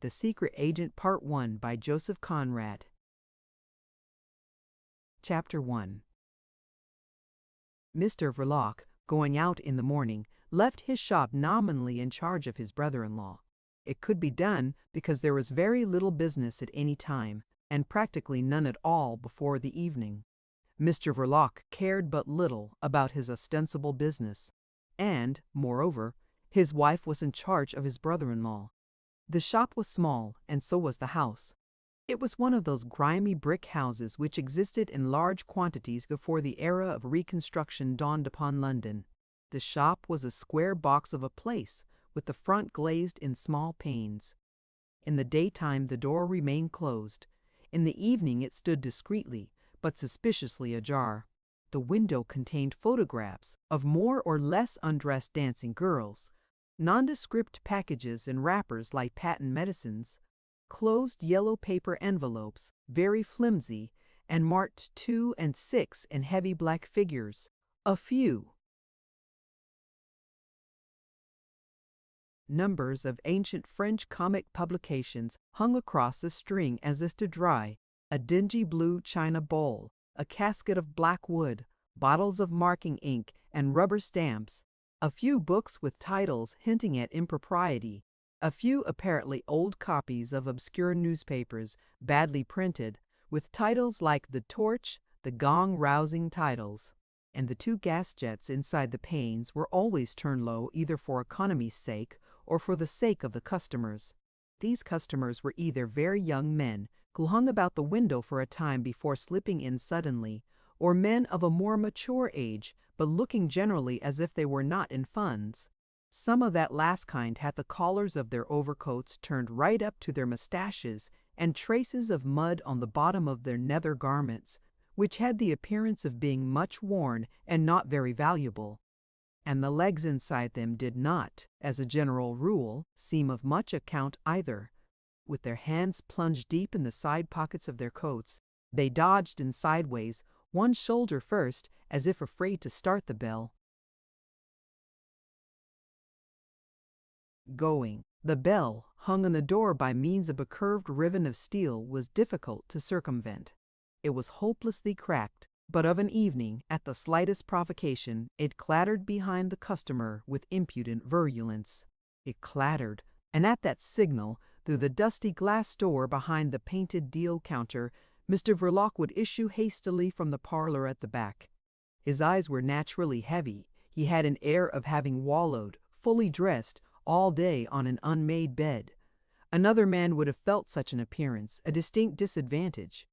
The Secret Agent Part 1 by Joseph Conrad. Chapter 1. Mr. Verloc, going out in the morning, left his shop nominally in charge of his brother-in-law. It could be done because there was very little business at any time, and practically none at all before the evening. Mr. Verloc cared but little about his ostensible business, and, moreover, his wife was in charge of his brother-in-law. The shop was small, and so was the house. It was one of those grimy brick houses which existed in large quantities before the era of reconstruction dawned upon London. The shop was a square box of a place, with the front glazed in small panes. In the daytime the door remained closed. In the evening it stood discreetly, but suspiciously ajar. The window contained photographs of more or less undressed dancing girls, nondescript packages in wrappers like patent medicines, closed yellow paper envelopes, very flimsy, and marked 2 and 6 in heavy black figures. A few numbers of ancient French comic publications hung across the string as if to dry, a dingy blue china bowl, a casket of black wood, bottles of marking ink and rubber stamps, a few books with titles hinting at impropriety, a few apparently old copies of obscure newspapers, badly printed, with titles like The Torch, the gong-rousing titles. And the 2 gas jets inside the panes were always turned low either for economy's sake or for the sake of the customers. These customers were either very young men who hung about the window for a time before slipping in suddenly, or men of a more mature age, but looking generally as if they were not in funds. Some of that last kind had the collars of their overcoats turned right up to their mustaches, and traces of mud on the bottom of their nether garments, which had the appearance of being much worn and not very valuable. And the legs inside them did not, as a general rule, seem of much account either. With their hands plunged deep in the side pockets of their coats, they dodged in sideways, one shoulder first, as if afraid to start the bell. Going. The bell, hung on the door by means of a curved ribbon of steel, was difficult to circumvent. It was hopelessly cracked, but of an evening, at the slightest provocation, it clattered behind the customer with impudent virulence. It clattered, and at that signal, through the dusty glass door behind the painted deal counter, Mr. Verloc would issue hastily from the parlor at the back. His eyes were naturally heavy. He had an air of having wallowed, fully dressed, all day on an unmade bed. Another man would have felt such an appearance a distinct disadvantage.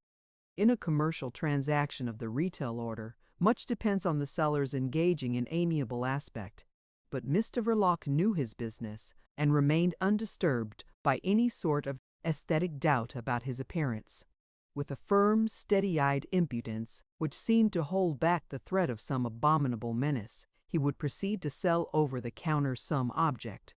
In a commercial transaction of the retail order, much depends on the seller's engaging and amiable aspect. But Mr. Verloc knew his business, and remained undisturbed by any sort of aesthetic doubt about his appearance. With a firm, steady-eyed impudence, which seemed to hold back the threat of some abominable menace, he would proceed to sell over the counter some object.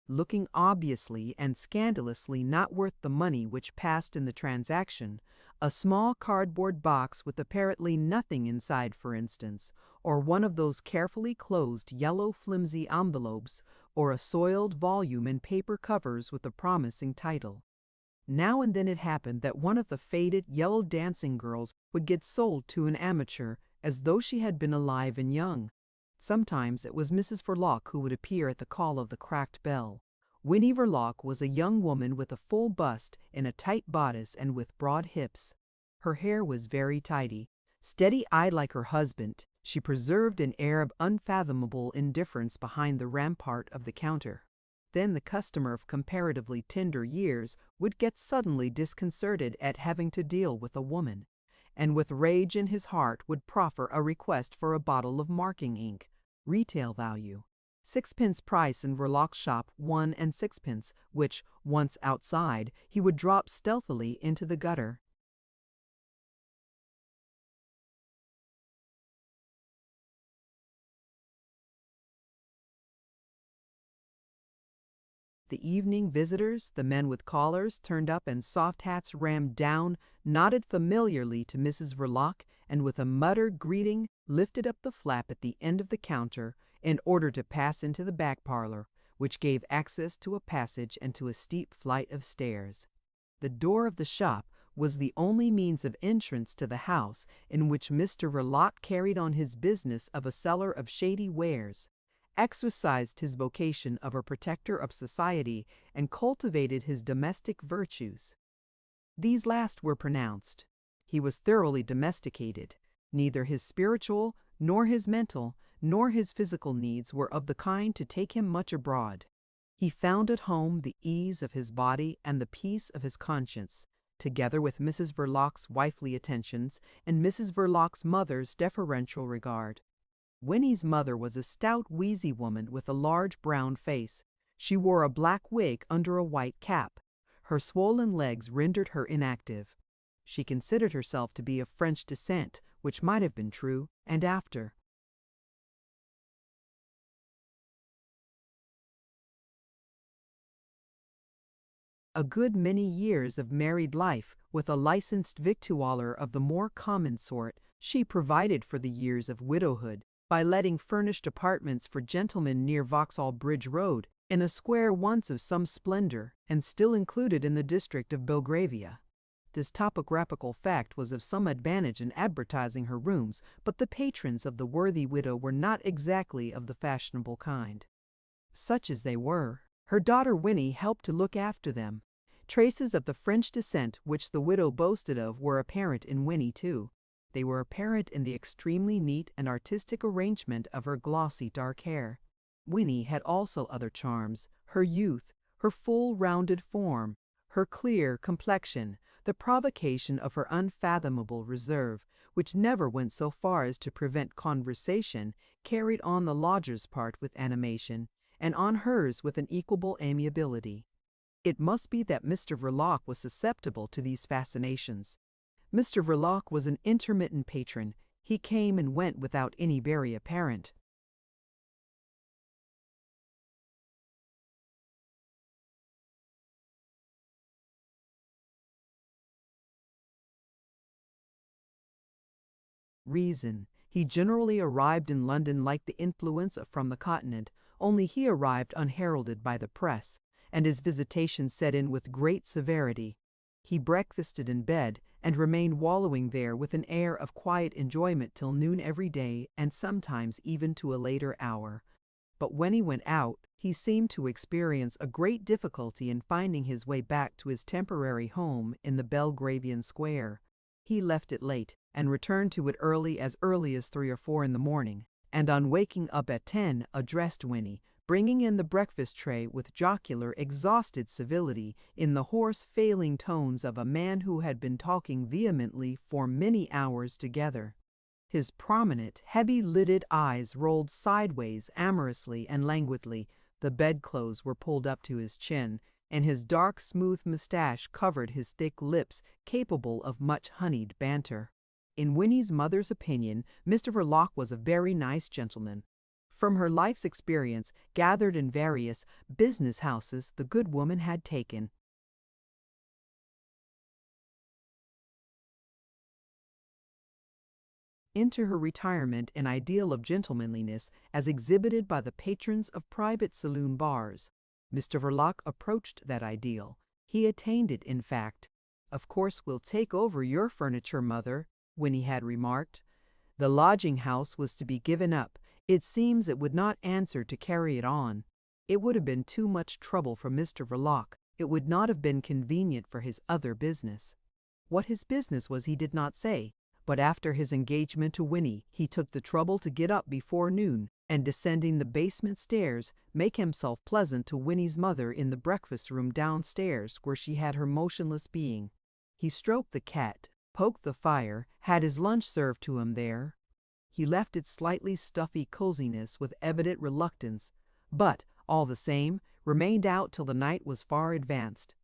Looking obviously and scandalously not worth the money which passed in the transaction, a small cardboard box with apparently nothing inside, for instance, or one of those carefully closed yellow flimsy envelopes, or a soiled volume in paper covers with a promising title. Now and then it happened that one of the faded yellow dancing girls would get sold to an amateur as though she had been alive and young. Sometimes it was Mrs. Verloc who would appear at the call of the cracked bell. Winnie Verloc was a young woman with a full bust, in a tight bodice and with broad hips. Her hair was very tidy. Steady-eyed like her husband, she preserved an air of unfathomable indifference behind the rampart of the counter. Then the customer of comparatively tender years would get suddenly disconcerted at having to deal with a woman, and with rage in his heart would proffer a request for a bottle of marking ink. Retail value 6p price in Verloc's shop, 1 and 6p, which, once outside, he would drop stealthily into the gutter. The evening visitors, the men with collars turned up and soft hats rammed down, nodded familiarly to Mrs. Verloc, and with a muttered greeting lifted up the flap at the end of the counter in order to pass into the back parlor, which gave access to a passage and to a steep flight of stairs. The door of the shop was the only means of entrance to the house in which Mr. Verloc carried on his business of a seller of shady wares, exercised his vocation of a protector of society, and cultivated his domestic virtues. These last were pronounced. He was thoroughly domesticated. Neither his spiritual, nor his mental, nor his physical needs were of the kind to take him much abroad. He found at home the ease of his body and the peace of his conscience, together with Mrs. Verloc's wifely attentions and Mrs. Verloc's mother's deferential regard. Winnie's mother was a stout, wheezy woman with a large brown face. She wore a black wig under a white cap. Her swollen legs rendered her inactive. She considered herself to be of French descent, which might have been true, and after. A good many years of married life with a licensed victualler of the more common sort, she provided for the years of widowhood by letting furnished apartments for gentlemen near Vauxhall Bridge Road, in a square once of some splendor and still included in the district of Belgravia. This topographical fact was of some advantage in advertising her rooms, but the patrons of the worthy widow were not exactly of the fashionable kind. Such as they were, her daughter Winnie helped to look after them. Traces of the French descent which the widow boasted of were apparent in Winnie too. They were apparent in the extremely neat and artistic arrangement of her glossy dark hair. Winnie had also other charms: her youth, her full rounded form, her clear complexion, the provocation of her unfathomable reserve, which never went so far as to prevent conversation carried on the lodger's part with animation, and on hers with an equable amiability. It must be that Mr. Verloc was susceptible to these fascinations. Mr. Verloc was an intermittent patron. He came and went without any very apparent reason. He generally arrived in London like the influence from the continent, only he arrived unheralded by the press, and his visitation set in with great severity. He breakfasted in bed, and remained wallowing there with an air of quiet enjoyment till noon every day, and sometimes even to a later hour. But when he went out, he seemed to experience a great difficulty in finding his way back to his temporary home in the Belgravian Square. He left it late, and returned to it early as 3 or 4 in the morning, and on waking up at 10 addressed Winnie, bringing in the breakfast tray with jocular, exhausted civility, in the hoarse, failing tones of a man who had been talking vehemently for many hours together. His prominent, heavy-lidded eyes rolled sideways amorously and languidly, the bedclothes were pulled up to his chin, and his dark, smooth moustache covered his thick lips, capable of much honeyed banter. In Winnie's mother's opinion, Mr. Verloc was a very nice gentleman. From her life's experience, gathered in various business houses the good woman had taken into her retirement an ideal of gentlemanliness as exhibited by the patrons of private saloon bars. Mr. Verloc approached that ideal. He attained it, in fact. "Of course we'll take over your furniture, Mother," Winnie had remarked. The lodging house was to be given up. It seems it would not answer to carry it on. It would have been too much trouble for Mr. Verloc. It would not have been convenient for his other business. What his business was he did not say, but after his engagement to Winnie he took the trouble to get up before noon, and descending the basement stairs, make himself pleasant to Winnie's mother in the breakfast room downstairs where she had her motionless being. He stroked the cat, poked the fire, had his lunch served to him there. He left its slightly stuffy coziness with evident reluctance, but, all the same, remained out till the night was far advanced.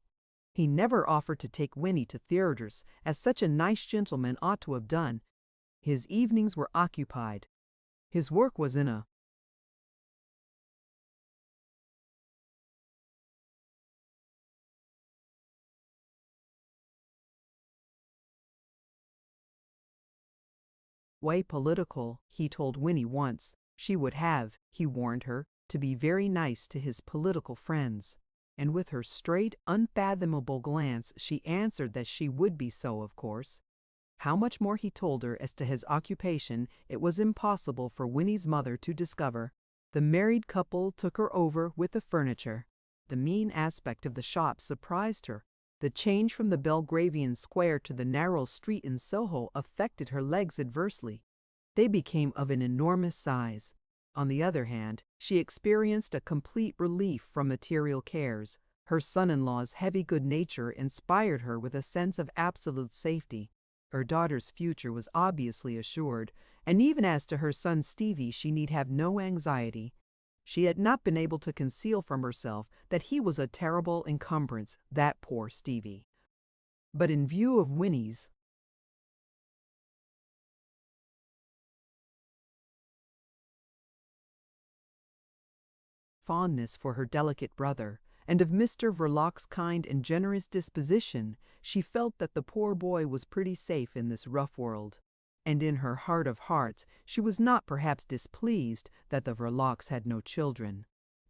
He never offered to take Winnie to theatres, as such a nice gentleman ought to have done. His evenings were occupied. His work was in a way political, he told Winnie once. She would have, he warned her, to be very nice to his political friends. And with her straight, unfathomable glance, she answered that she would be so, of course. How much more he told her as to his occupation it was impossible for Winnie's mother to discover. The married couple took her over with the furniture. The mean aspect of the shop surprised her. The change from the Belgravian square to the narrow street in Soho affected her legs adversely. They became of an enormous size. On the other hand, she experienced a complete relief from material cares. Her son-in-law's heavy good nature inspired her with a sense of absolute safety. Her daughter's future was obviously assured, and even as to her son Stevie she need have no anxiety. She had not been able to conceal from herself that he was a terrible encumbrance, that poor Stevie. But in view of Winnie's fondness for her delicate brother, and of Mr. Verloc's kind and generous disposition, she felt that the poor boy was pretty safe in this rough world. And in her heart of hearts she was not perhaps displeased that the Verlocs had no children.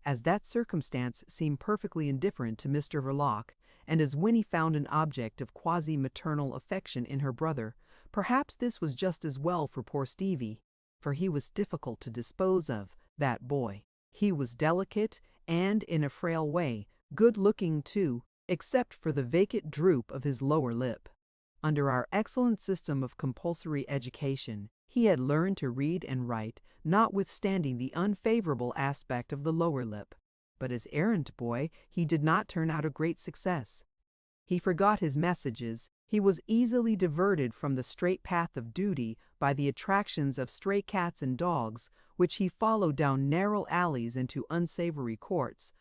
As that circumstance seemed perfectly indifferent to Mr. Verloc, and as Winnie found an object of quasi-maternal affection in her brother, perhaps this was just as well for poor Stevie, for he was difficult to dispose of, that boy. He was delicate and, in a frail way, good-looking too, except for the vacant droop of his lower lip. Under our excellent system of compulsory education, he had learned to read and write, notwithstanding the unfavorable aspect of the lower lip. But as errand boy, he did not turn out a great success. He forgot his messages. He was easily diverted from the straight path of duty by the attractions of stray cats and dogs, which he followed down narrow alleys into unsavory courts,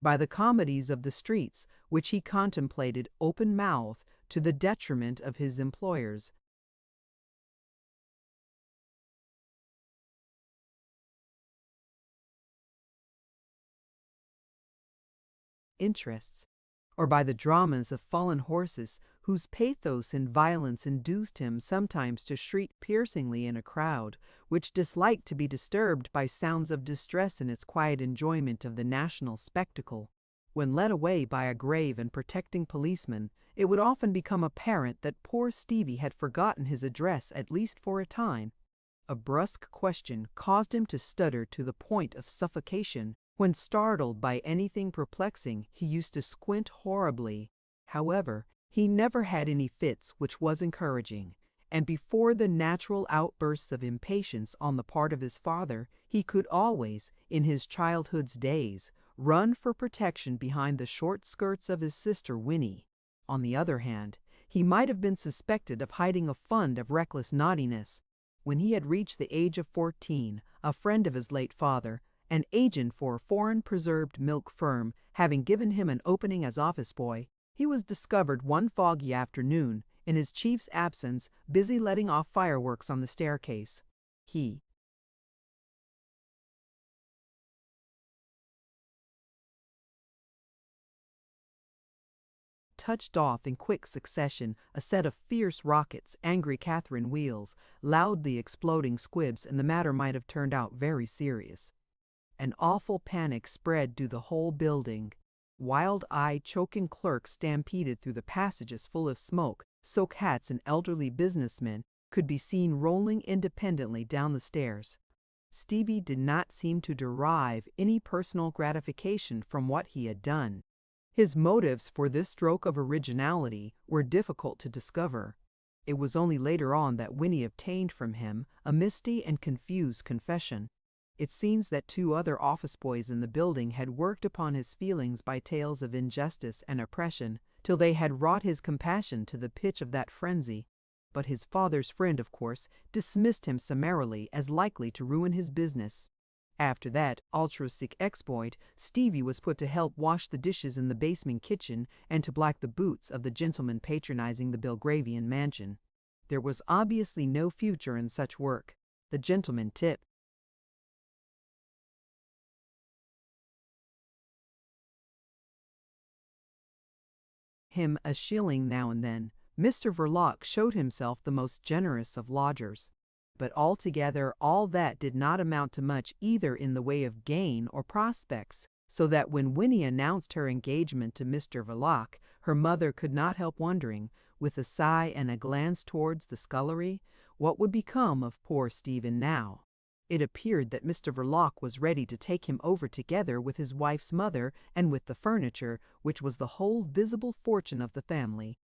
by the comedies of the streets, which he contemplated open-mouthed to the detriment of his employers. Interests, or by the dramas of fallen horses, whose pathos and violence induced him sometimes to shriek piercingly in a crowd, which disliked to be disturbed by sounds of distress in its quiet enjoyment of the national spectacle. When led away by a grave and protecting policeman, it would often become apparent that poor Stevie had forgotten his address at least for a time. A brusque question caused him to stutter to the point of suffocation. When startled by anything perplexing, he used to squint horribly. However, he never had any fits, which was encouraging, and before the natural outbursts of impatience on the part of his father, he could always, in his childhood's days, run for protection behind the short skirts of his sister Winnie. On the other hand, he might have been suspected of hiding a fund of reckless naughtiness. When he had reached the age of 14, a friend of his late father, an agent for a foreign preserved milk firm, having given him an opening as office boy, he was discovered one foggy afternoon, in his chief's absence, busy letting off fireworks on the staircase. He touched off in quick succession a set of fierce rockets, angry Catherine wheels, loudly exploding squibs, and the matter might have turned out very serious. An awful panic spread through the whole building. Wild-eyed, choking clerks stampeded through the passages full of smoke, silk hats and elderly businessmen could be seen rolling independently down the stairs. Stevie did not seem to derive any personal gratification from what he had done. His motives for this stroke of originality were difficult to discover. It was only later on that Winnie obtained from him a misty and confused confession. It seems that 2 other office boys in the building had worked upon his feelings by tales of injustice and oppression, till they had wrought his compassion to the pitch of that frenzy. But his father's friend, of course, dismissed him summarily as likely to ruin his business. After that altruistic exploit, Stevie was put to help wash the dishes in the basement kitchen and to black the boots of the gentlemen patronizing the Belgravian mansion. There was obviously no future in such work. The gentleman tipped him a shilling now and then. Mr. Verloc showed himself the most generous of lodgers. But altogether all that did not amount to much either in the way of gain or prospects, so that when Winnie announced her engagement to Mr. Verloc, her mother could not help wondering, with a sigh and a glance towards the scullery, what would become of poor Stephen now. It appeared that Mr. Verloc was ready to take him over together with his wife's mother and with the furniture, which was the whole visible fortune of the family.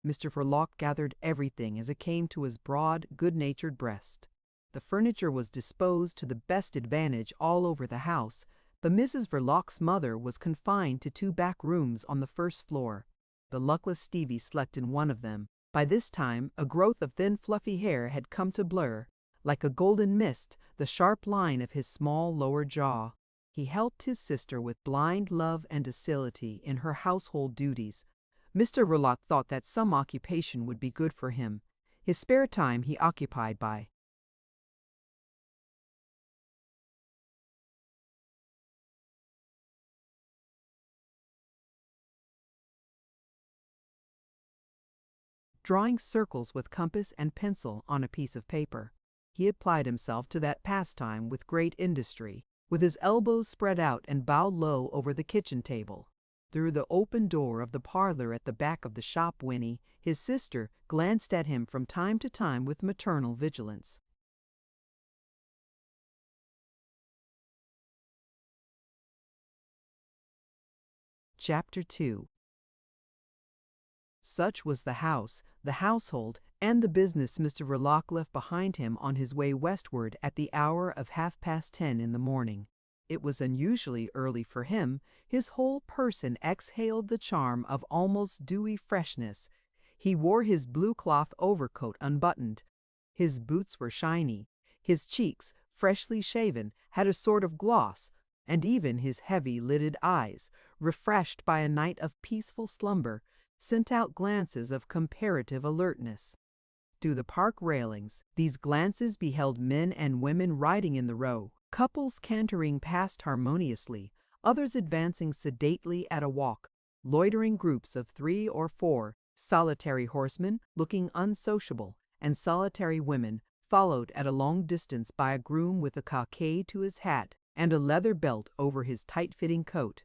Mr. Verloc gathered everything as it came to his broad, good-natured breast. The furniture was disposed to the best advantage all over the house, but Mrs. Verloc's mother was confined to 2 back rooms on the first floor. The luckless Stevie slept in one of them. By this time a growth of thin fluffy hair had come to blur, like a golden mist, the sharp line of his small lower jaw. He helped his sister with blind love and docility in her household duties. Mr. Verloc thought that some occupation would be good for him. His spare time he occupied by drawing circles with compass and pencil on a piece of paper. He applied himself to that pastime with great industry, with his elbows spread out and bowed low over the kitchen table. Through the open door of the parlor at the back of the shop, Winnie, his sister, glanced at him from time to time with maternal vigilance. Chapter 2. Such was the house, the household, and the business Mr. Verloc left behind him on his way westward at the hour of 10:30 in the morning. It was unusually early for him. His whole person exhaled the charm of almost dewy freshness. He wore his blue cloth overcoat unbuttoned. His boots were shiny. His cheeks, freshly shaven, had a sort of gloss, and even his heavy-lidded eyes, refreshed by a night of peaceful slumber, sent out glances of comparative alertness. Through the park railings, these glances beheld men and women riding in the Row, couples cantering past harmoniously, others advancing sedately at a walk, loitering groups of 3 or 4, solitary horsemen looking unsociable, and solitary women, followed at a long distance by a groom with a cockade to his hat and a leather belt over his tight-fitting coat.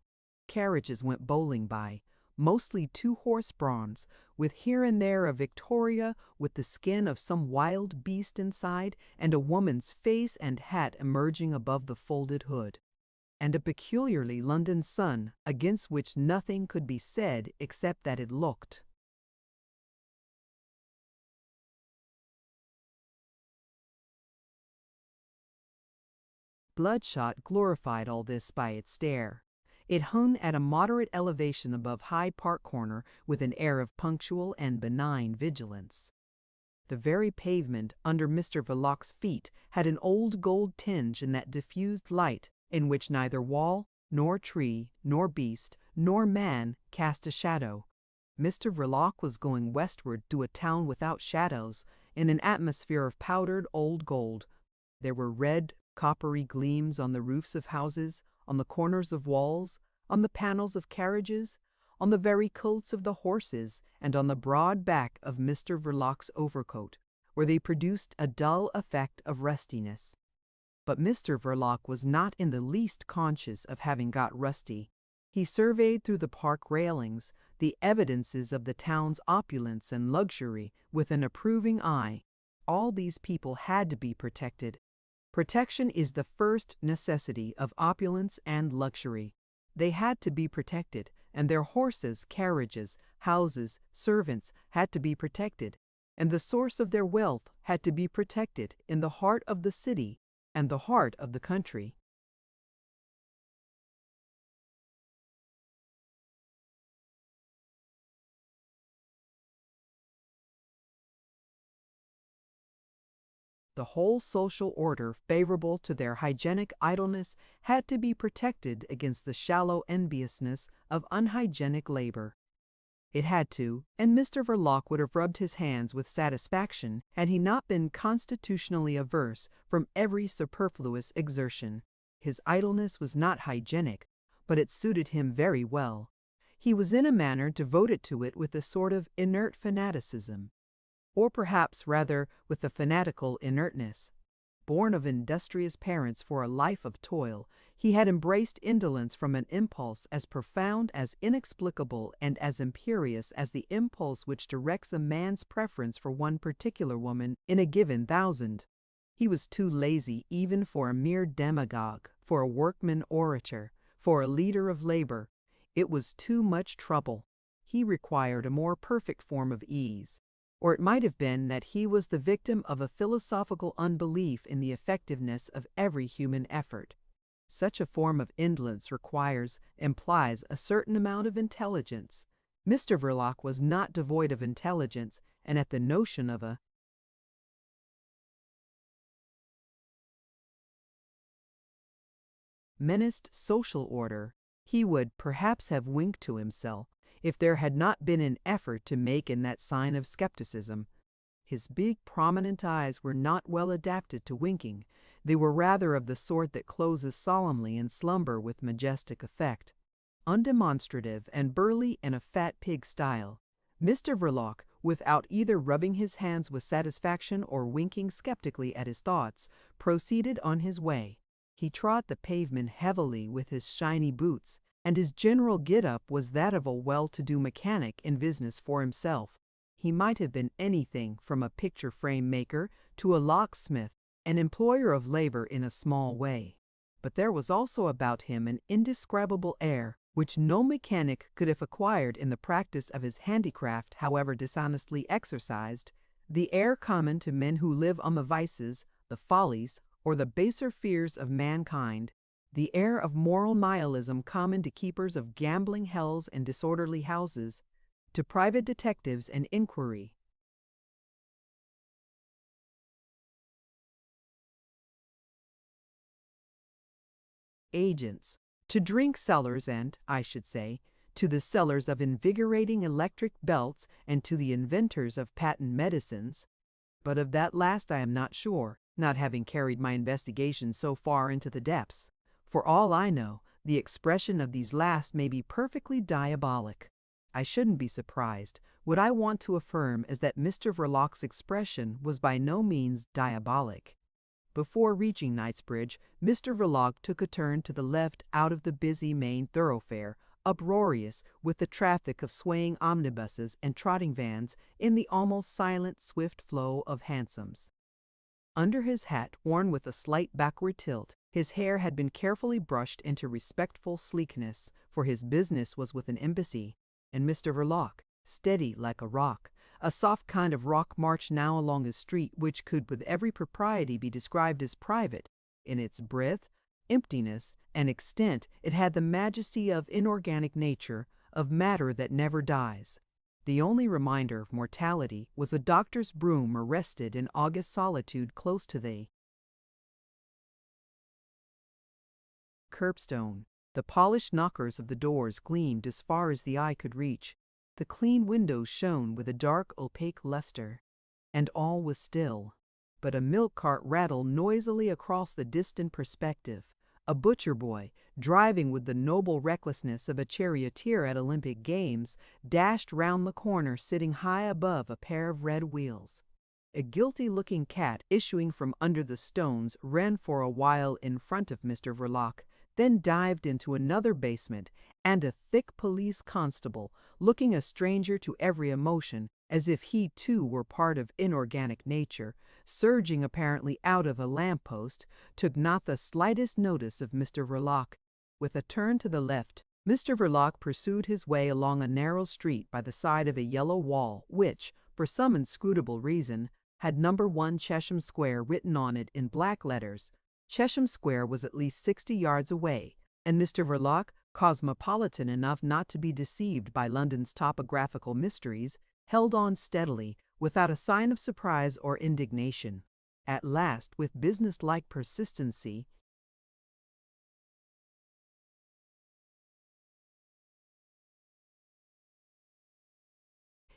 Carriages went bowling by, mostly 2-horse broughams, with here and there a victoria with the skin of some wild beast inside and a woman's face and hat emerging above the folded hood, and a peculiarly London sun against which nothing could be said except that it looked. Bloodshot glorified all this by its stare. It hung at a moderate elevation above Hyde Park Corner with an air of punctual and benign vigilance. The very pavement under Mr. Verloc's feet had an old gold tinge in that diffused light in which neither wall, nor tree, nor beast, nor man cast a shadow. Mr. Verloc was going westward to a town without shadows, in an atmosphere of powdered old gold. There were red, coppery gleams on the roofs of houses, on the corners of walls, on the panels of carriages, on the very coats of the horses, and on the broad back of Mr. Verloc's overcoat, where they produced a dull effect of rustiness. But Mr. Verloc was not in the least conscious of having got rusty. He surveyed through the park railings the evidences of the town's opulence and luxury with an approving eye. All these people had to be protected. Protection is the first necessity of opulence and luxury. They had to be protected, and their horses, carriages, houses, servants had to be protected, and the source of their wealth had to be protected in the heart of the city and the heart of the country. The whole social order favorable to their hygienic idleness had to be protected against the shallow enviousness of unhygienic labor. It had to, and Mr. Verloc would have rubbed his hands with satisfaction had he not been constitutionally averse from every superfluous exertion. His idleness was not hygienic, but it suited him very well. He was in a manner devoted to it with a sort of inert fanaticism. or perhaps rather with a fanatical inertness. Born of industrious parents for a life of toil, he had embraced indolence from an impulse as profound, as inexplicable, and as imperious as the impulse which directs a man's preference for one particular woman in a given thousand. He was too lazy even for a mere demagogue, for a workman orator, for a leader of labor. It was too much trouble. He required a more perfect form of ease. Or it might have been that he was the victim of a philosophical unbelief in the effectiveness of every human effort. Such a form of indolence implies a certain amount of intelligence. Mr. Verloc was not devoid of intelligence, and at the notion of a menaced social order, he would perhaps have winked to himself if there had not been an effort to make in that sign of skepticism. His big, prominent eyes were not well adapted to winking. They were rather of the sort that closes solemnly in slumber with majestic effect. Undemonstrative and burly in a fat pig style, Mr. Verloc, without either rubbing his hands with satisfaction or winking skeptically at his thoughts, proceeded on his way. He trod the pavement heavily with his shiny boots, and his general get-up was that of a well-to-do mechanic in business for himself. He might have been anything from a picture frame maker to a locksmith, an employer of labor in a small way. But there was also about him an indescribable air which no mechanic could have acquired in the practice of his handicraft, however dishonestly exercised, the air common to men who live on the vices, the follies, or the baser fears of mankind, the air of moral nihilism common to keepers of gambling hells and disorderly houses, to private detectives and inquiry agents, to drink sellers and, I should say, to the sellers of invigorating electric belts and to the inventors of patent medicines. But of that last I am not sure, not having carried my investigation so far into the depths. For all I know, the expression of these last may be perfectly diabolic. I shouldn't be surprised. What I want to affirm is that Mr. Verloc's expression was by no means diabolic. Before reaching Knightsbridge, Mr. Verloc took a turn to the left out of the busy main thoroughfare, uproarious with the traffic of swaying omnibuses and trotting vans in the almost silent, swift flow of hansoms. Under his hat, worn with a slight backward tilt, his hair had been carefully brushed into respectful sleekness, for his business was with an embassy, and Mr. Verloc, steady like a rock, a soft kind of rock marched now along a street which could with every propriety be described as private. In its breadth, emptiness, and extent it had the majesty of inorganic nature, of matter that never dies. The only reminder of mortality was a doctor's broom arrested in august solitude close to the curbstone. The polished knockers of the doors gleamed as far as the eye could reach. The clean windows shone with a dark, opaque luster. And all was still. But a milk cart rattled noisily across the distant perspective. A butcher boy, driving with the noble recklessness of a charioteer at Olympic Games, dashed round the corner sitting high above a pair of red wheels. A guilty-looking cat issuing from under the stones ran for a while in front of Mr. Verloc, then dived into another basement, and a thick police constable, looking a stranger to every emotion, as if he too were part of inorganic nature, surging apparently out of a lamp-post, took not the slightest notice of Mr. Verloc. With a turn to the left, Mr. Verloc pursued his way along a narrow street by the side of a yellow wall which, for some inscrutable reason, had No. 1 Chesham Square written on it in black letters. Chesham Square was at least 60 yards away, and Mr. Verloc, cosmopolitan enough not to be deceived by London's topographical mysteries, held on steadily, without a sign of surprise or indignation. At last, with business-like persistency,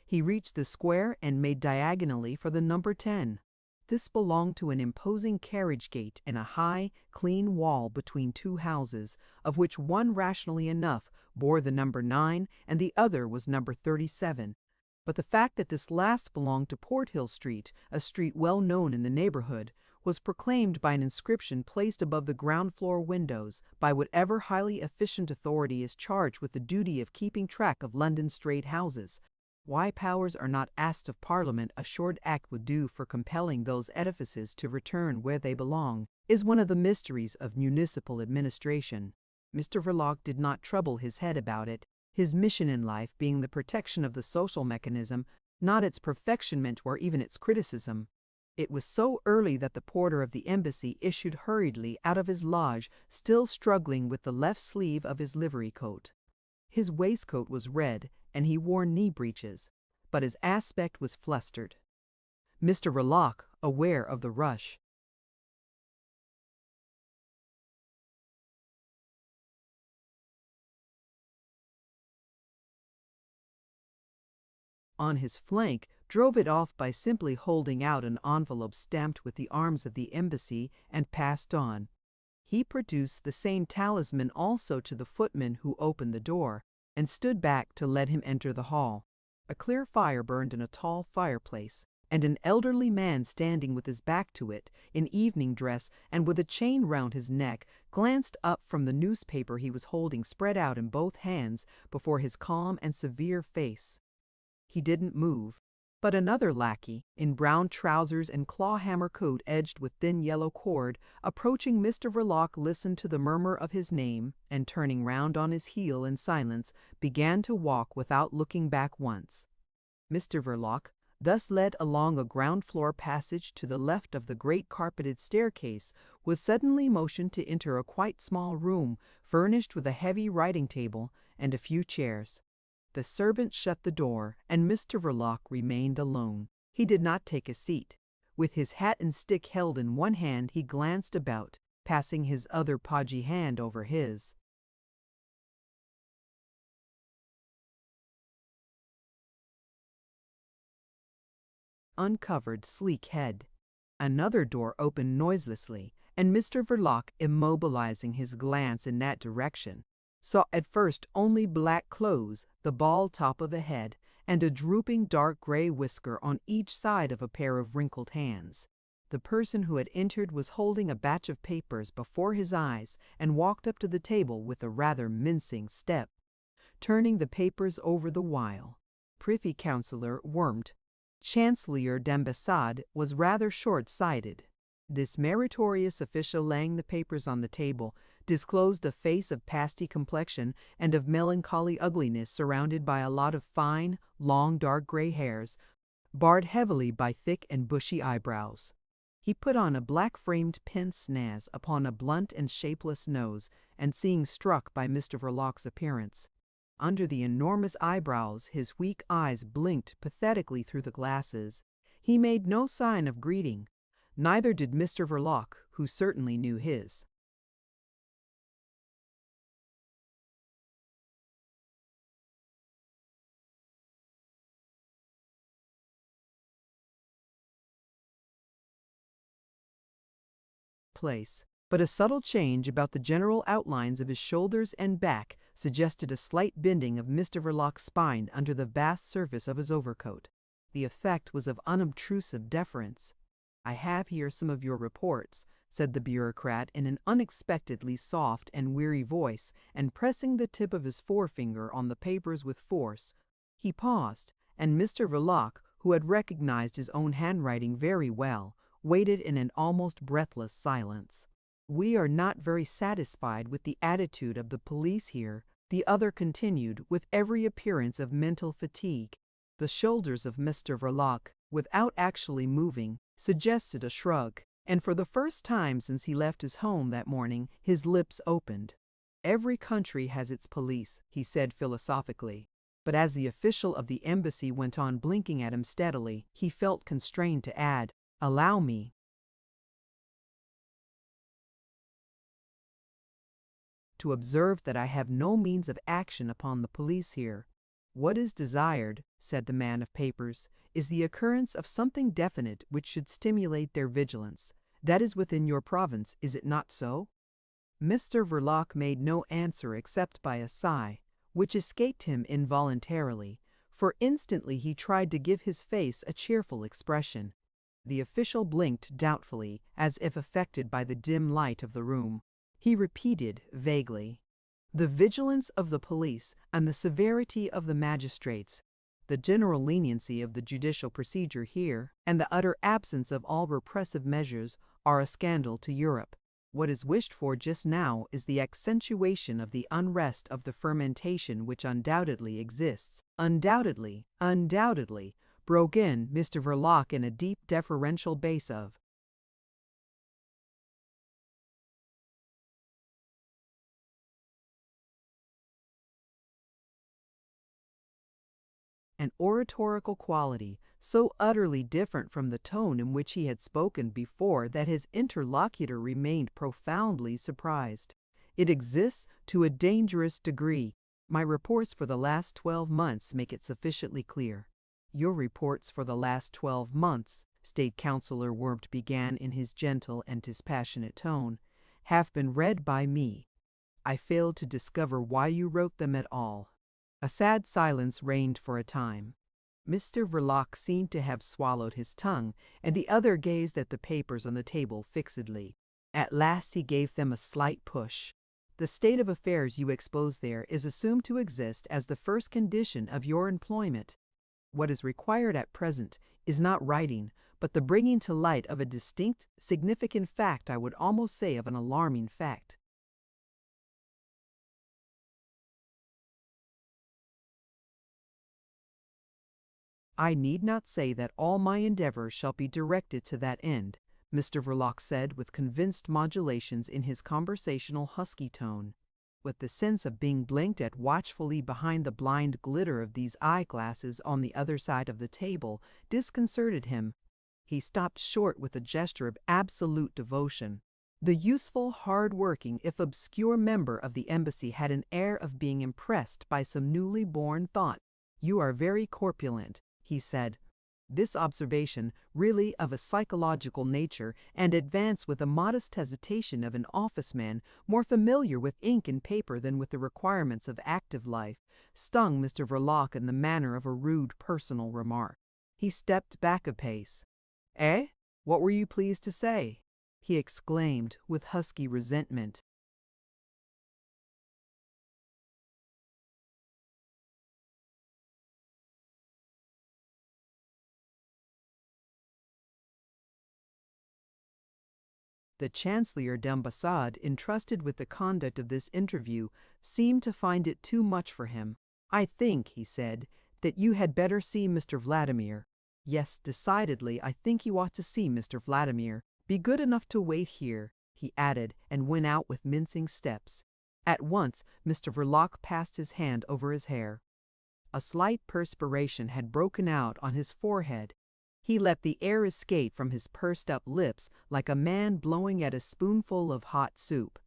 he reached the square and made diagonally for the No. 10. This belonged to an imposing carriage gate in a high, clean wall between two houses, of which one rationally enough bore the No. 9 and the other was No. 37. But the fact that this last belonged to Porthill Street, a street well known in the neighborhood, was proclaimed by an inscription placed above the ground floor windows by whatever highly efficient authority is charged with the duty of keeping track of London's straight houses. Why powers are not asked of Parliament a short act would do for compelling those edifices to return where they belong, is one of the mysteries of municipal administration. Mr. Verloc did not trouble his head about it, his mission in life being the protection of the social mechanism, not its perfectionment or even its criticism. It was so early that the porter of the embassy issued hurriedly out of his lodge, still struggling with the left sleeve of his livery coat. His waistcoat was red, and he wore knee breeches, but his aspect was flustered. Mr. Verloc, aware of the rush, on his flank, drove it off by simply holding out an envelope stamped with the arms of the embassy and passed on. He produced the same talisman also to the footman who opened the door, and stood back to let him enter the hall. A clear fire burned in a tall fireplace, and an elderly man standing with his back to it, in evening dress and with a chain round his neck, glanced up from the newspaper he was holding spread out in both hands before his calm and severe face. He didn't move, but another lackey, in brown trousers and claw-hammer coat edged with thin yellow cord, approaching Mr. Verloc, listened to the murmur of his name, and turning round on his heel in silence, began to walk without looking back once. Mr. Verloc, thus led along a ground-floor passage to the left of the great carpeted staircase, was suddenly motioned to enter a quite small room, furnished with a heavy writing table and a few chairs. The servant shut the door, and Mr. Verloc remained alone. He did not take a seat. With his hat and stick held in one hand, he glanced about, passing his other podgy hand over his uncovered, sleek head. Another door opened noiselessly, and Mr. Verloc, immobilizing his glance in that direction, saw at first only black clothes, the bald top of a head, and a drooping dark gray whisker on each side of a pair of wrinkled hands. The person who had entered was holding a batch of papers before his eyes and walked up to the table with a rather mincing step, turning the papers over the while. Privy Councillor Wurmt, Chancellor d'Ambassade, was rather short-sighted. This meritorious official, laying the papers on the table, disclosed a face of pasty complexion and of melancholy ugliness, surrounded by a lot of fine, long, dark gray hairs, barred heavily by thick and bushy eyebrows. He put on a black-framed pince-nez upon a blunt and shapeless nose, and seeing struck by Mr. Verloc's appearance. Under the enormous eyebrows his weak eyes blinked pathetically through the glasses. He made no sign of greeting. Neither did Mr. Verloc, who certainly knew his place. But a subtle change about the general outlines of his shoulders and back suggested a slight bending of Mr. Verloc's spine under the vast surface of his overcoat. The effect was of unobtrusive deference. "I have here some of your reports," said the bureaucrat in an unexpectedly soft and weary voice, and pressing the tip of his forefinger on the papers with force. He paused, and Mr. Verloc, who had recognized his own handwriting very well, waited in an almost breathless silence. "We are not very satisfied with the attitude of the police here," the other continued, with every appearance of mental fatigue. The shoulders of Mr. Verloc, without actually moving, suggested a shrug, and for the first time since he left his home that morning, his lips opened. "Every country has its police," he said philosophically. But as the official of the embassy went on blinking at him steadily, he felt constrained to add, "Allow me to observe that I have no means of action upon the police here. What is desired," said the man of papers, "is the occurrence of something definite which should stimulate their vigilance. That is within your province, is it not so?" Mr. Verloc made no answer except by a sigh, which escaped him involuntarily, for instantly he tried to give his face a cheerful expression. The official blinked doubtfully, as if affected by the dim light of the room. He repeated vaguely, "The vigilance of the police and the severity of the magistrates, the general leniency of the judicial procedure here, and the utter absence of all repressive measures are a scandal to Europe. What is wished for just now is the accentuation of the unrest of the fermentation which undoubtedly exists." Undoubtedly, broke in Mr. Verloc in a deep deferential bass of an oratorical quality so utterly different from the tone in which he had spoken before that his interlocutor remained profoundly surprised. "It exists to a dangerous degree. My reports for the last 12 months make it sufficiently clear." "Your reports for the last 12 months," State Councillor Wurmt began in his gentle and dispassionate tone, "have been read by me. I failed to discover why you wrote them at all." A sad silence reigned for a time. Mr. Verloc seemed to have swallowed his tongue, and the other gazed at the papers on the table fixedly. At last he gave them a slight push. "The state of affairs you expose there is assumed to exist as the first condition of your employment. What is required at present is not writing, but the bringing to light of a distinct, significant fact, I would almost say of an alarming fact." "I need not say that all my endeavors shall be directed to that end," Mr. Verloc said with convinced modulations in his conversational husky tone. With the sense of being blinked at watchfully behind the blind glitter of these eyeglasses on the other side of the table disconcerted him. He stopped short with a gesture of absolute devotion. The useful, hard-working, if obscure member of the embassy had an air of being impressed by some newly born thought. "You are very corpulent," he said. This observation, really of a psychological nature, and advanced with the modest hesitation of an office-man more familiar with ink and paper than with the requirements of active life, stung Mr. Verloc in the manner of a rude personal remark. He stepped back a pace. "Eh? What were you pleased to say?" he exclaimed with husky resentment. The Chancellor d'Ambassade, entrusted with the conduct of this interview, seemed to find it too much for him. "I think," he said, "that you had better see Mr. Vladimir. Yes, decidedly, I think you ought to see Mr. Vladimir. Be good enough to wait here," he added, and went out with mincing steps. At once Mr. Verloc passed his hand over his hair. A slight perspiration had broken out on his forehead. He let the air escape from his pursed-up lips like a man blowing at a spoonful of hot soup.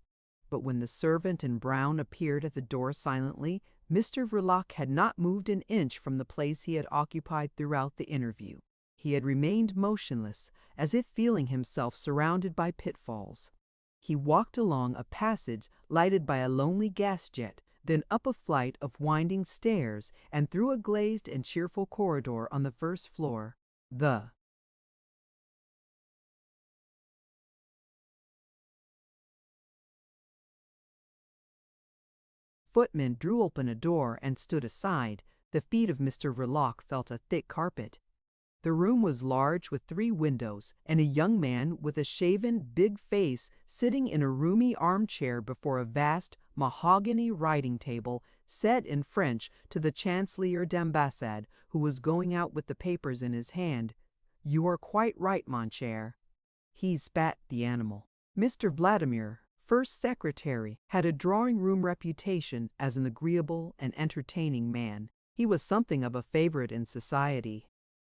But when the servant in brown appeared at the door silently, Mr. Verloc had not moved an inch from the place he had occupied throughout the interview. He had remained motionless, as if feeling himself surrounded by pitfalls. He walked along a passage lighted by a lonely gas jet, then up a flight of winding stairs, and through a glazed and cheerful corridor on the first floor. The footman drew open a door and stood aside. The feet of Mr. Verloc felt a thick carpet. The room was large, with 3 windows, and a young man with a shaven, big face sitting in a roomy armchair before a vast mahogany writing table set in French to the Chancellor d'Ambassade, who was going out with the papers in his hand. "You are quite right, mon cher." He spat the animal. Mr. Vladimir, first secretary, had a drawing-room reputation as an agreeable and entertaining man. He was something of a favorite in society.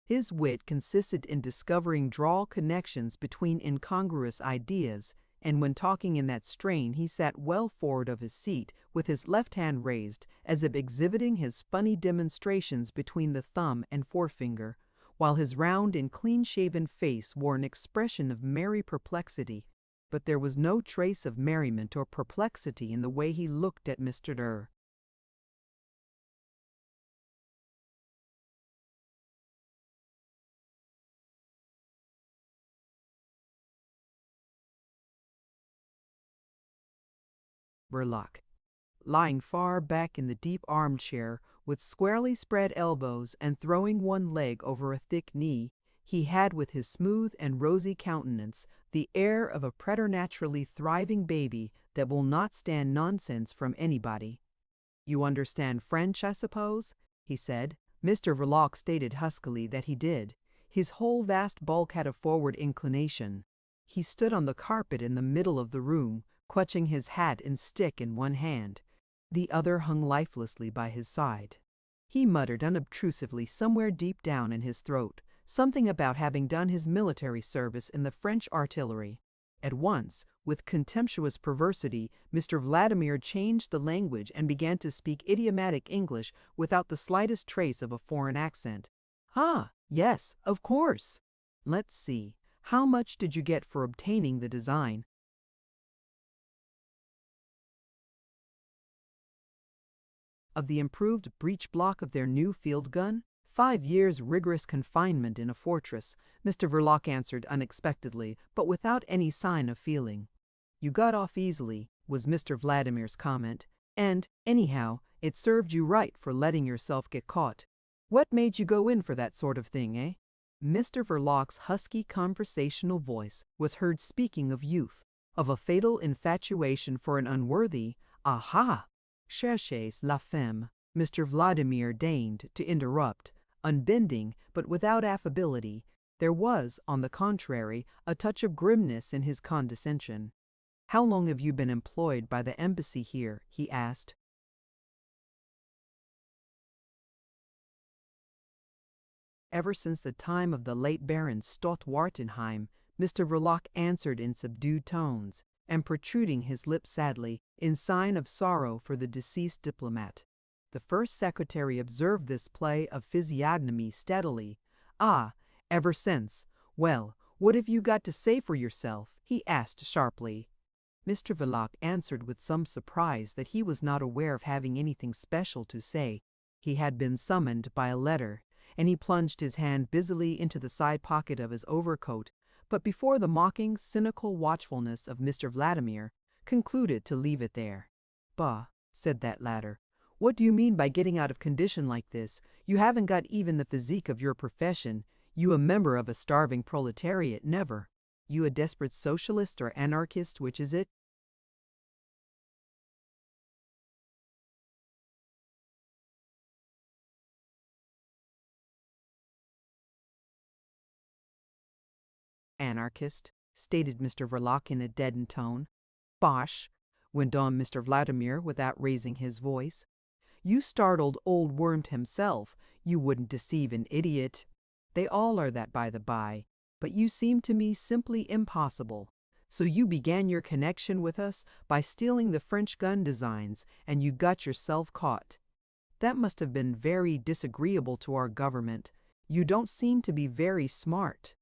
His wit consisted in discovering droll connections between incongruous ideas, and when talking in that strain he sat well forward of his seat, with his left hand raised, as if exhibiting his funny demonstrations between the thumb and forefinger, while his round and clean-shaven face wore an expression of merry perplexity. But there was no trace of merriment or perplexity in the way he looked at Mr. Verloc, lying far back in the deep armchair with squarely spread elbows and throwing one leg over a thick knee, he had with his smooth and rosy countenance the air of a preternaturally thriving baby that will not stand nonsense from anybody. "You understand French, I suppose?" he said. Mr. Verloc stated huskily that he did. His whole vast bulk had a forward inclination. He stood on the carpet in the middle of the room, clutching his hat and stick in one hand. The other hung lifelessly by his side. He muttered unobtrusively somewhere deep down in his throat, something about having done his military service in the French artillery. At once, with contemptuous perversity, Mr. Vladimir changed the language and began to speak idiomatic English without the slightest trace of a foreign accent. "Ah, yes, of course. Let's see. How much did you get for obtaining the design?" "Of the improved breech block of their new field gun? 5 years' rigorous confinement in a fortress," Mr. Verloc answered unexpectedly, but without any sign of feeling. "You got off easily," was Mr. Vladimir's comment, "and, anyhow, it served you right for letting yourself get caught. What made you go in for that sort of thing, eh?" Mr. Verloc's husky conversational voice was heard speaking of youth, of a fatal infatuation for an unworthy, aha! "Cherchez la femme," Mr. Vladimir deigned to interrupt, unbending but without affability. There was, on the contrary, a touch of grimness in his condescension. "How long have you been employed by the embassy here?" he asked. "Ever since the time of the late Baron Stott-Wartenheim," Mr. Verloc answered in subdued tones, and protruding his lips sadly, in sign of sorrow for the deceased diplomat. The first secretary observed this play of physiognomy steadily. "Ah, ever since. Well, what have you got to say for yourself?" he asked sharply. Mr. Verloc answered with some surprise that he was not aware of having anything special to say. He had been summoned by a letter, and he plunged his hand busily into the side pocket of his overcoat, but before the mocking, cynical watchfulness of Mr. Vladimir, concluded to leave it there. "Bah," said that latter. "What do you mean by getting out of condition like this? You haven't got even the physique of your profession. You a member of a starving proletariat, never. You a desperate socialist or anarchist, which is it?" "Anarchist," stated Mr. Verloc in a deadened tone. "Bosh," went on Mr. Vladimir without raising his voice. "You startled old Wormed himself. You wouldn't deceive an idiot. They all are that by the by. But you seem to me simply impossible. So you began your connection with us by stealing the French gun designs, and you got yourself caught. That must have been very disagreeable to our government. You don't seem to be very smart."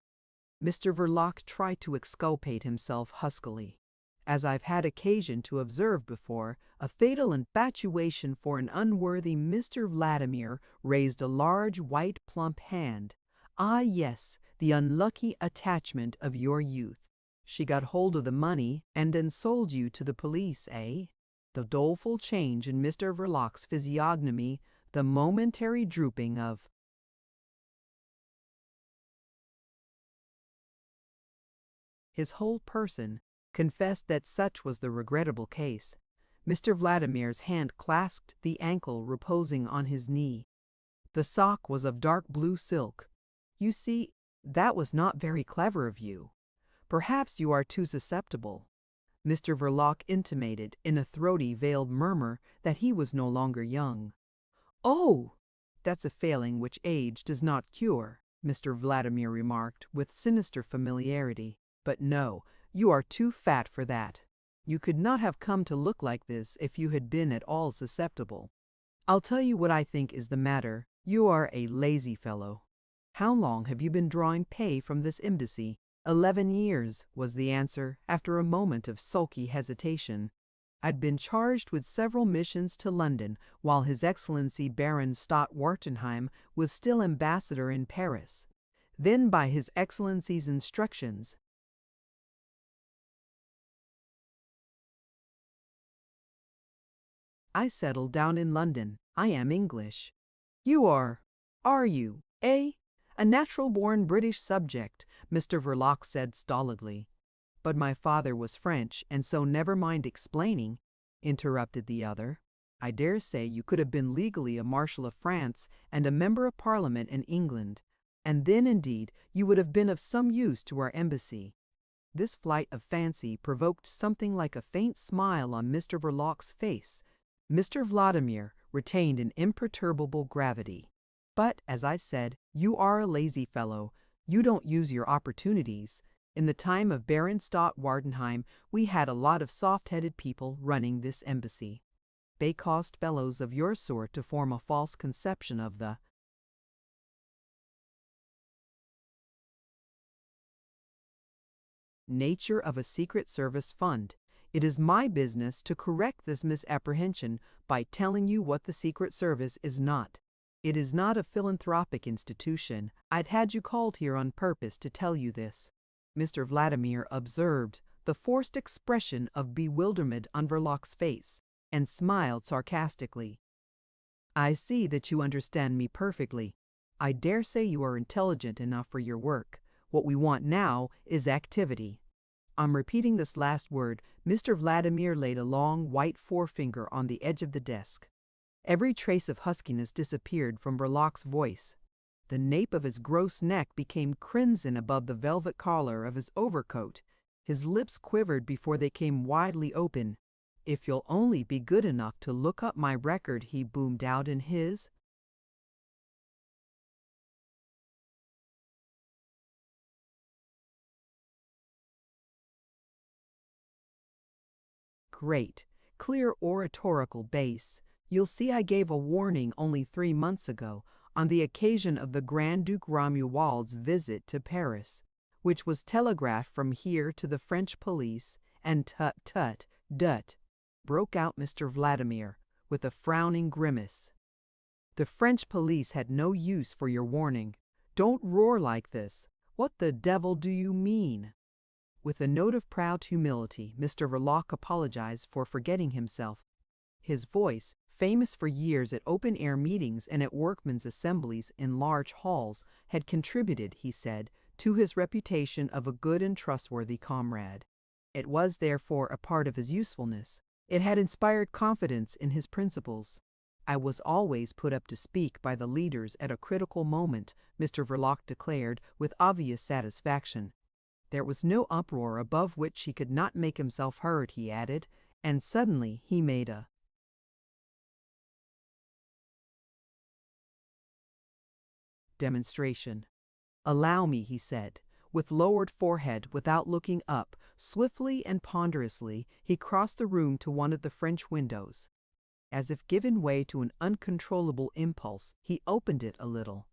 Mr. Verloc tried to exculpate himself huskily. "As I've had occasion to observe before, a fatal infatuation for an unworthy Mr. Vladimir raised a large, white, plump hand. Ah, yes, the unlucky attachment of your youth. She got hold of the money and then sold you to the police, eh?" The doleful change in Mr. Verloc's physiognomy, the momentary drooping of his whole person, confessed that such was the regrettable case. Mr. Vladimir's hand clasped the ankle reposing on his knee. The sock was of dark blue silk. "You see, that was not very clever of you. Perhaps you are too susceptible." Mr. Verloc intimated in a throaty veiled murmur that he was no longer young. "Oh, that's a failing which age does not cure," Mr. Vladimir remarked with sinister familiarity. "But no, you are too fat for that. You could not have come to look like this if you had been at all susceptible. I'll tell you what I think is the matter. You are a lazy fellow. How long have you been drawing pay from this embassy?" 11 years, was the answer, after a moment of sulky hesitation. "I'd been charged with several missions to London while His Excellency Baron Stott-Wartenheim was still ambassador in Paris. Then by His Excellency's instructions, I settled down in London. I am English. You are you, eh? A natural-born British subject, Mr. Verloc said stolidly. But my father was French, and so never mind explaining, interrupted the other. I dare say you could have been legally a Marshal of France and a Member of Parliament in England, and then indeed you would have been of some use to our embassy. This flight of fancy provoked something like a faint smile on Mr. Verloc's face. Mr. Vladimir retained an imperturbable gravity. But, as I said, you are a lazy fellow. You don't use your opportunities. In the time of Baron Stott-Wardenheim, we had a lot of soft-headed people running this embassy. They caused fellows of your sort to form a false conception of the nature of a Secret Service fund. It is my business to correct this misapprehension by telling you what the Secret Service is not. It is not a philanthropic institution. I'd had you called here on purpose to tell you this. Mr. Vladimir observed the forced expression of bewilderment on Verloc's face and smiled sarcastically. I see that you understand me perfectly. I dare say you are intelligent enough for your work. What we want now is activity. On repeating this last word, Mr. Vladimir laid a long white forefinger on the edge of the desk. Every trace of huskiness disappeared from Verloc's voice. The nape of his gross neck became crimson above the velvet collar of his overcoat. His lips quivered before they came widely open. If you'll only be good enough to look up my record, he boomed out in his great, clear oratorical bass. You'll see I gave a warning only 3 months ago, on the occasion of the Grand Duke Romuald's visit to Paris, which was telegraphed from here to the French police, and tut, broke out Mr. Vladimir, with a frowning grimace. The French police had no use for your warning. Don't roar like this. What the devil do you mean? With a note of proud humility, Mr. Verloc apologized for forgetting himself. His voice, famous for years at open-air meetings and at workmen's assemblies in large halls, had contributed, he said, to his reputation of a good and trustworthy comrade. It was, therefore, a part of his usefulness. It had inspired confidence in his principles. I was always put up to speak by the leaders at a critical moment, Mr. Verloc declared with obvious satisfaction. There was no uproar above which he could not make himself heard, he added, and suddenly he made a demonstration. Allow me, he said. With lowered forehead, without looking up, swiftly and ponderously, he crossed the room to one of the French windows. As if given way to an uncontrollable impulse, he opened it a little.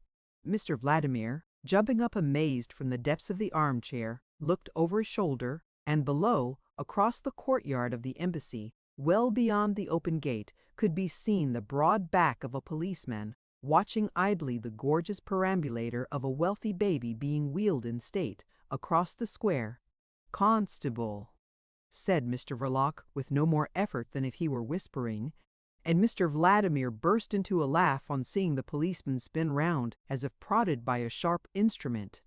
Mr. Vladimir, jumping up amazed from the depths of the armchair, looked over his shoulder, and below, across the courtyard of the embassy, well beyond the open gate, could be seen the broad back of a policeman, watching idly the gorgeous perambulator of a wealthy baby being wheeled in state across the square. "Constable," said Mr. Verloc with no more effort than if he were whispering, and Mr. Vladimir burst into a laugh on seeing the policeman spin round, as if prodded by a sharp instrument.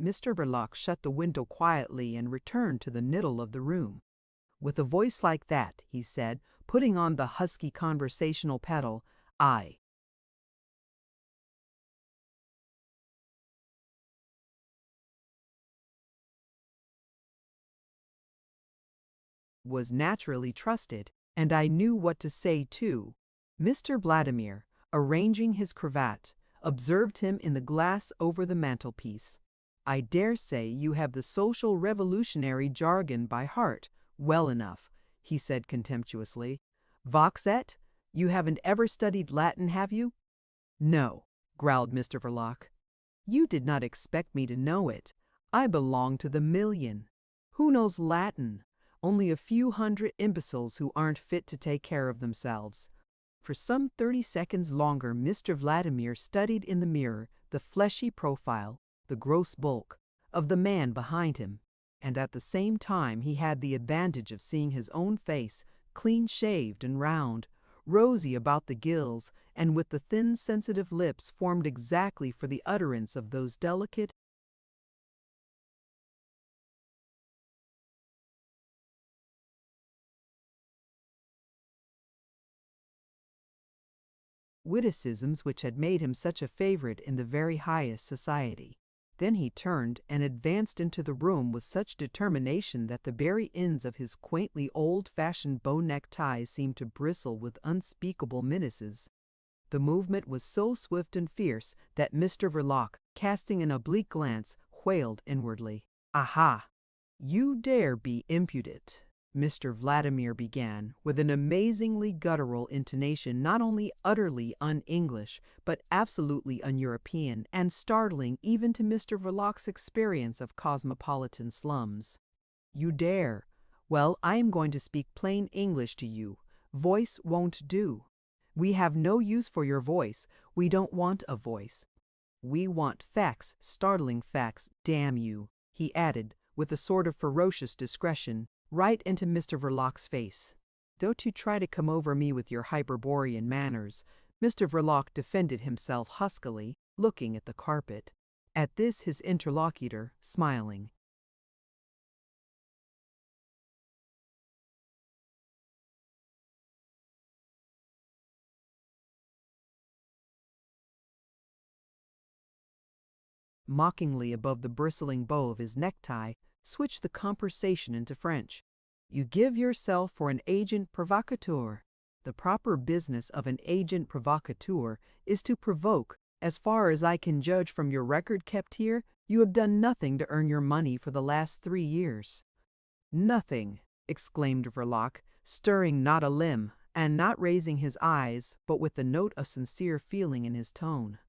Mr. Verloc shut the window quietly and returned to the middle of the room. With a voice like that, he said, putting on the husky conversational pedal, I was naturally trusted, and I knew what to say too. Mr. Vladimir, arranging his cravat, observed him in the glass over the mantelpiece. I dare say you have the social revolutionary jargon by heart well enough, he said contemptuously. Vox et? You haven't ever studied Latin, have you? No, growled Mr. Verloc. You did not expect me to know it. I belong to the million. Who knows Latin? Only a few hundred imbeciles who aren't fit to take care of themselves. For some 30 seconds longer Mr. Vladimir studied in the mirror the fleshy profile, the gross bulk, of the man behind him, and at the same time he had the advantage of seeing his own face, clean-shaved and round, rosy about the gills, and with the thin, sensitive lips formed exactly for the utterance of those delicate witticisms which had made him such a favorite in the very highest society. Then he turned and advanced into the room with such determination that the very ends of his quaintly old-fashioned bow-neck ties seemed to bristle with unspeakable menaces. The movement was so swift and fierce that Mr. Verloc, casting an oblique glance, wailed inwardly, "Aha! You dare be impudent," Mr. Vladimir began, with an amazingly guttural intonation not only utterly un-English, but absolutely un-European and startling even to Mr. Verloc's experience of cosmopolitan slums. "You dare. Well, I am going to speak plain English to you. Voice won't do. We have no use for your voice. We don't want a voice. We want facts, startling facts, damn you," he added, with a sort of ferocious discretion, right into Mr. Verloc's face. "Don't you try to come over me with your Hyperborean manners." Mr. Verloc defended himself huskily, looking at the carpet. At this his interlocutor, smiling, mockingly above the bristling bow of his necktie, switched the conversation into French. "You give yourself for an agent provocateur. The proper business of an agent provocateur is to provoke. As far as I can judge from your record kept here, you have done nothing to earn your money for the last 3 years." "Nothing!" exclaimed Verloc, stirring not a limb, and not raising his eyes, but with a note of sincere feeling in his tone.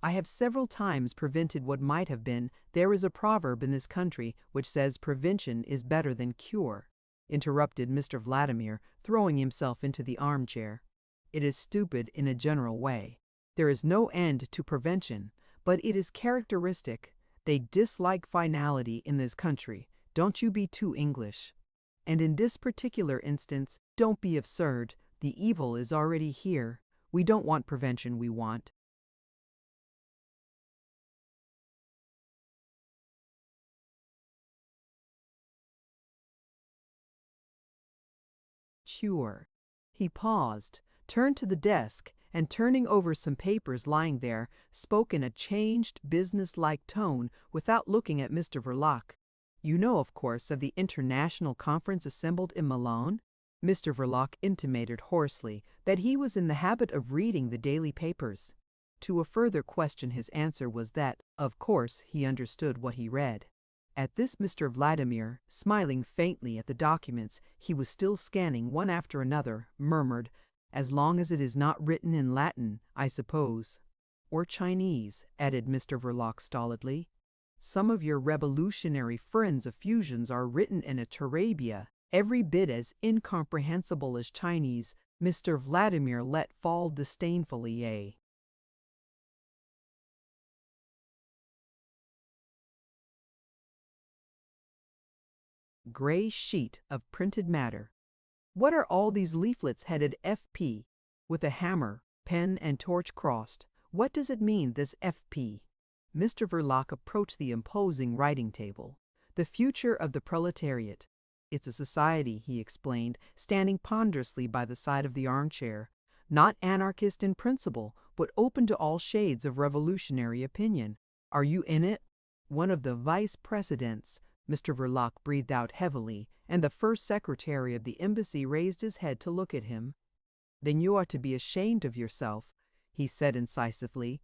"I have several times prevented what might have been. There is a proverb in this country which says prevention is better than cure," interrupted Mr. Vladimir, throwing himself into the armchair. "It is stupid in a general way. There is no end to prevention, but it is characteristic. They dislike finality in this country. Don't you be too English. And in this particular instance, don't be absurd. The evil is already here. We don't want prevention, we want cure." He paused, turned to the desk, and turning over some papers lying there, spoke in a changed, business-like tone without looking at Mr. Verloc. "You know, of course, of the international conference assembled in Milan?" Mr. Verloc intimated hoarsely that he was in the habit of reading the daily papers. To a further question his answer was that, of course, he understood what he read. At this Mr. Vladimir, smiling faintly at the documents he was still scanning one after another, murmured, "As long as it is not written in Latin, I suppose." "Or Chinese," added Mr. Verloc stolidly. "Some of your revolutionary friends' effusions are written in a Tarabia, every bit as incomprehensible as Chinese." Mr. Vladimir let fall disdainfully a gray sheet of printed matter. "What are all these leaflets headed FP, with a hammer, pen and torch crossed? What does it mean, this FP?" Mr. Verloc approached the imposing writing table. "The future of the proletariat. It's a society," he explained, standing ponderously by the side of the armchair. "Not anarchist in principle, but open to all shades of revolutionary opinion. Are you in it?" "One of the vice-presidents." Mr. Verloc breathed out heavily, and the first secretary of the embassy raised his head to look at him. "Then you ought to be ashamed of yourself," he said incisively.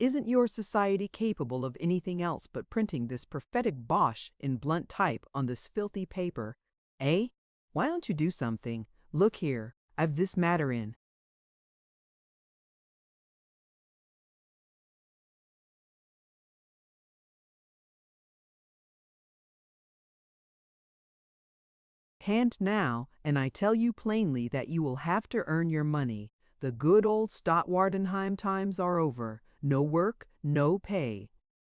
"Isn't your society capable of anything else but printing this prophetic bosh in blunt type on this filthy paper? Eh? Why don't you do something? Look here, I've this matter in." "Hand now, and I tell you plainly that you will have to earn your money. The good old Stadtwardenheim times are over. No work, no pay."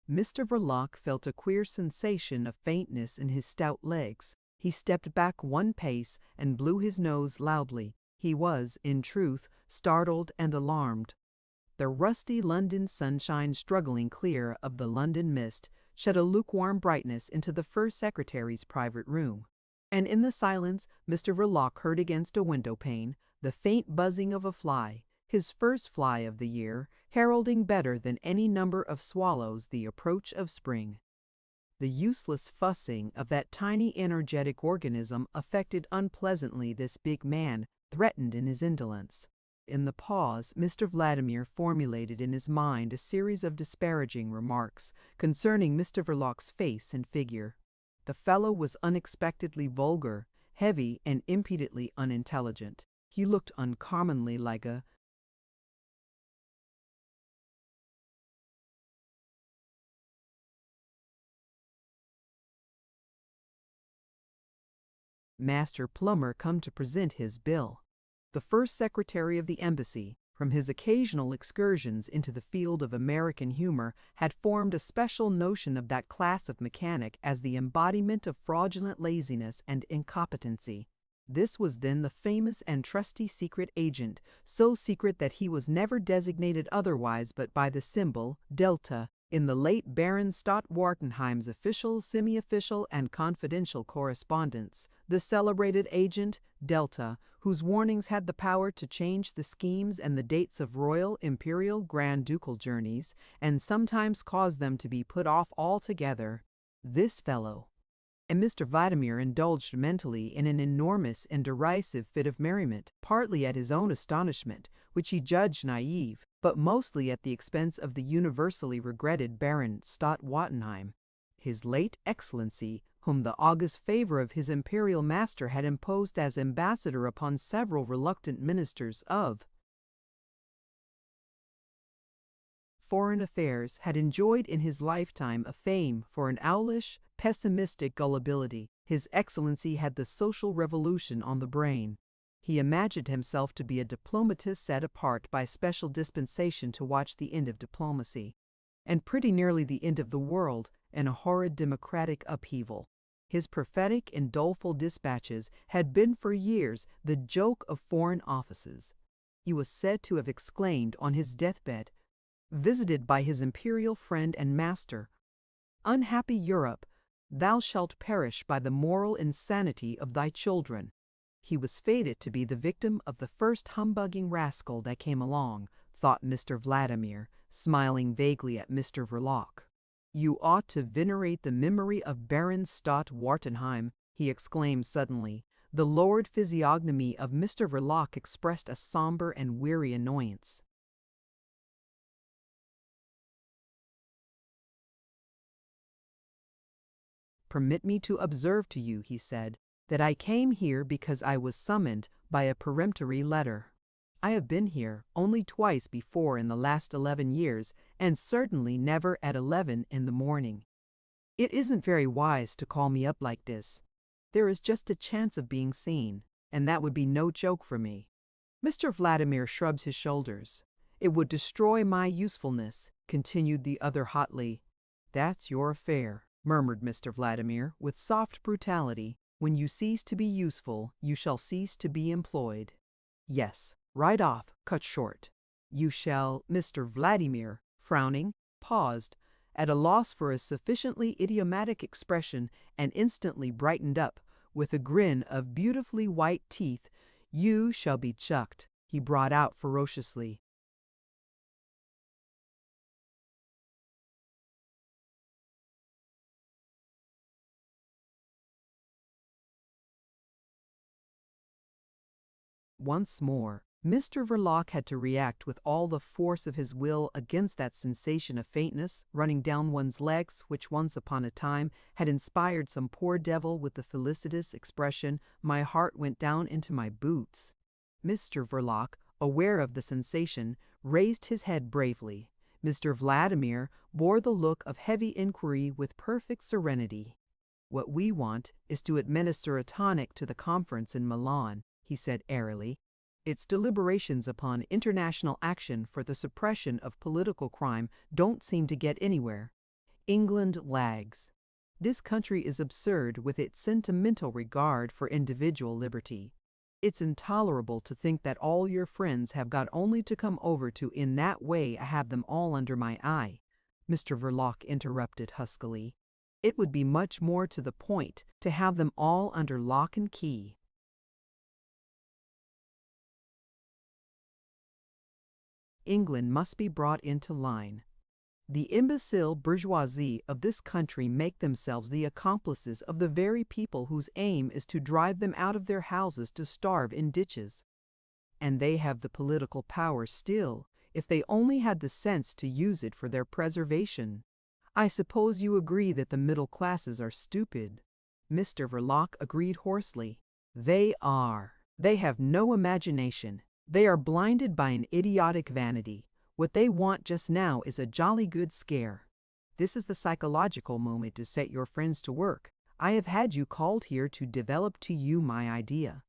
Mr. Verloc felt a queer sensation of faintness in his stout legs. He stepped back one pace and blew his nose loudly. He was, in truth, startled and alarmed. The rusty London sunshine struggling clear of the London mist shed a lukewarm brightness into the first secretary's private room. And in the silence, Mr. Verloc heard against a window pane the faint buzzing of a fly, his first fly of the year, heralding better than any number of swallows the approach of spring. The useless fussing of that tiny energetic organism affected unpleasantly this big man, threatened in his indolence. In the pause, Mr. Vladimir formulated in his mind a series of disparaging remarks concerning Mr. Verloc's face and figure. The fellow was unexpectedly vulgar, heavy, and impudently unintelligent. He looked uncommonly like a master plumber come to present his bill. The first secretary of the embassy, from his occasional excursions into the field of American humor, had formed a special notion of that class of mechanic as the embodiment of fraudulent laziness and incompetency. This was then the famous and trusty secret agent, so secret that he was never designated otherwise but by the symbol delta in the late Baron Stott Wartenheim's official, semi-official, and confidential correspondence, the celebrated agent, Delta, whose warnings had the power to change the schemes and the dates of royal, imperial, grand ducal journeys, and sometimes cause them to be put off altogether. This fellow. And Mr. Vladimir indulged mentally in an enormous and derisive fit of merriment, partly at his own astonishment, which he judged naive, but mostly at the expense of the universally regretted Baron Stott Wartenheim, his late Excellency, whom the august favor of his imperial master had imposed as ambassador upon several reluctant ministers of foreign affairs, had enjoyed in his lifetime a fame for an owlish, pessimistic gullibility. His Excellency had the social revolution on the brain. He imagined himself to be a diplomatist set apart by special dispensation to watch the end of diplomacy, and pretty nearly the end of the world, in a horrid democratic upheaval. His prophetic and doleful dispatches had been for years the joke of foreign offices. He was said to have exclaimed on his deathbed, visited by his imperial friend and master, "Unhappy Europe, thou shalt perish by the moral insanity of thy children." He was fated to be the victim of the first humbugging rascal that came along, thought Mr. Vladimir, smiling vaguely at Mr. Verloc. "You ought to venerate the memory of Baron Stott Wartenheim," he exclaimed suddenly. The lowered physiognomy of Mr. Verloc expressed a somber and weary annoyance. "Permit me to observe to you," he said, "that I came here because I was summoned by a peremptory letter. I have been here only twice before in the last 11 years, and certainly never at 11 in the morning. It isn't very wise to call me up like this. There is just a chance of being seen, and that would be no joke for me." Mr. Vladimir shrugged his shoulders. "It would destroy my usefulness," continued the other hotly. "That's your affair," murmured Mr. Vladimir, with soft brutality. "When you cease to be useful, you shall cease to be employed. Yes, right off, cut short. You shall—" Mr. Vladimir, frowning, paused, at a loss for a sufficiently idiomatic expression, and instantly brightened up, with a grin of beautifully white teeth. "You shall be chucked," he brought out ferociously. Once more, Mr. Verloc had to react with all the force of his will against that sensation of faintness running down one's legs which once upon a time had inspired some poor devil with the felicitous expression, "My heart went down into my boots." Mr. Verloc, aware of the sensation, raised his head bravely. Mr. Vladimir bore the look of heavy inquiry with perfect serenity. "What we want is to administer a tonic to the conference in Milan," he said airily. "Its deliberations upon international action for the suppression of political crime don't seem to get anywhere. England lags. This country is absurd with its sentimental regard for individual liberty. It's intolerable to think that all your friends have got only to come over to in that way I have them all under my eye, Mr. Verloc interrupted huskily. It would be much more to the point to have them all under lock and key. England must be brought into line. The imbecile bourgeoisie of this country make themselves the accomplices of the very people whose aim is to drive them out of their houses to starve in ditches. And they have the political power still, if they only had the sense to use it for their preservation. I suppose you agree that the middle classes are stupid. Mr. Verloc agreed hoarsely. They are. They have no imagination. They are blinded by an idiotic vanity. What they want just now is a jolly good scare. This is the psychological moment to set your friends to work. I have had you called here to develop to you my idea.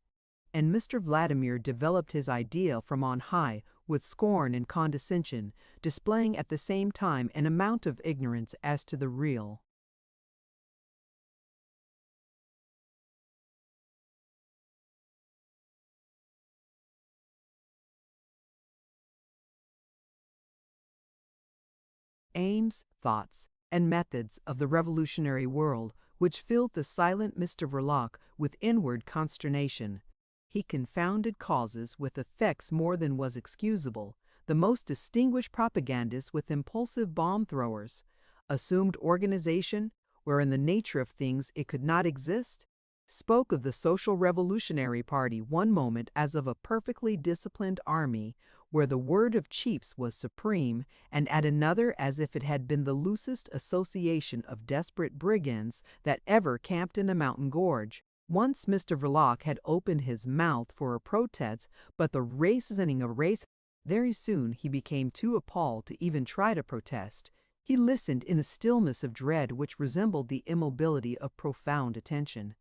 And Mr. Vladimir developed his idea from on high with scorn and condescension, displaying at the same time an amount of ignorance as to the real. Aims, thoughts, and methods of the revolutionary world, which filled the silent Mr. Verloc with inward consternation. He confounded causes with effects more than was excusable, the most distinguished propagandists with impulsive bomb-throwers, assumed organization, where in the nature of things it could not exist, spoke of the Social Revolutionary Party one moment as of a perfectly disciplined army, where the word of chiefs was supreme, and at another as if it had been the loosest association of desperate brigands that ever camped in a mountain gorge. Once Mr. Verloc had opened his mouth for a protest, but the reasoning of race. Very soon he became too appalled to even try to protest. He listened in a stillness of dread which resembled the immobility of profound attention.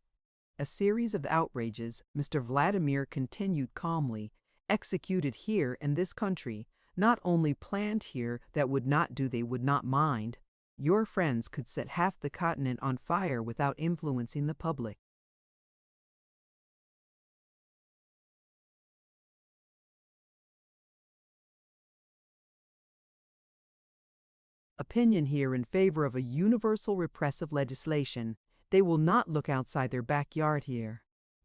A series of outrages, Mr. Vladimir continued calmly, executed here in this country, not only planned here that would not do they would not mind. Your friends could set half the continent on fire without influencing the public. Opinion here in favor of a universal repressive legislation. They will not look outside their backyard here.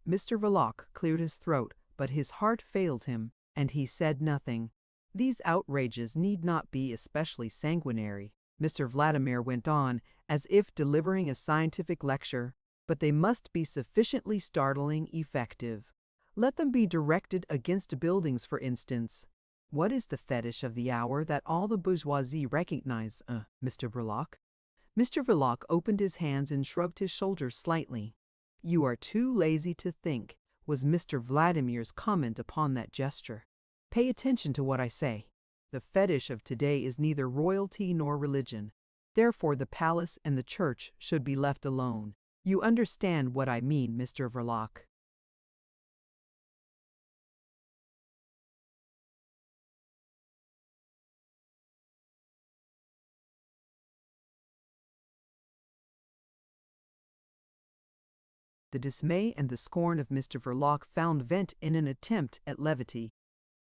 Mr. Verloc cleared his throat, but his heart failed him, and he said nothing. These outrages need not be especially sanguinary, Mr. Vladimir went on, as if delivering a scientific lecture, but they must be sufficiently startling effective. Let them be directed against buildings, for instance. What is the fetish of the hour that all the bourgeoisie recognize, Mr. Verloc? Mr. Verloc opened his hands and shrugged his shoulders slightly. You are too lazy to think, was Mr. Vladimir's comment upon that gesture. Pay attention to what I say. The fetish of today is neither royalty nor religion. Therefore the palace and the church should be left alone. You understand what I mean, Mr. Verloc. The dismay and the scorn of Mr. Verloc found vent in an attempt at levity.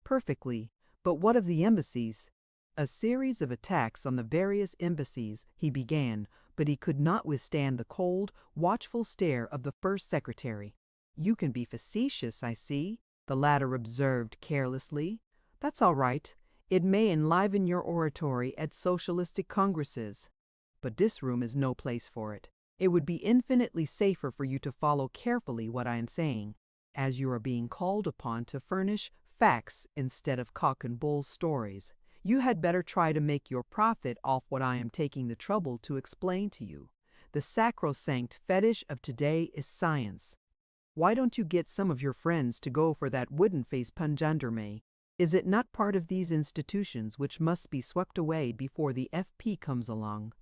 Perfectly, but what of the embassies? A series of attacks on the various embassies he began, but he could not withstand the cold, watchful stare of the first secretary. You can be facetious, I see, the latter observed carelessly. That's all right. It may enliven your oratory at socialistic congresses. But this room is no place for it. It would be infinitely safer for you to follow carefully what I am saying, as you are being called upon to furnish facts instead of cock and bull stories. You had better try to make your profit off what I am taking the trouble to explain to you. The sacrosanct fetish of today is science. Why don't you get some of your friends to go for that wooden-faced gendarme? Is it not part of these institutions which must be swept away before the FP comes along?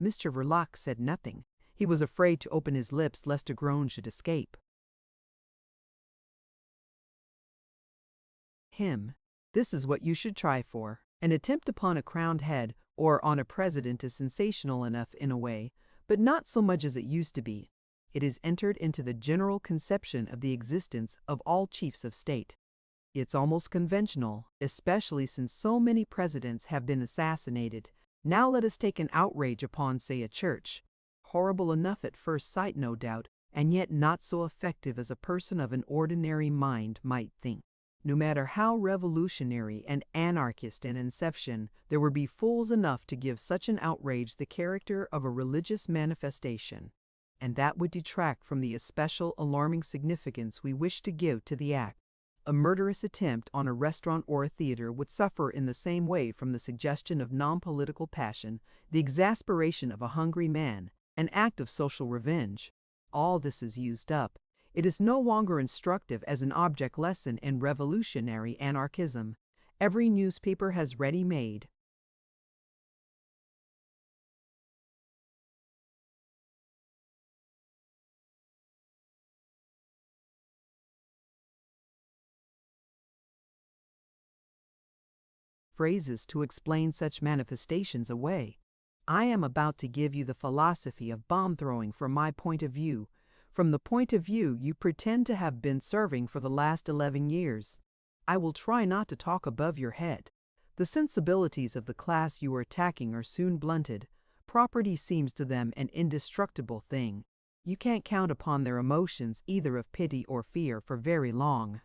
Mr. Verloc said nothing. He was afraid to open his lips lest a groan should escape. This is what you should try for. An attempt upon a crowned head or on a president is sensational enough in a way, but not so much as it used to be. It is entered into the general conception of the existence of all chiefs of state. It's almost conventional, especially since so many presidents have been assassinated. Now let us take an outrage upon, say, a church. Horrible enough at first sight, no doubt, and yet not so effective as a person of an ordinary mind might think. No matter how revolutionary and anarchist in inception, there would be fools enough to give such an outrage the character of a religious manifestation, and that would detract from the especial alarming significance we wish to give to the act. A murderous attempt on a restaurant or a theater would suffer in the same way from the suggestion of non-political passion, the exasperation of a hungry man, an act of social revenge. All this is used up. It is no longer instructive as an object lesson in revolutionary anarchism. Every newspaper has ready-made phrases to explain such manifestations away. I am about to give you the philosophy of bomb throwing from my point of view, from the point of view you pretend to have been serving for the last 11 years. I will try not to talk above your head. The sensibilities of the class you are attacking are soon blunted. Property seems to them an indestructible thing. You can't count upon their emotions, either of pity or fear, for very long.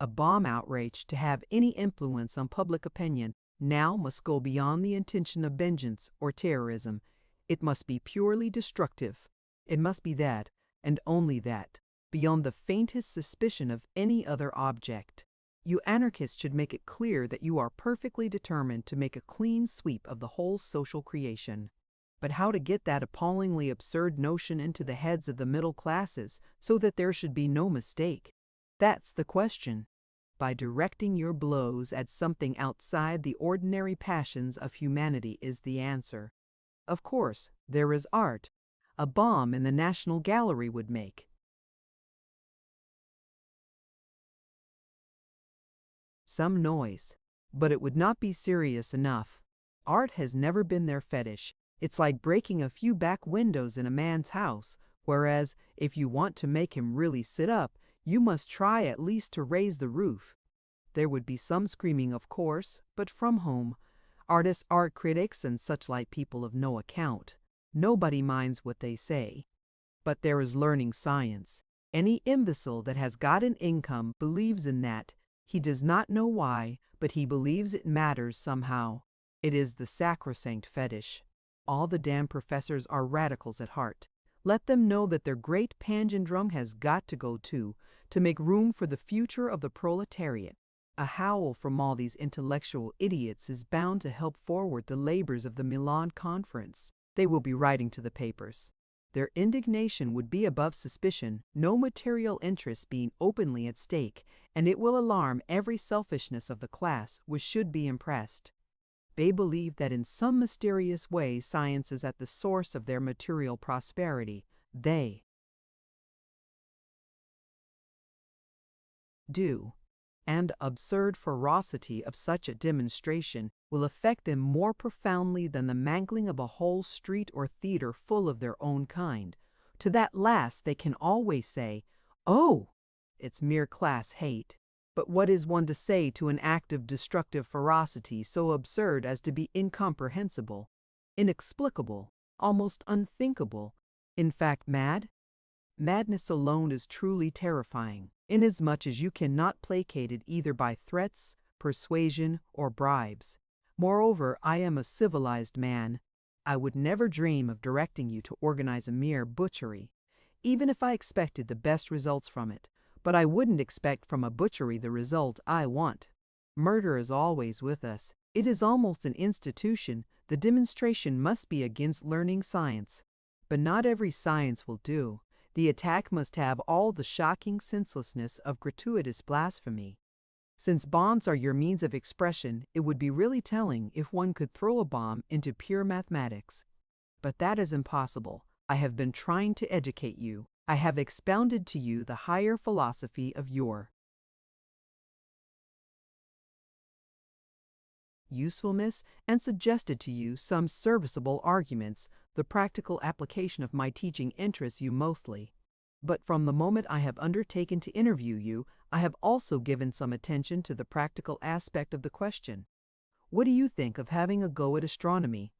A bomb outrage, to have any influence on public opinion, now must go beyond the intention of vengeance or terrorism. It must be purely destructive. It must be that, and only that, beyond the faintest suspicion of any other object. You anarchists should make it clear that you are perfectly determined to make a clean sweep of the whole social creation. But how to get that appallingly absurd notion into the heads of the middle classes so that there should be no mistake? That's the question. By directing your blows at something outside the ordinary passions of humanity is the answer. Of course, there is art. A bomb in the National Gallery would make some noise, but it would not be serious enough. Art has never been their fetish. It's like breaking a few back windows in a man's house, whereas if you want to make him really sit up, you must try at least to raise the roof. There would be some screaming, of course, but from whom? Artists, art critics, and such like people of no account. Nobody minds what they say. But there is learning science. Any imbecile that has got an income believes in that. He does not know why, but he believes it matters somehow. It is the sacrosanct fetish. All the damn professors are radicals at heart. Let them know that their great pangendrum has got to go too, to make room for the future of the proletariat. A howl from all these intellectual idiots is bound to help forward the labors of the Milan Conference. They will be writing to the papers. Their indignation would be above suspicion, no material interest being openly at stake, and it will alarm every selfishness of the class which should be impressed. They believe that in some mysterious way science is at the source of their material prosperity. They do. And absurd ferocity of such a demonstration will affect them more profoundly than the mangling of a whole street or theater full of their own kind. To that last they can always say, "Oh, it's mere class hate." But what is one to say to an act of destructive ferocity so absurd as to be incomprehensible, inexplicable, almost unthinkable, in fact mad? Madness alone is truly terrifying, inasmuch as you cannot placate it either by threats, persuasion, or bribes. Moreover, I am a civilized man. I would never dream of directing you to organize a mere butchery, even if I expected the best results from it. But I wouldn't expect from a butchery the result I want. Murder is always with us. It is almost an institution. The demonstration must be against learning science. But not every science will do. The attack must have all the shocking senselessness of gratuitous blasphemy. Since bombs are your means of expression, it would be really telling if one could throw a bomb into pure mathematics. But that is impossible. I have been trying to educate you. I have expounded to you the higher philosophy of your usefulness, and suggested to you some serviceable arguments. The practical application of my teaching interests you mostly. But from the moment I have undertaken to interview you, I have also given some attention to the practical aspect of the question. What do you think of having a go at astronomy?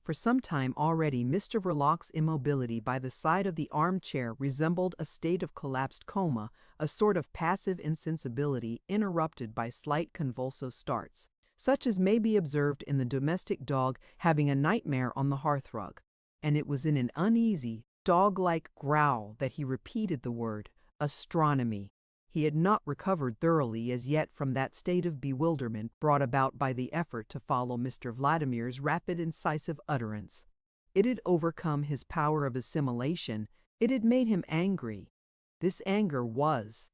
For some time already Mr. Verloc's immobility by the side of the armchair resembled a state of collapsed coma, a sort of passive insensibility interrupted by slight convulsive starts, such as may be observed in the domestic dog having a nightmare on the hearthrug. And it was in an uneasy, dog-like growl that he repeated the word, astronomy. He had not recovered thoroughly as yet from that state of bewilderment brought about by the effort to follow Mr. Vladimir's rapid, incisive utterance. It had overcome his power of assimilation. It had made him angry. This anger was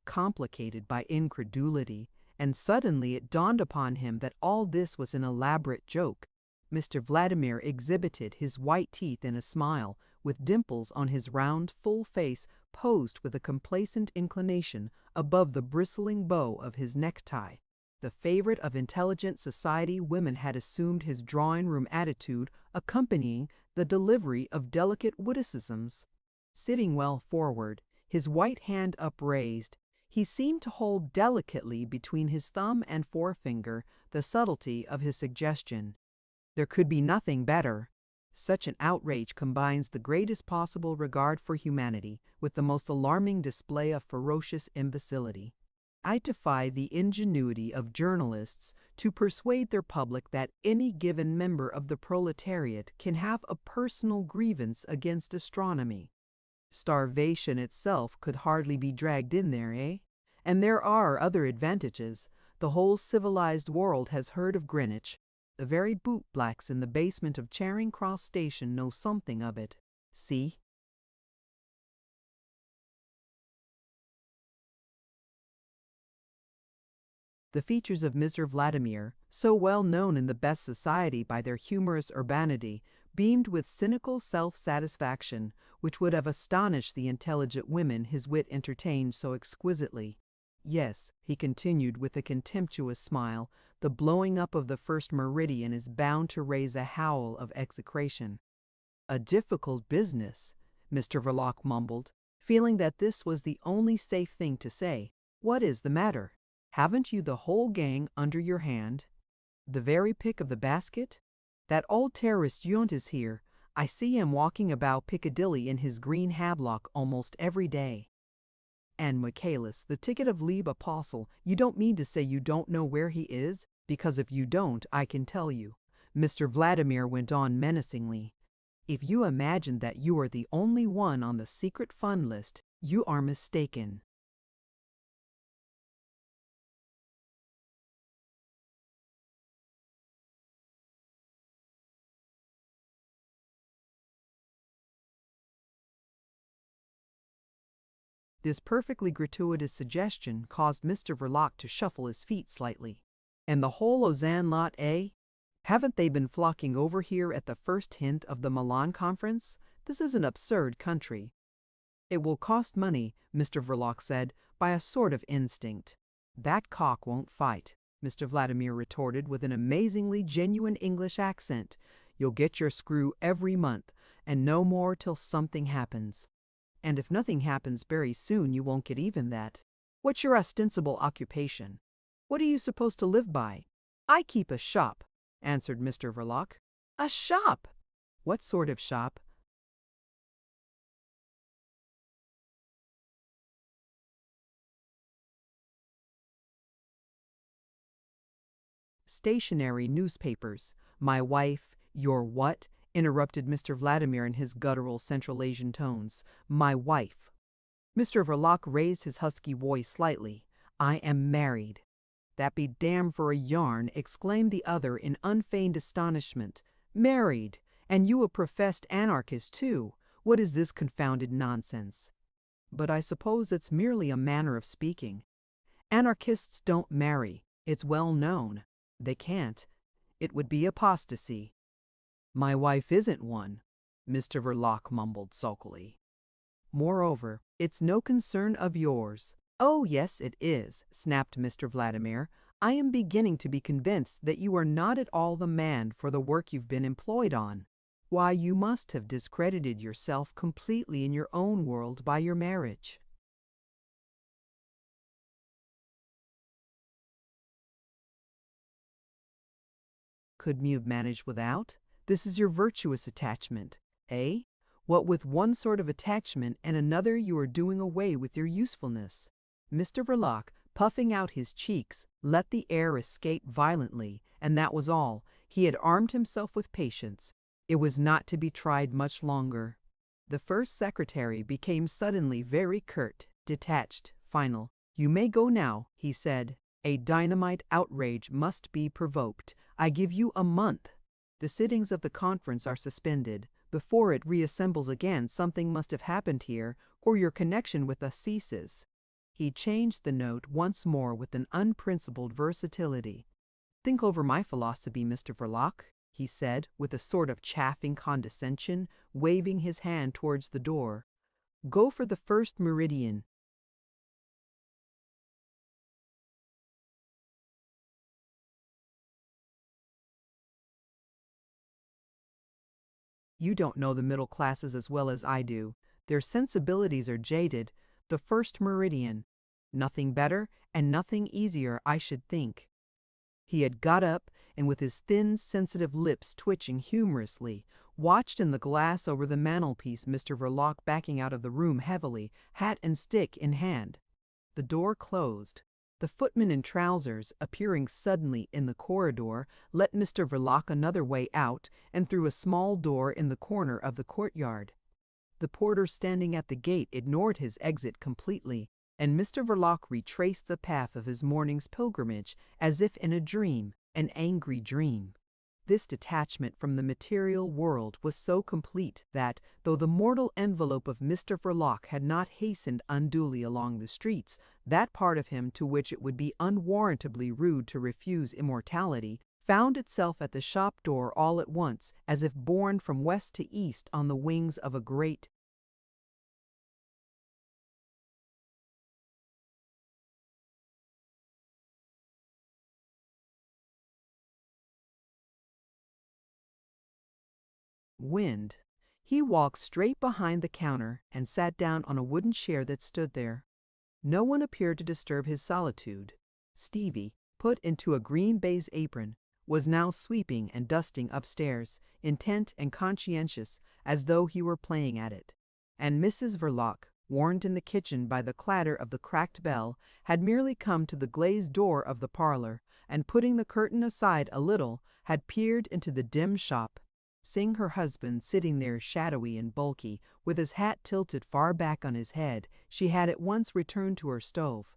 complicated by incredulity, and suddenly it dawned upon him that all this was an elaborate joke. Mr. Vladimir exhibited his white teeth in a smile, with dimples on his round, full face posed with a complacent inclination above the bristling bow of his necktie. The favorite of intelligent society women had assumed his drawing-room attitude, accompanying the delivery of delicate witticisms. Sitting well forward, his white hand upraised, he seemed to hold delicately between his thumb and forefinger the subtlety of his suggestion. There could be nothing better. Such an outrage combines the greatest possible regard for humanity with the most alarming display of ferocious imbecility. I defy the ingenuity of journalists to persuade their public that any given member of the proletariat can have a personal grievance against astronomy. Starvation itself could hardly be dragged in there, eh? And there are other advantages. The whole civilized world has heard of Greenwich. The very bootblacks in the basement of Charing Cross Station know something of it. See? The features of Mr. Vladimir, so well known in the best society by their humorous urbanity, beamed with cynical self-satisfaction, which would have astonished the intelligent women his wit entertained so exquisitely. Yes, he continued with a contemptuous smile, the blowing up of the first meridian is bound to raise a howl of execration. A difficult business, Mr. Verloc mumbled, feeling that this was the only safe thing to say. What is the matter? Haven't you the whole gang under your hand? The very pick of the basket? That old terrorist Yount is here. I see him walking about Piccadilly in his green hablock almost every day. And Michaelis, the ticket of leave apostle, you don't mean to say you don't know where he is? Because if you don't, I can tell you. Mr. Vladimir went on menacingly. If you imagine that you are the only one on the secret fund list, you are mistaken. This perfectly gratuitous suggestion caused Mr. Verloc to shuffle his feet slightly. And the whole Lausanne lot, eh? Haven't they been flocking over here at the first hint of the Milan conference? This is an absurd country. It will cost money, Mr. Verloc said, by a sort of instinct. That cock won't fight, Mr. Vladimir retorted with an amazingly genuine English accent. You'll get your screw every month, and no more till something happens. And if nothing happens very soon, you won't get even that. What's your ostensible occupation? What are you supposed to live by? I keep a shop, answered Mr. Verloc. A shop? What sort of shop? Stationary newspapers. My wife, your what? Interrupted Mr. Vladimir in his guttural Central Asian tones. My wife. Mr. Verloc raised his husky voice slightly. I am married. That be damned for a yarn, exclaimed the other in unfeigned astonishment. Married! And you a professed anarchist, too! What is this confounded nonsense? But I suppose it's merely a manner of speaking. Anarchists don't marry. It's well known. They can't. It would be apostasy. "My wife isn't one," Mr. Verloc mumbled sulkily. "Moreover, it's no concern of yours." "Oh, yes, it is," snapped Mr. Vladimir. "I am beginning to be convinced that you are not at all the man for the work you've been employed on. Why, you must have discredited yourself completely in your own world by your marriage." "Couldn't you manage without? This is your virtuous attachment, eh? What with one sort of attachment and another you are doing away with your usefulness." Mr. Verloc, puffing out his cheeks, let the air escape violently, and that was all. He had armed himself with patience. It was not to be tried much longer. The first secretary became suddenly very curt, detached, final. "You may go now," he said. "A dynamite outrage must be provoked. I give you a month. The sittings of the conference are suspended. Before it reassembles again, something must have happened here, or your connection with us ceases." He changed the note once more with an unprincipled versatility. "Think over my philosophy, Mr. Verloc," he said, with a sort of chaffing condescension, waving his hand towards the door. "Go for the first meridian. You don't know the middle classes as well as I do. Their sensibilities are jaded. The first meridian. Nothing better and nothing easier, I should think." He had got up, and with his thin, sensitive lips twitching humorously, watched in the glass over the mantelpiece Mr. Verloc backing out of the room heavily, hat and stick in hand. The door closed. The footman in trousers, appearing suddenly in the corridor, let Mr. Verloc another way out and through a small door in the corner of the courtyard. The porter standing at the gate ignored his exit completely, and Mr. Verloc retraced the path of his morning's pilgrimage as if in a dream, an angry dream. This detachment from the material world was so complete that, though the mortal envelope of Mr. Verloc had not hastened unduly along the streets, that part of him to which it would be unwarrantably rude to refuse immortality found itself at the shop door all at once, as if borne from west to east on the wings of a great wind. He walked straight behind the counter and sat down on a wooden chair that stood there. No one appeared to disturb his solitude. Stevie, put into a green baize apron, was now sweeping and dusting upstairs, intent and conscientious, as though he were playing at it. And Mrs. Verloc, warned in the kitchen by the clatter of the cracked bell, had merely come to the glazed door of the parlor, and putting the curtain aside a little, had peered into the dim shop. Seeing her husband sitting there shadowy and bulky, with his hat tilted far back on his head, she had at once returned to her stove.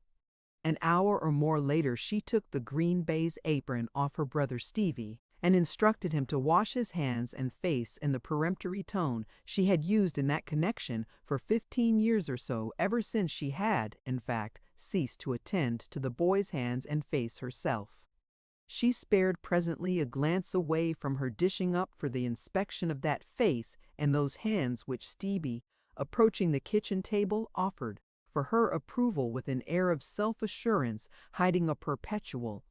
An hour or more later she took the green baize apron off her brother Stevie and instructed him to wash his hands and face in the peremptory tone she had used in that connection for 15 years or so, ever since she had, in fact, ceased to attend to the boy's hands and face herself. She spared presently a glance away from her dishing up for the inspection of that face and those hands which Stevie, approaching the kitchen table, offered, for her approval with an air of self-assurance hiding a perpetual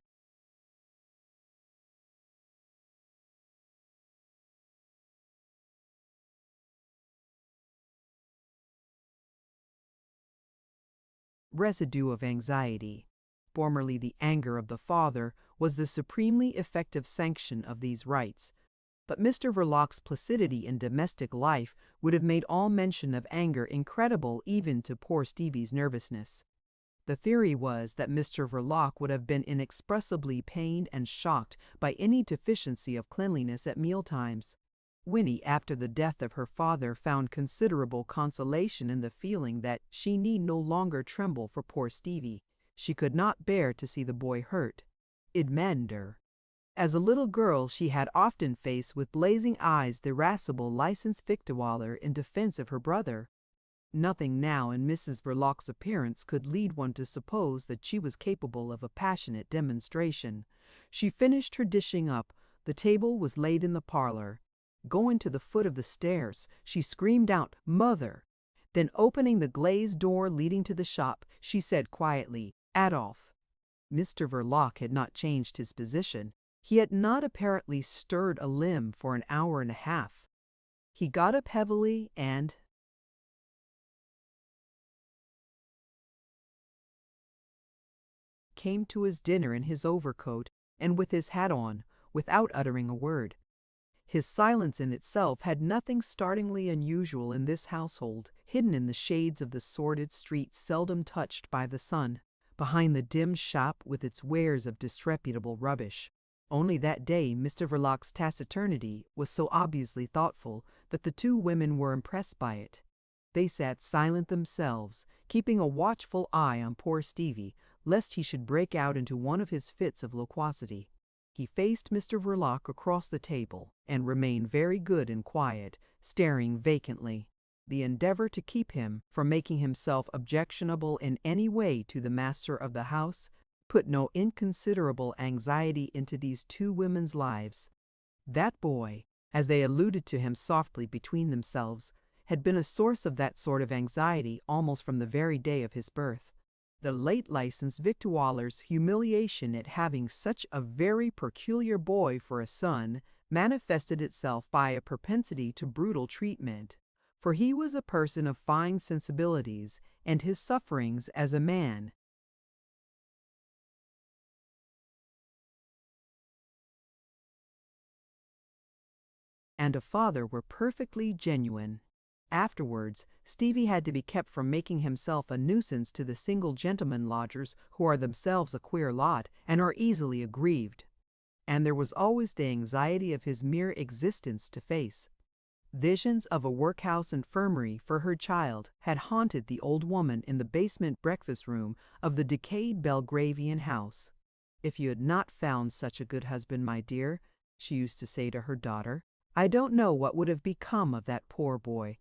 residue of anxiety. Formerly the anger of the father was the supremely effective sanction of these rites, but Mr. Verloc's placidity in domestic life would have made all mention of anger incredible even to poor Stevie's nervousness. The theory was that Mr. Verloc would have been inexpressibly pained and shocked by any deficiency of cleanliness at mealtimes. Winnie, after the death of her father, found considerable consolation in the feeling that she need no longer tremble for poor Stevie. She could not bear to see the boy hurt. It maddened her. As a little girl she had often faced with blazing eyes the irascible licensed victualler in defense of her brother. Nothing now in Mrs. Verloc's appearance could lead one to suppose that she was capable of a passionate demonstration. She finished her dishing up. The table was laid in the parlor. Going to the foot of the stairs, she screamed out, "Mother!" Then opening the glazed door leading to the shop, she said quietly, "Adolf." Mr. Verloc had not changed his position. He had not apparently stirred a limb for an hour and a half. He got up heavily and came to his dinner in his overcoat and with his hat on, without uttering a word. His silence in itself had nothing startlingly unusual in this household, hidden in the shades of the sordid street seldom touched by the sun, behind the dim shop with its wares of disreputable rubbish. Only that day Mr. Verloc's taciturnity was so obviously thoughtful that the two women were impressed by it. They sat silent themselves, keeping a watchful eye on poor Stevie, lest he should break out into one of his fits of loquacity. He faced Mr. Verloc across the table and remained very good and quiet, staring vacantly. The endeavor to keep him from making himself objectionable in any way to the master of the house put no inconsiderable anxiety into these two women's lives. That boy, as they alluded to him softly between themselves, had been a source of that sort of anxiety almost from the very day of his birth. The late licensed victualler's humiliation at having such a very peculiar boy for a son manifested itself by a propensity to brutal treatment, for he was a person of fine sensibilities, and his sufferings as a man and a father were perfectly genuine. Afterwards, Stevie had to be kept from making himself a nuisance to the single gentlemen lodgers who are themselves a queer lot and are easily aggrieved. And there was always the anxiety of his mere existence to face. Visions of a workhouse infirmary for her child had haunted the old woman in the basement breakfast room of the decayed Belgravian house. "If you had not found such a good husband, my dear," she used to say to her daughter, "I don't know what would have become of that poor boy."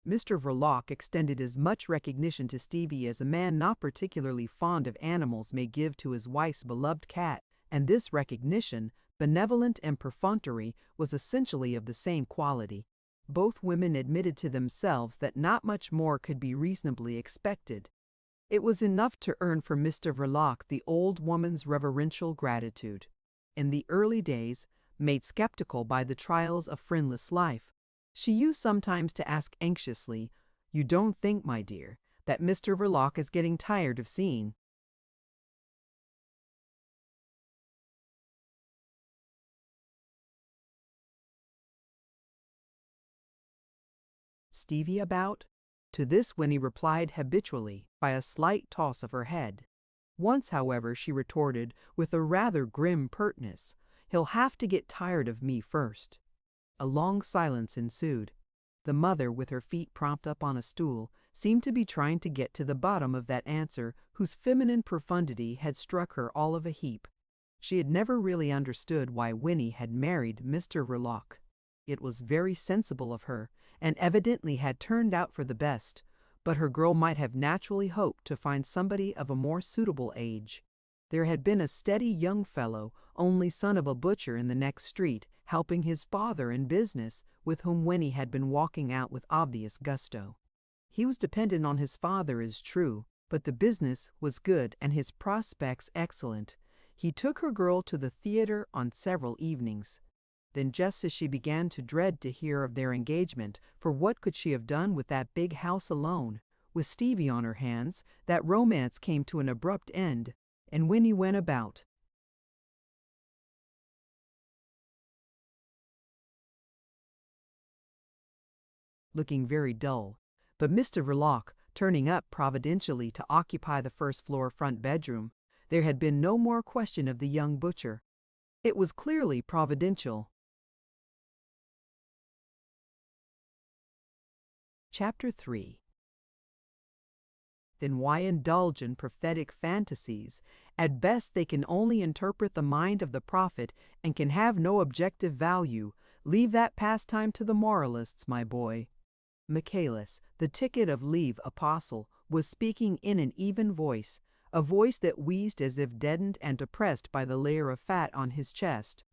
Mr. Verloc extended as much recognition to Stevie as a man not particularly fond of animals may give to his wife's beloved cat, and this recognition, benevolent and perfunctory, was essentially of the same quality. Both women admitted to themselves that not much more could be reasonably expected. It was enough to earn for Mr. Verloc the old woman's reverential gratitude. In the early days, made skeptical by the trials of friendless life, she used sometimes to ask anxiously, "You don't think, my dear, that Mr. Verloc is getting tired of seeing Stevie about?" To this Winnie replied habitually by a slight toss of her head. Once, however, she retorted with a rather grim pertness, "He'll have to get tired of me first." A long silence ensued. The mother, with her feet propped up on a stool, seemed to be trying to get to the bottom of that answer whose feminine profundity had struck her all of a heap. She had never really understood why Winnie had married Mr. Verloc. It was very sensible of her, and evidently had turned out for the best, but her girl might have naturally hoped to find somebody of a more suitable age. There had been a steady young fellow, only son of a butcher in the next street, helping his father in business, with whom Winnie had been walking out with obvious gusto. He was dependent on his father, is true, but the business was good and his prospects excellent. He took her girl to the theater on several evenings. Then, just as she began to dread to hear of their engagement, for what could she have done with that big house alone? With Stevie on her hands, that romance came to an abrupt end, and Winnie went about, looking very dull. But Mr. Verloc, turning up providentially to occupy the first-floor front bedroom, there had been no more question of the young butcher. It was clearly providential. Chapter 3. Then why indulge in prophetic fantasies? At best they can only interpret the mind of the prophet and can have no objective value. Leave that pastime to the moralists, my boy. Michaelis, the ticket of leave apostle, was speaking in an even voice, a voice that wheezed as if deadened and oppressed by the layer of fat on his chest.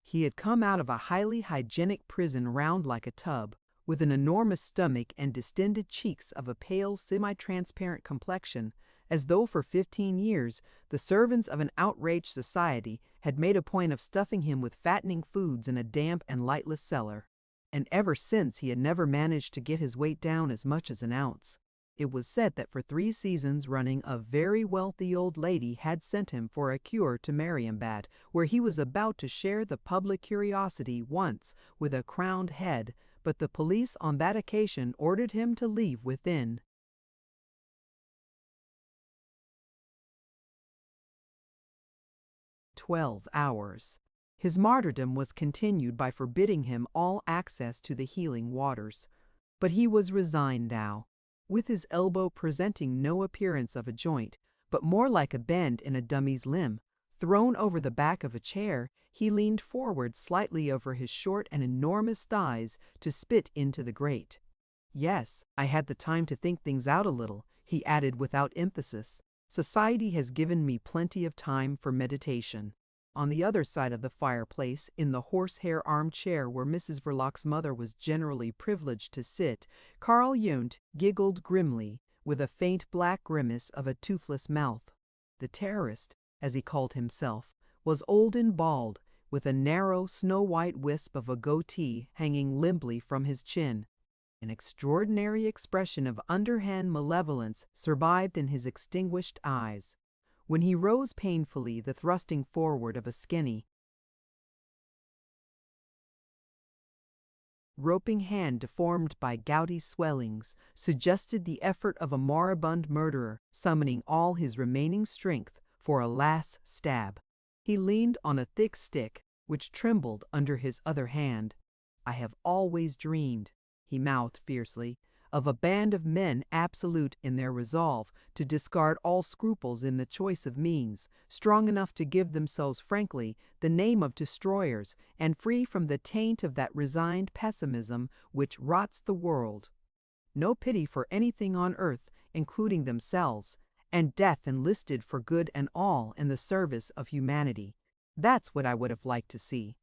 He had come out of a highly hygienic prison round like a tub, with an enormous stomach and distended cheeks of a pale semi-transparent complexion, as though for 15 years the servants of an outraged society had made a point of stuffing him with fattening foods in a damp and lightless cellar. And ever since he had never managed to get his weight down as much as an ounce. It was said that for 3 seasons running a very wealthy old lady had sent him for a cure to Marienbad, where he was about to share the public curiosity once with a crowned head, but the police on that occasion ordered him to leave within 12 hours. His martyrdom was continued by forbidding him all access to the healing waters. But he was resigned now, with his elbow presenting no appearance of a joint, but more like a bend in a dummy's limb. Thrown over the back of a chair, he leaned forward slightly over his short and enormous thighs to spit into the grate. "Yes, I had the time to think things out a little," he added without emphasis. "Society has given me plenty of time for meditation." On the other side of the fireplace, in the horsehair armchair where Mrs. Verloc's mother was generally privileged to sit, Karl Yundt giggled grimly, with a faint black grimace of a toothless mouth. The terrorist, as he called himself, was old and bald, with a narrow, snow-white wisp of a goatee hanging limply from his chin. An extraordinary expression of underhand malevolence survived in his extinguished eyes. When he rose painfully, the thrusting forward of a skinny, roping hand deformed by gouty swellings suggested the effort of a moribund murderer summoning all his remaining strength for a last stab. He leaned on a thick stick, which trembled under his other hand. "I have always dreamed," he mouthed fiercely, "of a band of men absolute in their resolve to discard all scruples in the choice of means, strong enough to give themselves frankly the name of destroyers, and free from the taint of that resigned pessimism which rots the world. No pity for anything on earth, including themselves, and death enlisted for good and all in the service of humanity. That's what I would have liked to see."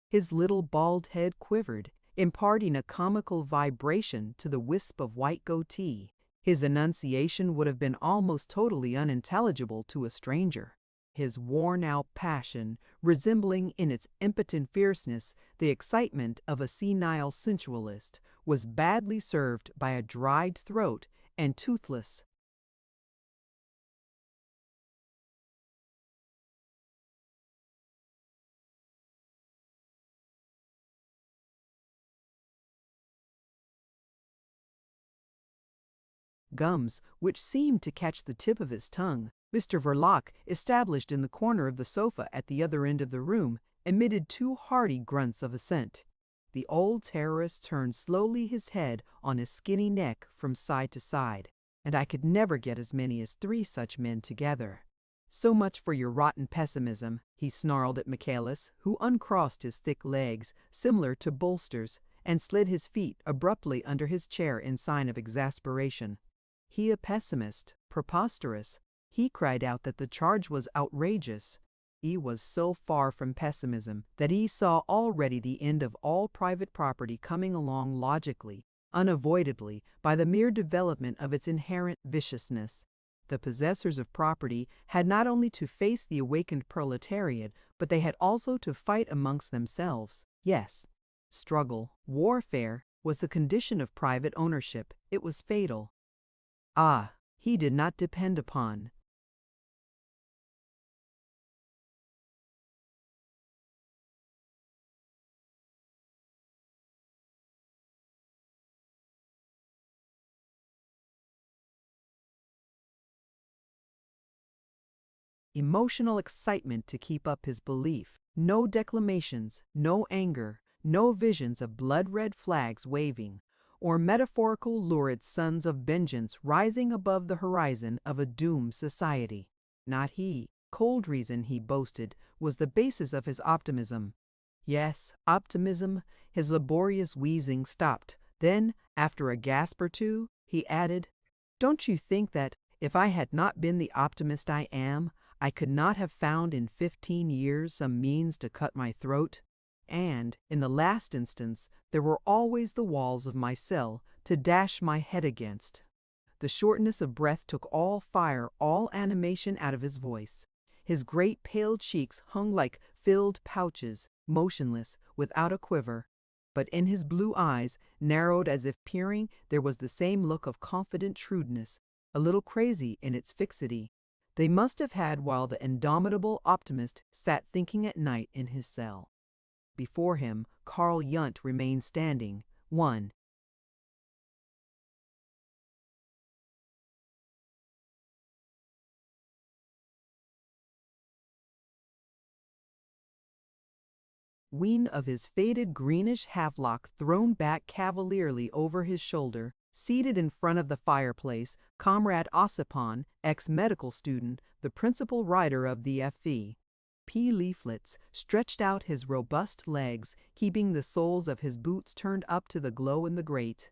His little bald head quivered, imparting a comical vibration to the wisp of white goatee. His enunciation would have been almost totally unintelligible to a stranger. His worn-out passion, resembling in its impotent fierceness the excitement of a senile sensualist, was badly served by a dried throat and toothless, gums which seemed to catch the tip of his tongue. Mr. Verloc, established in the corner of the sofa at the other end of the room, emitted 2 hearty grunts of assent. The old terrorist turned slowly his head on his skinny neck from side to side, and I could never get as many as 3 such men together. "So much for your rotten pessimism," he snarled at Michaelis, who uncrossed his thick legs, similar to bolsters, and slid his feet abruptly under his chair in sign of exasperation. He a pessimist, preposterous. He cried out that the charge was outrageous. He was so far from pessimism that he saw already the end of all private property coming along logically, unavoidably, by the mere development of its inherent viciousness. The possessors of property had not only to face the awakened proletariat, but they had also to fight amongst themselves. Yes, struggle, warfare, was the condition of private ownership. It was fatal. Ah, he did not depend upon emotional excitement to keep up his belief. No declamations, no anger, no visions of blood-red flags waving, or metaphorical lurid suns of vengeance rising above the horizon of a doomed society. Not he. Cold reason, he boasted, was the basis of his optimism. Yes, optimism. His laborious wheezing stopped. Then, after a gasp or two, he added, "Don't you think that, if I had not been the optimist I am, I could not have found in 15 years some means to cut my throat?" And, in the last instance, there were always the walls of my cell to dash my head against. The shortness of breath took all fire, all animation out of his voice. His great pale cheeks hung like filled pouches, motionless, without a quiver. But in his blue eyes, narrowed as if peering, there was the same look of confident shrewdness, a little crazy in its fixity. They must have had while the indomitable optimist sat thinking at night in his cell. Before him, Carl Jung remained standing, one ween of his faded greenish havelock thrown back cavalierly over his shoulder, seated in front of the fireplace, Comrade Ossipon, ex-medical student, the principal writer of the F.V. P. leaflets, stretched out his robust legs, keeping the soles of his boots turned up to the glow in the grate.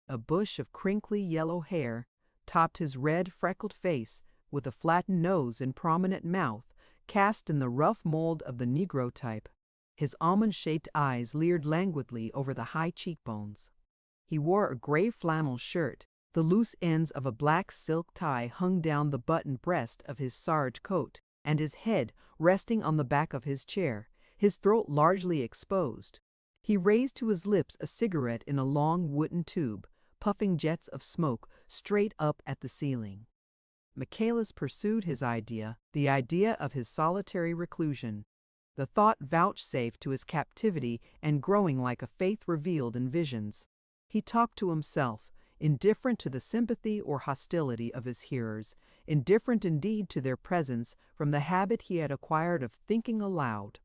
A bush of crinkly yellow hair topped his red, freckled face, with a flattened nose and prominent mouth, cast in the rough mold of the Negro type. His almond-shaped eyes leered languidly over the high cheekbones. He wore a gray flannel shirt. The loose ends of a black silk tie hung down the buttoned breast of his serge coat, and his head resting on the back of his chair, his throat largely exposed. He raised to his lips a cigarette in a long wooden tube, puffing jets of smoke straight up at the ceiling. Michaelis pursued his idea, the idea of his solitary reclusion. The thought vouchsafed to his captivity and growing like a faith revealed in visions. He talked to himself, indifferent to the sympathy or hostility of his hearers, indifferent indeed to their presence from the habit he had acquired of thinking aloud.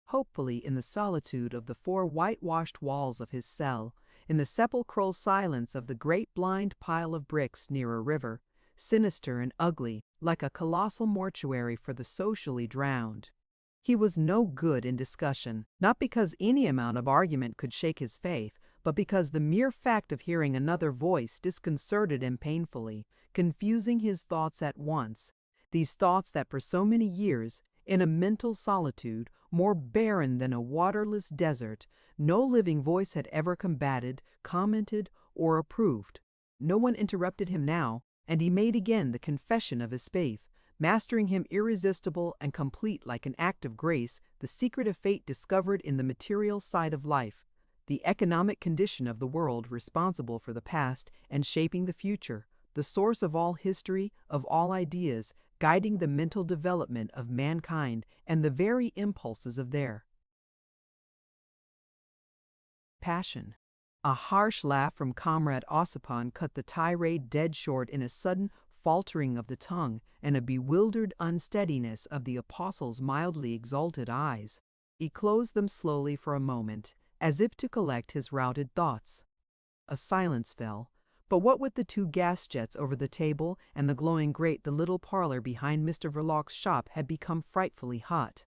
Hopefully, in the solitude of the four whitewashed walls of his cell, in the sepulchral silence of the great blind pile of bricks near a river, sinister and ugly, like a colossal mortuary for the socially drowned. He was no good in discussion, not because any amount of argument could shake his faith, but because the mere fact of hearing another voice disconcerted him painfully, confusing his thoughts at once, these thoughts that for so many years, in a mental solitude, more barren than a waterless desert, no living voice had ever combated, commented, or approved. No one interrupted him now, and he made again the confession of his faith, mastering him irresistible and complete like an act of grace, the secret of fate discovered in the material side of life, the economic condition of the world responsible for the past and shaping the future, the source of all history, of all ideas, guiding the mental development of mankind and the very impulses of their passion. A harsh laugh from Comrade Ossipon cut the tirade dead short in a sudden faltering of the tongue and a bewildered unsteadiness of the apostle's mildly exalted eyes. He closed them slowly for a moment, as if to collect his routed thoughts. A silence fell, but what with the two gas jets over the table and the glowing grate, the little parlor behind Mr. Verloc's shop had become frightfully hot.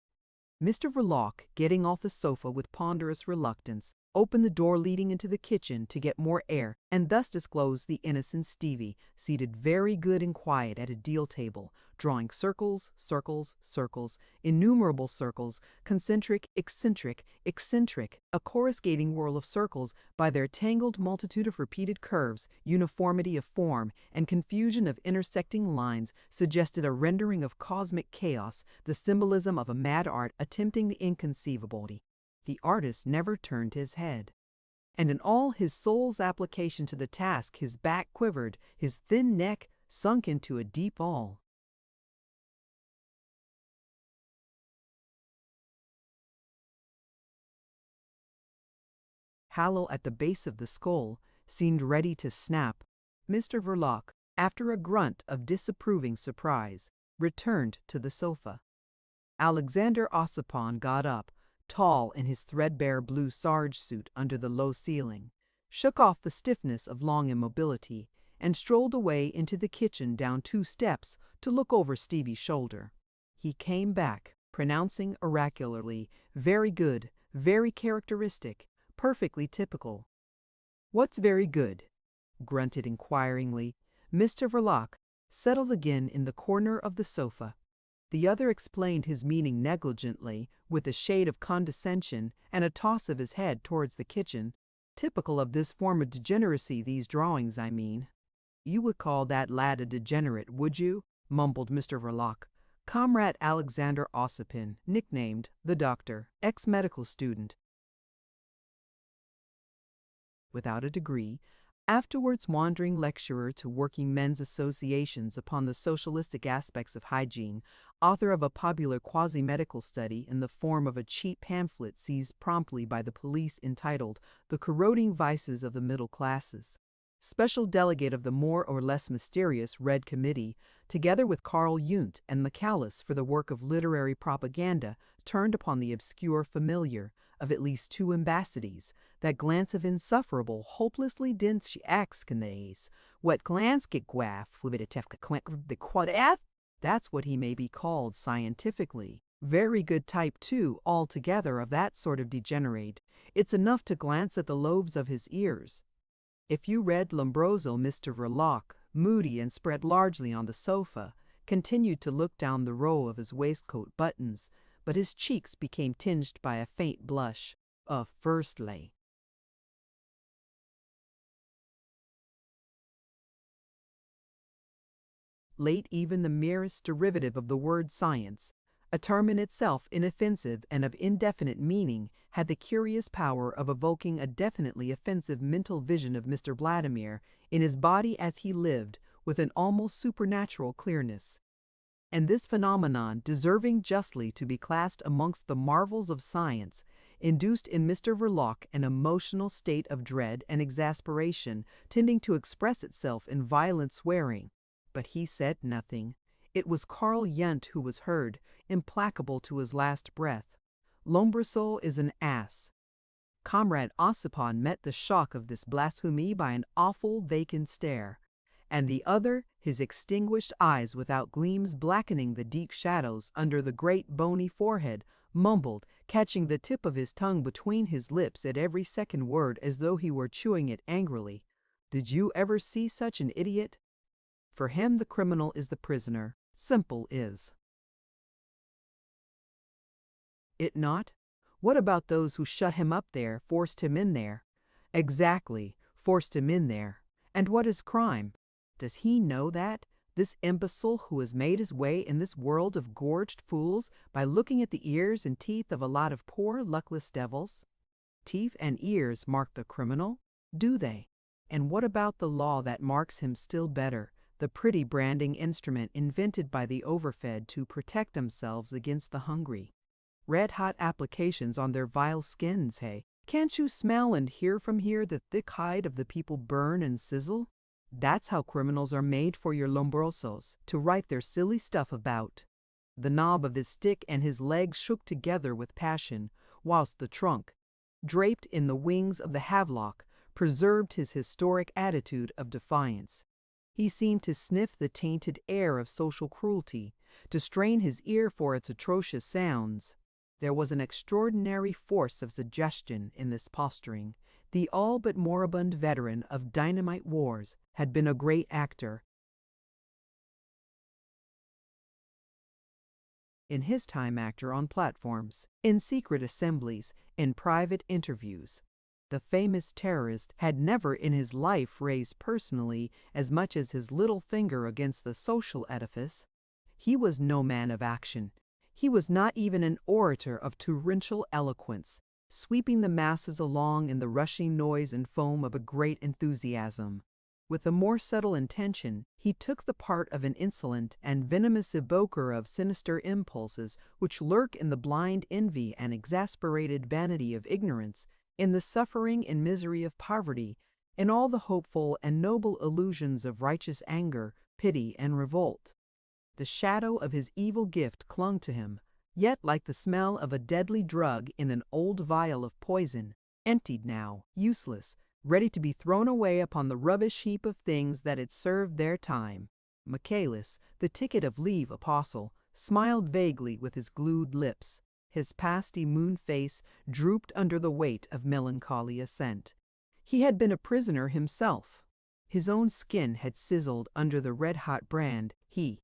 Mr. Verloc, getting off the sofa with ponderous reluctance, opened the door leading into the kitchen to get more air, and thus disclosed the innocent Stevie, seated very good and quiet at a deal table, drawing circles, circles, circles, innumerable circles, concentric, eccentric, eccentric, a coruscating whirl of circles by their tangled multitude of repeated curves, uniformity of form, and confusion of intersecting lines suggested a rendering of cosmic chaos, the symbolism of a mad art attempting the inconceivable. The artist never turned his head. And in all his soul's application to the task, his back quivered, his thin neck sunk into a deep awl. Hollow at the base of the skull seemed ready to snap. Mr. Verloc, after a grunt of disapproving surprise, returned to the sofa. Alexander Ossipon got up, tall in his threadbare blue serge suit under the low ceiling, shook off the stiffness of long immobility, and strolled away into the kitchen down 2 steps to look over Stevie's shoulder. He came back, pronouncing oracularly, "Very good, very characteristic, perfectly typical." "What's very good?" grunted inquiringly. Mr. Verloc settled again in the corner of the sofa. The other explained his meaning negligently, with a shade of condescension and a toss of his head towards the kitchen. Typical of this form of degeneracy, these drawings, I mean. You would call that lad a degenerate, would you? Mumbled Mr. Verloc. Comrade Alexander Ossipin, nicknamed the Doctor, ex-medical student. Without a degree, afterwards wandering lecturer to working men's associations upon the socialistic aspects of hygiene, author of a popular quasi-medical study in the form of a cheap pamphlet seized promptly by the police entitled The Corroding Vices of the Middle Classes. Special delegate of the more or less mysterious Red Committee, together with Carl Jung and McCallus for the work of literary propaganda, turned upon the obscure familiar of at least two ambassadors, that glance of insufferable, hopelessly dense axcanaes, what glance get guaf, that's what he may be called scientifically. Very good type, too, altogether, of that sort of degenerate. It's enough to glance at the lobes of his ears. If you read Lombroso, Mr. Verloc, moody and spread largely on the sofa, continued to look down the row of his waistcoat buttons, but his cheeks became tinged by a faint blush. Firstly. Late even the merest derivative of the word science, a term in itself inoffensive and of indefinite meaning, had the curious power of evoking a definitely offensive mental vision of Mr. Vladimir in his body as he lived, with an almost supernatural clearness. And this phenomenon, deserving justly to be classed amongst the marvels of science, induced in Mr. Verloc an emotional state of dread and exasperation, tending to express itself in violent swearing. But he said nothing. It was Carl Jung who was heard, implacable to his last breath. Lombroso is an ass. Comrade Ossipin met the shock of this blasphemy by an awful vacant stare, and the other, his extinguished eyes without gleams blackening the deep shadows under the great bony forehead, mumbled, catching the tip of his tongue between his lips at every second word as though he were chewing it angrily. Did you ever see such an idiot? For him the criminal is the prisoner. Simple is it not? What about those who shut him up there, forced him in there? Exactly, forced him in there. And what is crime? Does he know that? This imbecile who has made his way in this world of gorged fools by looking at the ears and teeth of a lot of poor luckless devils? Teeth and ears mark the criminal? Do they? And what about the law that marks him still better? The pretty branding instrument invented by the overfed to protect themselves against the hungry. Red-hot applications on their vile skins, hey? Can't you smell and hear from here the thick hide of the people burn and sizzle? That's how criminals are made for your Lombrosos, to write their silly stuff about. The knob of his stick and his legs shook together with passion, whilst the trunk, draped in the wings of the havelock, preserved his historic attitude of defiance. He seemed to sniff the tainted air of social cruelty, to strain his ear for its atrocious sounds. There was an extraordinary force of suggestion in this posturing. The all but moribund veteran of dynamite wars had been a great actor. In his time, actor on platforms, in secret assemblies, in private interviews. The famous terrorist had never in his life raised personally as much as his little finger against the social edifice. He was no man of action. He was not even an orator of torrential eloquence, sweeping the masses along in the rushing noise and foam of a great enthusiasm. With a more subtle intention, he took the part of an insolent and venomous evoker of sinister impulses which lurk in the blind envy and exasperated vanity of ignorance, in the suffering and misery of poverty, in all the hopeful and noble illusions of righteous anger, pity, and revolt. The shadow of his evil gift clung to him, yet like the smell of a deadly drug in an old vial of poison, emptied now, useless, ready to be thrown away upon the rubbish heap of things that had served their time. Michaelis, the ticket of leave apostle, smiled vaguely with his glued lips. His pasty moon face drooped under the weight of melancholy assent. He had been a prisoner himself. His own skin had sizzled under the red-hot brand. He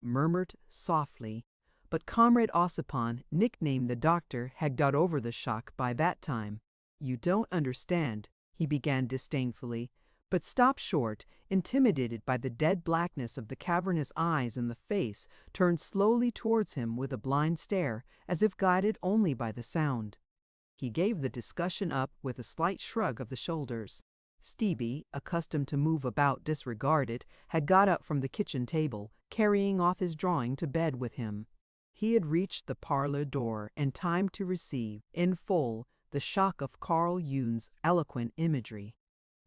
murmured softly, but Comrade Ossipon, nicknamed the doctor, had got over the shock by that time. "You don't understand," he began disdainfully, but stopped short, intimidated by the dead blackness of the cavernous eyes, and the face turned slowly towards him with a blind stare, as if guided only by the sound. He gave the discussion up with a slight shrug of the shoulders. Stevie, accustomed to move about disregarded, had got up from the kitchen table, carrying off his drawing to bed with him. He had reached the parlor door in time to receive, in full, the shock of Carl Jung's eloquent imagery.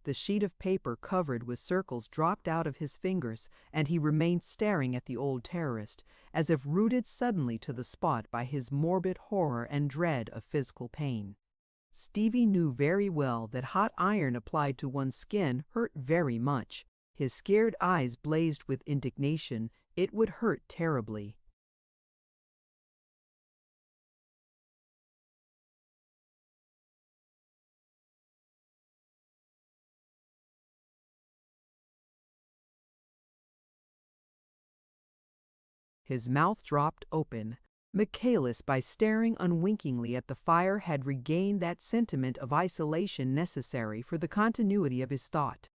The sheet of paper covered with circles dropped out of his fingers, and he remained staring at the old terrorist, as if rooted suddenly to the spot by his morbid horror and dread of physical pain. Stevie knew very well that hot iron applied to one's skin hurt very much. His scared eyes blazed with indignation. It would hurt terribly. His mouth dropped open. Michaelis, by staring unwinkingly at the fire, had regained that sentiment of isolation necessary for the continuity of his thought.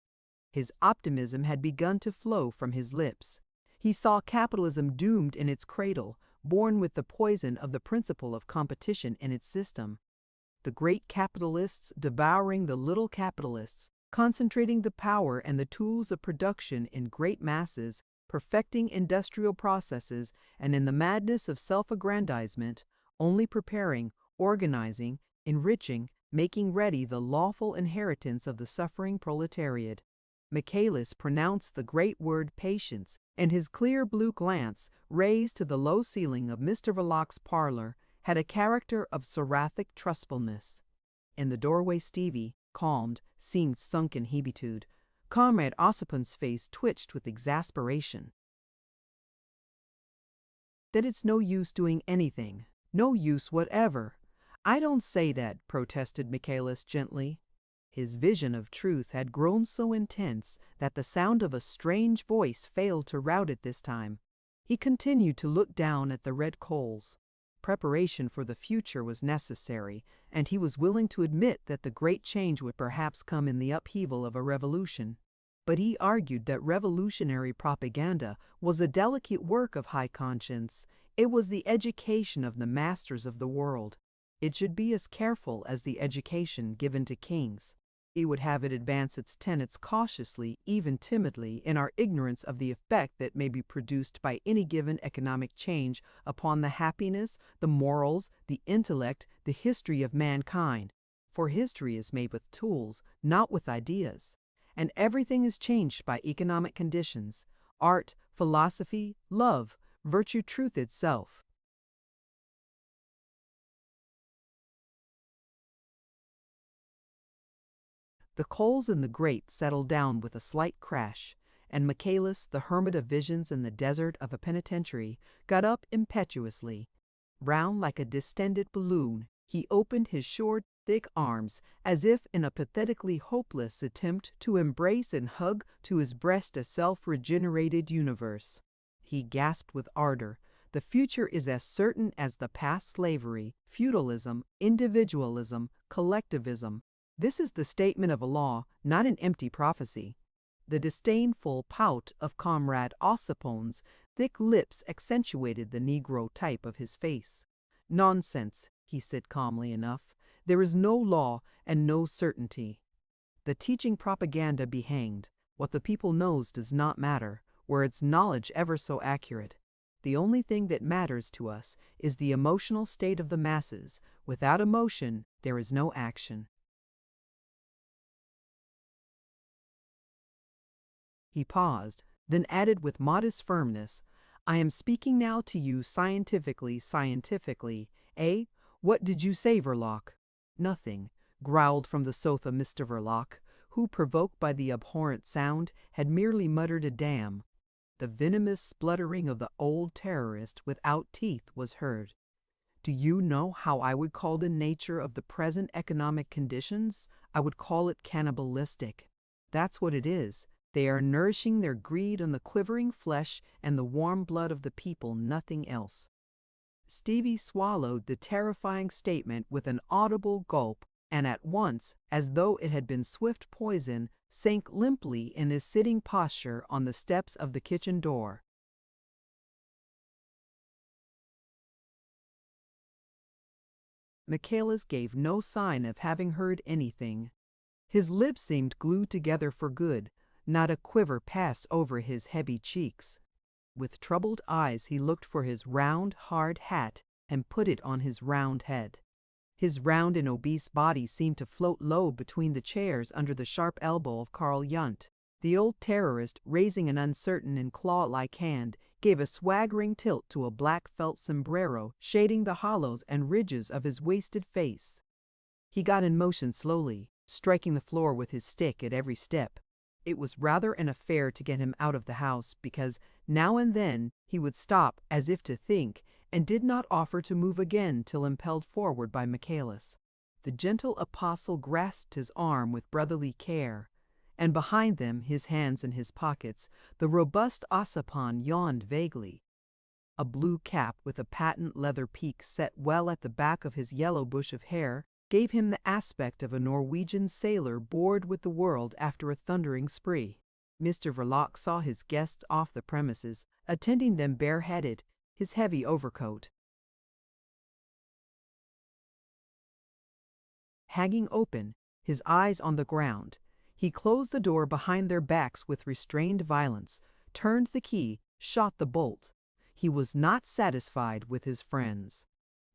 His optimism had begun to flow from his lips. He saw capitalism doomed in its cradle, born with the poison of the principle of competition in its system. The great capitalists devouring the little capitalists, concentrating the power and the tools of production in great masses, perfecting industrial processes, and in the madness of self-aggrandizement, only preparing, organizing, enriching, making ready the lawful inheritance of the suffering proletariat. Michaelis pronounced the great word patience, and his clear blue glance, raised to the low ceiling of Mr. Verloc's parlor, had a character of seraphic trustfulness. In the doorway Stevie, calmed, seemed sunk in hebetude. Comrade Ossipon's face twitched with exasperation. "That it's no use doing anything. No use whatever." "I don't say that," protested Michaelis gently. His vision of truth had grown so intense that the sound of a strange voice failed to rout it this time. He continued to look down at the red coals. Preparation for the future was necessary, and he was willing to admit that the great change would perhaps come in the upheaval of a revolution. But he argued that revolutionary propaganda was a delicate work of high conscience. It was the education of the masters of the world. It should be as careful as the education given to kings. He would have it advance its tenets cautiously, even timidly, in our ignorance of the effect that may be produced by any given economic change upon the happiness, the morals, the intellect, the history of mankind. For history is made with tools, not with ideas. And everything is changed by economic conditions: art, philosophy, love, virtue, truth itself. The coals in the grate settled down with a slight crash, and Michaelis, the hermit of visions in the desert of a penitentiary, got up impetuously. Round like a distended balloon, he opened his short, thick arms, as if in a pathetically hopeless attempt to embrace and hug to his breast a self-regenerated universe. He gasped with ardor. "The future is as certain as the past slavery, feudalism, individualism, collectivism. This is the statement of a law, not an empty prophecy." The disdainful pout of Comrade Ossipon's thick lips accentuated the Negro type of his face. "Nonsense," he said calmly enough. "There is no law and no certainty. The teaching propaganda be hanged. What the people knows does not matter, were its knowledge ever so accurate. The only thing that matters to us is the emotional state of the masses. Without emotion, there is no action." He paused, then added with modest firmness, "I am speaking now to you scientifically. Eh? What did you say, Verloc?" "Nothing," growled from the sofa Mr. Verloc, who, provoked by the abhorrent sound, had merely muttered a damn. The venomous spluttering of the old terrorist without teeth was heard. "Do you know how I would call the nature of the present economic conditions? I would call it cannibalistic. That's what it is. They are nourishing their greed on the quivering flesh and the warm blood of the people, nothing else. Stevie swallowed the terrifying statement with an audible gulp, and at once, as though it had been swift poison, sank limply in his sitting posture on the steps of the kitchen door. Michaelis gave no sign of having heard anything. His lips seemed glued together for good, not a quiver passed over his heavy cheeks. With troubled eyes he looked for his round, hard hat and put it on his round head. His round and obese body seemed to float low between the chairs under the sharp elbow of Karl Yundt. The old terrorist, raising an uncertain and claw-like hand, gave a swaggering tilt to a black felt sombrero shading the hollows and ridges of his wasted face. He got in motion slowly, striking the floor with his stick at every step. It was rather an affair to get him out of the house, because now and then he would stop as if to think, and did not offer to move again till impelled forward by Michaelis. The gentle apostle grasped his arm with brotherly care, and behind them, his hands in his pockets, the robust Ossipon yawned vaguely. A blue cap with a patent leather peak set well at the back of his yellow bush of hair gave him the aspect of a Norwegian sailor bored with the world after a thundering spree. Mr. Verloc saw his guests off the premises, attending them bareheaded, his heavy overcoat hanging open, his eyes on the ground. He closed the door behind their backs with restrained violence, turned the key, shot the bolt. He was not satisfied with his friends.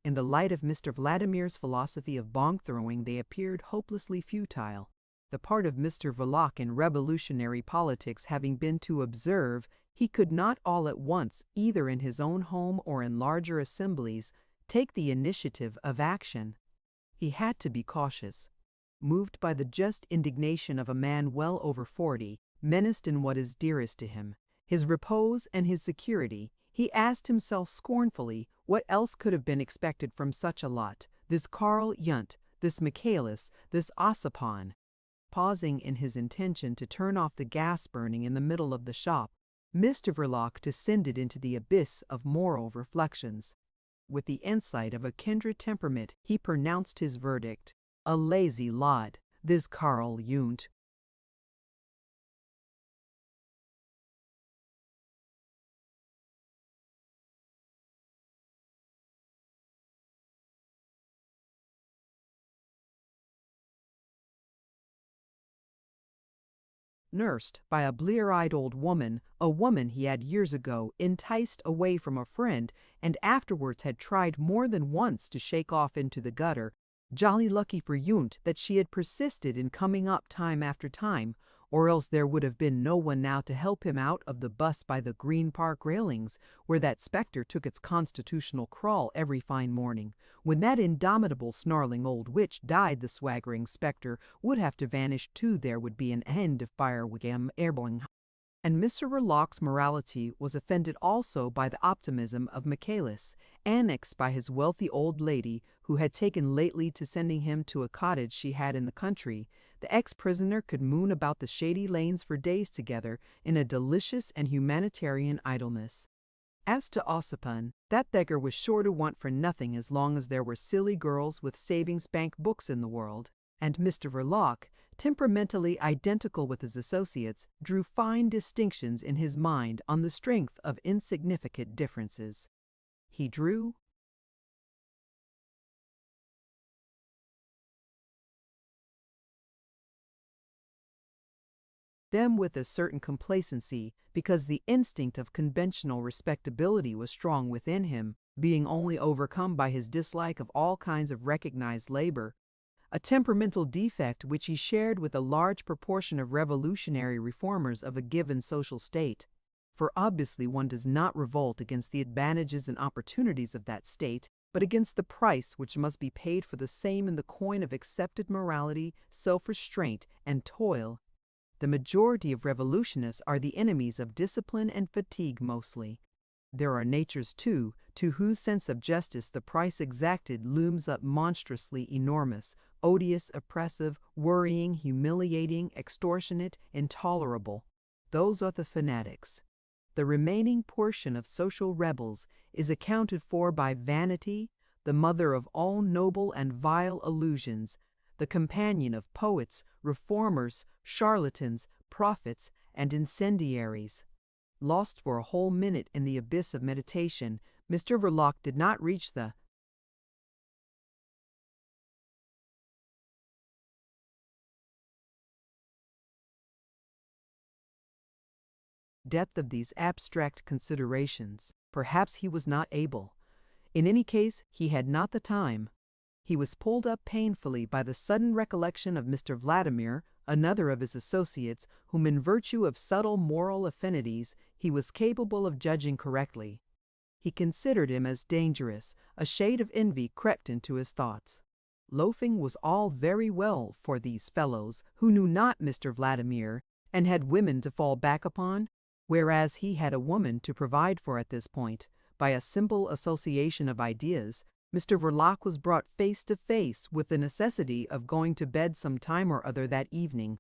In the light of Mr. Vladimir's philosophy of bomb-throwing, they appeared hopelessly futile. The part of Mr. Verloc in revolutionary politics having been to observe, he could not all at once, either in his own home or in larger assemblies, take the initiative of action. He had to be cautious. Moved by the just indignation of a man well over 40, menaced in what is dearest to him, his repose and his security, he asked himself scornfully what else could have been expected from such a lot, this Karl Yundt, this Michaelis, this Ossipon. Pausing in his intention to turn off the gas burning in the middle of the shop, Mr. Verloc descended into the abyss of moral reflections. With the insight of a kindred temperament, he pronounced his verdict: a lazy lot, this Karl Yundt. Nursed by a blear-eyed old woman, a woman he had years ago enticed away from a friend and afterwards had tried more than once to shake off into the gutter. Jolly lucky for Yundt that she had persisted in coming up time after time, or else there would have been no one now to help him out of the bus by the Green Park railings, where that spectre took its constitutional crawl every fine morning. When that indomitable snarling old witch died, the swaggering spectre would have to vanish too. There would be an end of Firewigam Erbling. And Mr. Verloc's morality was offended also by the optimism of Michaelis, annexed by his wealthy old lady, who had taken lately to sending him to a cottage she had in the country. The ex-prisoner could moon about the shady lanes for days together in a delicious and humanitarian idleness. As to Ossipon, that beggar was sure to want for nothing as long as there were silly girls with savings bank books in the world. And Mr. Verloc, temperamentally identical with his associates, drew fine distinctions in his mind on the strength of insignificant differences. He drew them with a certain complacency, because the instinct of conventional respectability was strong within him, being only overcome by his dislike of all kinds of recognized labor, a temperamental defect which he shared with a large proportion of revolutionary reformers of a given social state. For obviously one does not revolt against the advantages and opportunities of that state, but against the price which must be paid for the same in the coin of accepted morality, self-restraint, and toil. The majority of revolutionists are the enemies of discipline and fatigue mostly. There are natures, too, to whose sense of justice the price exacted looms up monstrously enormous, odious, oppressive, worrying, humiliating, extortionate, intolerable. Those are the fanatics. The remaining portion of social rebels is accounted for by vanity, the mother of all noble and vile illusions, the companion of poets, reformers, charlatans, prophets, and incendiaries. Lost for a whole minute in the abyss of meditation, Mr. Verloc did not reach the depth of these abstract considerations. Perhaps he was not able. In any case, he had not the time. He was pulled up painfully by the sudden recollection of Mr. Vladimir, another of his associates, whom in virtue of subtle moral affinities he was capable of judging correctly. He considered him as dangerous. A shade of envy crept into his thoughts. Loafing was all very well for these fellows who knew not Mr. Vladimir and had women to fall back upon, whereas he had a woman to provide for at this point. By a simple association of ideas, Mr. Verloc was brought face to face with the necessity of going to bed some time or other that evening.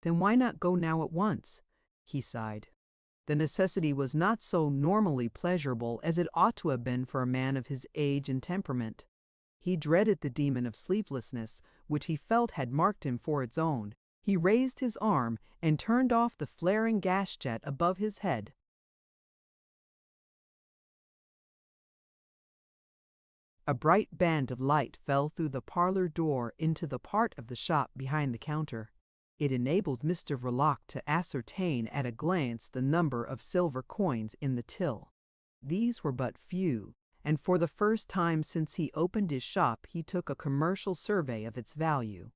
Then why not go now at once? He sighed. The necessity was not so normally pleasurable as it ought to have been for a man of his age and temperament. He dreaded the demon of sleeplessness, which he felt had marked him for its own. He raised his arm and turned off the flaring gas jet above his head. A bright band of light fell through the parlor door into the part of the shop behind the counter. It enabled Mr. Verloc to ascertain at a glance the number of silver coins in the till. These were but few, and for the first time since he opened his shop he took a commercial survey of its value.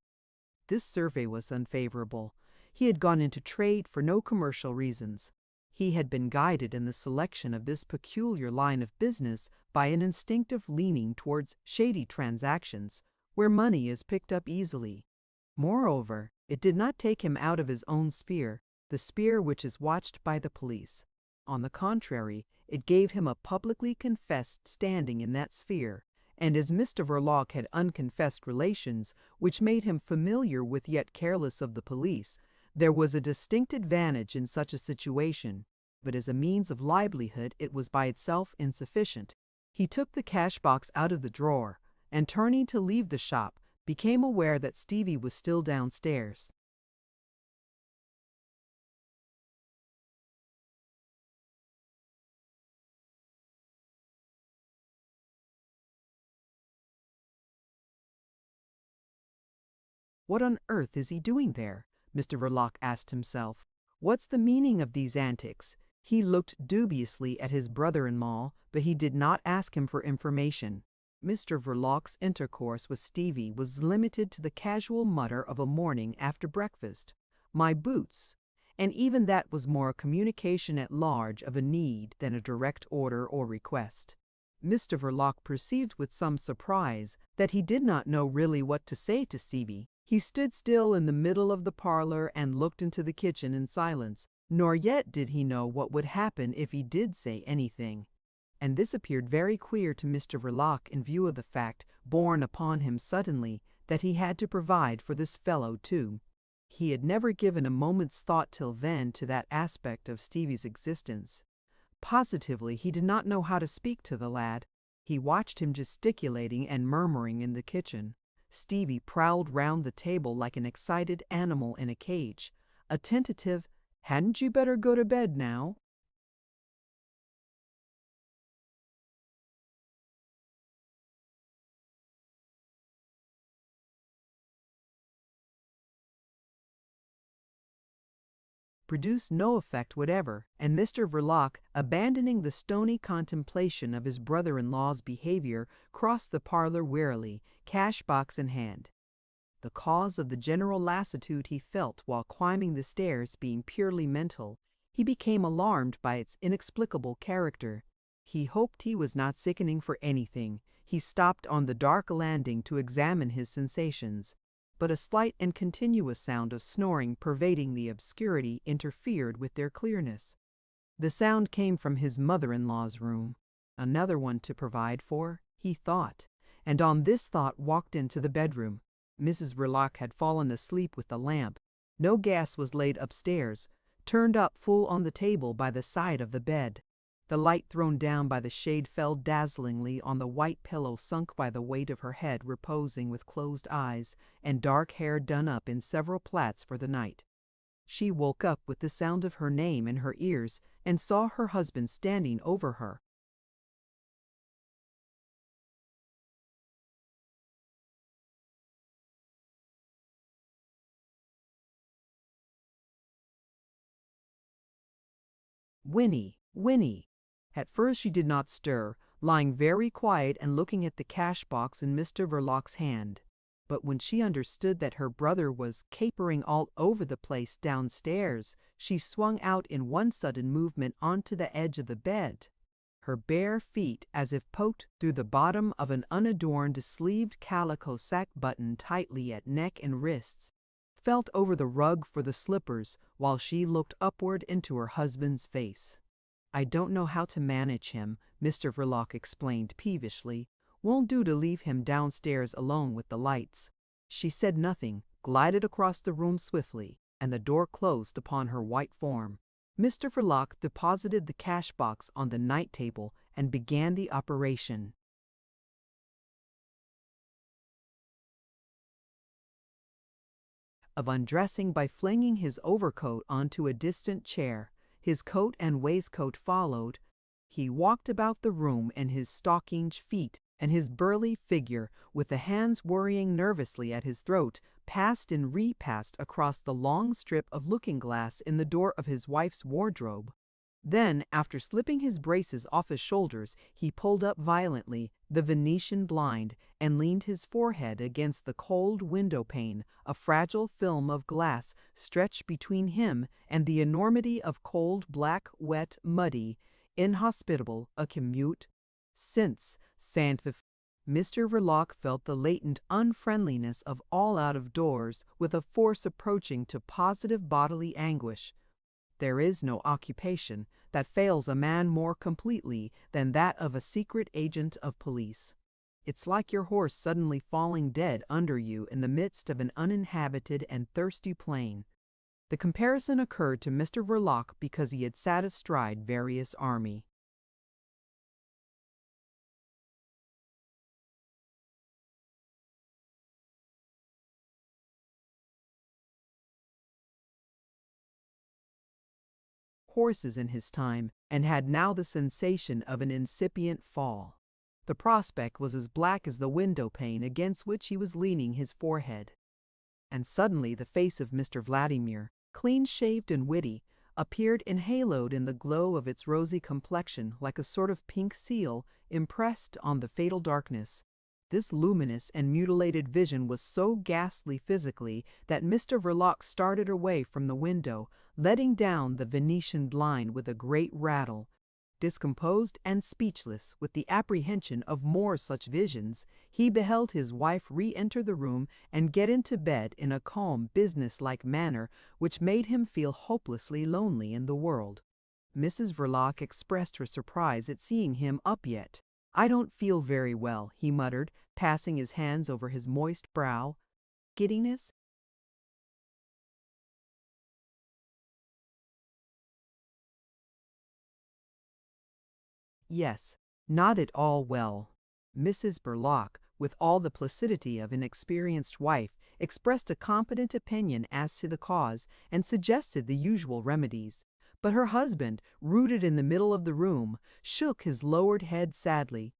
This survey was unfavorable. He had gone into trade for no commercial reasons. He had been guided in the selection of this peculiar line of business by an instinctive leaning towards shady transactions, where money is picked up easily. Moreover, it did not take him out of his own sphere, the sphere which is watched by the police. On the contrary, it gave him a publicly confessed standing in that sphere, and as Mr. Verloc had unconfessed relations which made him familiar with yet careless of the police, there was a distinct advantage in such a situation, but as a means of livelihood it was by itself insufficient. He took the cash box out of the drawer, and turning to leave the shop, became aware that Stevie was still downstairs. What on earth is he doing there? Mr. Verloc asked himself. What's the meaning of these antics? He looked dubiously at his brother-in-law, but he did not ask him for information. Mr. Verloc's intercourse with Stevie was limited to the casual mutter of a morning after breakfast, "My boots," and even that was more a communication at large of a need than a direct order or request. Mr. Verloc perceived with some surprise that he did not know really what to say to Stevie. He stood still in the middle of the parlor and looked into the kitchen in silence, nor yet did he know what would happen if he did say anything. And this appeared very queer to Mr. Verloc in view of the fact, borne upon him suddenly, that he had to provide for this fellow too. He had never given a moment's thought till then to that aspect of Stevie's existence. Positively he did not know how to speak to the lad. He watched him gesticulating and murmuring in the kitchen. Stevie prowled round the table like an excited animal in a cage. A tentative, "Hadn't you better go to bed now?" produced no effect whatever, and Mr. Verloc, abandoning the stony contemplation of his brother-in-law's behavior, crossed the parlor wearily, cash-box in hand. The cause of the general lassitude he felt while climbing the stairs being purely mental, he became alarmed by its inexplicable character. He hoped he was not sickening for anything. He stopped on the dark landing to examine his sensations, but a slight and continuous sound of snoring pervading the obscurity interfered with their clearness. The sound came from his mother-in-law's room. Another one to provide for, he thought, and on this thought walked into the bedroom. Mrs. Verloc had fallen asleep with the lamp. No gas was laid upstairs. turned up full on the table by the side of the bed. The light thrown down by the shade fell dazzlingly on the white pillow sunk by the weight of her head reposing with closed eyes and dark hair done up in several plaits for the night. She woke up with the sound of her name in her ears and saw her husband standing over her. Winnie, Winnie. At first she did not stir, lying very quiet and looking at the cash box in Mr. Verloc's hand. But when she understood that her brother was capering all over the place downstairs, she swung out in one sudden movement onto the edge of the bed. Her bare feet, as if poked through the bottom of an unadorned sleeved calico sack buttoned tightly at neck and wrists, felt over the rug for the slippers while she looked upward into her husband's face. "I don't know how to manage him," Mr. Verloc explained peevishly. "Won't do to leave him downstairs alone with the lights." She said nothing, glided across the room swiftly, and the door closed upon her white form. Mr. Verloc deposited the cash box on the night table and began the operation. Of undressing by flinging his overcoat onto a distant chair. His coat and waistcoat followed. He walked about the room in his stockinged feet, and his burly figure, with the hands worrying nervously at his throat, passed and repassed across the long strip of looking-glass in the door of his wife's wardrobe. Then, after slipping his braces off his shoulders, he pulled up violently the Venetian blind and leaned his forehead against the cold window pane, a fragile film of glass stretched between him and the enormity of cold, black, wet, muddy, inhospitable, a commute. Since Mr. Verloc felt the latent unfriendliness of all out of doors with a force approaching to positive bodily anguish. There is no occupation that fails a man more completely than that of a secret agent of police. It's like your horse suddenly falling dead under you in the midst of an uninhabited and thirsty plain. The comparison occurred to Mr. Verloc because he had sat astride various army. Horses in his time, and had now the sensation of an incipient fall. The prospect was as black as the window pane against which he was leaning his forehead. And suddenly the face of Mr. Vladimir, clean-shaved and witty, appeared enhaloed in the glow of its rosy complexion like a sort of pink seal impressed on the fatal darkness. This luminous and mutilated vision was so ghastly physically that Mr. Verloc started away from the window, letting down the Venetian blind with a great rattle. Discomposed and speechless with the apprehension of more such visions, he beheld his wife re-enter the room and get into bed in a calm, business-like manner which made him feel hopelessly lonely in the world. Mrs. Verloc expressed her surprise at seeing him up yet. "I don't feel very well," he muttered, passing his hands over his moist brow. "Giddiness?" "Yes, not at all well." Mrs. Verloc, with all the placidity of an experienced wife, expressed a competent opinion as to the cause and suggested the usual remedies. But her husband, rooted in the middle of the room, shook his lowered head sadly.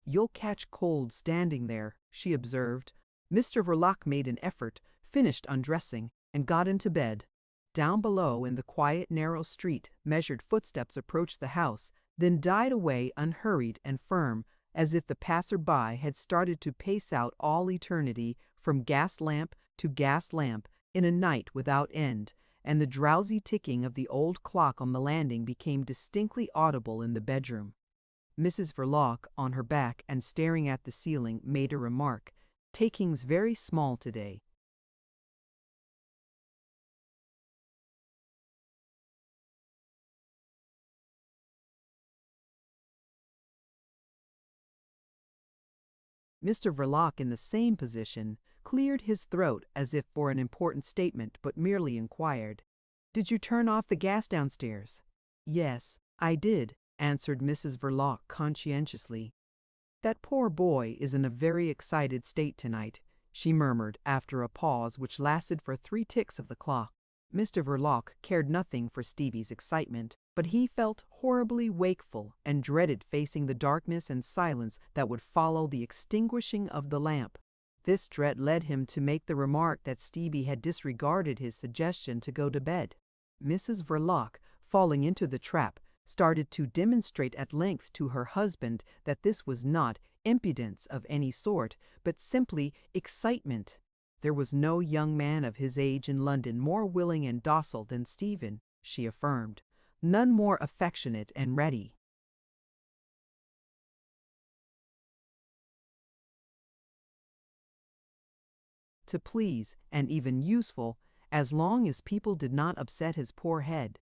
"You'll catch cold standing there," she observed. Mr. Verloc made an effort, finished undressing, and got into bed. Down below in the quiet narrow street measured footsteps approached the house, then died away unhurried and firm, as if the passer-by had started to pace out all eternity from gas lamp to gas lamp in a night without end, and the drowsy ticking of the old clock on the landing became distinctly audible in the bedroom. Mrs. Verloc, on her back and staring at the ceiling, made a remark. "Taking's very small today." Mr. Verloc, in the same position, cleared his throat as if for an important statement, but merely inquired, Did you turn off the gas downstairs? Yes, I did, answered Mrs. Verloc conscientiously. That poor boy is in a very excited state tonight, she murmured after a pause which lasted for 3 ticks of the clock. Mr. Verloc cared nothing for Stevie's excitement, but he felt horribly wakeful and dreaded facing the darkness and silence that would follow the extinguishing of the lamp. This dread led him to make the remark that Stevie had disregarded his suggestion to go to bed. Mrs. Verloc, falling into the trap, started to demonstrate at length to her husband that this was not impudence of any sort, but simply excitement. There was no young man of his age in London more willing and docile than Stephen, she affirmed, none more affectionate and ready. To please, and even useful, as long as people did not upset his poor head.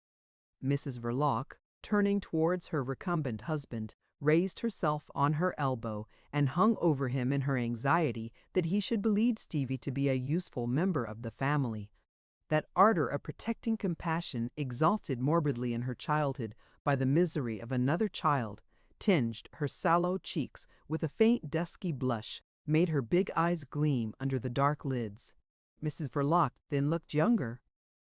Mrs. Verloc, turning towards her recumbent husband, raised herself on her elbow and hung over him in her anxiety that he should believe Stevie to be a useful member of the family. That ardor of protecting compassion exalted morbidly in her childhood by the misery of another child, tinged her sallow cheeks with a faint dusky blush, made her big eyes gleam under the dark lids. Mrs. Verloc then looked younger.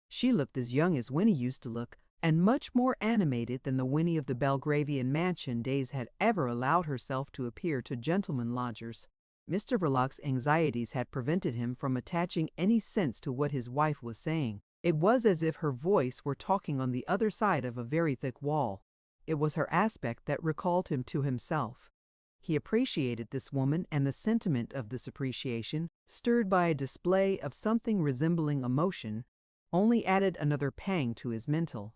She looked as young as Winnie used to look, and much more animated than the Winnie of the Belgravian mansion days had ever allowed herself to appear to gentlemen lodgers. Mr. Verloc's anxieties had prevented him from attaching any sense to what his wife was saying. It was as if her voice were talking on the other side of a very thick wall. It was her aspect that recalled him to himself. He appreciated this woman, and the sentiment of this appreciation, stirred by a display of something resembling emotion, only added another pang to his mental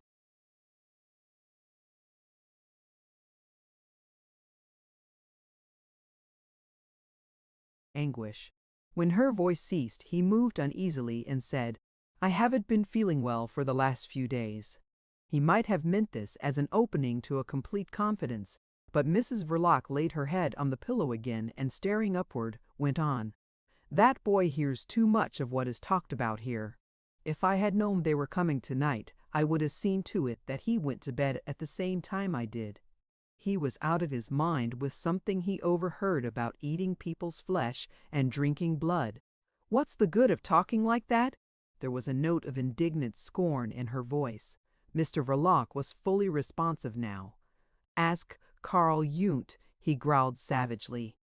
anguish. When her voice ceased, he moved uneasily and said, "I haven't been feeling well for the last few days." He might have meant this as an opening to a complete confidence, but Mrs. Verloc laid her head on the pillow again and, staring upward, went on, "That boy hears too much of what is talked about here. If I had known they were coming tonight, I would have seen to it that he went to bed at the same time I did. He was out of his mind with something he overheard about eating people's flesh and drinking blood. What's the good of talking like that?" There was a note of indignant scorn in her voice. Mr. Verloc was fully responsive now. "Ask Carl Jung," he growled savagely.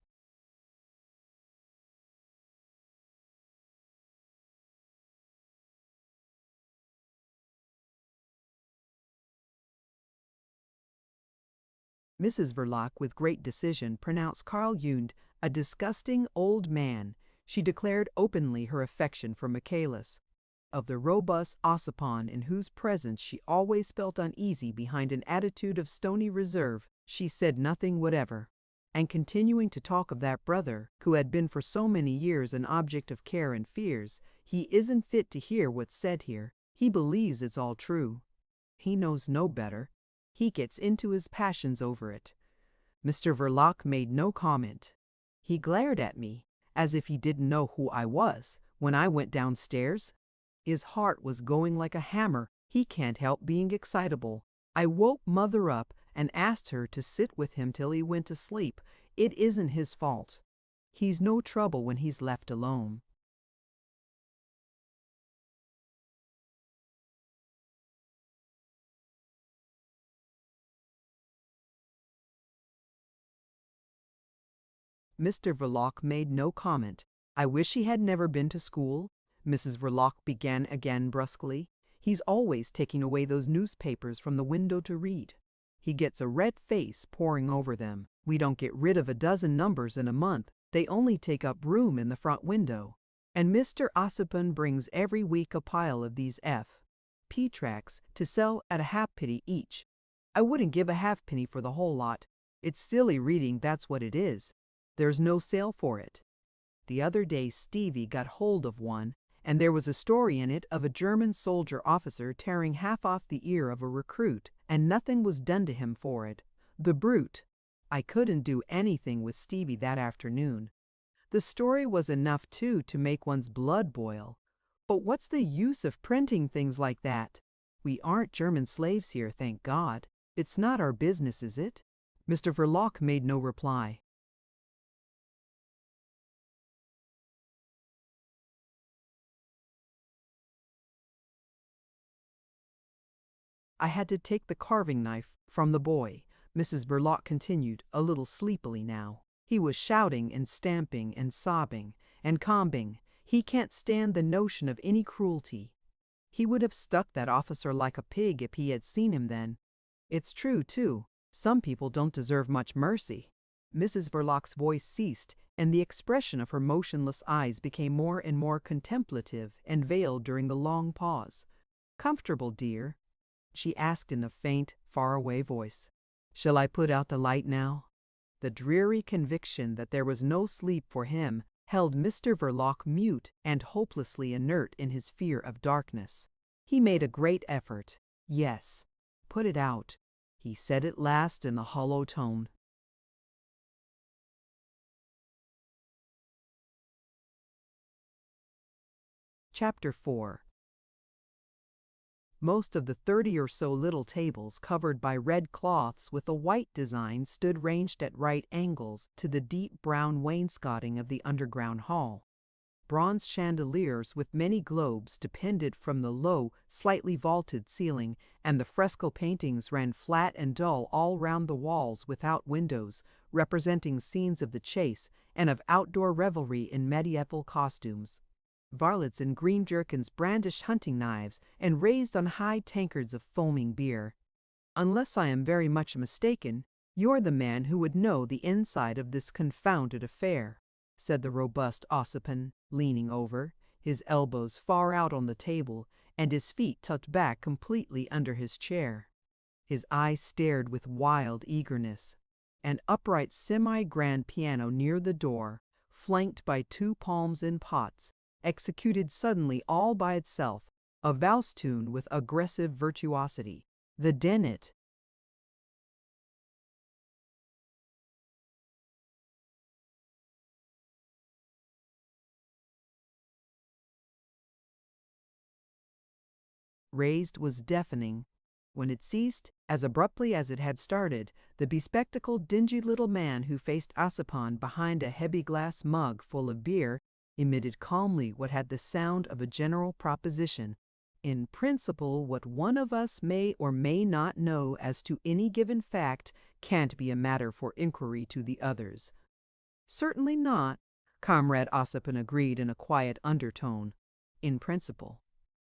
Mrs. Verloc, with great decision, pronounced Carl Jung a disgusting old man. She declared openly her affection for Michaelis. Of the robust Ossipon, in whose presence she always felt uneasy behind an attitude of stony reserve, she said nothing whatever. And continuing to talk of that brother, who had been for so many years an object of care and fears, he isn't fit to hear what's said here. He believes it's all true. He knows no better. He gets into his passions over it." Mr. Verloc made no comment. He glared at me, as if he didn't know who I was, when I went downstairs. His heart was going like a hammer. He can't help being excitable. I woke Mother up and asked her to sit with him till he went to sleep. It isn't his fault. He's no trouble when he's left alone. Mr. Verloc made no comment. "I wish he had never been to school," Mrs. Verloc began again brusquely. "He's always taking away those newspapers from the window to read. He gets a red face poring over them. We don't get rid of a dozen numbers in a month. They only take up room in the front window. And Mr. Ossipon brings every week a pile of these P tracts to sell at a halfpenny each. I wouldn't give a halfpenny for the whole lot. It's silly reading, that's what it is. There's no sale for it. The other day Stevie got hold of one, and there was a story in it of a German soldier officer tearing half off the ear of a recruit, and nothing was done to him for it. The brute! I couldn't do anything with Stevie that afternoon. The story was enough, too, to make one's blood boil. But what's the use of printing things like that? We aren't German slaves here, thank God. It's not our business, is it?" Mr. Verloc made no reply. "I had to take the carving knife from the boy," Mrs. Verloc continued, a little sleepily now. "He was shouting and stamping and sobbing and combing. He can't stand the notion of any cruelty. He would have stuck that officer like a pig if he had seen him then. It's true, too. Some people don't deserve much mercy." Mrs. Verloc's voice ceased, and the expression of her motionless eyes became more and more contemplative and veiled during the long pause. "Comfortable, dear?" she asked in a faint, far-away voice. "Shall I put out the light now?" The dreary conviction that there was no sleep for him held Mr. Verloc mute and hopelessly inert in his fear of darkness. He made a great effort. "Yes, put it out," he said at last in a hollow tone. Chapter 4. Most of the 30 or so little tables covered by red cloths with a white design stood ranged at right angles to the deep brown wainscoting of the underground hall. Bronze chandeliers with many globes depended from the low, slightly vaulted ceiling, and the fresco paintings ran flat and dull all round the walls without windows, representing scenes of the chase and of outdoor revelry in medieval costumes. Varlets in green jerkins brandished hunting knives and raised on high tankards of foaming beer. "Unless I am very much mistaken, you're the man who would know the inside of this confounded affair," said the robust Ossipon, leaning over, his elbows far out on the table and his feet tucked back completely under his chair. His eyes stared with wild eagerness. An upright semi-grand piano near the door, flanked by 2 palms in pots, executed suddenly all by itself a valse tune with aggressive virtuosity. The Dennet. Raised was deafening. When it ceased, as abruptly as it had started, the bespectacled, dingy little man who faced Ossipon behind a heavy glass mug full of beer emitted calmly what had the sound of a general proposition. "In principle, what one of us may or may not know as to any given fact can't be a matter for inquiry to the others." "Certainly not," Comrade Ossipon agreed in a quiet undertone. "In principle."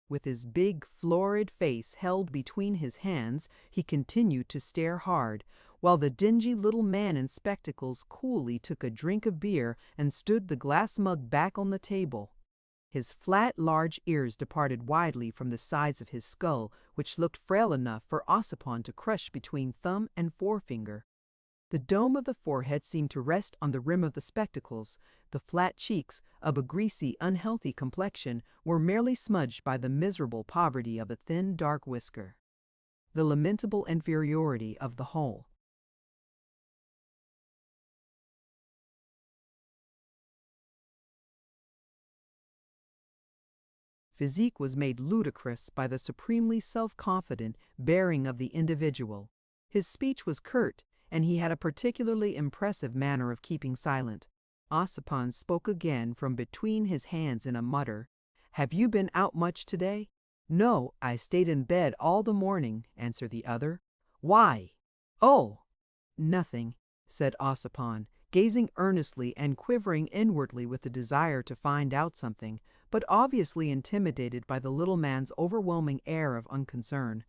With his big, florid face held between his hands, he continued to stare hard, while the dingy little man in spectacles coolly took a drink of beer and stood the glass mug back on the table. His flat, large ears departed widely from the sides of his skull, which looked frail enough for Ossipon to crush between thumb and forefinger. The dome of the forehead seemed to rest on the rim of the spectacles. The flat cheeks, of a greasy, unhealthy complexion, were merely smudged by the miserable poverty of a thin, dark whisker. The lamentable inferiority of the whole. Physique was made ludicrous by the supremely self-confident bearing of the individual. His speech was curt, and he had a particularly impressive manner of keeping silent. Ossipon spoke again from between his hands in a mutter. "Have you been out much today?" "No, I stayed in bed all the morning," answered the other. "Why?" "Oh!" "Nothing," said Ossipon, gazing earnestly and quivering inwardly with the desire to find out something, but obviously intimidated by the little man's overwhelming air of unconcern.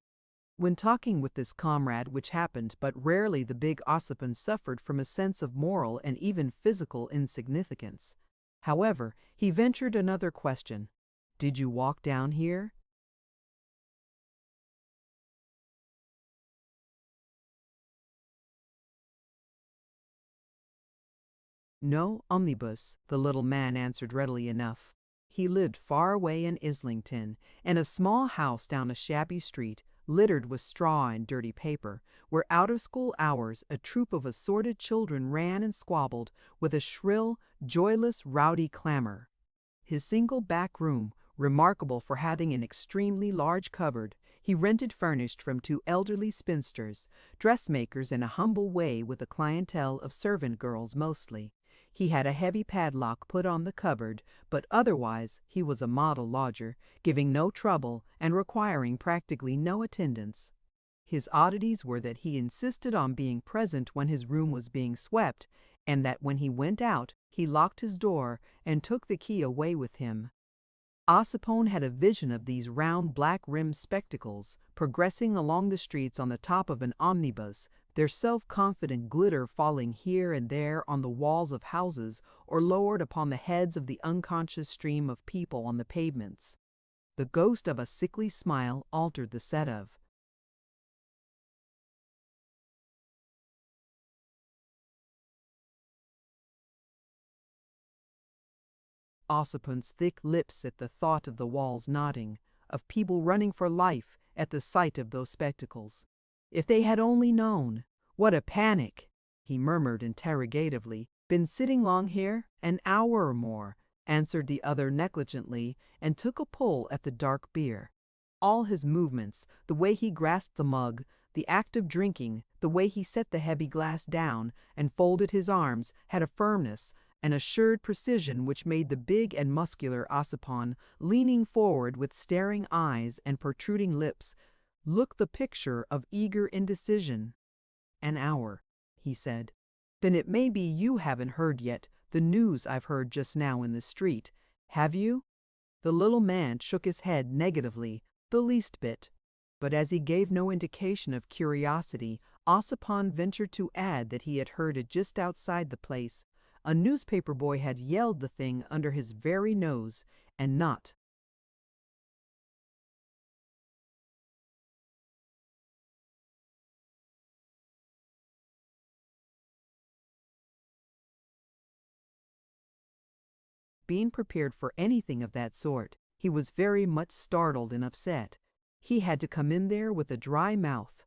When talking with this comrade, which happened but rarely, the big Ossipon suffered from a sense of moral and even physical insignificance. However, he ventured another question. "Did you walk down here?" "No omnibus," the little man answered readily enough. He lived far away in Islington, in a small house down a shabby street, littered with straw and dirty paper, where out of school hours a troop of assorted children ran and squabbled with a shrill, joyless, rowdy clamor. His single back room, remarkable for having an extremely large cupboard, He rented furnished from two elderly spinsters, dressmakers in a humble way with a clientele of servant girls mostly. He had a heavy padlock put on the cupboard, but otherwise he was a model lodger, giving no trouble and requiring practically no attendance. His oddities were that he insisted on being present when his room was being swept, and that when he went out, he locked his door and took the key away with him. Ossipon had a vision of these round black-rimmed spectacles progressing along the streets on the top of an omnibus, their self-confident glitter falling here and there on the walls of houses or lowered upon the heads of the unconscious stream of people on the pavements. The ghost of a sickly smile altered the set-of. Ossipon's thick lips at the thought of the walls nodding, of people running for life at the sight of those spectacles. If they had only known! What a panic! He murmured interrogatively. Been sitting long here? An hour or more, answered the other negligently, and took a pull at the dark beer. All his movements, the way he grasped the mug, the act of drinking, the way he set the heavy glass down and folded his arms, had a firmness, an assured precision which made the big and muscular Ossipon, leaning forward with staring eyes and protruding lips, look the picture of eager indecision. "An hour," he said. "Then it may be you haven't heard yet the news I've heard just now in the street. Have you?" The little man shook his head negatively, the least bit. But as he gave no indication of curiosity, Ossipon ventured to add that he had heard it just outside the place. A newspaper boy had yelled the thing under his very nose, and not. Being prepared for anything of that sort, he was very much startled and upset. He had to come in there with a dry mouth.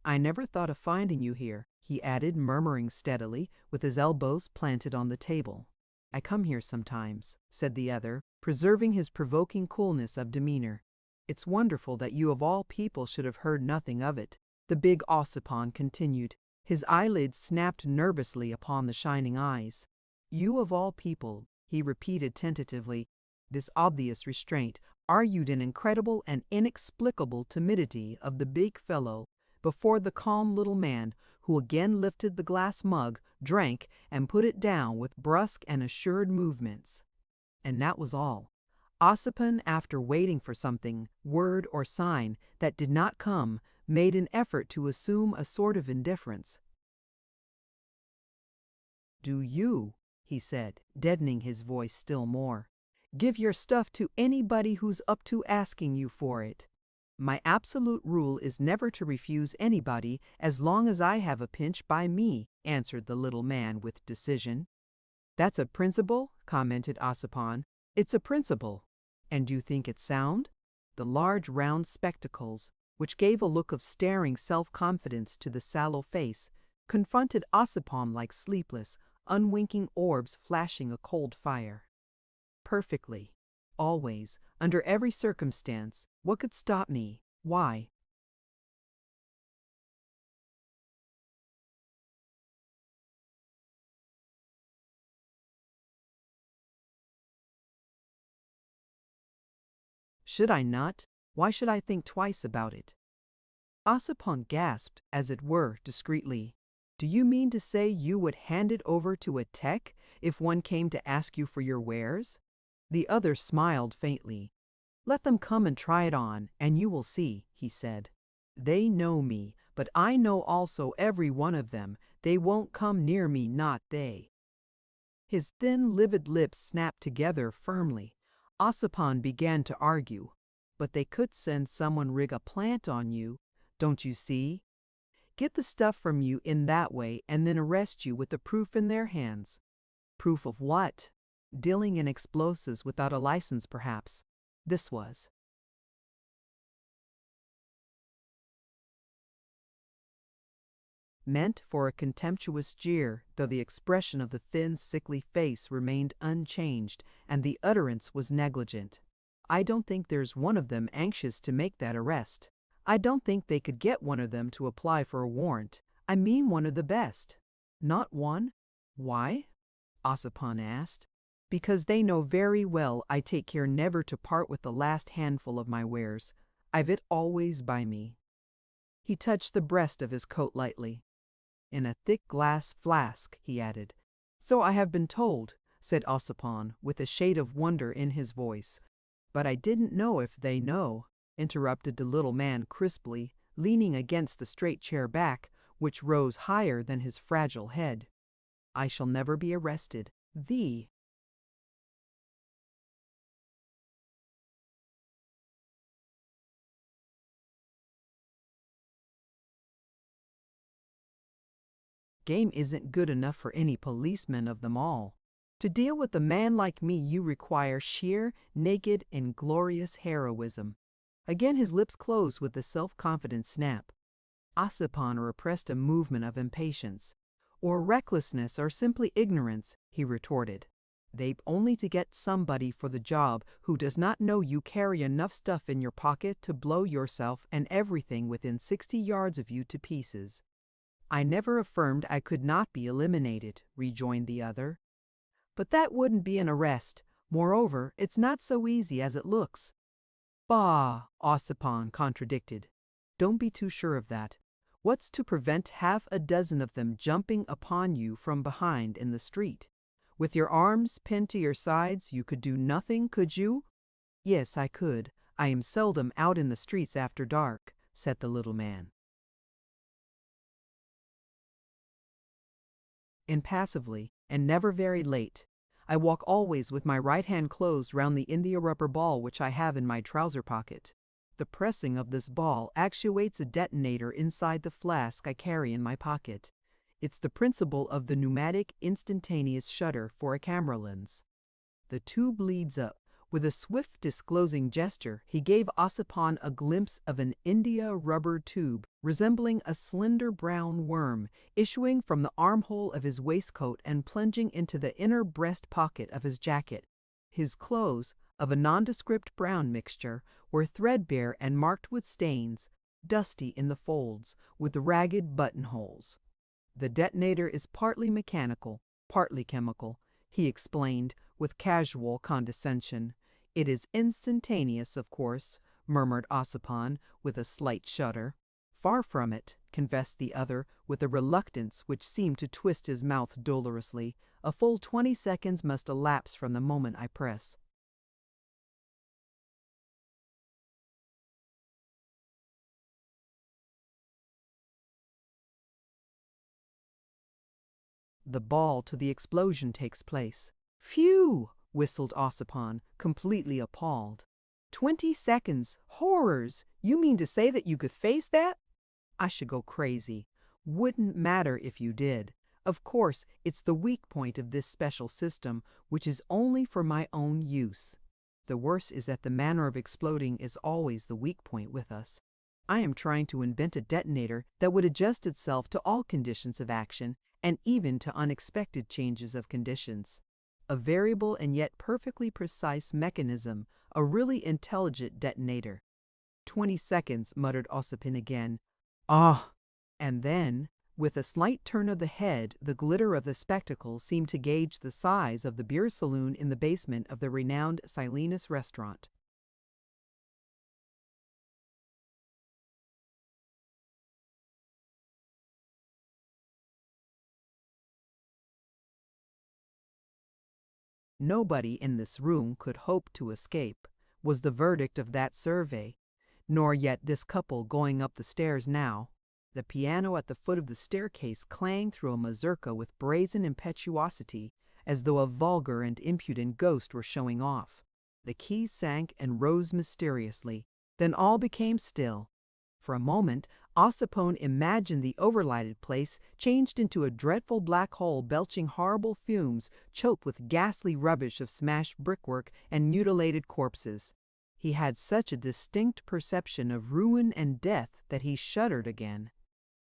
"I never thought of finding you here," he added, murmuring steadily, with his elbows planted on the table. "I come here sometimes," said the other, preserving his provoking coolness of demeanor. "It's wonderful that you of all people should have heard nothing of it," the big Ossipon continued. His eyelids snapped nervously upon the shining eyes. "You of all people," he repeated tentatively. This obvious restraint argued an incredible and inexplicable timidity of the big fellow before the calm little man, who again lifted the glass mug, drank, and put it down with brusque and assured movements. And that was all. Ossipon, after waiting for something, word or sign, that did not come, made an effort to assume a sort of indifference. "Do you," he said, deadening his voice still more, "give your stuff to anybody who's up to asking you for it?" "My absolute rule is never to refuse anybody as long as I have a pinch by me," answered the little man with decision. "That's a principle," commented Ossipon. "It's a principle. And you think it sound?" The large round spectacles, which gave a look of staring self-confidence to the sallow face, confronted Ossipon like sleepless, unwinking orbs flashing a cold fire. "Perfectly. Always, under every circumstance. What could stop me? Why?" "Should I not? Why should I think twice about it?" Ossipon gasped, as it were, discreetly. "Do you mean to say you would hand it over to a tech if one came to ask you for your wares?" The other smiled faintly. "Let them come and try it on, and you will see," he said. "They know me, but I know also every one of them. They won't come near me, not they." His thin, livid lips snapped together firmly. Ossipon began to argue. "But they could send someone rig a plant on you. Don't you see? Get the stuff from you in that way and then arrest you with the proof in their hands." "Proof of what?" "Dealing in explosives without a license, perhaps." This was. Meant for a contemptuous jeer, though the expression of the thin, sickly face remained unchanged, and the utterance was negligent. "I don't think there's one of them anxious to make that arrest. I don't think they could get one of them to apply for a warrant. I mean one of the best. Not one? Why? Ossipon asked. Because they know very well I take care never to part with the last handful of my wares. I've it always by me. He touched the breast of his coat lightly. In a thick glass flask, he added. So I have been told, said Ossipon, with a shade of wonder in his voice. But I didn't know if they know, interrupted the little man crisply, leaning against the straight chair back, which rose higher than his fragile head. I shall never be arrested. The game isn't good enough for any policeman of them all. To deal with a man like me you require sheer, naked, and glorious heroism. Again his lips closed with a self-confident snap. Ossipon repressed a movement of impatience. Or recklessness or simply ignorance, he retorted. They've only to get somebody for the job who does not know you carry enough stuff in your pocket to blow yourself and everything within 60 yards of you to pieces. I never affirmed I could not be eliminated, rejoined the other. But that wouldn't be an arrest. Moreover, it's not so easy as it looks. Bah, Ossipon contradicted. Don't be too sure of that. What's to prevent half a dozen of them jumping upon you from behind in the street? With your arms pinned to your sides, you could do nothing, could you? Yes, I could. I am seldom out in the streets after dark, said the little man. Impassively, and never very late. I walk always with my right hand closed round the India rubber ball which I have in my trouser pocket. The pressing of this ball actuates a detonator inside the flask I carry in my pocket. It's the principle of the pneumatic instantaneous shutter for a camera lens. The tube leads up. With a swift disclosing gesture, he gave Ossipon a glimpse of an India rubber tube resembling a slender brown worm issuing from the armhole of his waistcoat and plunging into the inner breast pocket of his jacket. His clothes, of a nondescript brown mixture, were threadbare and marked with stains, dusty in the folds, with ragged buttonholes. The detonator is partly mechanical, partly chemical, he explained with casual condescension. It is instantaneous, of course, murmured Ossipon with a slight shudder. Far from it, confessed the other with a reluctance which seemed to twist his mouth dolorously. A full 20 seconds must elapse from the moment I press. The ball to the explosion takes place. Phew! Whistled Ossipon, completely appalled. 20 seconds! Horrors! You mean to say that you could face that? I should go crazy. Wouldn't matter if you did. Of course, it's the weak point of this special system, which is only for my own use. The worst is that the manner of exploding is always the weak point with us. I am trying to invent a detonator that would adjust itself to all conditions of action and even to unexpected changes of conditions. A variable and yet perfectly precise mechanism, a really intelligent detonator. 20 seconds, muttered Ossipon again. Ah! And then, with a slight turn of the head, the glitter of the spectacles seemed to gauge the size of the beer saloon in the basement of the renowned Silenus restaurant. Nobody in this room could hope to escape, was the verdict of that survey, nor yet this couple going up the stairs now. The piano at the foot of the staircase clanged through a mazurka with brazen impetuosity, as though a vulgar and impudent ghost were showing off. The keys sank and rose mysteriously. Then all became still. For a moment, Ossipon imagined the overlighted place changed into a dreadful black hole belching horrible fumes, choked with ghastly rubbish of smashed brickwork and mutilated corpses. He had such a distinct perception of ruin and death that he shuddered again.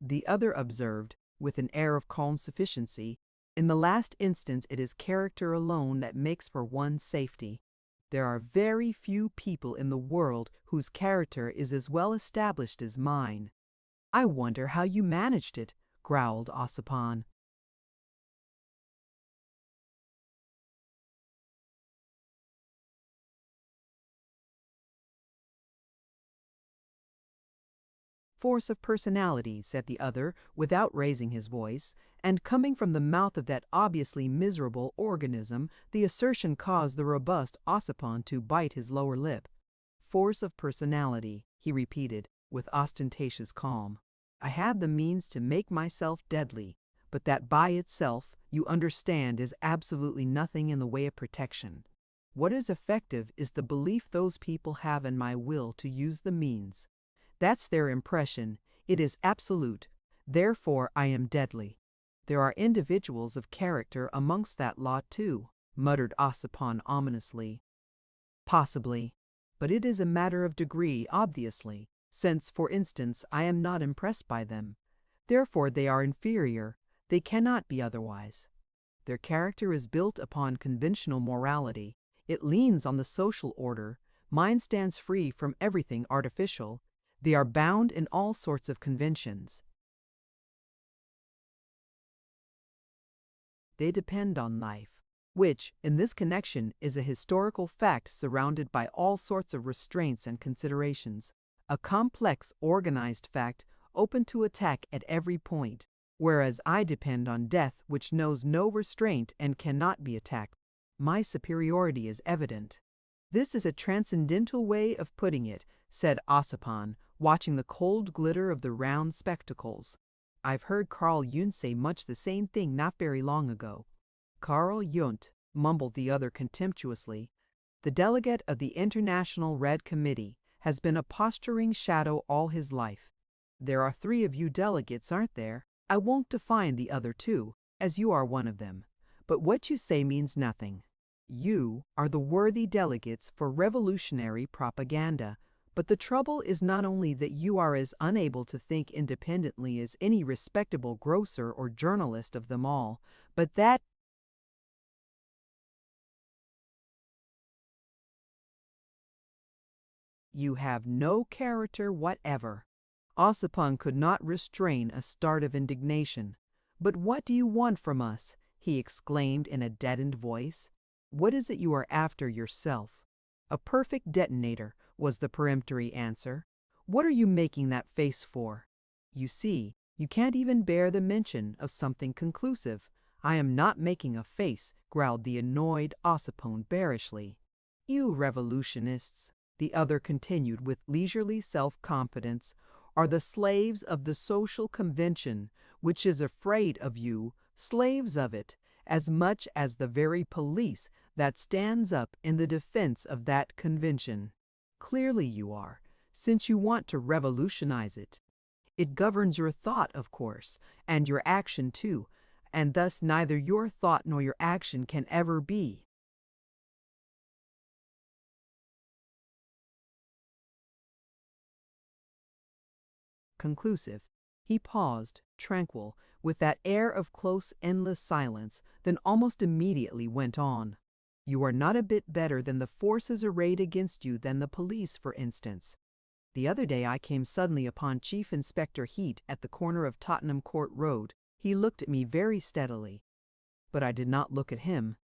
The other observed, with an air of calm sufficiency, in the last instance it is character alone that makes for one's safety. There are very few people in the world whose character is as well established as mine. I wonder how you managed it, growled Ossipon. Force of personality, said the other, without raising his voice, and coming from the mouth of that obviously miserable organism, the assertion caused the robust Ossipon to bite his lower lip. Force of personality, he repeated, with ostentatious calm. I had the means to make myself deadly, but that by itself, you understand, is absolutely nothing in the way of protection. What is effective is the belief those people have in my will to use the means. That's their impression. It is absolute. Therefore, I am deadly. There are individuals of character amongst that lot, too, muttered Ossipon ominously. Possibly. But it is a matter of degree, obviously, since, for instance, I am not impressed by them. Therefore, they are inferior. They cannot be otherwise. Their character is built upon conventional morality. It leans on the social order. Mine stands free from everything artificial. They are bound in all sorts of conventions. They depend on life, which, in this connection, is a historical fact surrounded by all sorts of restraints and considerations, a complex, organized fact open to attack at every point, whereas I depend on death, which knows no restraint and cannot be attacked. My superiority is evident. This is a transcendental way of putting it, said Ossipon, watching the cold glitter of the round spectacles. I've heard Carl Jung say much the same thing not very long ago. Carl Jung, mumbled the other contemptuously. The delegate of the International Red Committee has been a posturing shadow all his life. There are 3 of you delegates, aren't there? I won't define the other 2, as you are one of them. But what you say means nothing. You are the worthy delegates for revolutionary propaganda. But the trouble is not only that you are as unable to think independently as any respectable grocer or journalist of them all, but that you have no character whatever. Ossipon could not restrain a start of indignation. But what do you want from us? He exclaimed in a deadened voice. What is it you are after yourself? A perfect detonator, was the peremptory answer. What are you making that face for? You see, you can't even bear the mention of something conclusive. I am not making a face, growled the annoyed Ossipon bearishly. You revolutionists, the other continued with leisurely self-confidence, are the slaves of the social convention, which is afraid of you, slaves of it, as much as the very police that stands up in the defense of that convention. Clearly you are, since you want to revolutionize it. It governs your thought, of course, and your action too, and thus neither your thought nor your action can ever be conclusive. He paused, tranquil, with that air of close, endless silence, then almost immediately went on. You are not a bit better than the forces arrayed against you than the police, for instance. The other day I came suddenly upon Chief Inspector Heat at the corner of Tottenham Court Road. He looked at me very steadily. But I did not look at him.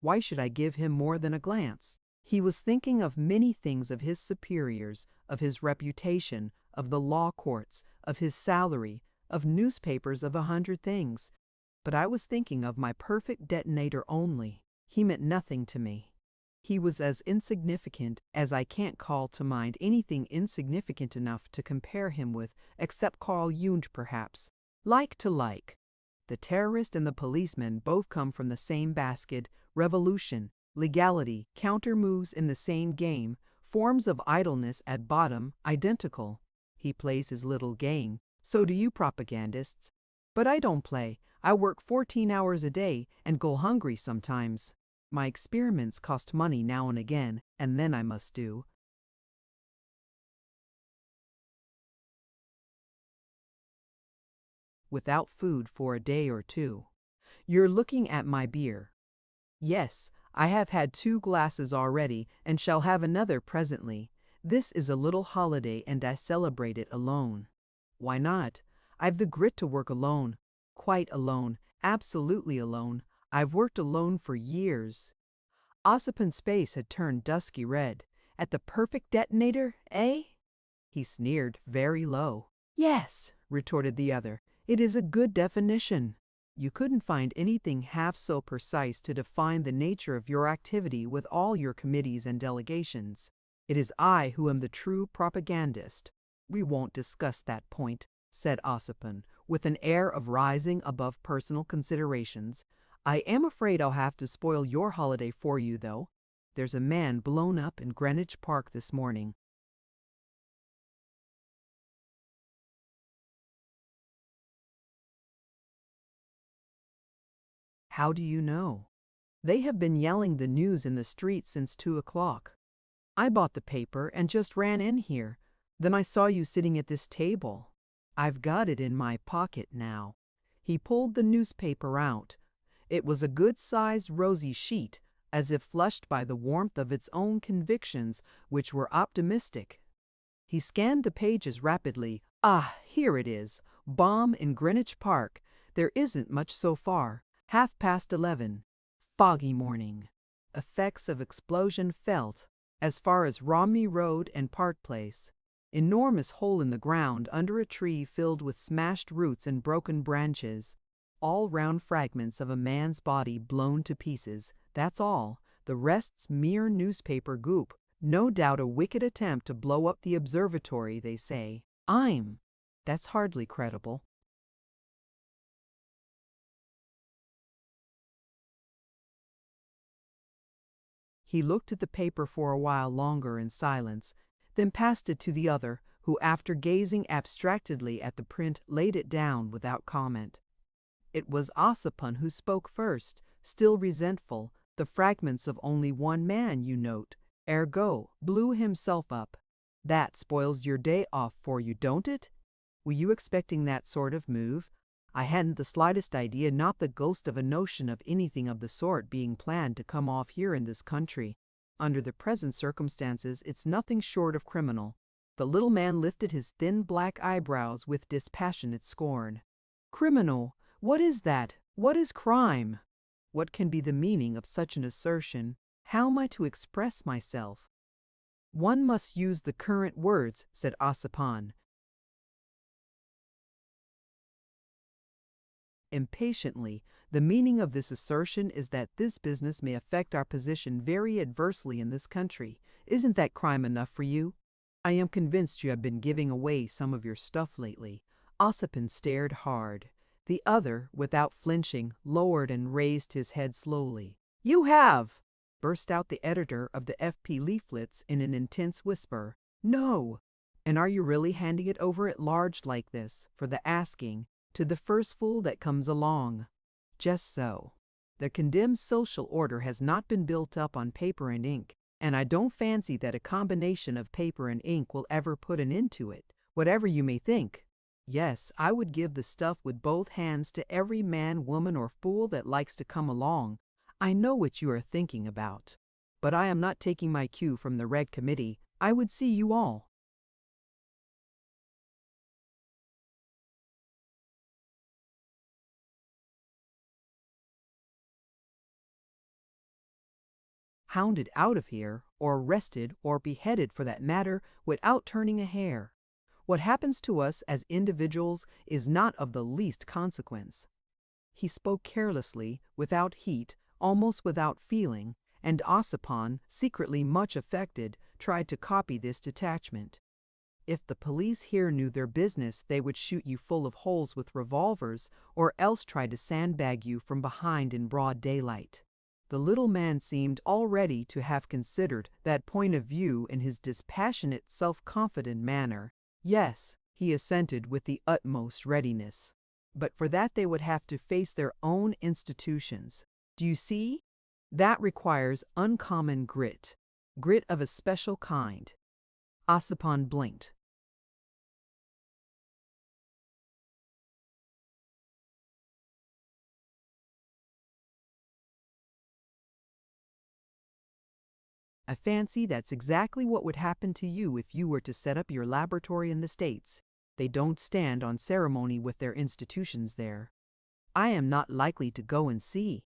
Why should I give him more than a glance? He was thinking of many things, of his superiors, of his reputation, of the law courts, of his salary, of newspapers, of 100 things. But I was thinking of my perfect detonator only. He meant nothing to me. He was as insignificant as I can't call to mind anything insignificant enough to compare him with, except Carl Jung, perhaps. Like to like. The terrorist and the policeman both come from the same basket, revolution, legality, counter moves in the same game, forms of idleness at bottom, identical. He plays his little game. So do you propagandists. But I don't play. I work 14 hours a day and go hungry sometimes. My experiments cost money now and again, and then I must do without food for a day or 2. You're looking at my beer. Yes, I have had 2 glasses already and shall have another presently. This is a little holiday and I celebrate it alone. Why not? I've the grit to work alone. Quite alone. Absolutely alone. I've worked alone for years. Ossipon's face had turned dusky red. At the perfect detonator, eh? He sneered very low. Yes, retorted the other. It is a good definition. You couldn't find anything half so precise to define the nature of your activity with all your committees and delegations. It is I who am the true propagandist. We won't discuss that point, said Ossipon, with an air of rising above personal considerations. I am afraid I'll have to spoil your holiday for you, though. There's a man blown up in Greenwich Park this morning. How do you know? They have been yelling the news in the street since 2 o'clock. I bought the paper and just ran in here. Then I saw you sitting at this table. I've got it in my pocket now. He pulled the newspaper out. It was a good-sized rosy sheet, as if flushed by the warmth of its own convictions, which were optimistic. He scanned the pages rapidly. Ah, here it is. Bomb in Greenwich Park. There isn't much so far. 11:30. Foggy morning. Effects of explosion felt as far as Romney Road and Park Place. Enormous hole in the ground under a tree filled with smashed roots and broken branches. All round fragments of a man's body blown to pieces. That's all. The rest's mere newspaper goop. No doubt a wicked attempt to blow up the observatory, they say. That's hardly credible. He looked at the paper for a while longer in silence, then passed it to the other, who, after gazing abstractedly at the print, laid it down without comment. It was Ossipon who spoke first, still resentful. The fragments of only one man, you note, ergo, blew himself up. That spoils your day off for you, don't it? Were you expecting that sort of move? I hadn't the slightest idea, not the ghost of a notion of anything of the sort being planned to come off here in this country. Under the present circumstances, it's nothing short of criminal. The little man lifted his thin black eyebrows with dispassionate scorn. Criminal? What is that? What is crime? What can be the meaning of such an assertion? How am I to express myself? One must use the current words, said Ossipon impatiently. The meaning of this assertion is that this business may affect our position very adversely in this country. Isn't that crime enough for you? I am convinced you have been giving away some of your stuff lately. Ossipon stared hard. The other, without flinching, lowered and raised his head slowly. You have! Burst out the editor of the FP leaflets in an intense whisper. No! And are you really handing it over at large like this, for the asking, to the first fool that comes along? Just so. The condemned social order has not been built up on paper and ink, and I don't fancy that a combination of paper and ink will ever put an end to it, whatever you may think. Yes, I would give the stuff with both hands to every man, woman, or fool that likes to come along. I know what you are thinking about. But I am not taking my cue from the Red Committee. I would see you all. Hounded out of here, or arrested, or beheaded for that matter, without turning a hair. What happens to us as individuals is not of the least consequence. He spoke carelessly, without heat, almost without feeling, and Ossipon, secretly much affected, tried to copy this detachment. If the police here knew their business, they would shoot you full of holes with revolvers, or else try to sandbag you from behind in broad daylight. The little man seemed already to have considered that point of view in his dispassionate, self-confident manner. Yes, he assented with the utmost readiness. But for that they would have to face their own institutions. Do you see? That requires uncommon grit. Grit of a special kind. Ossipon blinked. I fancy that's exactly what would happen to you if you were to set up your laboratory in the States. They don't stand on ceremony with their institutions there. I am not likely to go and see.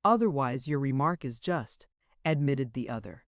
Otherwise, your remark is just, admitted the other.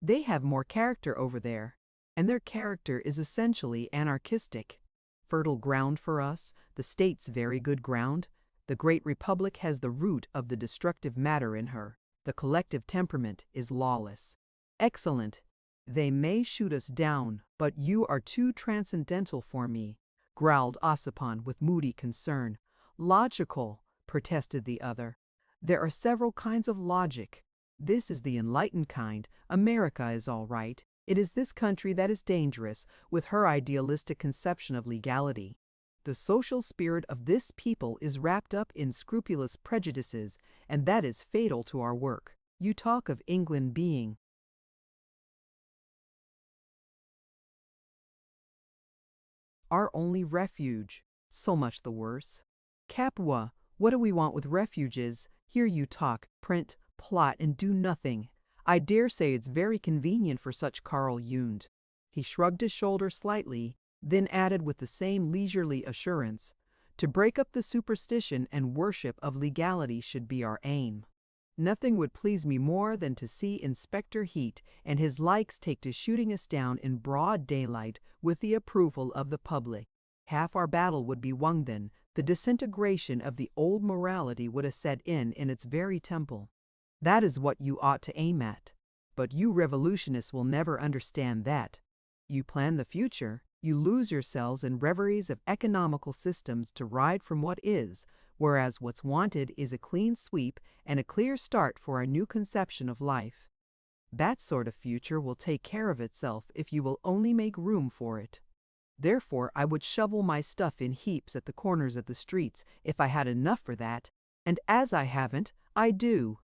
They have more character over there, and their character is essentially anarchistic. Fertile ground for us, the States very good ground. The great republic has the root of the destructive matter in her. The collective temperament is lawless. Excellent. They may shoot us down, but you are too transcendental for me, growled Ossipon with moody concern. Logical, protested the other. There are several kinds of logic. This is the enlightened kind. America is all right. It is this country that is dangerous, with her idealistic conception of legality. The social spirit of this people is wrapped up in scrupulous prejudices, and that is fatal to our work. You talk of England being our only refuge. So much the worse. Capua, what do we want with refuges? Here you talk, print, plot, and do nothing. I dare say it's very convenient for such Carl Jund. He shrugged his shoulders slightly, then added with the same leisurely assurance, to break up the superstition and worship of legality should be our aim. Nothing would please me more than to see Inspector Heat and his likes take to shooting us down in broad daylight with the approval of the public. Half our battle would be won then. The disintegration of the old morality would have set in its very temple. That is what you ought to aim at. But you revolutionists will never understand that. You plan the future, you lose yourselves in reveries of economical systems to ride from what is, whereas what's wanted is a clean sweep and a clear start for a new conception of life. That sort of future will take care of itself if you will only make room for it. Therefore, I would shovel my stuff in heaps at the corners of the streets if I had enough for that, and as I haven't, I do.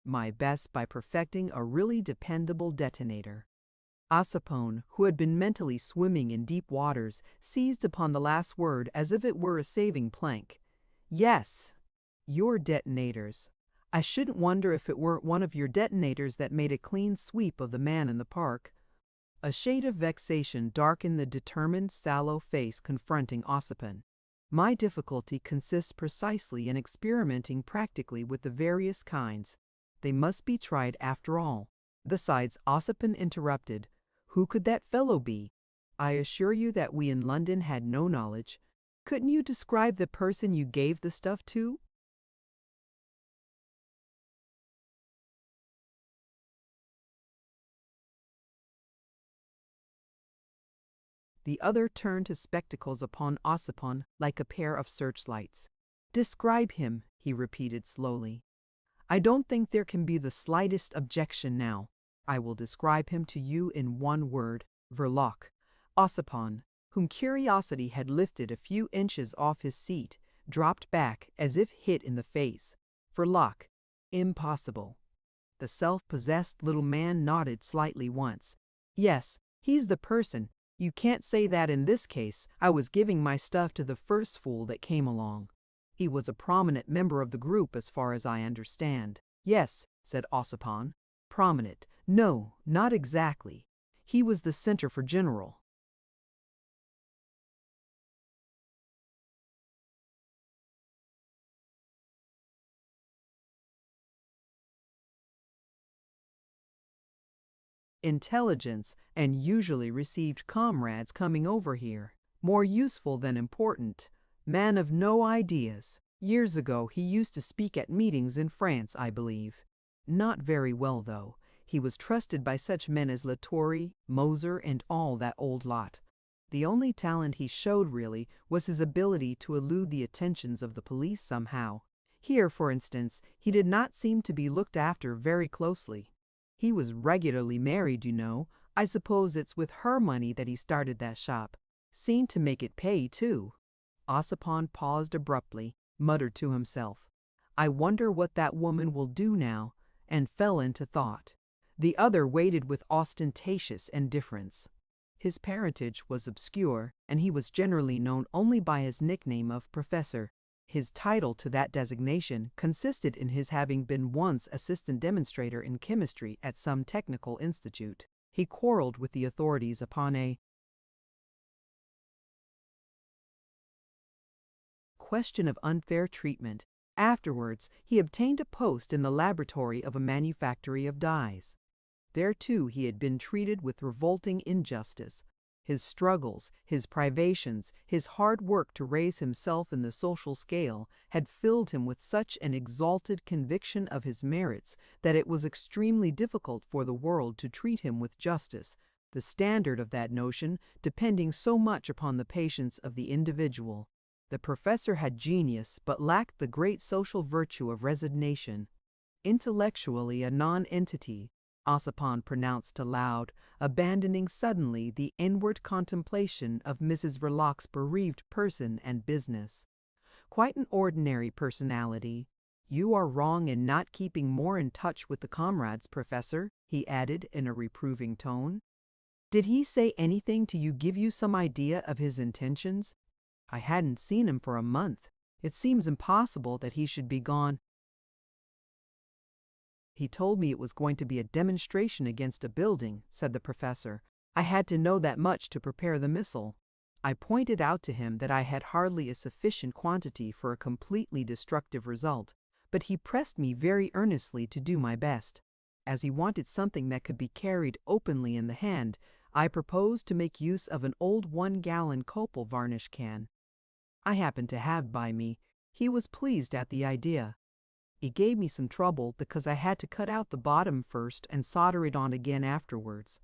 My best by perfecting a really dependable detonator. Ossipon, who had been mentally swimming in deep waters, seized upon the last word as if it were a saving plank. Yes, your detonators. I shouldn't wonder if it weren't one of your detonators that made a clean sweep of the man in the park. A shade of vexation darkened the determined, sallow face confronting Ossipon. My difficulty consists precisely in experimenting practically with the various kinds. They must be tried after all. Besides, Ossipon interrupted. Who could that fellow be? I assure you that we in London had no knowledge. Couldn't you describe the person you gave the stuff to? The other turned his spectacles upon Ossipon like a pair of searchlights. Describe him, he repeated slowly. I don't think there can be the slightest objection now. I will describe him to you in one word, Verloc. Ossipon, whom curiosity had lifted a few inches off his seat, dropped back as if hit in the face. Verloc. Impossible. The self-possessed little man nodded slightly once. Yes, he's the person. You can't say that in this case. I was giving my stuff to the first fool that came along. He was a prominent member of the group as far as I understand. Yes, said Ossipon. Prominent. No, not exactly. He was the center for general. Intelligence and usually received comrades coming over here. More useful than important. Man of no ideas. Years ago he used to speak at meetings in France, I believe. Not very well, though. He was trusted by such men as Latour, Moser, and all that old lot. The only talent he showed really was his ability to elude the attentions of the police somehow. Here, for instance, he did not seem to be looked after very closely. He was regularly married, you know. I suppose it's with her money that he started that shop. Seemed to make it pay, too. Ossipon paused abruptly, muttered to himself, I wonder what that woman will do now, and fell into thought. The other waited with ostentatious indifference. His parentage was obscure, and he was generally known only by his nickname of Professor. His title to that designation consisted in his having been once assistant demonstrator in chemistry at some technical institute. He quarreled with the authorities upon a question of unfair treatment. Afterwards, he obtained a post in the laboratory of a manufactory of dyes. There, too, he had been treated with revolting injustice. His struggles, his privations, his hard work to raise himself in the social scale had filled him with such an exalted conviction of his merits that it was extremely difficult for the world to treat him with justice, the standard of that notion depending so much upon the patience of the individual. The professor had genius, but lacked the great social virtue of resignation. Intellectually a non-entity, Ossipon pronounced aloud, abandoning suddenly the inward contemplation of Mrs. Verloc's bereaved person and business. Quite an ordinary personality. You are wrong in not keeping more in touch with the comrades, Professor, he added in a reproving tone. Did he say anything to you give you some idea of his intentions? I hadn't seen him for a month. It seems impossible that he should be gone. He told me it was going to be a demonstration against a building, said the professor. I had to know that much to prepare the missile. I pointed out to him that I had hardly a sufficient quantity for a completely destructive result, but he pressed me very earnestly to do my best. As he wanted something that could be carried openly in the hand, I proposed to make use of an old 1-gallon copal varnish can. I happened to have by me. He was pleased at the idea. It gave me some trouble because I had to cut out the bottom first and solder it on again afterwards.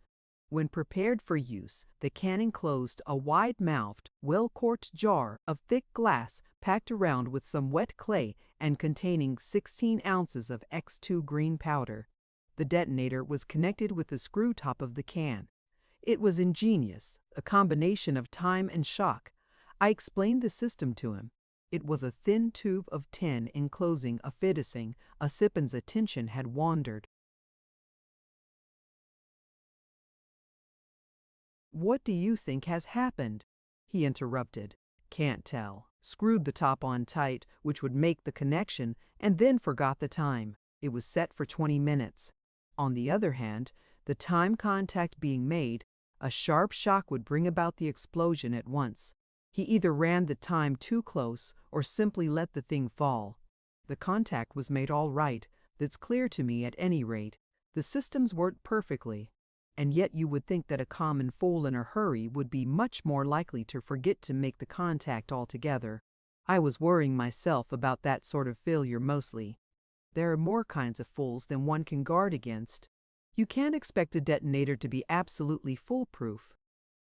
When prepared for use, the can enclosed a wide-mouthed, well-corked jar of thick glass packed around with some wet clay and containing 16 ounces of X2 green powder. The detonator was connected with the screw top of the can. It was ingenious, a combination of time and shock. I explained the system to him. It was a thin tube of tin enclosing a fitting. Ossipon's attention had wandered. What do you think has happened? He interrupted. Can't tell. Screwed the top on tight, which would make the connection, and then forgot the time. It was set for 20 minutes. On the other hand, the time contact being made, a sharp shock would bring about the explosion at once. He either ran the time too close or simply let the thing fall. The contact was made all right. That's clear to me at any rate. The systems worked perfectly. And yet you would think that a common fool in a hurry would be much more likely to forget to make the contact altogether. I was worrying myself about that sort of failure mostly. There are more kinds of fools than one can guard against. You can't expect a detonator to be absolutely foolproof.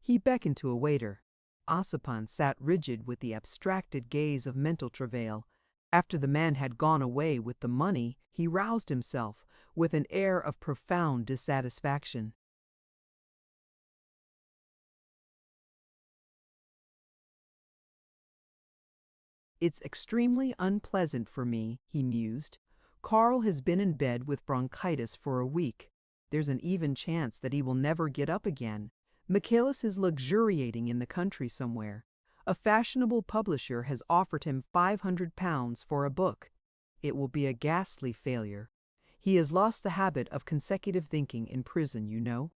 He beckoned to a waiter. Ossipon sat rigid with the abstracted gaze of mental travail. After the man had gone away with the money, he roused himself with an air of profound dissatisfaction. It's extremely unpleasant for me, he mused. Carl has been in bed with bronchitis for a week. There's an even chance that he will never get up again. Michaelis is luxuriating in the country somewhere. A fashionable publisher has offered him £500 for a book. It will be a ghastly failure. He has lost the habit of consecutive thinking in prison, you know.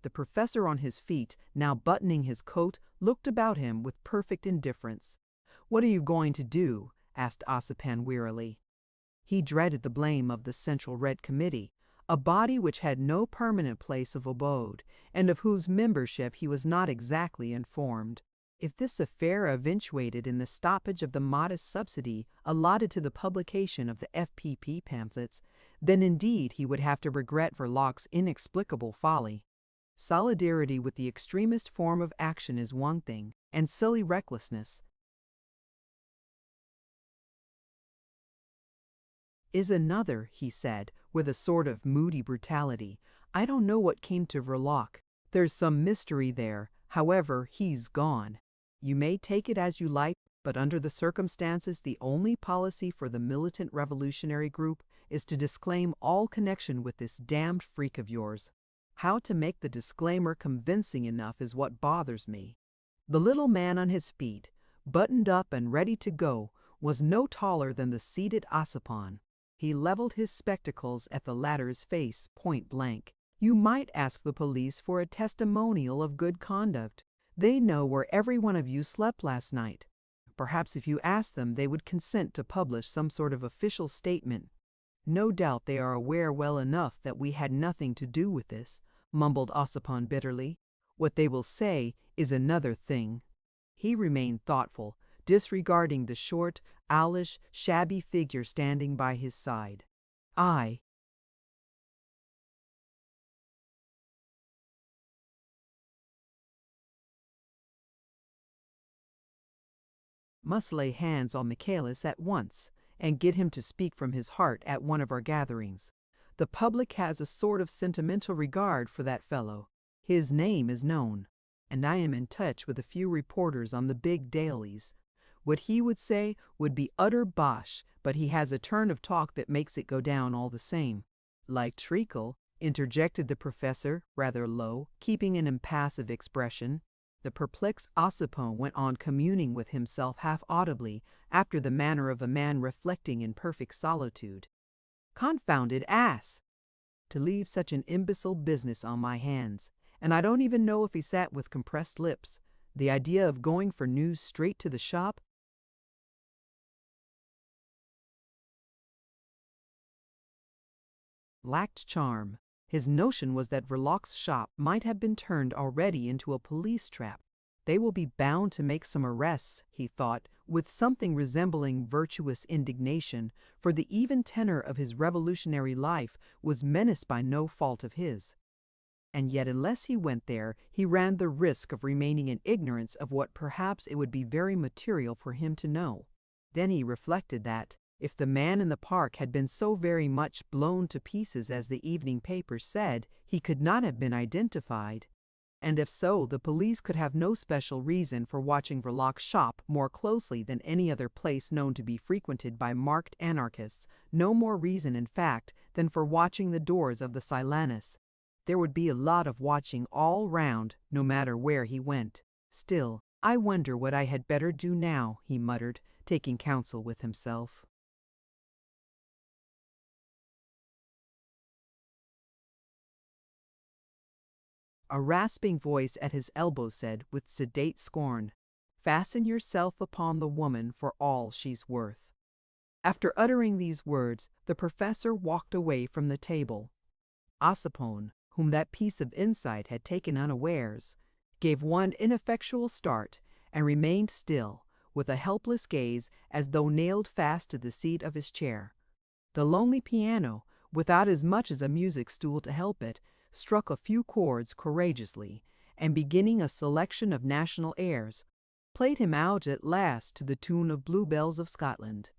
The professor on his feet, now buttoning his coat, looked about him with perfect indifference. What are you going to do? Asked Ossipon wearily. He dreaded the blame of the Central Red Committee, a body which had no permanent place of abode, and of whose membership he was not exactly informed. If this affair eventuated in the stoppage of the modest subsidy allotted to the publication of the FPP pamphlets, then indeed he would have to regret Verloc's inexplicable folly. Solidarity with the extremist form of action is one thing, and silly recklessness is another, he said, with a sort of moody brutality. I don't know what came to Verloc. There's some mystery there. However, he's gone. You may take it as you like, but under the circumstances the only policy for the militant revolutionary group is to disclaim all connection with this damned freak of yours. How to make the disclaimer convincing enough is what bothers me. The little man on his feet, buttoned up and ready to go, was no taller than the seated Ossipon. He leveled his spectacles at the latter's face point blank. You might ask the police for a testimonial of good conduct. They know where every one of you slept last night. Perhaps if you asked them, they would consent to publish some sort of official statement. No doubt they are aware well enough that we had nothing to do with this, mumbled Ossipon bitterly. What they will say is another thing. He remained thoughtful, disregarding the short, owlish, shabby figure standing by his side. I must lay hands on Michaelis at once and get him to speak from his heart at one of our gatherings. The public has a sort of sentimental regard for that fellow. His name is known, and I am in touch with a few reporters on the big dailies. What he would say would be utter bosh, but he has a turn of talk that makes it go down all the same. Like treacle, interjected the professor, rather low, keeping an impassive expression. The perplexed Ossipon went on communing with himself half audibly, after the manner of a man reflecting in perfect solitude. Confounded ass! To leave such an imbecile business on my hands, and I don't even know if he sat with compressed lips. The idea of going for news straight to the shop lacked charm. His notion was that Verloc's shop might have been turned already into a police trap. They will be bound to make some arrests, he thought, with something resembling virtuous indignation, for the even tenor of his revolutionary life was menaced by no fault of his. And yet unless he went there, he ran the risk of remaining in ignorance of what perhaps it would be very material for him to know. Then he reflected that, if the man in the park had been so very much blown to pieces as the evening papers said, he could not have been identified. And if so, the police could have no special reason for watching Verloc's shop more closely than any other place known to be frequented by marked anarchists, no more reason, in fact, than for watching the doors of the Silanus. There would be a lot of watching all round, no matter where he went. Still, I wonder what I had better do now, he muttered, taking counsel with himself. A rasping voice at his elbow said, with sedate scorn, "Fasten yourself upon the woman for all she's worth." After uttering these words, the professor walked away from the table. Ossipon, whom that piece of insight had taken unawares, gave one ineffectual start and remained still, with a helpless gaze as though nailed fast to the seat of his chair. The lonely piano, without as much as a music stool to help it, struck a few chords courageously, and beginning a selection of national airs, played him out at last to the tune of Bluebells of Scotland.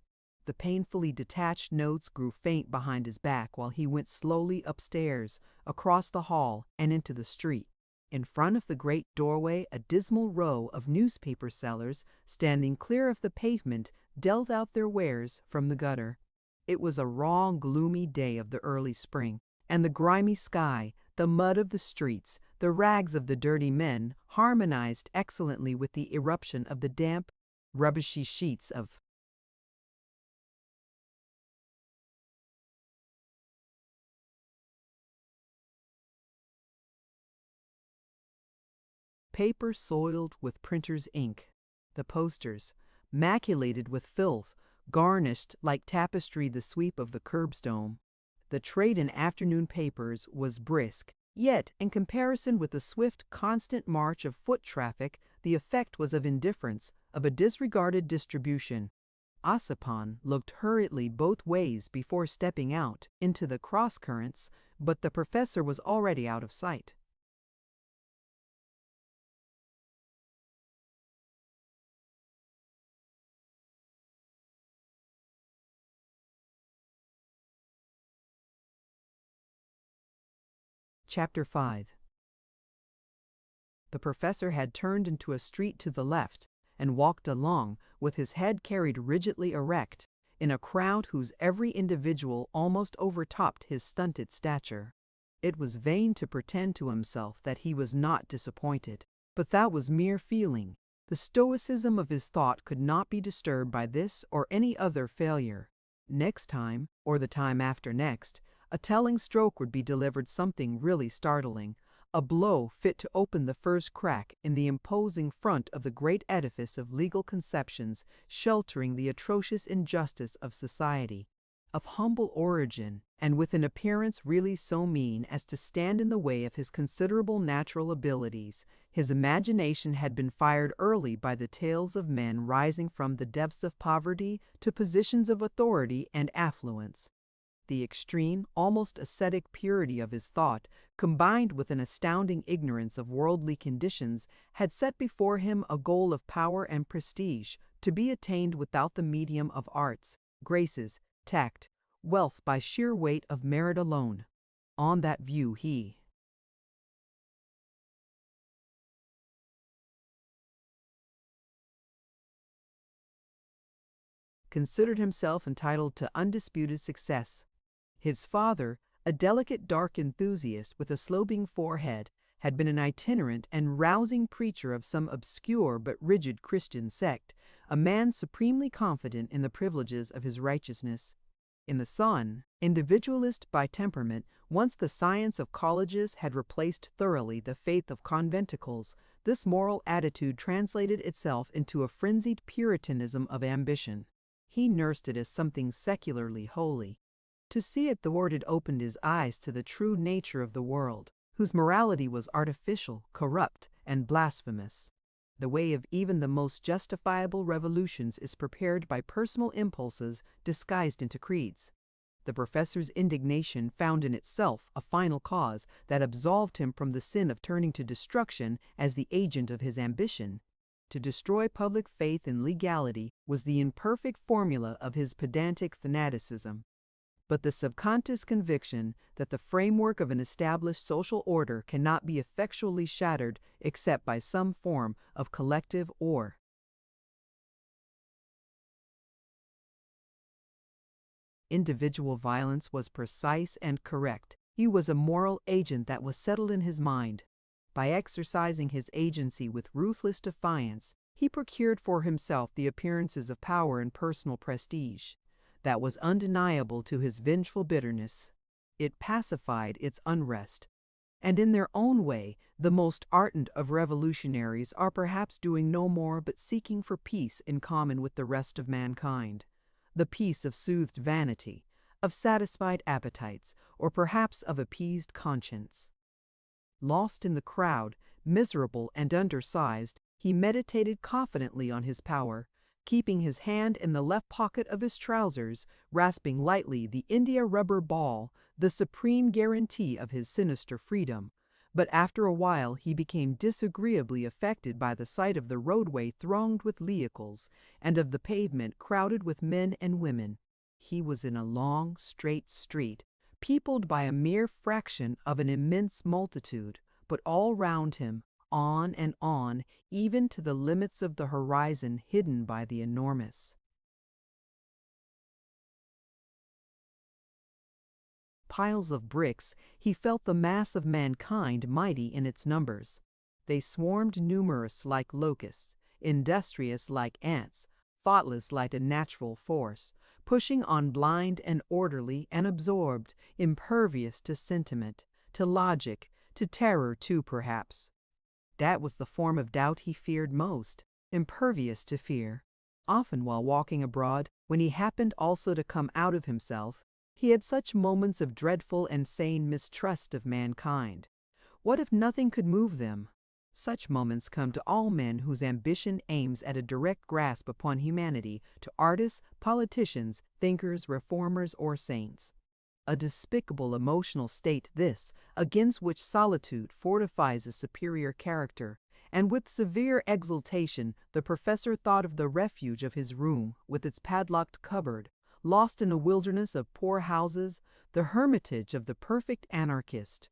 The painfully detached notes grew faint behind his back while he went slowly upstairs, across the hall, and into the street. In front of the great doorway a dismal row of newspaper sellers, standing clear of the pavement, dealt out their wares from the gutter. It was a raw, gloomy day of the early spring, and the grimy sky, the mud of the streets, the rags of the dirty men harmonized excellently with the eruption of the damp, rubbishy sheets of paper soiled with printer's ink. The posters, maculated with filth, garnished like tapestry the sweep of the curbstone. The trade in afternoon papers was brisk, yet in comparison with the swift, constant march of foot traffic, the effect was of indifference, of a disregarded distribution. Ossipon looked hurriedly both ways before stepping out into the cross-currents, but the professor was already out of sight. Chapter 5. The professor had turned into a street to the left and walked along, with his head carried rigidly erect, in a crowd whose every individual almost overtopped his stunted stature. It was vain to pretend to himself that he was not disappointed, but that was mere feeling. The stoicism of his thought could not be disturbed by this or any other failure. Next time, or the time after next, a telling stroke would be delivered, something really startling, a blow fit to open the first crack in the imposing front of the great edifice of legal conceptions sheltering the atrocious injustice of society. Of humble origin, and with an appearance really so mean as to stand in the way of his considerable natural abilities, his imagination had been fired early by the tales of men rising from the depths of poverty to positions of authority and affluence. The extreme, almost ascetic purity of his thought, combined with an astounding ignorance of worldly conditions, had set before him a goal of power and prestige, to be attained without the medium of arts, graces, tact, wealth, by sheer weight of merit alone. On that view he considered himself entitled to undisputed success. His father, a delicate dark enthusiast with a sloping forehead, had been an itinerant and rousing preacher of some obscure but rigid Christian sect, a man supremely confident in the privileges of his righteousness. In the son, individualist by temperament, once the science of colleges had replaced thoroughly the faith of conventicles, this moral attitude translated itself into a frenzied puritanism of ambition. He nursed it as something secularly holy. To see it thwarted opened his eyes to the true nature of the world, whose morality was artificial, corrupt, and blasphemous. The way of even the most justifiable revolutions is prepared by personal impulses disguised into creeds. The professor's indignation found in itself a final cause that absolved him from the sin of turning to destruction as the agent of his ambition. To destroy public faith in legality was the imperfect formula of his pedantic fanaticism. But the subconscious conviction that the framework of an established social order cannot be effectually shattered except by some form of collective or individual violence was precise and correct. He was a moral agent that was settled in his mind. By exercising his agency with ruthless defiance, he procured for himself the appearances of power and personal prestige. That was undeniable to his vengeful bitterness. It pacified its unrest. And in their own way, the most ardent of revolutionaries are perhaps doing no more but seeking for peace in common with the rest of mankind. The peace of soothed vanity, of satisfied appetites, or perhaps of appeased conscience. Lost in the crowd, miserable and undersized, he meditated confidently on his power, keeping his hand in the left pocket of his trousers, rasping lightly the india-rubber ball, the supreme guarantee of his sinister freedom. But after a while he became disagreeably affected by the sight of the roadway thronged with vehicles, and of the pavement crowded with men and women. He was in a long, straight street, peopled by a mere fraction of an immense multitude, but all round him, on and on, even to the limits of the horizon hidden by the enormous piles of bricks, he felt the mass of mankind mighty in its numbers. They swarmed numerous like locusts, industrious like ants, thoughtless like a natural force, pushing on blind and orderly and absorbed, impervious to sentiment, to logic, to terror too perhaps. That was the form of doubt he feared most, impervious to fear. Often while walking abroad, when he happened also to come out of himself, he had such moments of dreadful and sane mistrust of mankind. What if nothing could move them? Such moments come to all men whose ambition aims at a direct grasp upon humanity, to artists, politicians, thinkers, reformers, or saints. A despicable emotional state this, against which solitude fortifies a superior character, and with severe exultation the professor thought of the refuge of his room with its padlocked cupboard, lost in a wilderness of poor houses, the hermitage of the perfect anarchist.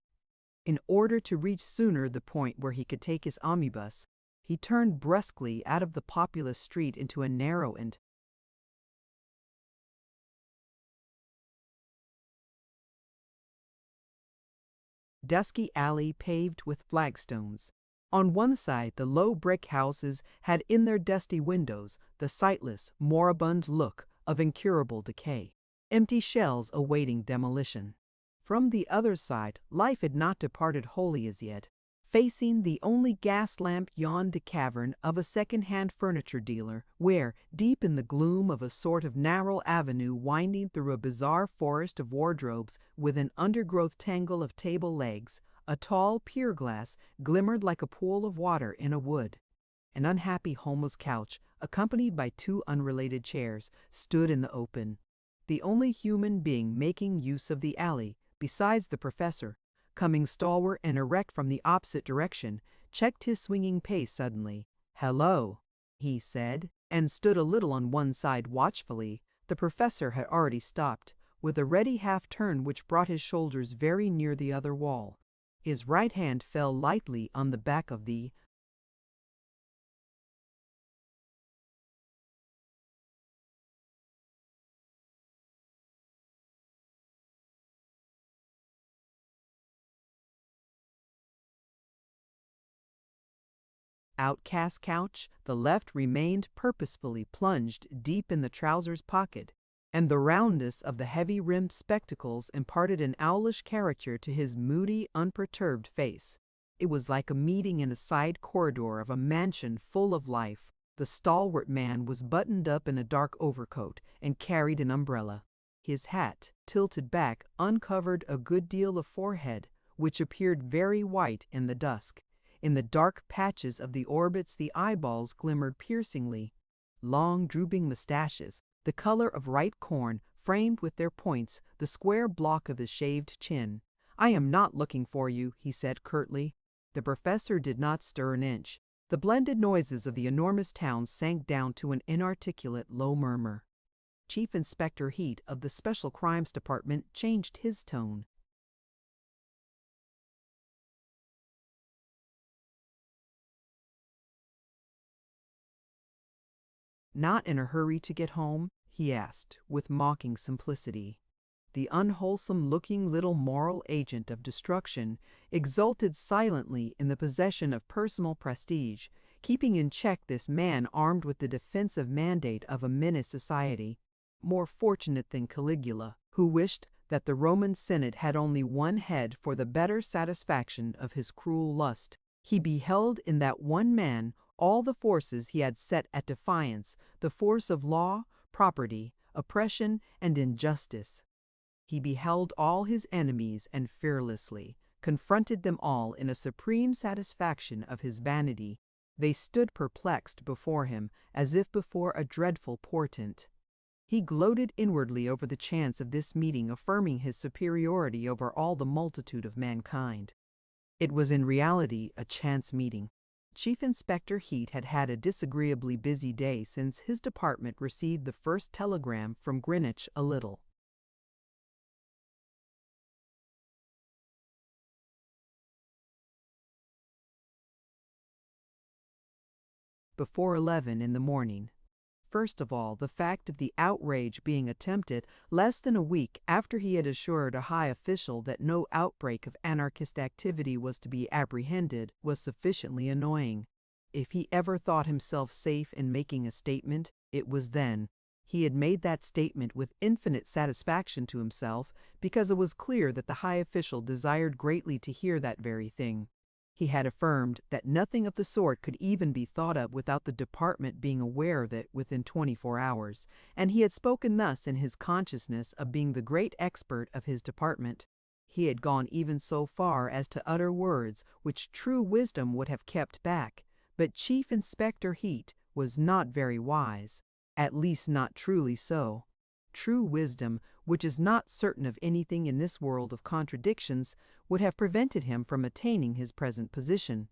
In order to reach sooner the point where he could take his omnibus, he turned brusquely out of the populous street into a narrow and dusky alley paved with flagstones. On one side, the low brick houses had in their dusty windows the sightless, moribund look of incurable decay, empty shells awaiting demolition. From the other side, life had not departed wholly as yet. Facing the only gas lamp yawned the cavern of a second-hand furniture dealer, where, deep in the gloom of a sort of narrow avenue winding through a bizarre forest of wardrobes with an undergrowth tangle of table legs, a tall pier glass glimmered like a pool of water in a wood. An unhappy homeless couch, accompanied by two unrelated chairs, stood in the open. The only human being making use of the alley, besides the professor, coming stalwart and erect from the opposite direction, checked his swinging pace suddenly. "Hello," he said, and stood a little on one side watchfully. The professor had already stopped, with a ready half-turn which brought his shoulders very near the other wall. His right hand fell lightly on the back of the outcast couch. The left remained purposefully plunged deep in the trousers pocket, and the roundness of the heavy-rimmed spectacles imparted an owlish character to his moody, unperturbed face. It was like a meeting in a side corridor of a mansion full of life. The stalwart man was buttoned up in a dark overcoat and carried an umbrella. His hat, tilted back, uncovered a good deal of forehead, which appeared very white in the dusk. In the dark patches of the orbits the eyeballs glimmered piercingly. Long drooping mustaches, the color of ripe corn, framed with their points the square block of his shaved chin. "I am not looking for you," he said curtly. The professor did not stir an inch. The blended noises of the enormous town sank down to an inarticulate low murmur. Chief Inspector Heat of the Special Crimes Department changed his tone. "Not in a hurry to get home?" he asked, with mocking simplicity. The unwholesome-looking little moral agent of destruction exulted silently in the possession of personal prestige, keeping in check this man armed with the defensive mandate of a menaced society. More fortunate than Caligula, who wished that the Roman Senate had only one head for the better satisfaction of his cruel lust. He beheld in that one man all the forces he had set at defiance, the force of law, property, oppression, and injustice. He beheld all his enemies and fearlessly confronted them all in a supreme satisfaction of his vanity. They stood perplexed before him as if before a dreadful portent. He gloated inwardly over the chance of this meeting affirming his superiority over all the multitude of mankind. It was in reality a chance meeting. Chief Inspector Heat had had a disagreeably busy day since his department received the first telegram from Greenwich a little before 11 in the morning. First of all, the fact of the outrage being attempted less than a week after he had assured a high official that no outbreak of anarchist activity was to be apprehended was sufficiently annoying. If he ever thought himself safe in making a statement, it was then. He had made that statement with infinite satisfaction to himself because it was clear that the high official desired greatly to hear that very thing. He had affirmed that nothing of the sort could even be thought of without the department being aware of it within 24 hours, and he had spoken thus in his consciousness of being the great expert of his department. He had gone even so far as to utter words which true wisdom would have kept back, but Chief Inspector Heat was not very wise, at least not truly so. True wisdom, which is not certain of anything in this world of contradictions, would have prevented him from attaining his present position.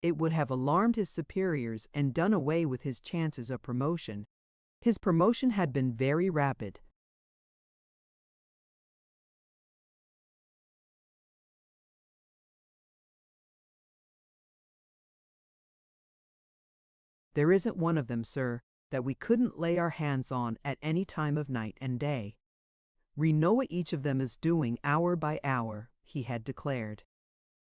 It would have alarmed his superiors and done away with his chances of promotion. His promotion had been very rapid. "There isn't one of them, sir, that we couldn't lay our hands on at any time of night and day. We know what each of them is doing hour by hour," he had declared.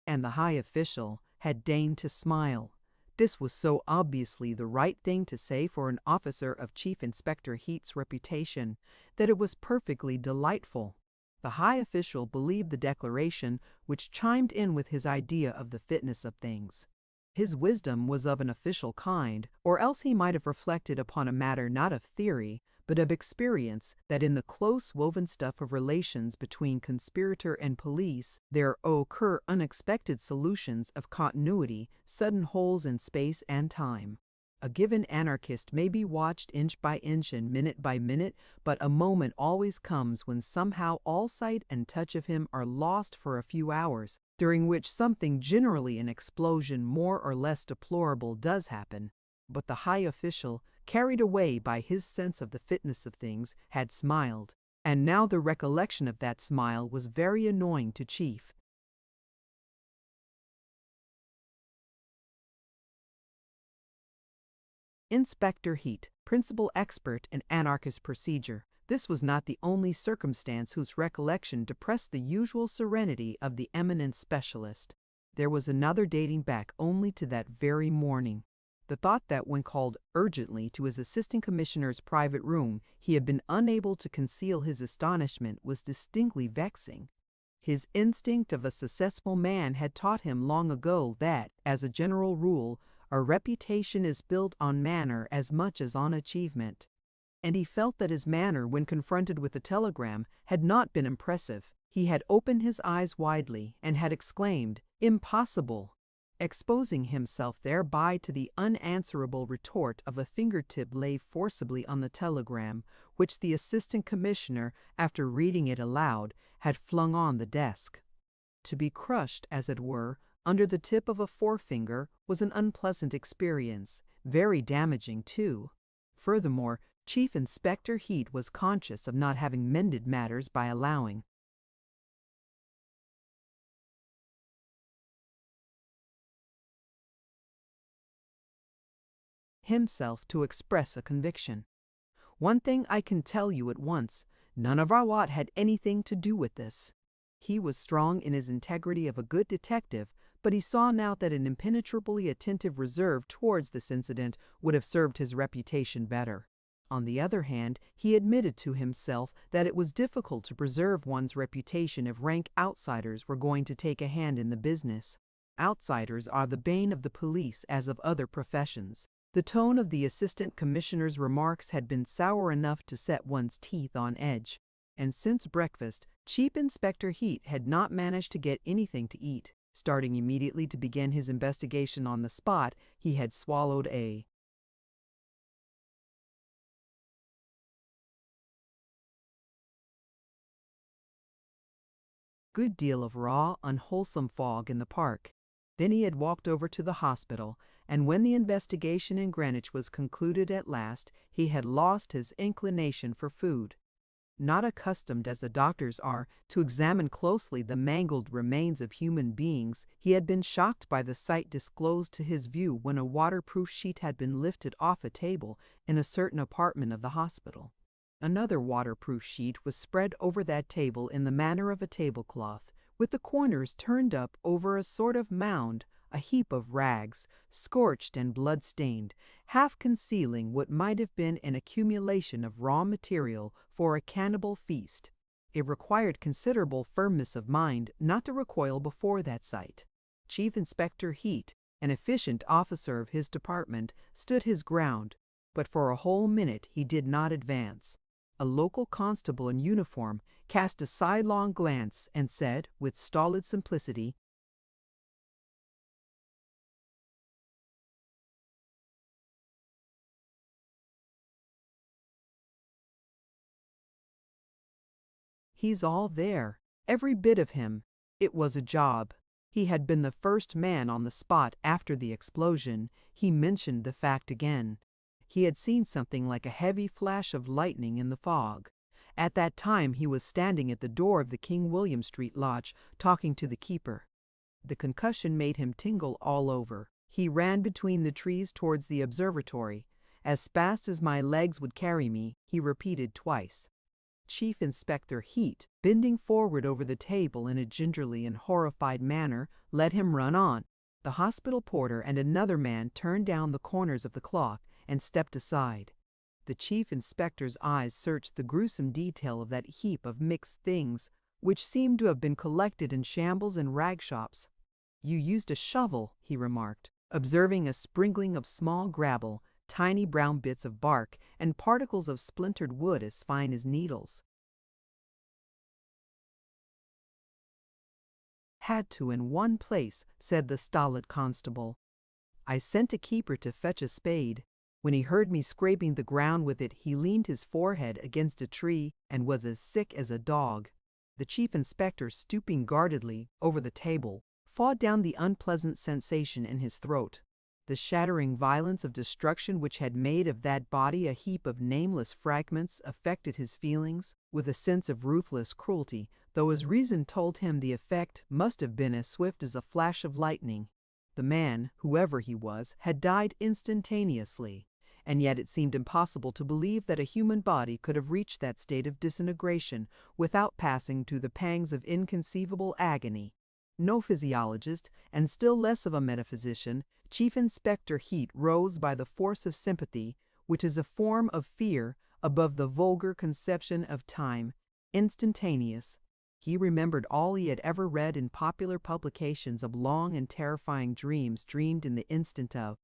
And the high official had deigned to smile. This was so obviously the right thing to say for an officer of Chief Inspector Heat's reputation that it was perfectly delightful. The high official believed the declaration, which chimed in with his idea of the fitness of things. His wisdom was of an official kind, or else he might have reflected upon a matter not of theory, but of experience, that in the close woven stuff of relations between conspirator and police there occur unexpected solutions of continuity, sudden holes in space and time. A given anarchist may be watched inch by inch and minute by minute, but a moment always comes when somehow all sight and touch of him are lost for a few hours, during which something, generally an explosion more or less deplorable, does happen. But the high official, carried away by his sense of the fitness of things, had smiled, and now the recollection of that smile was very annoying to Chief. Inspector Heat, principal expert in anarchist procedure. This was not the only circumstance whose recollection depressed the usual serenity of the eminent specialist. There was another dating back only to that very morning. The thought that when called urgently to his assistant commissioner's private room he had been unable to conceal his astonishment was distinctly vexing. His instinct of a successful man had taught him long ago that, as a general rule, a reputation is built on manner as much as on achievement. And he felt that his manner, when confronted with the telegram, had not been impressive. He had opened his eyes widely and had exclaimed, "Impossible!" exposing himself thereby to the unanswerable retort of a fingertip laid forcibly on the telegram, which the assistant commissioner, after reading it aloud, had flung on the desk. To be crushed, as it were, under the tip of a forefinger was an unpleasant experience, very damaging too. Furthermore, Chief Inspector Heat was conscious of not having mended matters by allowing himself to express a conviction. "One thing I can tell you at once, none of our lot had anything to do with this." He was strong in his integrity of a good detective, but he saw now that an impenetrably attentive reserve towards this incident would have served his reputation better. On the other hand, he admitted to himself that it was difficult to preserve one's reputation if rank outsiders were going to take a hand in the business. Outsiders are the bane of the police as of other professions. The tone of the assistant commissioner's remarks had been sour enough to set one's teeth on edge. And since breakfast, Chief Inspector Heat had not managed to get anything to eat. Starting immediately to begin his investigation on the spot, he had swallowed a good deal of raw, unwholesome fog in the park. Then he had walked over to the hospital, and when the investigation in Greenwich was concluded at last, he had lost his inclination for food. Not accustomed as the doctors are to examine closely the mangled remains of human beings, he had been shocked by the sight disclosed to his view when a waterproof sheet had been lifted off a table in a certain apartment of the hospital. Another waterproof sheet was spread over that table in the manner of a tablecloth, with the corners turned up over a sort of mound, a heap of rags, scorched and blood-stained, half concealing what might have been an accumulation of raw material for a cannibal feast. It required considerable firmness of mind not to recoil before that sight. Chief Inspector Heat, an efficient officer of his department, stood his ground, but for a whole minute he did not advance. A local constable in uniform cast a sidelong glance and said, with stolid simplicity, "He's all there, every bit of him." It was a job. He had been the first man on the spot after the explosion. He mentioned the fact again. He had seen something like a heavy flash of lightning in the fog. At that time he was standing at the door of the King William Street lodge talking to the keeper. The concussion made him tingle all over. He ran between the trees towards the observatory. "As fast as my legs would carry me," he repeated twice. Chief Inspector Heat, bending forward over the table in a gingerly and horrified manner, let him run on. The hospital porter and another man turned down the corners of the cloth and stepped aside. The chief inspector's eyes searched the gruesome detail of that heap of mixed things, which seemed to have been collected in shambles and rag shops. "You used a shovel," he remarked, observing a sprinkling of small gravel, tiny brown bits of bark, and particles of splintered wood as fine as needles. "Had to in one place," said the stolid constable. "I sent a keeper to fetch a spade. When he heard me scraping the ground with it, he leaned his forehead against a tree and was as sick as a dog." The chief inspector, stooping guardedly over the table, fought down the unpleasant sensation in his throat. The shattering violence of destruction which had made of that body a heap of nameless fragments affected his feelings with a sense of ruthless cruelty, though his reason told him the effect must have been as swift as a flash of lightning. The man, whoever he was, had died instantaneously, and yet it seemed impossible to believe that a human body could have reached that state of disintegration without passing through the pangs of inconceivable agony. No physiologist, and still less of a metaphysician, Chief Inspector Heat rose by the force of sympathy, which is a form of fear above the vulgar conception of time, instantaneous. He remembered all he had ever read in popular publications of long and terrifying dreams dreamed in the instant of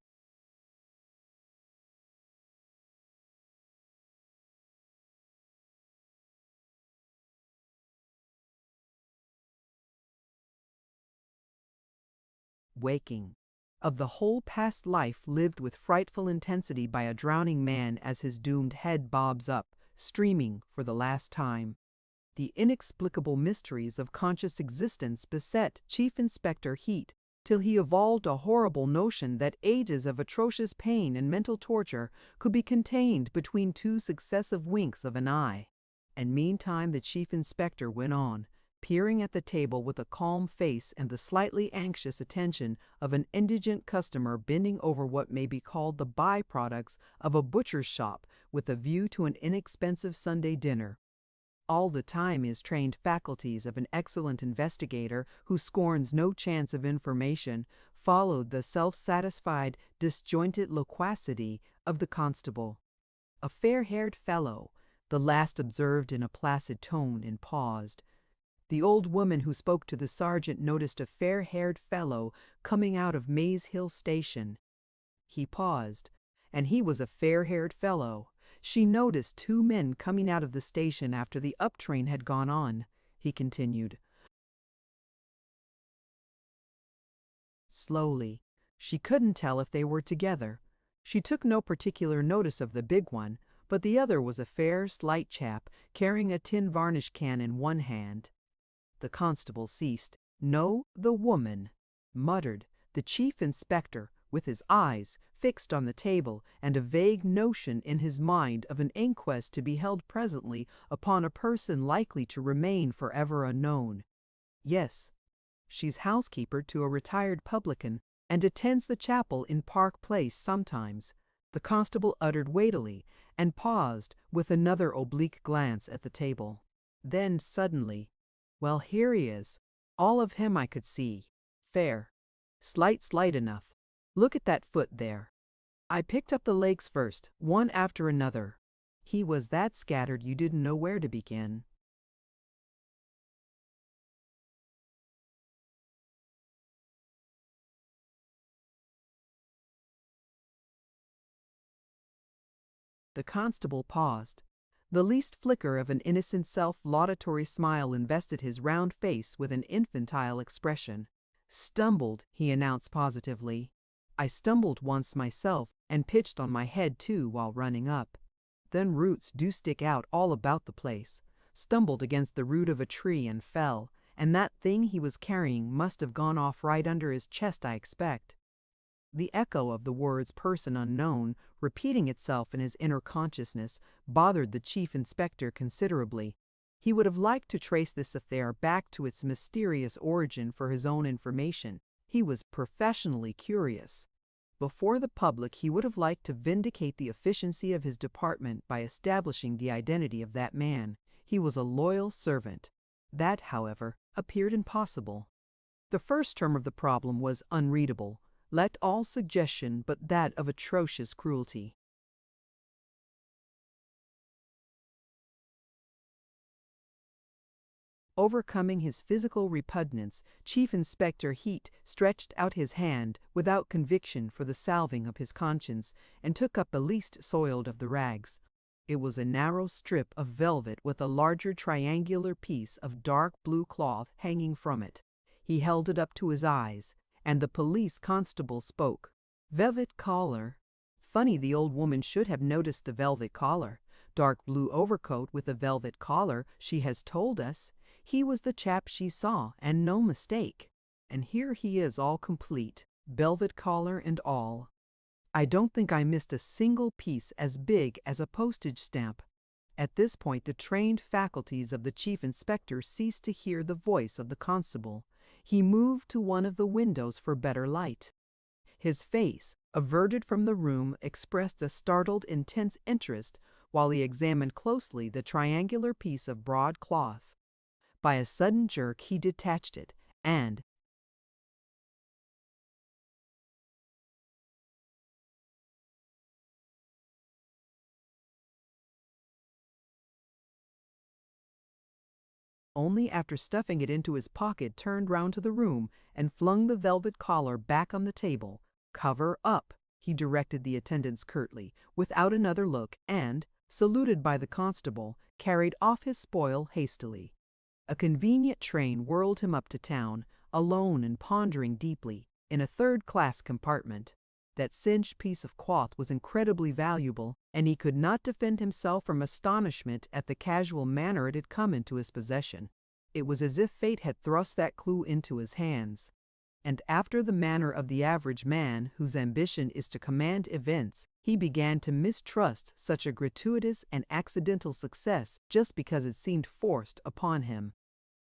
waking, of the whole past life lived with frightful intensity by a drowning man as his doomed head bobs up, streaming for the last time. The inexplicable mysteries of conscious existence beset Chief Inspector Heat till he evolved a horrible notion that ages of atrocious pain and mental torture could be contained between two successive winks of an eye. And meantime the chief inspector went on, peering at the table with a calm face and the slightly anxious attention of an indigent customer bending over what may be called the by-products of a butcher's shop with a view to an inexpensive Sunday dinner. All the time his trained faculties of an excellent investigator who scorns no chance of information followed the self-satisfied, disjointed loquacity of the constable. "A fair-haired fellow," the last observed in a placid tone and paused. The old woman who spoke to the sergeant noticed a fair-haired fellow coming out of Maze Hill Station. He paused, and he was a fair-haired fellow. She noticed two men coming out of the station after the up train had gone on, he continued. Slowly. She couldn't tell if they were together. She took no particular notice of the big one, but the other was a fair, slight chap, carrying a tin varnish can in one hand. The constable ceased. "No, the woman," muttered the chief inspector, with his eyes fixed on the table and a vague notion in his mind of an inquest to be held presently upon a person likely to remain forever unknown. "Yes, she's housekeeper to a retired publican and attends the chapel in Park Place sometimes," the constable uttered weightily, and paused with another oblique glance at the table. Then suddenly, "Well, here he is. All of him I could see. Fair. Slight enough. Look at that foot there. I picked up the legs first, one after another. He was that scattered you didn't know where to begin." The constable paused. The least flicker of an innocent self-laudatory smile invested his round face with an infantile expression. "Stumbled," he announced positively. "I stumbled once myself, and pitched on my head too while running up. Then roots do stick out all about the place. Stumbled against the root of a tree and fell, and that thing he was carrying must have gone off right under his chest, I expect." The echo of the words "person unknown" repeating itself in his inner consciousness bothered the chief inspector considerably. He would have liked to trace this affair back to its mysterious origin for his own information. He was professionally curious. Before the public he would have liked to vindicate the efficiency of his department by establishing the identity of that man. He was a loyal servant. That, however, appeared impossible. The first term of the problem was unreadable, lacked all suggestion but that of atrocious cruelty. Overcoming his physical repugnance, Chief Inspector Heat stretched out his hand without conviction for the salving of his conscience and took up the least soiled of the rags. It was a narrow strip of velvet with a larger triangular piece of dark blue cloth hanging from it. He held it up to his eyes, and the police constable spoke. "Velvet collar." Funny the old woman should have noticed the velvet collar. Dark blue overcoat with a velvet collar, she has told us. He was the chap she saw, and no mistake. And here he is all complete, velvet collar and all. I don't think I missed a single piece as big as a postage stamp. At this point the trained faculties of the chief inspector ceased to hear the voice of the constable. He moved to one of the windows for better light. His face, averted from the room, expressed a startled, intense interest while he examined closely the triangular piece of broad cloth. By a sudden jerk he detached it, and, only after stuffing it into his pocket, turned round to the room and flung the velvet collar back on the table. "Cover up," he directed the attendants curtly, without another look, and, saluted by the constable, carried off his spoil hastily. A convenient train whirled him up to town, alone and pondering deeply, in a third-class compartment. That singed piece of cloth was incredibly valuable, and he could not defend himself from astonishment at the casual manner it had come into his possession. It was as if fate had thrust that clue into his hands. And after the manner of the average man whose ambition is to command events, he began to mistrust such a gratuitous and accidental success just because it seemed forced upon him.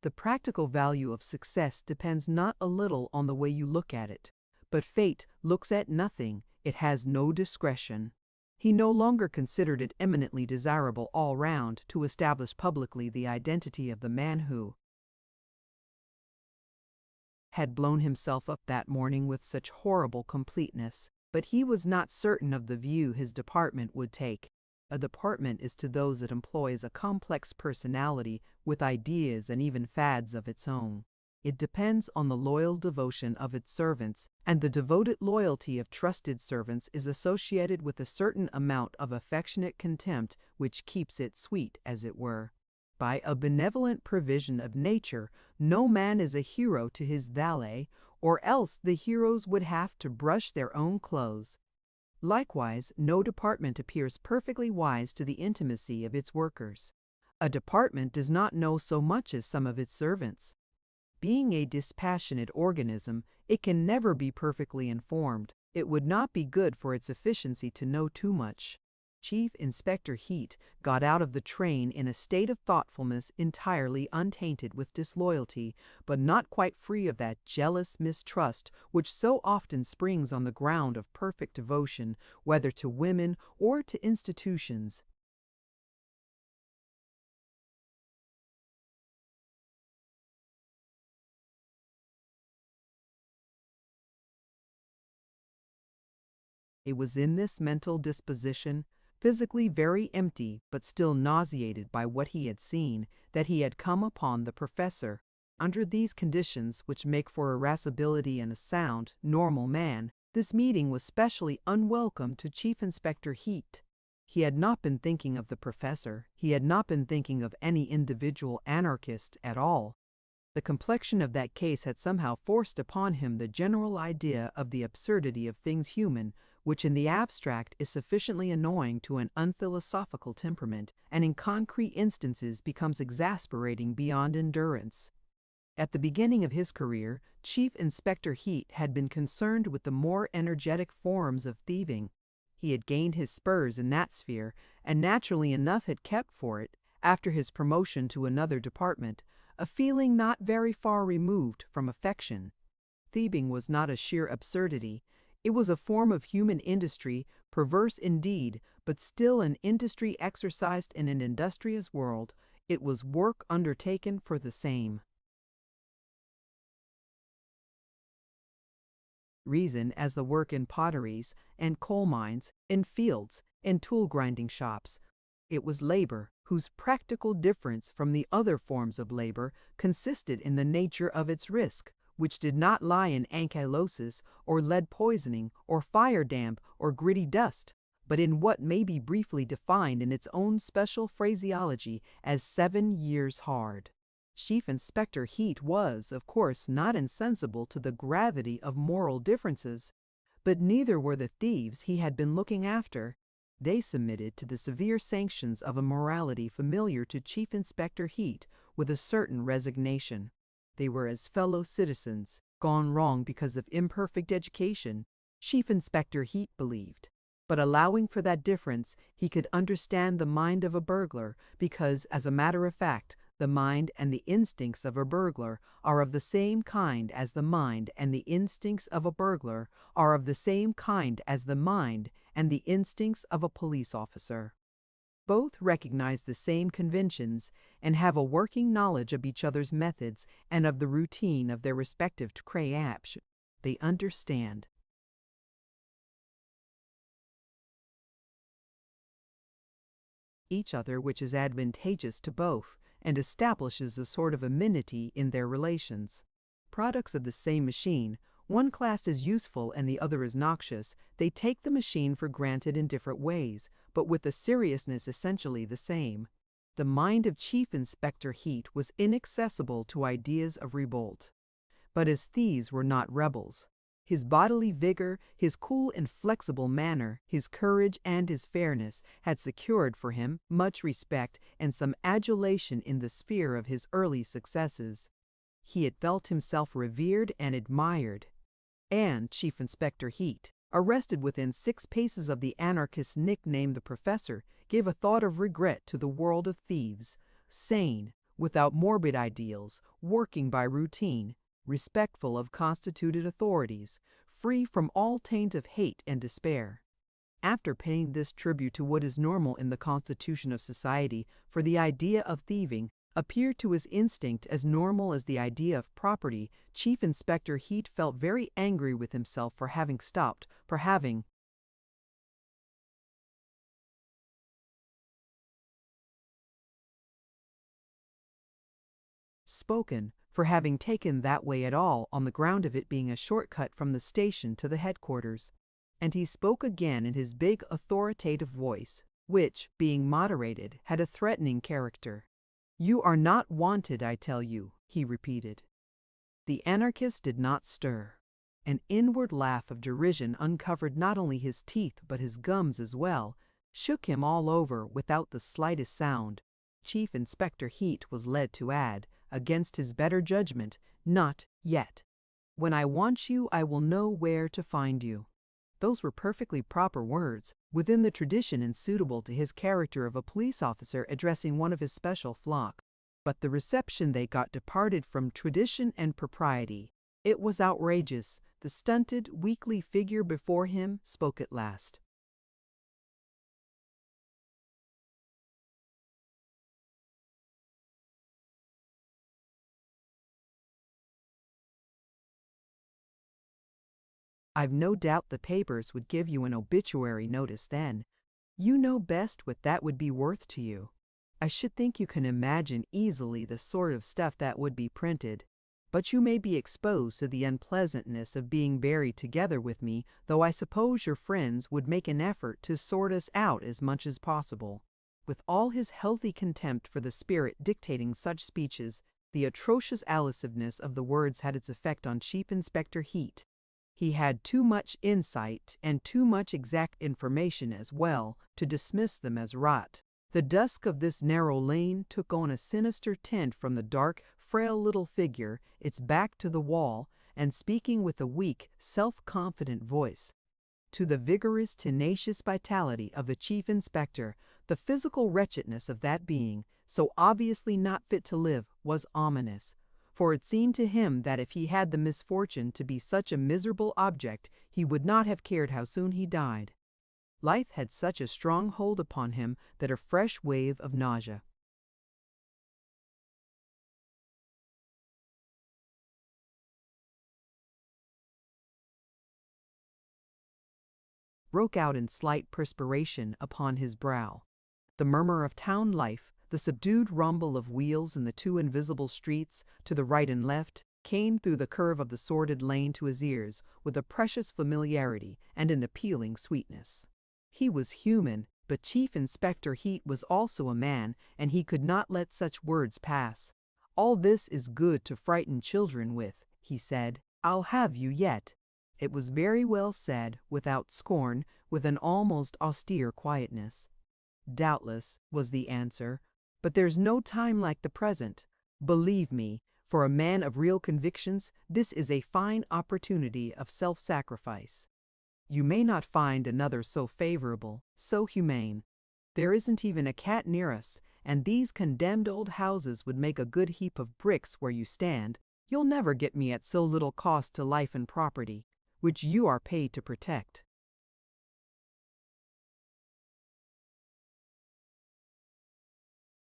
The practical value of success depends not a little on the way you look at it. But fate looks at nothing, it has no discretion. He no longer considered it eminently desirable all round to establish publicly the identity of the man who had blown himself up that morning with such horrible completeness, but he was not certain of the view his department would take. A department is to those it employs a complex personality with ideas and even fads of its own. It depends on the loyal devotion of its servants, and the devoted loyalty of trusted servants is associated with a certain amount of affectionate contempt which keeps it sweet, as it were. By a benevolent provision of nature, no man is a hero to his valet, or else the heroes would have to brush their own clothes. Likewise, no department appears perfectly wise to the intimacy of its workers. A department does not know so much as some of its servants. Being a dispassionate organism, it can never be perfectly informed. It would not be good for its efficiency to know too much. Chief Inspector Heat got out of the train in a state of thoughtfulness entirely untainted with disloyalty, but not quite free of that jealous mistrust which so often springs on the ground of perfect devotion, whether to women or to institutions. It was in this mental disposition, physically very empty but still nauseated by what he had seen, that he had come upon the professor. Under these conditions, which make for irascibility in a sound, normal man, this meeting was specially unwelcome to Chief Inspector Heat. He had not been thinking of the professor. He had not been thinking of any individual anarchist at all. The complexion of that case had somehow forced upon him the general idea of the absurdity of things human, which in the abstract is sufficiently annoying to an unphilosophical temperament, and in concrete instances becomes exasperating beyond endurance. At the beginning of his career, Chief Inspector Heat had been concerned with the more energetic forms of thieving. He had gained his spurs in that sphere, and naturally enough had kept for it, after his promotion to another department, a feeling not very far removed from affection. Thieving was not a sheer absurdity. It was a form of human industry, perverse indeed, but still an industry exercised in an industrious world. It was work undertaken for the same reason as the work in potteries and coal mines, in fields, in tool grinding shops. It was labor whose practical difference from the other forms of labor consisted in the nature of its risk, which did not lie in ankylosis or lead poisoning or fire damp or gritty dust, but in what may be briefly defined in its own special phraseology as 7 years hard. Chief Inspector Heat was, of course, not insensible to the gravity of moral differences, but neither were the thieves he had been looking after. They submitted to the severe sanctions of a morality familiar to Chief Inspector Heat with a certain resignation. They were as fellow citizens, gone wrong because of imperfect education, Chief Inspector Heat believed. But allowing for that difference, he could understand the mind of a burglar because, as a matter of fact, the mind and the instincts of a burglar are of the same kind as the mind and the instincts of a burglar are of the same kind as the mind and the instincts of a police officer. Both recognize the same conventions and have a working knowledge of each other's methods and of the routine of their respective crafts. They understand each other, which is advantageous to both, and establishes a sort of amenity in their relations. Products of the same machine, one classed as useful and the other as noxious, they take the machine for granted in different ways, but with a seriousness essentially the same. The mind of Chief Inspector Heat was inaccessible to ideas of revolt. But his thieves were not rebels. His bodily vigor, his cool and flexible manner, his courage and his fairness had secured for him much respect and some adulation in the sphere of his early successes. He had felt himself revered and admired. And Chief Inspector Heat, arrested within 6 paces of the anarchist nicknamed the Professor, gave a thought of regret to the world of thieves, sane, without morbid ideals, working by routine, respectful of constituted authorities, free from all taint of hate and despair. After paying this tribute to what is normal in the constitution of society, for the idea of thieving appeared to his instinct as normal as the idea of property, Chief Inspector Heat felt very angry with himself for having stopped, for having spoken, for having taken that way at all on the ground of it being a shortcut from the station to the headquarters. And he spoke again in his big authoritative voice, which, being moderated, had a threatening character. "You are not wanted, I tell you," he repeated. The anarchist did not stir. An inward laugh of derision uncovered not only his teeth but his gums as well, shook him all over without the slightest sound. Chief Inspector Heat was led to add, against his better judgment, "Not yet. When I want you, I will know where to find you." Those were perfectly proper words, within the tradition and suitable to his character of a police officer addressing one of his special flock. But the reception they got departed from tradition and propriety. It was outrageous. The stunted, weakly figure before him spoke at last. "I've no doubt the papers would give you an obituary notice then. You know best what that would be worth to you. I should think you can imagine easily the sort of stuff that would be printed. But you may be exposed to the unpleasantness of being buried together with me, though I suppose your friends would make an effort to sort us out as much as possible." With all his healthy contempt for the spirit dictating such speeches, the atrocious allusiveness of the words had its effect on Chief Inspector Heat. He had too much insight and too much exact information as well to dismiss them as rot. The dusk of this narrow lane took on a sinister tint from the dark, frail little figure, its back to the wall, and speaking with a weak, self-confident voice. To the vigorous, tenacious vitality of the chief inspector, the physical wretchedness of that being, so obviously not fit to live, was ominous. For it seemed to him that if he had the misfortune to be such a miserable object, he would not have cared how soon he died. Life had such a strong hold upon him that a fresh wave of nausea broke out in slight perspiration upon his brow. The murmur of town life, the subdued rumble of wheels in the two invisible streets to the right and left, came through the curve of the sordid lane to his ears with a precious familiarity and an appealing sweetness. He was human, but Chief Inspector Heat was also a man, and he could not let such words pass. "All this is good to frighten children with," he said. "I'll have you yet." It was very well said, without scorn, with an almost austere quietness. "Doubtless," was the answer, "but there's no time like the present. Believe me, for a man of real convictions, this is a fine opportunity of self-sacrifice. You may not find another so favorable, so humane. There isn't even a cat near us, and these condemned old houses would make a good heap of bricks where you stand. You'll never get me at so little cost to life and property, which you are paid to protect."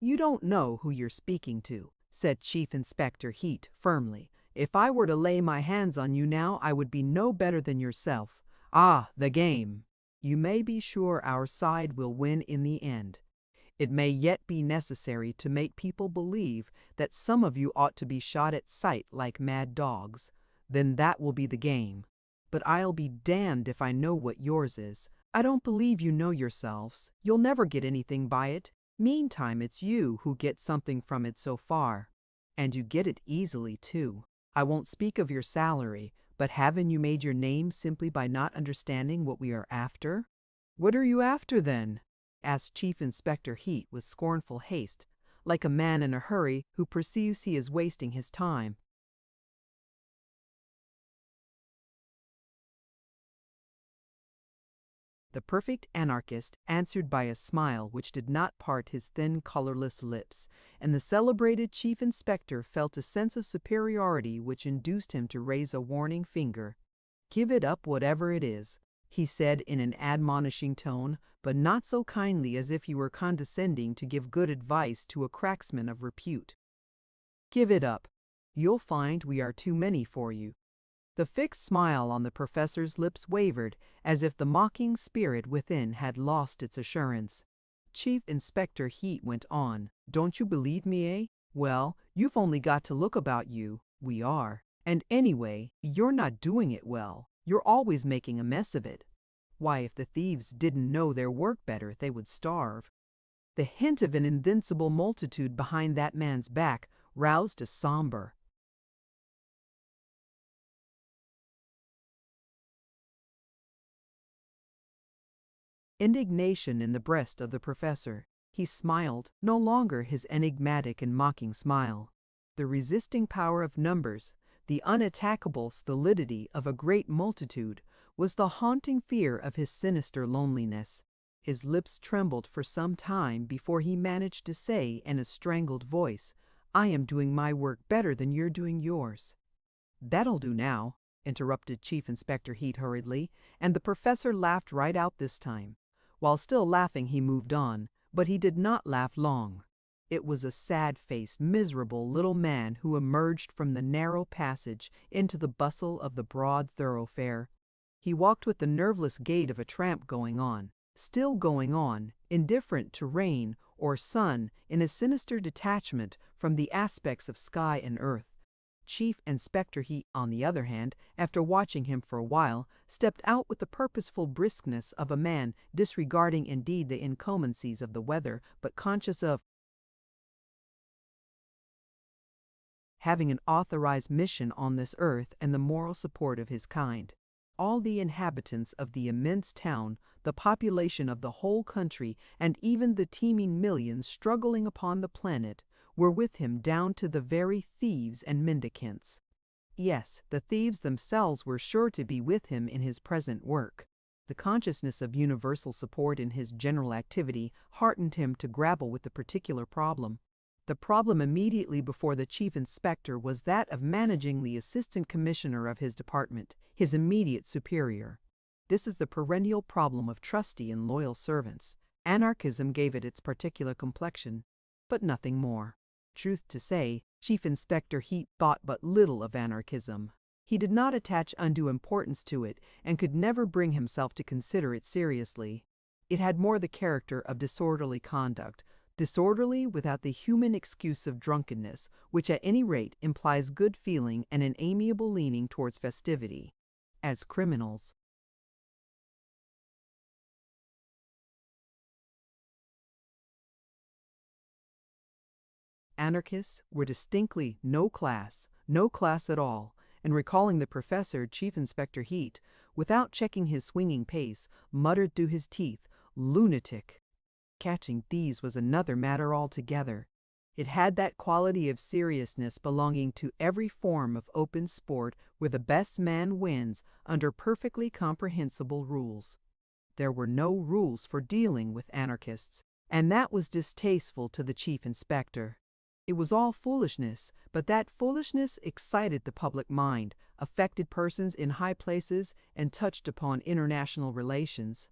"You don't know who you're speaking to," said Chief Inspector Heat firmly. "If I were to lay my hands on you now, I would be no better than yourself. Ah, the game! You may be sure our side will win in the end. It may yet be necessary to make people believe that some of you ought to be shot at sight like mad dogs. Then that will be the game. But I'll be damned if I know what yours is. I don't believe you know yourselves. You'll never get anything by it. Meantime, it's you who get something from it so far. And you get it easily, too. I won't speak of your salary, but haven't you made your name simply by not understanding what we are after?" "What are you after, then?" asked Chief Inspector Heat with scornful haste, like a man in a hurry who perceives he is wasting his time. The perfect anarchist answered by a smile which did not part his thin, colorless lips, and the celebrated chief inspector felt a sense of superiority which induced him to raise a warning finger. "Give it up, whatever it is," he said in an admonishing tone, but not so kindly as if he were condescending to give good advice to a cracksman of repute. "Give it up. You'll find we are too many for you." The fixed smile on the professor's lips wavered, as if the mocking spirit within had lost its assurance. Chief Inspector Heat went on. "Don't you believe me, eh? Well, you've only got to look about you. We are. And anyway, you're not doing it well. You're always making a mess of it. Why, if the thieves didn't know their work better, they would starve." The hint of an invincible multitude behind that man's back roused a somber, indignation in the breast of the professor. He smiled, no longer his enigmatic and mocking smile. The resisting power of numbers, the unattackable stolidity of a great multitude, was the haunting fear of his sinister loneliness. His lips trembled for some time before he managed to say in a strangled voice, "I am doing my work better than you're doing yours." "That'll do now," interrupted Chief Inspector Heat hurriedly, and the professor laughed right out this time. While still laughing he moved on, but he did not laugh long. It was a sad-faced, miserable little man who emerged from the narrow passage into the bustle of the broad thoroughfare. He walked with the nerveless gait of a tramp going on, still going on, indifferent to rain or sun, in a sinister detachment from the aspects of sky and earth. Chief Inspector Heat, on the other hand, after watching him for a while, stepped out with the purposeful briskness of a man disregarding indeed the inclemencies of the weather, but conscious of having an authorized mission on this earth and the moral support of his kind. All the inhabitants of the immense town, the population of the whole country, and even the teeming millions struggling upon the planet, were with him down to the very thieves and mendicants. Yes, the thieves themselves were sure to be with him in his present work. The consciousness of universal support in his general activity heartened him to grapple with the particular problem. The problem immediately before the chief inspector was that of managing the assistant commissioner of his department, his immediate superior. This is the perennial problem of trusty and loyal servants. Anarchism gave it its particular complexion, but nothing more. Truth to say, Chief Inspector Heat thought but little of anarchism. He did not attach undue importance to it and could never bring himself to consider it seriously. It had more the character of disorderly conduct, disorderly without the human excuse of drunkenness, which at any rate implies good feeling and an amiable leaning towards festivity. As criminals, anarchists were distinctly no class at all, and recalling the professor, Chief Inspector Heat, without checking his swinging pace, muttered through his teeth, "Lunatic." Catching thieves was another matter altogether. It had that quality of seriousness belonging to every form of open sport where the best man wins under perfectly comprehensible rules. There were no rules for dealing with anarchists, and that was distasteful to the chief inspector. It was all foolishness, but that foolishness excited the public mind, affected persons in high places, and touched upon international relations.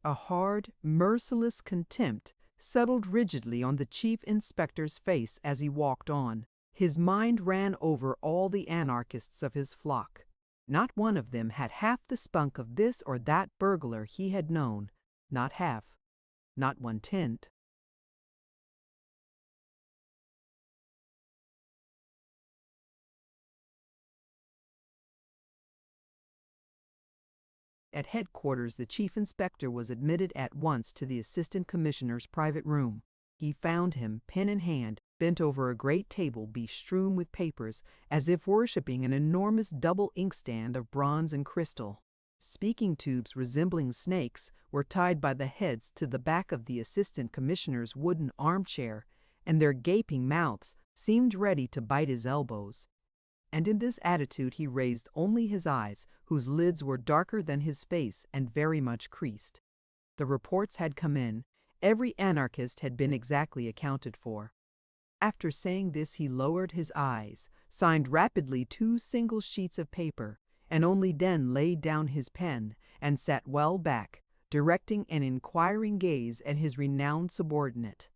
A hard, merciless contempt settled rigidly on the chief inspector's face as he walked on. His mind ran over all the anarchists of his flock. Not one of them had half the spunk of this or that burglar he had known. Not half. Not 1/10. At headquarters, the chief inspector was admitted at once to the assistant commissioner's private room. He found him, pen in hand, bent over a great table bestrewn with papers, as if worshipping an enormous double inkstand of bronze and crystal. Speaking tubes resembling snakes were tied by the heads to the back of the assistant commissioner's wooden armchair, and their gaping mouths seemed ready to bite his elbows. And in this attitude he raised only his eyes, whose lids were darker than his face and very much creased. The reports had come in. Every anarchist had been exactly accounted for. After saying this, he lowered his eyes, signed rapidly 2 single sheets of paper, and only then laid down his pen and sat well back, directing an inquiring gaze at his renowned subordinate.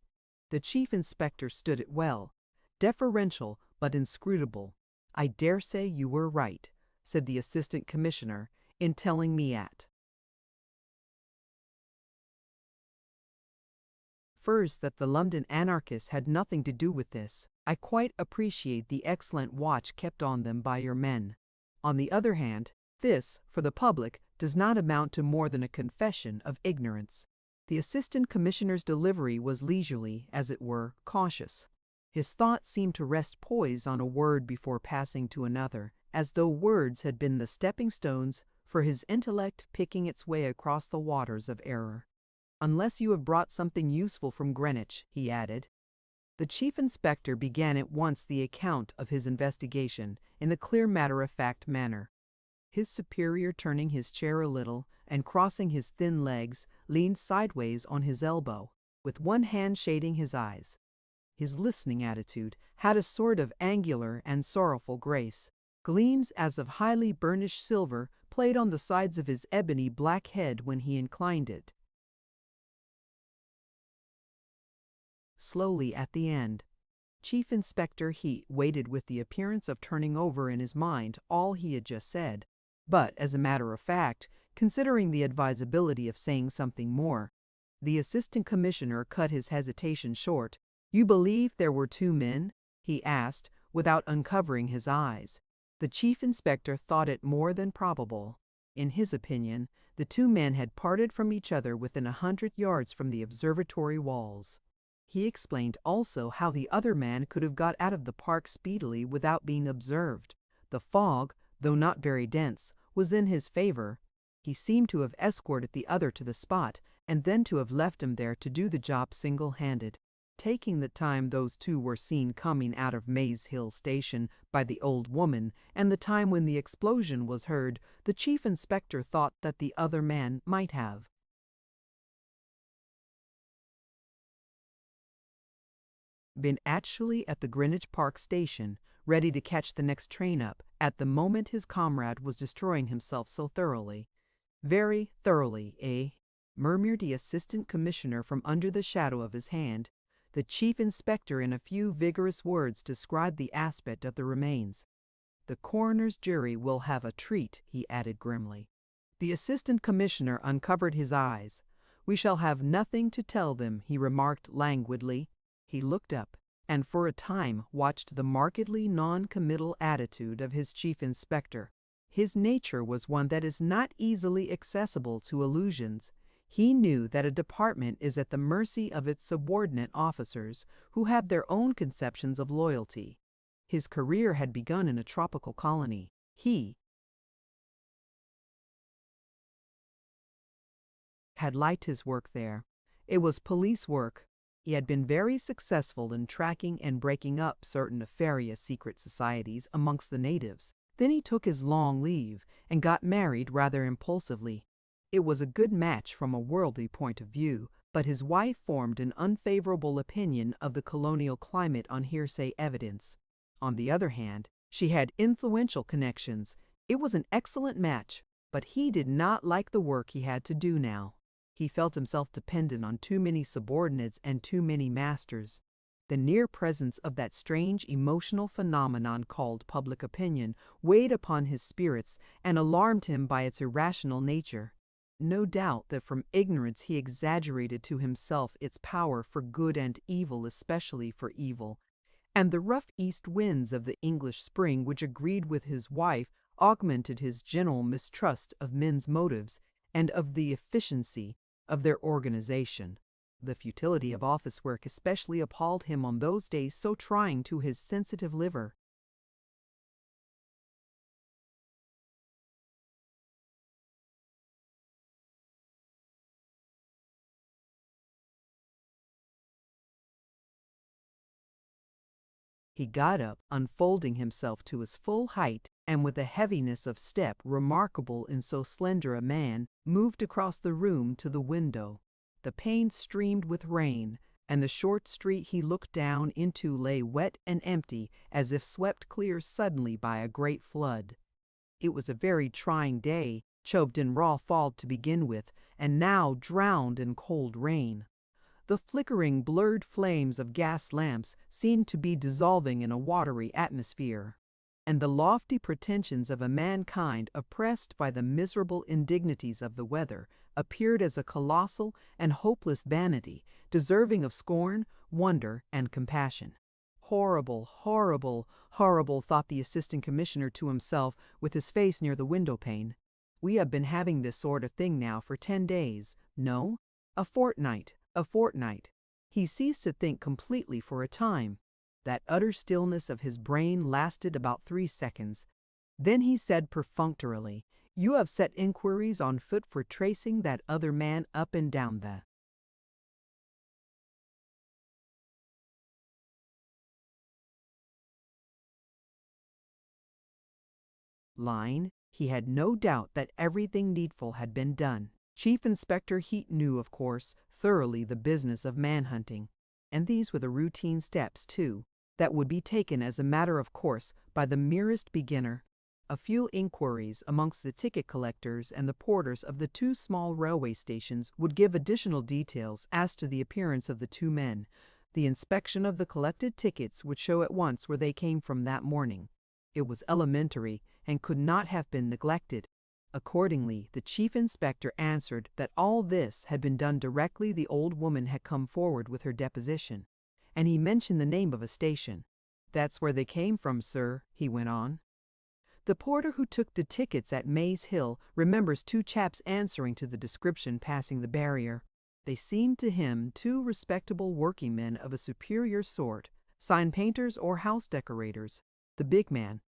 The chief inspector stood it well, deferential but inscrutable. "I dare say you were right," said the assistant commissioner, "in telling me at first that the London anarchists had nothing to do with this. I quite appreciate the excellent watch kept on them by your men. On the other hand, this, for the public, does not amount to more than a confession of ignorance." The assistant commissioner's delivery was leisurely, as it were, cautious. His thought seemed to rest poised on a word before passing to another, as though words had been the stepping stones for his intellect picking its way across the waters of error. "Unless you have brought something useful from Greenwich," he added. The chief inspector began at once the account of his investigation in the clear matter-of-fact manner. His superior, turning his chair a little and crossing his thin legs, leaned sideways on his elbow, with one hand shading his eyes. His listening attitude had a sort of angular and sorrowful grace. Gleams as of highly burnished silver played on the sides of his ebony black head when he inclined it. Slowly at the end, Chief Inspector Heat waited with the appearance of turning over in his mind all he had just said. But, as a matter of fact, considering the advisability of saying something more, the assistant commissioner cut his hesitation short. "You believe there were 2 men?" he asked, without uncovering his eyes. The chief inspector thought it more than probable. In his opinion, the 2 men had parted from each other within 100 yards from the observatory walls. He explained also how the other man could have got out of the park speedily without being observed. The fog, though not very dense, was in his favor. He seemed to have escorted the other to the spot, and then to have left him there to do the job single-handed. Taking the time those 2 were seen coming out of Maze Hill Station by the old woman, and the time when the explosion was heard, the chief inspector thought that the other man might have been actually at the Greenwich Park station, ready to catch the next train up, at the moment his comrade was destroying himself so thoroughly. "Very thoroughly, eh?" murmured the assistant commissioner from under the shadow of his hand. The chief inspector in a few vigorous words described the aspect of the remains. The coroner's jury will have a treat," he added grimly. The assistant commissioner uncovered his eyes. "We shall have nothing to tell them," he remarked languidly. He looked up, and for a time watched the markedly non-committal attitude of his chief inspector. His nature was one that is not easily accessible to illusions. He knew that a department is at the mercy of its subordinate officers, who have their own conceptions of loyalty. His career had begun in a tropical colony. He had liked his work there. It was police work. He had been very successful in tracking and breaking up certain nefarious secret societies amongst the natives. Then he took his long leave and got married rather impulsively. It was a good match from a worldly point of view, but his wife formed an unfavorable opinion of the colonial climate on hearsay evidence. On the other hand, she had influential connections. It was an excellent match, but he did not like the work he had to do now. He felt himself dependent on too many subordinates and too many masters. The near presence of that strange emotional phenomenon called public opinion weighed upon his spirits and alarmed him by its irrational nature. No doubt that from ignorance he exaggerated to himself its power for good and evil, especially for evil. And the rough east winds of the English spring, which agreed with his wife, augmented his general mistrust of men's motives and of the efficiency of their organization. The futility of office work especially appalled him on those days so trying to his sensitive liver. He got up, unfolding himself to his full height, and with a heaviness of step remarkable in so slender a man, moved across the room to the window. The pane streamed with rain, and the short street he looked down into lay wet and empty, as if swept clear suddenly by a great flood. It was a very trying day, choked in raw fog to begin with, and now drowned in cold rain. The flickering, blurred flames of gas lamps seemed to be dissolving in a watery atmosphere, and the lofty pretensions of a mankind oppressed by the miserable indignities of the weather appeared as a colossal and hopeless vanity, deserving of scorn, wonder, and compassion. Horrible, horrible, horrible, thought the assistant commissioner to himself, with his face near the window pane. We have been having this sort of thing now for 10 days. No, a fortnight. A fortnight. He ceased to think completely for a time. That utter stillness of his brain lasted about 3 seconds. Then he said perfunctorily, "You have set inquiries on foot for tracing that other man up and down the line." He had no doubt that everything needful had been done. Chief Inspector Heat knew, of course, thoroughly the business of manhunting. And these were the routine steps, too, that would be taken as a matter of course by the merest beginner. A few inquiries amongst the ticket collectors and the porters of the 2 small railway stations would give additional details as to the appearance of the 2 men. The inspection of the collected tickets would show at once where they came from that morning. It was elementary and could not have been neglected. Accordingly, the chief inspector answered that all this had been done directly the old woman had come forward with her deposition, and he mentioned the name of a station. "That's where they came from, sir," he went on. The porter who took the tickets at Maze Hill remembers 2 chaps answering to the description passing the barrier. They seemed to him 2 respectable working men of a superior sort, sign painters or house decorators. The big man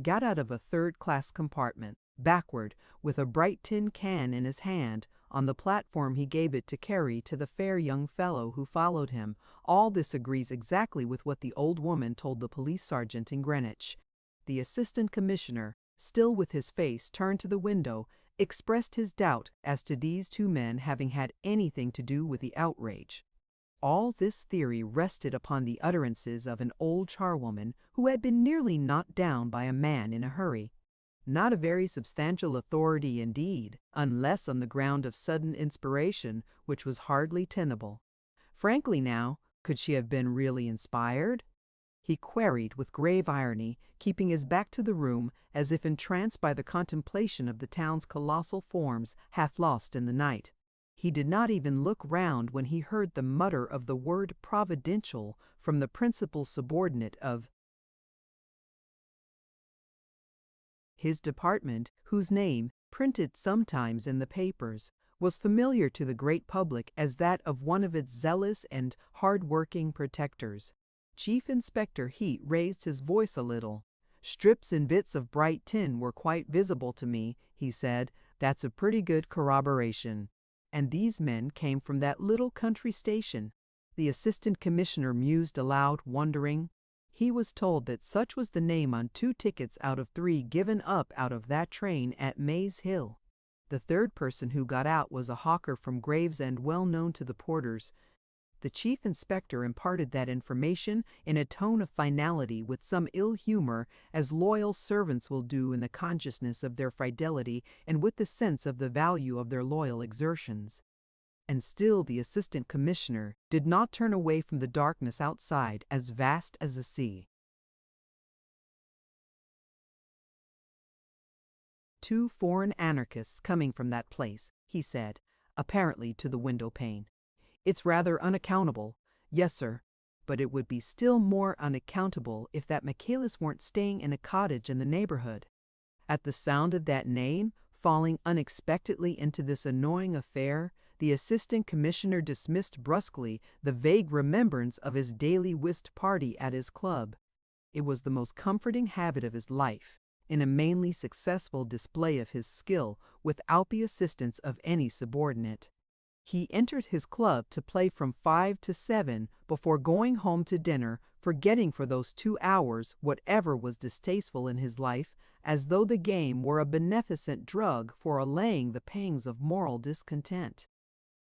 got out of a third-class compartment, backward, with a bright tin can in his hand. On the platform he gave it to carry to the fair young fellow who followed him. All this agrees exactly with what the old woman told the police sergeant in Greenwich. The assistant commissioner, still with his face turned to the window, expressed his doubt as to these 2 men having had anything to do with the outrage. All this theory rested upon the utterances of an old charwoman who had been nearly knocked down by a man in a hurry. Not a very substantial authority indeed, unless on the ground of sudden inspiration, which was hardly tenable. Frankly now, could she have been really inspired? he queried with grave irony, keeping his back to the room as if entranced by the contemplation of the town's colossal forms half lost in the night. He did not even look round when he heard the mutter of the word providential from the principal subordinate of his department, whose name, printed sometimes in the papers, was familiar to the great public as that of one of its zealous and hard-working protectors. Chief Inspector Heat raised his voice a little. "Strips and bits of bright tin were quite visible to me," he said. "That's a pretty good corroboration." "And these men came from that little country station?" The assistant commissioner mused aloud, wondering. He was told that such was the name on 2 tickets out of 3 given up out of that train at Maze Hill. The third person who got out was a hawker from Gravesend well known to the porters. The chief inspector imparted that information in a tone of finality with some ill humor, as loyal servants will do in the consciousness of their fidelity and with the sense of the value of their loyal exertions. And still the assistant commissioner did not turn away from the darkness outside, as vast as the sea. 2 foreign anarchists coming from that place, he said, apparently to the window pane. It's rather unaccountable. Yes, sir. But it would be still more unaccountable if that Michaelis weren't staying in a cottage in the neighborhood. At the sound of that name, falling unexpectedly into this annoying affair, the assistant commissioner dismissed brusquely the vague remembrance of his daily whist party at his club. It was the most comforting habit of his life, in a mainly successful display of his skill without the assistance of any subordinate. He entered his club to play from 5 to 7 before going home to dinner, forgetting for those 2 hours whatever was distasteful in his life, as though the game were a beneficent drug for allaying the pangs of moral discontent.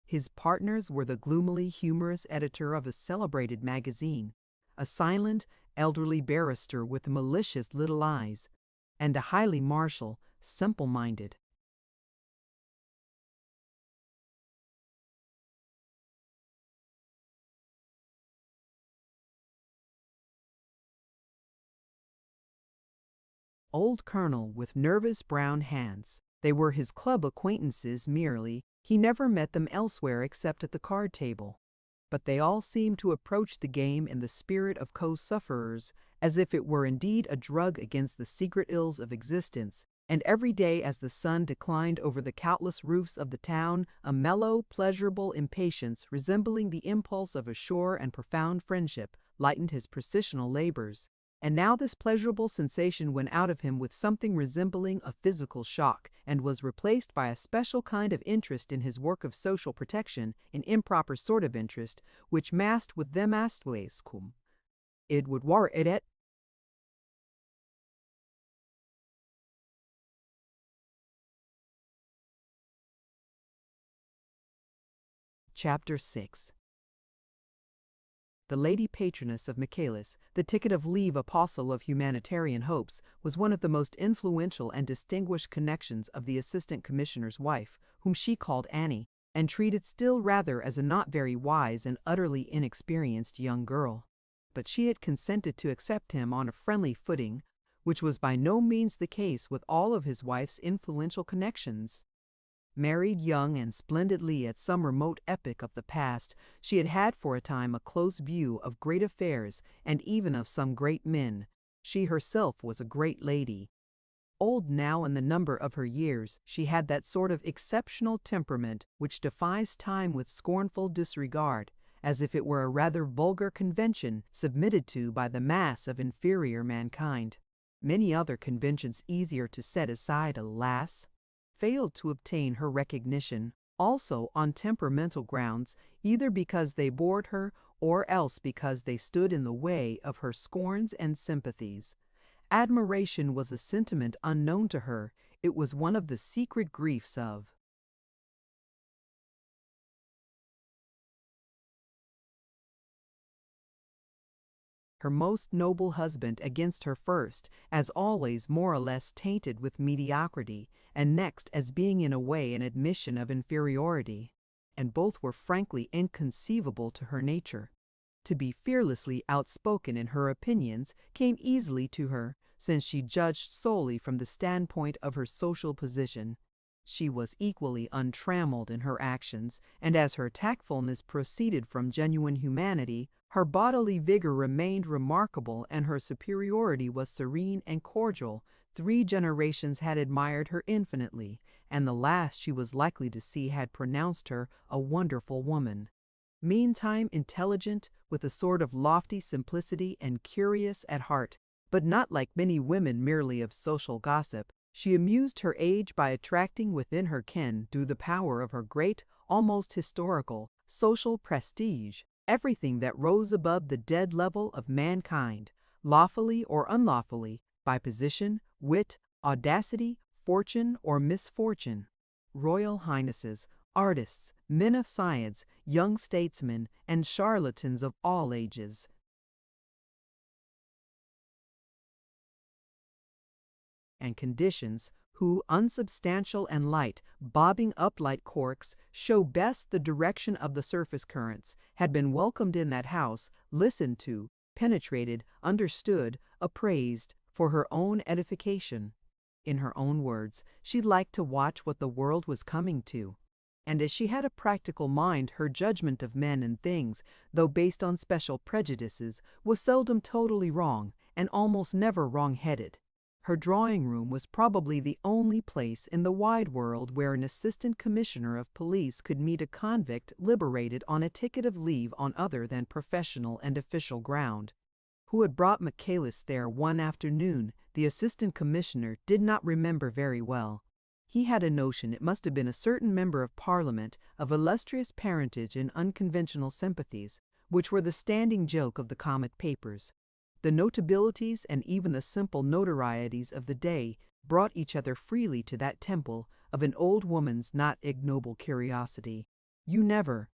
His partners were the gloomily humorous editor of a celebrated magazine, a silent, elderly barrister with malicious little eyes, and a highly martial, simple-minded, old colonel with nervous brown hands. They were his club acquaintances merely. He never met them elsewhere except at the card table. But they all seemed to approach the game in the spirit of co-sufferers, as if it were indeed a drug against the secret ills of existence, and every day as the sun declined over the countless roofs of the town, a mellow, pleasurable impatience resembling the impulse of a sure and profound friendship lightened his processional labors. And now this pleasurable sensation went out of him with something resembling a physical shock, and was replaced by a special kind of interest in his work of social protection, an improper sort of interest, which masked with them astwaiscum. It would war it. Chapter 6. The lady patroness of Michaelis, the ticket of leave apostle of humanitarian hopes, was one of the most influential and distinguished connections of the assistant commissioner's wife, whom she called Annie, and treated still rather as a not very wise and utterly inexperienced young girl. But she had consented to accept him on a friendly footing, which was by no means the case with all of his wife's influential connections. Married young and splendidly at some remote epoch of the past, she had had for a time a close view of great affairs and even of some great men. She herself was a great lady. Old now in the number of her years, she had that sort of exceptional temperament which defies time with scornful disregard, as if it were a rather vulgar convention submitted to by the mass of inferior mankind. Many other conventions easier to set aside, alas, failed to obtain her recognition, also on temperamental grounds, either because they bored her or else because they stood in the way of her scorns and sympathies. Admiration was a sentiment unknown to her. It was one of the secret griefs of her most noble husband against her first, as always more or less tainted with mediocrity, and next as being in a way an admission of inferiority. And both were frankly inconceivable to her nature. To be fearlessly outspoken in her opinions came easily to her, since she judged solely from the standpoint of her social position. She was equally untrammeled in her actions, and as her tactfulness proceeded from genuine humanity, her bodily vigor remained remarkable and her superiority was serene and cordial. 3 generations had admired her infinitely, and the last she was likely to see had pronounced her a wonderful woman. Meantime intelligent, with a sort of lofty simplicity and curious at heart, but not like many women merely of social gossip, she amused her age by attracting within her ken, through the power of her great, almost historical, social prestige, everything that rose above the dead level of mankind, lawfully or unlawfully, by position, wit, audacity, fortune, or misfortune. Royal highnesses, artists, men of science, young statesmen, and charlatans of all ages. And conditions, who, unsubstantial and light, bobbing up like corks, show best the direction of the surface currents, had been welcomed in that house, listened to, penetrated, understood, appraised, for her own edification. In her own words, she liked to watch what the world was coming to. And as she had a practical mind, her judgment of men and things, though based on special prejudices, was seldom totally wrong, and almost never wrong-headed. Her drawing-room was probably the only place in the wide world where an assistant commissioner of police could meet a convict liberated on a ticket of leave on other than professional and official ground. Who had brought Michaelis there one afternoon, the assistant commissioner did not remember very well. He had a notion it must have been a certain member of Parliament of illustrious parentage and unconventional sympathies, which were the standing joke of the comic papers. The notabilities and even the simple notorieties of the day brought each other freely to that temple of an old woman's not ignoble curiosity. You never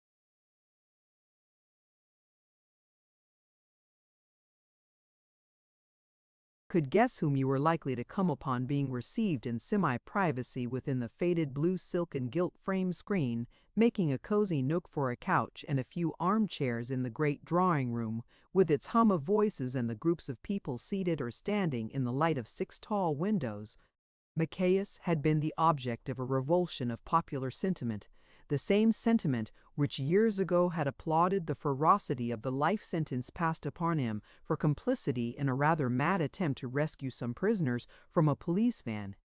could guess whom you were likely to come upon being received in semi-privacy within the faded blue silk and gilt frame screen, making a cozy nook for a couch and a few armchairs in the great drawing-room, with its hum of voices and the groups of people seated or standing in the light of 6 tall windows. Michaelis had been the object of a revulsion of popular sentiment, the same sentiment which years ago had applauded the ferocity of the life sentence passed upon him for complicity in a rather mad attempt to rescue some prisoners from a police van.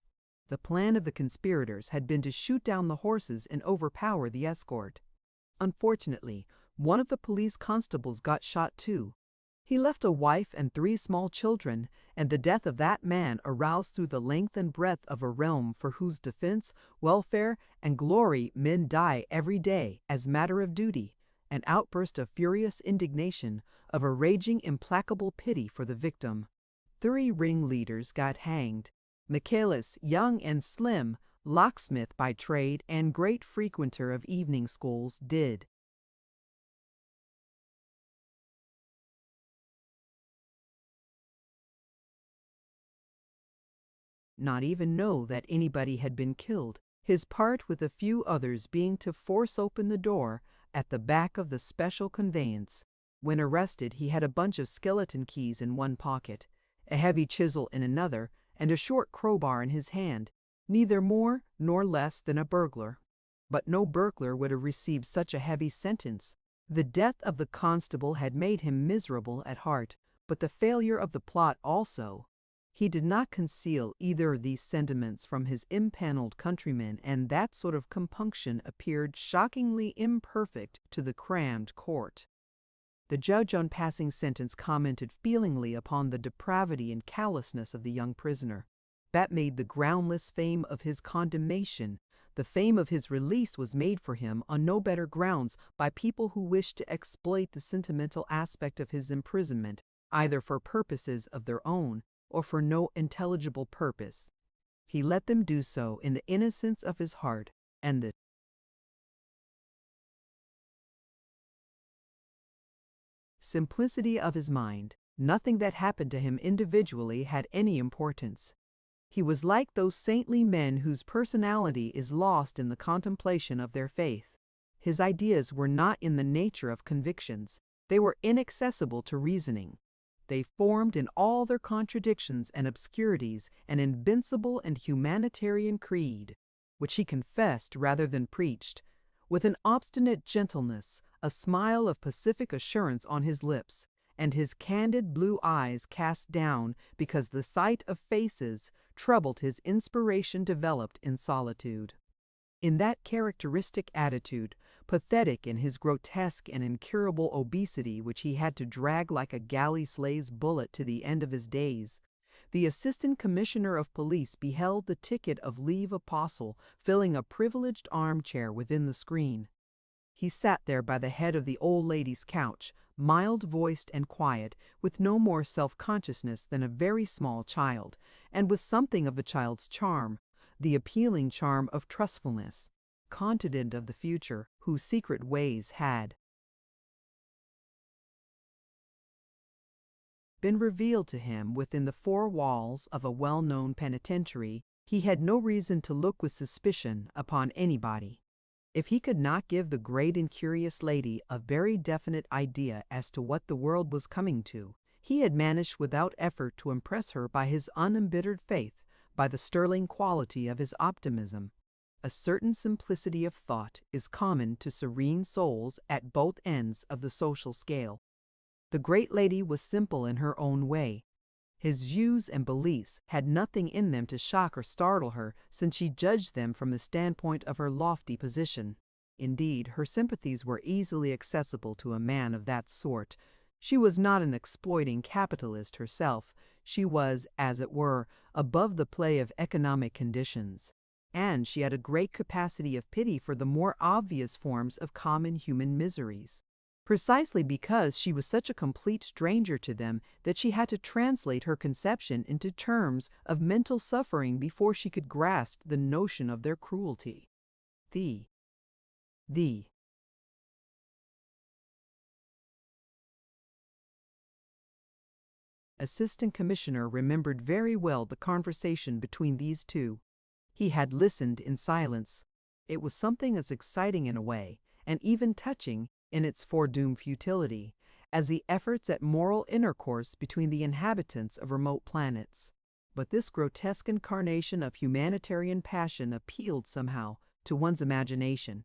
The plan of the conspirators had been to shoot down the horses and overpower the escort. Unfortunately, one of the police constables got shot too. He left a wife and 3 small children, and the death of that man aroused through the length and breadth of a realm for whose defense, welfare, and glory men die every day as matter of duty, an outburst of furious indignation, of a raging implacable pity for the victim. 3 ringleaders got hanged. Michaelis, young and slim, locksmith by trade and great frequenter of evening schools, did not even know that anybody had been killed, his part with a few others being to force open the door at the back of the special conveyance. When arrested, he had a bunch of skeleton keys in one pocket, a heavy chisel in another, and a short crowbar in his hand, neither more nor less than a burglar. But no burglar would have received such a heavy sentence. The death of the constable had made him miserable at heart, but the failure of the plot also. He did not conceal either of these sentiments from his impaneled countrymen, and that sort of compunction appeared shockingly imperfect to the crammed court. The judge on passing sentence commented feelingly upon the depravity and callousness of the young prisoner. That made the groundless fame of his condemnation. The fame of his release was made for him on no better grounds by people who wished to exploit the sentimental aspect of his imprisonment, either for purposes of their own or for no intelligible purpose. He let them do so in the innocence of his heart and the simplicity of his mind. Nothing that happened to him individually had any importance. He was like those saintly men whose personality is lost in the contemplation of their faith. His ideas were not in the nature of convictions. They were inaccessible to reasoning. They formed in all their contradictions and obscurities an invincible and humanitarian creed, which he confessed rather than preached, with an obstinate gentleness, a smile of pacific assurance on his lips, and his candid blue eyes cast down because the sight of faces troubled his inspiration developed in solitude. In that characteristic attitude, pathetic in his grotesque and incurable obesity which he had to drag like a galley slave's bullet to the end of his days, the assistant commissioner of police beheld the ticket of leave apostle filling a privileged armchair within the screen. He sat there by the head of the old lady's couch, mild-voiced and quiet, with no more self-consciousness than a very small child, and with something of the child's charm, the appealing charm of trustfulness, confident of the future, whose secret ways had been revealed to him within the four walls of a well-known penitentiary. He had no reason to look with suspicion upon anybody. If he could not give the great and curious lady a very definite idea as to what the world was coming to, he had managed without effort to impress her by his unembittered faith, by the sterling quality of his optimism. A certain simplicity of thought is common to serene souls at both ends of the social scale. The great lady was simple in her own way. His views and beliefs had nothing in them to shock or startle her, since she judged them from the standpoint of her lofty position. Indeed, her sympathies were easily accessible to a man of that sort. She was not an exploiting capitalist herself. She was, as it were, above the play of economic conditions. And she had a great capacity of pity for the more obvious forms of common human miseries, precisely because she was such a complete stranger to them that she had to translate her conception into terms of mental suffering before she could grasp the notion of their cruelty. The assistant commissioner remembered very well the conversation between these two. He had listened in silence. It was something as exciting in a way, and even touching in its foredoomed futility, as the efforts at moral intercourse between the inhabitants of remote planets. But this grotesque incarnation of humanitarian passion appealed somehow to one's imagination.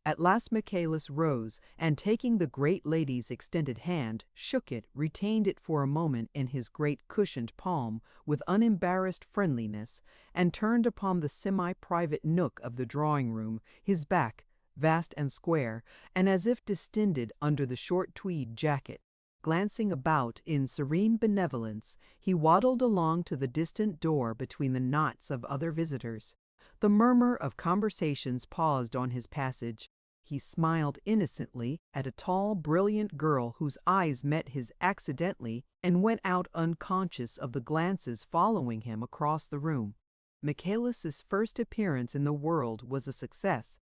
At last Michaelis rose, and taking the great lady's extended hand, shook it, retained it for a moment in his great cushioned palm with unembarrassed friendliness, and turned upon the semi-private nook of the drawing-room, his back, vast and square, and as if distended under the short tweed jacket. Glancing about in serene benevolence, he waddled along to the distant door between the knots of other visitors. The murmur of conversations paused on his passage. He smiled innocently at a tall, brilliant girl whose eyes met his accidentally and went out unconscious of the glances following him across the room. Michaelis's first appearance in the world was a success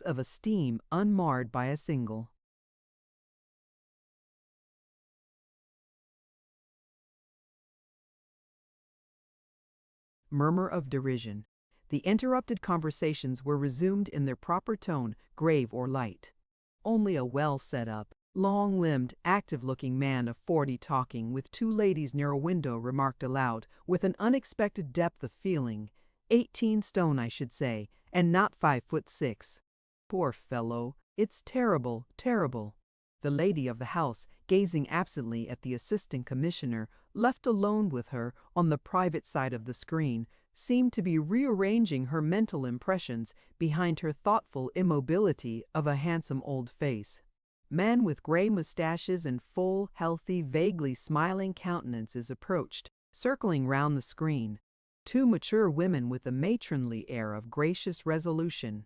of esteem unmarred by a single. Murmur of derision. The interrupted conversations were resumed in their proper tone, grave or light. Only a well-set-up, long-limbed, active-looking man of 40 talking with two ladies near a window remarked aloud, with an unexpected depth of feeling, 18 stone, I should say, and not 5'6". Poor fellow, it's terrible, terrible. The lady of the house, gazing absently at the assistant commissioner, left alone with her on the private side of the screen, seemed to be rearranging her mental impressions behind her thoughtful immobility of a handsome old face. Men with gray mustaches and full, healthy, vaguely smiling countenances approached, circling round the screen. Two mature women with a matronly air of gracious resolution.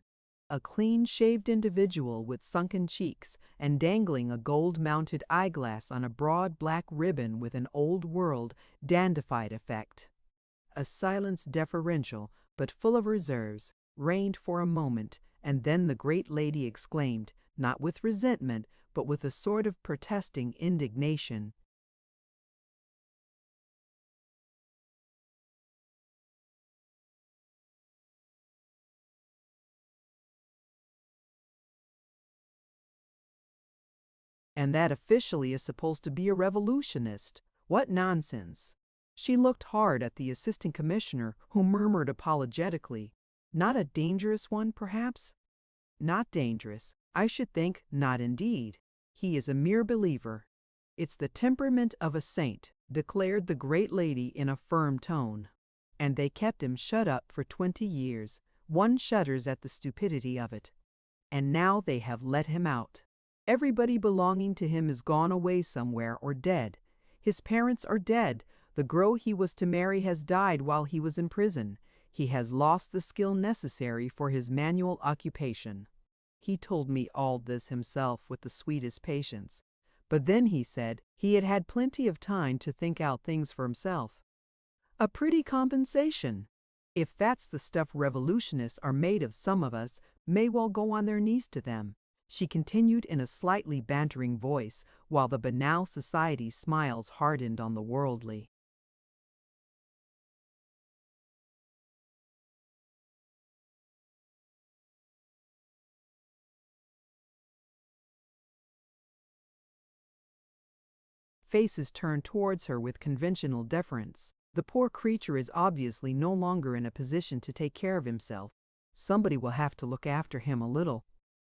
A clean-shaved individual with sunken cheeks and dangling a gold-mounted eyeglass on a broad black ribbon with an old-world, dandified effect. A silence deferential, but full of reserves, reigned for a moment, and then the great lady exclaimed, not with resentment, but with a sort of protesting indignation, And that officially is supposed to be a revolutionist. What nonsense. She looked hard at the assistant commissioner, who murmured apologetically, "Not a dangerous one, perhaps?" "Not dangerous. I should think not indeed. He is a mere believer." "It's the temperament of a saint," declared the great lady in a firm tone. "And they kept him shut up for 20 years. One shudders at the stupidity of it. And now they have let him out. Everybody belonging to him is gone away somewhere or dead. His parents are dead. The girl he was to marry has died while he was in prison. He has lost the skill necessary for his manual occupation." He told me all this himself with the sweetest patience. But then he said he had had plenty of time to think out things for himself. A pretty compensation! If that's the stuff revolutionists are made of, some of us may well go on their knees to them, she continued in a slightly bantering voice, while the banal society smiles hardened on the worldly. Faces turned towards her with conventional deference. The poor creature is obviously no longer in a position to take care of himself. Somebody will have to look after him a little.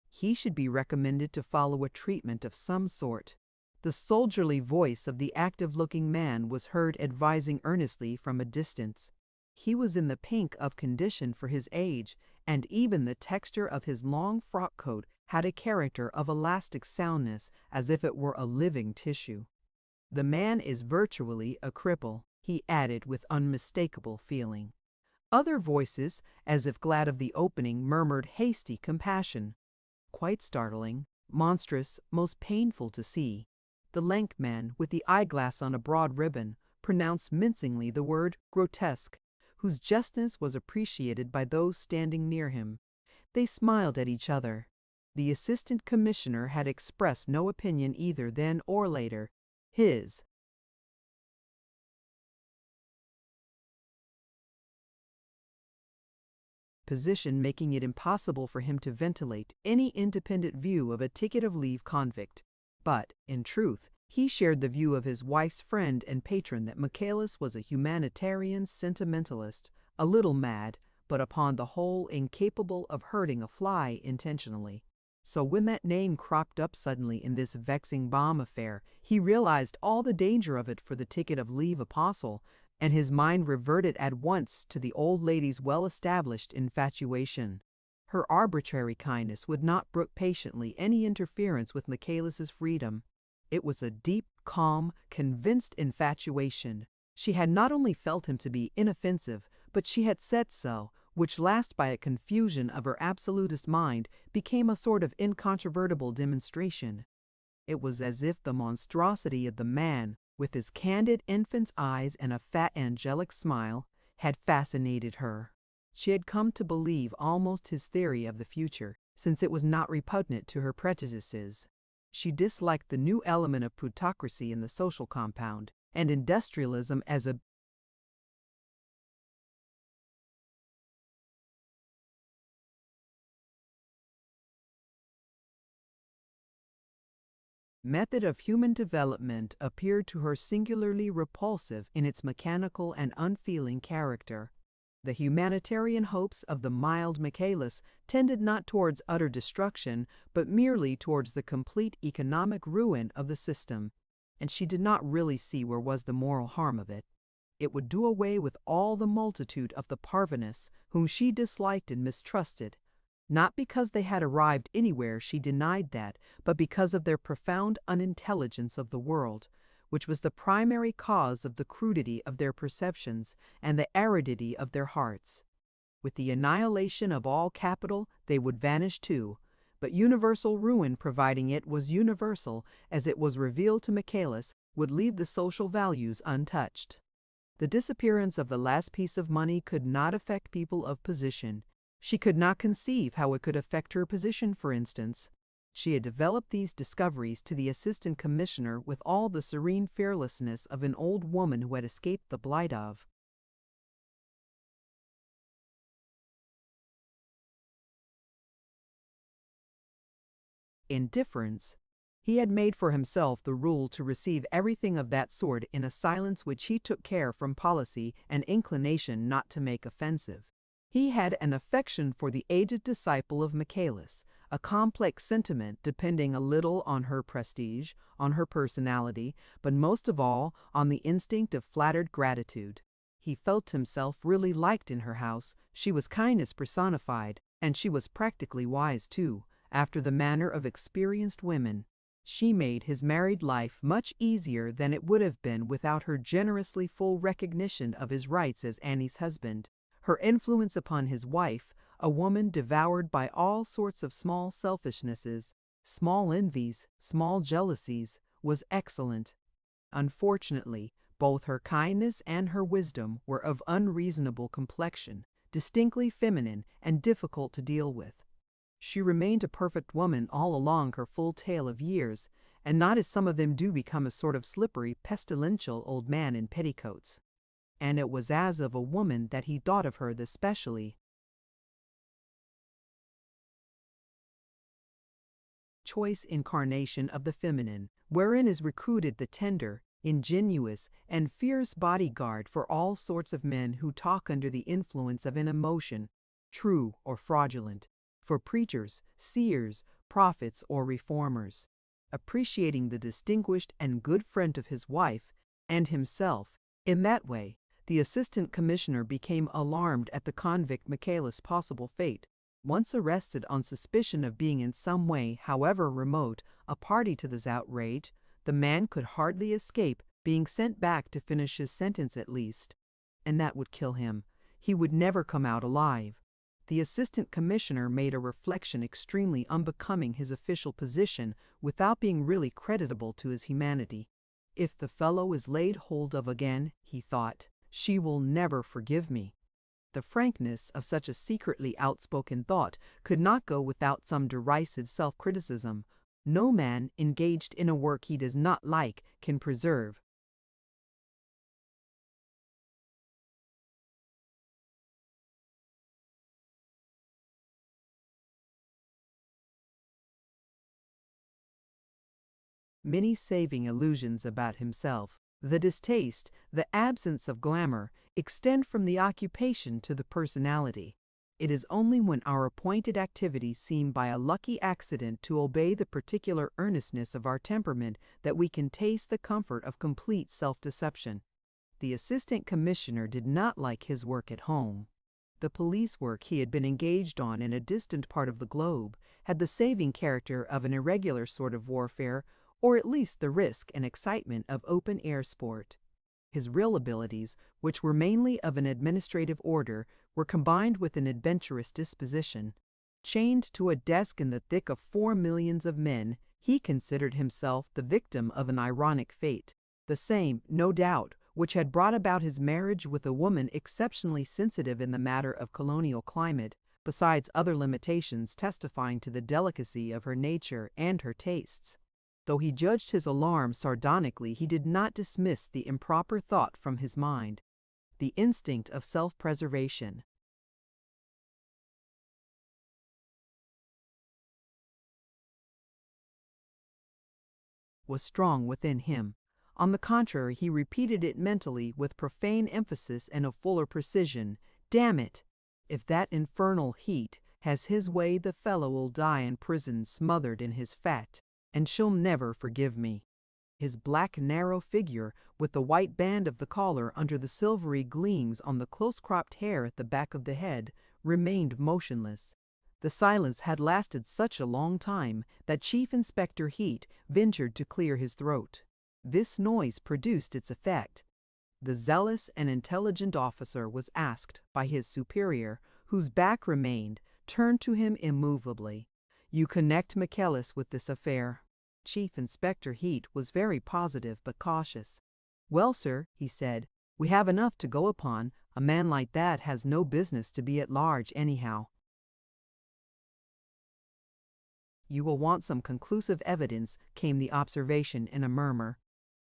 He should be recommended to follow a treatment of some sort. The soldierly voice of the active-looking man was heard advising earnestly from a distance. He was in the pink of condition for his age, and even the texture of his long frock coat had a character of elastic soundness, as if it were a living tissue. "The man is virtually a cripple," he added with unmistakable feeling. Other voices, as if glad of the opening, murmured hasty compassion. Quite startling, monstrous, most painful to see. The lank man, with the eyeglass on a broad ribbon, pronounced mincingly the word grotesque, whose justness was appreciated by those standing near him. They smiled at each other. The assistant commissioner had expressed no opinion either then or later. His position making it impossible for him to ventilate any independent view of a ticket of leave convict. But, in truth, he shared the view of his wife's friend and patron that Michaelis was a humanitarian sentimentalist, a little mad, but upon the whole incapable of hurting a fly intentionally. So when that name cropped up suddenly in this vexing bomb affair, he realized all the danger of it for the ticket of leave apostle, and his mind reverted at once to the old lady's well-established infatuation. Her arbitrary kindness would not brook patiently any interference with Michaelis's freedom. It was a deep, calm, convinced infatuation. She had not only felt him to be inoffensive, but she had said so, which last, by a confusion of her absolutist mind, became a sort of incontrovertible demonstration. It was as if the monstrosity of the man, with his candid infant's eyes and a fat angelic smile, had fascinated her. She had come to believe almost his theory of the future, since it was not repugnant to her prejudices. She disliked the new element of plutocracy in the social compound, and industrialism as a method of human development appeared to her singularly repulsive in its mechanical and unfeeling character. The humanitarian hopes of the mild Michaelis tended not towards utter destruction, but merely towards the complete economic ruin of the system, and she did not really see where was the moral harm of it. It would do away with all the multitude of the parvenists whom she disliked and mistrusted, not because they had arrived anywhere, she denied that, but because of their profound unintelligence of the world, which was the primary cause of the crudity of their perceptions and the aridity of their hearts. With the annihilation of all capital, they would vanish too, but universal ruin, providing it was universal, as it was revealed to Michaelis, would leave the social values untouched. The disappearance of the last piece of money could not affect people of position. She could not conceive how it could affect her position, for instance. She had developed these discoveries to the assistant commissioner with all the serene fearlessness of an old woman who had escaped the blight of indifference. He had made for himself the rule to receive everything of that sort in a silence which he took care from policy and inclination not to make offensive. He had an affection for the aged disciple of Michaelis, a complex sentiment depending a little on her prestige, on her personality, but most of all on the instinct of flattered gratitude. He felt himself really liked in her house. She was kindness personified, and she was practically wise too, after the manner of experienced women. She made his married life much easier than it would have been without her generously full recognition of his rights as Annie's husband. Her influence upon his wife, a woman devoured by all sorts of small selfishnesses, small envies, small jealousies, was excellent. Unfortunately, both her kindness and her wisdom were of unreasonable complexion, distinctly feminine and difficult to deal with. She remained a perfect woman all along her full tale of years, and not as some of them do become a sort of slippery, pestilential old man in petticoats. And it was as of a woman that he thought of her the specially. Choice incarnation of the feminine, wherein is recruited the tender, ingenuous, and fierce bodyguard for all sorts of men who talk under the influence of an emotion, true or fraudulent, for preachers, seers, prophets, or reformers. Appreciating the distinguished and good friend of his wife and himself, in that way, the assistant commissioner became alarmed at the convict Michaelis' possible fate. Once arrested on suspicion of being in some way, however remote, a party to this outrage, the man could hardly escape being sent back to finish his sentence at least. And that would kill him. He would never come out alive. The assistant commissioner made a reflection extremely unbecoming his official position without being really creditable to his humanity. If the fellow is laid hold of again, he thought, she will never forgive me. The frankness of such a secretly outspoken thought could not go without some derisive self-criticism. No man engaged in a work he does not like can preserve. Many saving illusions about himself. The distaste, the absence of glamour, extend from the occupation to the personality. It is only when our appointed activities seem by a lucky accident to obey the particular earnestness of our temperament that we can taste the comfort of complete self-deception. The assistant commissioner did not like his work at home. The police work he had been engaged on in a distant part of the globe had the saving character of an irregular sort of warfare, or at least the risk and excitement of open-air sport. His real abilities, which were mainly of an administrative order, were combined with an adventurous disposition. Chained to a desk in the thick of 4 millions of men, he considered himself the victim of an ironic fate, the same, no doubt, which had brought about his marriage with a woman exceptionally sensitive in the matter of colonial climate, besides other limitations testifying to the delicacy of her nature and her tastes. Though he judged his alarm sardonically, he did not dismiss the improper thought from his mind. The instinct of self-preservation was strong within him. On the contrary, he repeated it mentally with profane emphasis and a fuller precision. Damn it! If that infernal heat has his way, the fellow'll die in prison smothered in his fat, and she'll never forgive me. His black narrow figure, with the white band of the collar under the silvery gleams on the close-cropped hair at the back of the head, remained motionless. The silence had lasted such a long time that Chief Inspector Heat ventured to clear his throat. This noise produced its effect. The zealous and intelligent officer was asked by his superior, whose back remained, turned to him immovably. "You connect Michaelis with this affair?" Chief Inspector Heat was very positive but cautious. "Well, sir," he said, "we have enough to go upon. A man like that has no business to be at large anyhow." "You will want some conclusive evidence," came the observation in a murmur.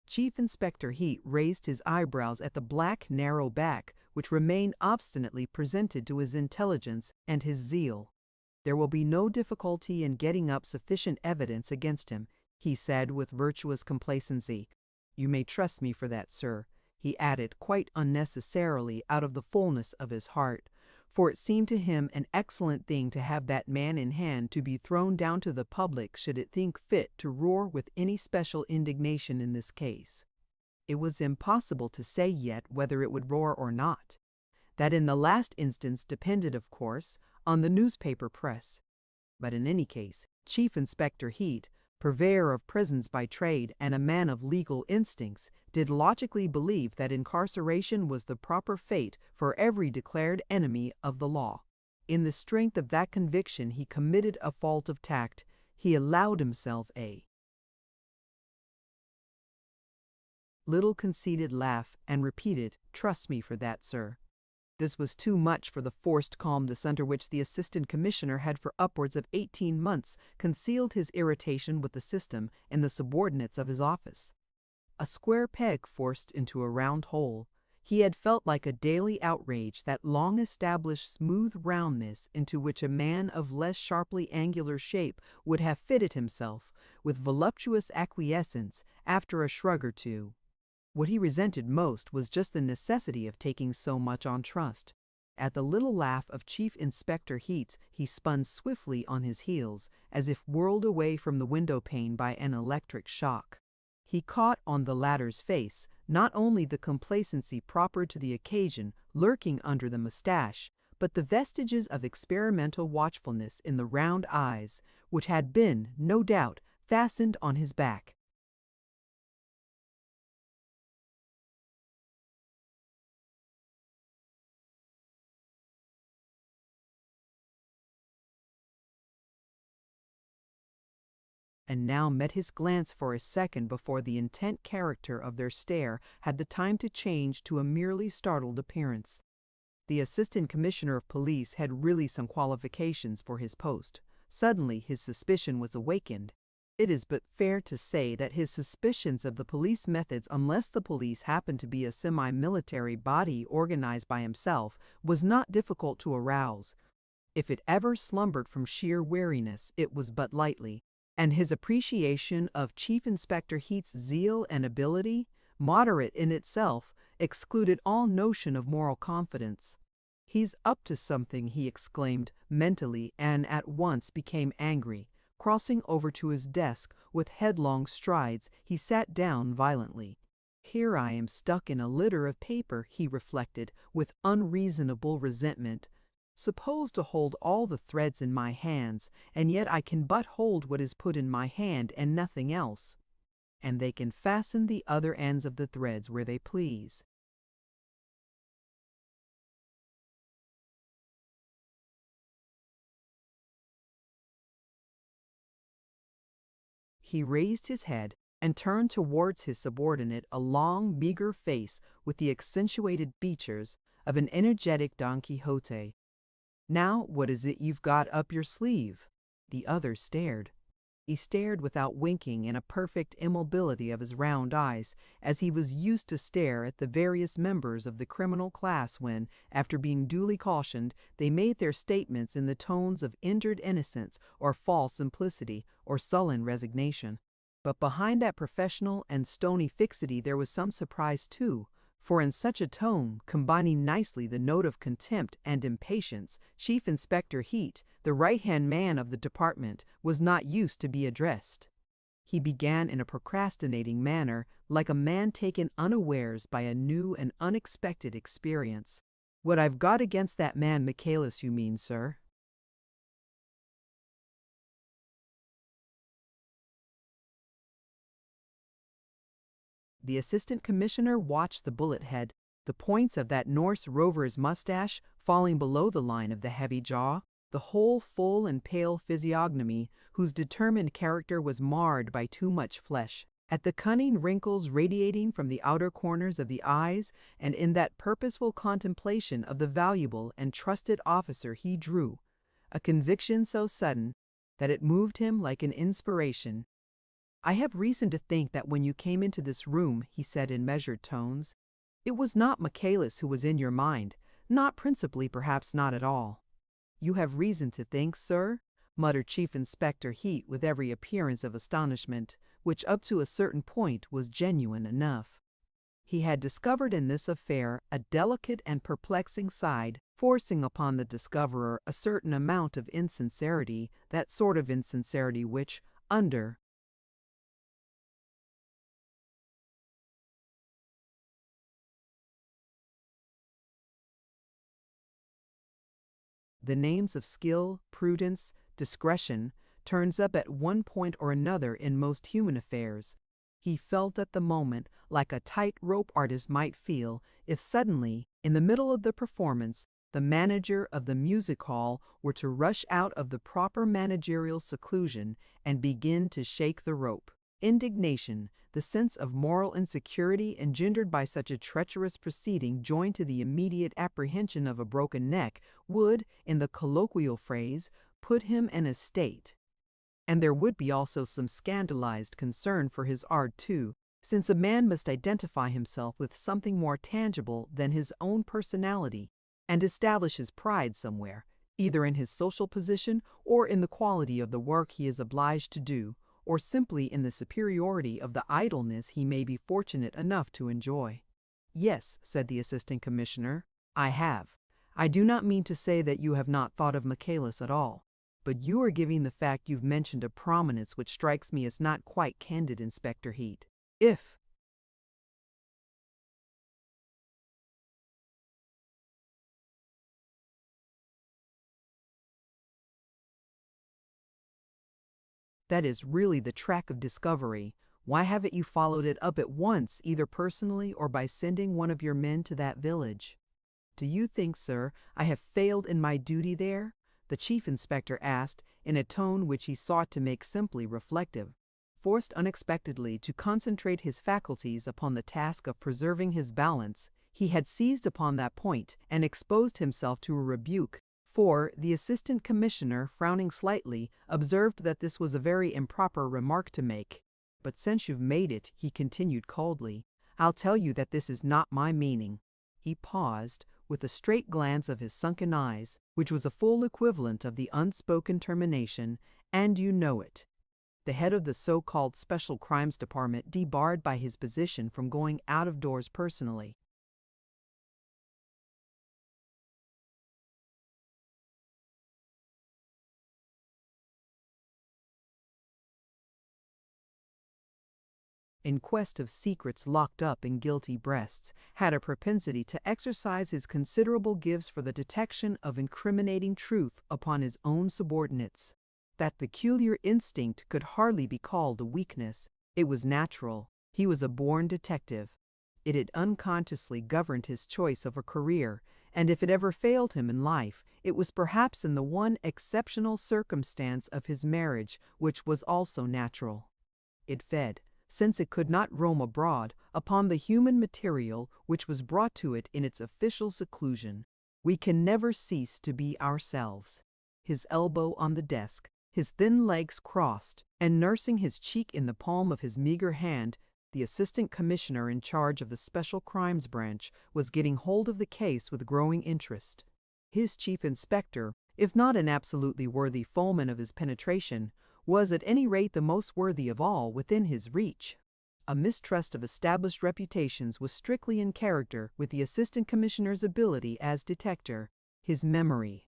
Chief Inspector Heat raised his eyebrows at the black, narrow back, which remained obstinately presented to his intelligence and his zeal. "There will be no difficulty in getting up sufficient evidence against him. he said with virtuous complacency. "You may trust me for that, sir," he added quite unnecessarily out of the fullness of his heart, for it seemed to him an excellent thing to have that man in hand to be thrown down to the public should it think fit to roar with any special indignation in this case. It was impossible to say yet whether it would roar or not. That in the last instance depended, of course, on the newspaper press. But in any case, Chief Inspector Heat, purveyor of prisons by trade and a man of legal instincts, did logically believe that incarceration was the proper fate for every declared enemy of the law. In the strength of that conviction he committed a fault of tact. He allowed himself a little conceited laugh and repeated, "Trust me for that, sir." This was too much for the forced calmness under which the Assistant Commissioner had for upwards of 18 months concealed his irritation with the system and the subordinates of his office. A square peg forced into a round hole, he had felt like a daily outrage that long-established smooth roundness into which a man of less sharply angular shape would have fitted himself with voluptuous acquiescence after a shrug or two. What he resented most was just the necessity of taking so much on trust. At the little laugh of Chief Inspector Heat's, he spun swiftly on his heels, as if whirled away from the window pane by an electric shock. He caught on the latter's face not only the complacency proper to the occasion lurking under the mustache, but the vestiges of experimental watchfulness in the round eyes, which had been, no doubt, fastened on his back. And now met his glance for a second before the intent character of their stare had the time to change to a merely startled appearance. The Assistant Commissioner of Police had really some qualifications for his post. Suddenly his suspicion was awakened. It is but fair to say that his suspicions of the police methods, unless the police happened to be a semi-military body organized by himself, was not difficult to arouse. If it ever slumbered from sheer weariness, it was but lightly. And his appreciation of Chief Inspector Heat's zeal and ability, moderate in itself, excluded all notion of moral confidence. "He's up to something," he exclaimed mentally, and at once became angry. Crossing over to his desk with headlong strides, he sat down violently. "Here I am stuck in a litter of paper," he reflected with unreasonable resentment. "Suppose to hold all the threads in my hands, and yet I can but hold what is put in my hand and nothing else. And they can fasten the other ends of the threads where they please." He raised his head and turned towards his subordinate a long, meager face with the accentuated features of an energetic Don Quixote. "Now, what is it you've got up your sleeve?" The other stared. He stared without winking in a perfect immobility of his round eyes, as he was used to stare at the various members of the criminal class when, after being duly cautioned, they made their statements in the tones of injured innocence or false simplicity or sullen resignation. But behind that professional and stony fixity there was some surprise too, for in such a tone, combining nicely the note of contempt and impatience, Chief Inspector Heat, the right-hand man of the department, was not used to be addressed. He began in a procrastinating manner, like a man taken unawares by a new and unexpected experience. "What I've got against that man Michaelis, you mean, sir?" The Assistant Commissioner watched the bullet head, the points of that Norse rover's mustache falling below the line of the heavy jaw, the whole full and pale physiognomy, whose determined character was marred by too much flesh, at the cunning wrinkles radiating from the outer corners of the eyes, and in that purposeful contemplation of the valuable and trusted officer he drew a conviction so sudden that it moved him like an inspiration. "I have reason to think that when you came into this room," he said in measured tones, "it was not Michaelis who was in your mind, not principally, perhaps not at all." "You have reason to think, sir?" muttered Chief Inspector Heat with every appearance of astonishment. which up to a certain point was genuine enough. He had discovered in this affair a delicate and perplexing side, forcing upon the discoverer a certain amount of insincerity, that sort of insincerity which, under the names of skill, prudence, discretion, turns up at one point or another in most human affairs. He felt at the moment like a tight-rope artist might feel if suddenly, in the middle of the performance, the manager of the music hall were to rush out of the proper managerial seclusion and begin to shake the rope. Indignation, the sense of moral insecurity engendered by such a treacherous proceeding joined to the immediate apprehension of a broken neck, would, in the colloquial phrase, put him in a state. And there would be also some scandalized concern for his art too, since a man must identify himself with something more tangible than his own personality, and establish his pride somewhere, either in his social position or in the quality of the work he is obliged to do, or simply in the superiority of the idleness he may be fortunate enough to enjoy. "Yes," said the Assistant Commissioner, "I have. I do not mean to say that you have not thought of Michaelis at all, but you are giving the fact you've mentioned a prominence which strikes me as not quite candid, Inspector Heat. If that is really the track of discovery, why haven't you followed it up at once, either personally or by sending one of your men to that village?" "Do you think, sir, I have failed in my duty there?" the Chief Inspector asked, in a tone which he sought to make simply reflective. Forced unexpectedly to concentrate his faculties upon the task of preserving his balance, he had seized upon that point and exposed himself to a rebuke, for the Assistant Commissioner, frowning slightly, observed that this was a very improper remark to make. "But since you've made it," he continued coldly, "I'll tell you that this is not my meaning." He paused, with a straight glance of his sunken eyes, which was a full equivalent of the unspoken termination, "and you know it." The head of the so-called Special Crimes Department debarred by his position from going out of doors personally. In quest of secrets locked up in guilty breasts, had a propensity to exercise his considerable gifts for the detection of incriminating truth upon his own subordinates. That peculiar instinct could hardly be called a weakness. It was natural. He was a born detective. It had unconsciously governed his choice of a career, and if it ever failed him in life, it was perhaps in the one exceptional circumstance of his marriage, which was also natural. It fed, since it could not roam abroad, upon the human material which was brought to it in its official seclusion. We can never cease to be ourselves. His elbow on the desk, his thin legs crossed, and nursing his cheek in the palm of his meager hand, the Assistant Commissioner in charge of the Special Crimes Branch was getting hold of the case with growing interest. His Chief Inspector, if not an absolutely worthy foeman of his penetration, was at any rate the most worthy of all within his reach. A mistrust of established reputations was strictly in character with the Assistant Commissioner's ability as detector, his memory.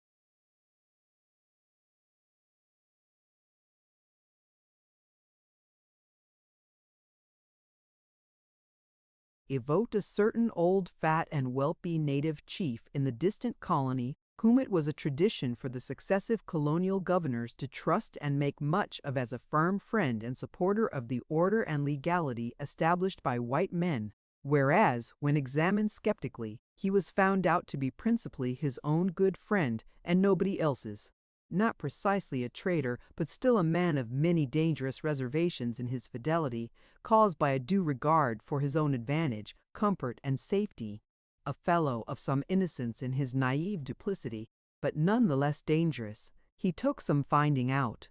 Evoked a certain old, fat, and wealthy native chief in the distant colony whom it was a tradition for the successive colonial governors to trust and make much of as a firm friend and supporter of the order and legality established by white men, whereas, when examined skeptically, he was found out to be principally his own good friend and nobody else's. Not precisely a traitor, but still a man of many dangerous reservations in his fidelity, caused by a due regard for his own advantage, comfort, and safety. A fellow of some innocence in his naive duplicity, but none the less dangerous. He took some finding out.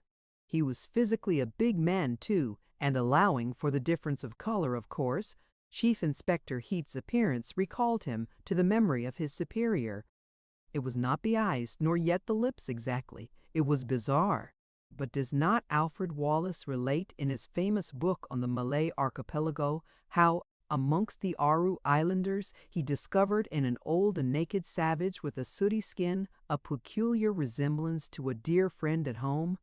He was physically a big man, too, and allowing for the difference of color, of course, Chief Inspector Heat's appearance recalled him to the memory of his superior. It was not the eyes, nor yet the lips exactly. It was bizarre. But does not Alfred Wallace relate in his famous book on the Malay archipelago how, amongst the Aru Islanders, he discovered in an old and naked savage with a sooty skin a peculiar resemblance to a dear friend at home?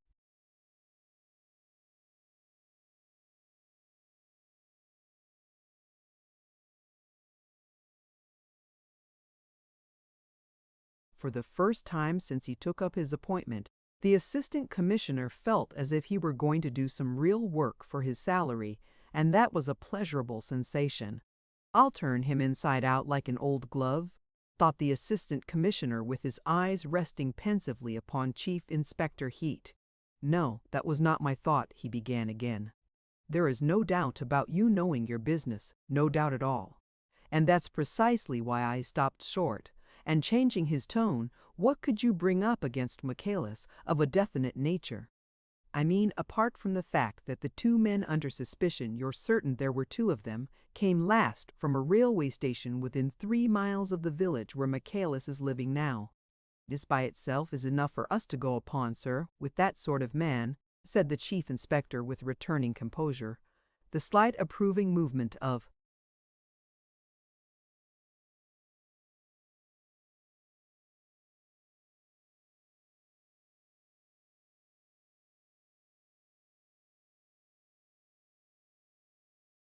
For the first time since he took up his appointment, the assistant commissioner felt as if he were going to do some real work for his salary, and that was a pleasurable sensation. "I'll turn him inside out like an old glove," thought the assistant commissioner with his eyes resting pensively upon Chief Inspector Heat. "No, that was not my thought," he began again. "There is no doubt about you knowing your business, no doubt at all. And that's precisely why I stopped short." And changing his tone, "What could you bring up against Michaelis of a definite nature? I mean, apart from the fact that the two men under suspicion, you're certain there were two of them, came last from a railway station within 3 miles of the village where Michaelis is living now. This by itself is enough for us to go upon, sir, with that sort of man," said the chief inspector with returning composure. The slight approving movement of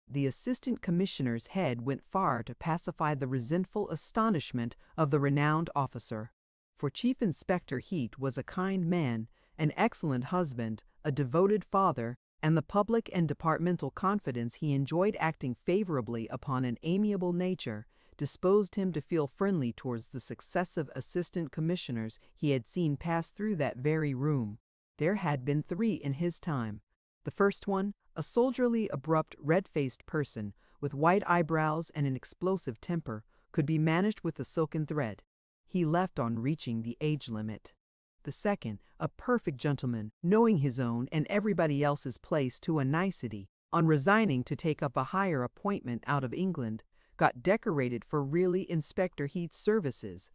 the assistant commissioner's head went far to pacify the resentful astonishment of the renowned officer. For Chief Inspector Heat was a kind man, an excellent husband, a devoted father, and the public and departmental confidence he enjoyed acting favorably upon an amiable nature disposed him to feel friendly towards the successive assistant commissioners he had seen pass through that very room. There had been 3 in his time. The first one, a soldierly, abrupt, red-faced person, with white eyebrows and an explosive temper, could be managed with a silken thread. He left on reaching the age limit. The second, a perfect gentleman, knowing his own and everybody else's place to a nicety, on resigning to take up a higher appointment out of England, got decorated for really Inspector Heat's services.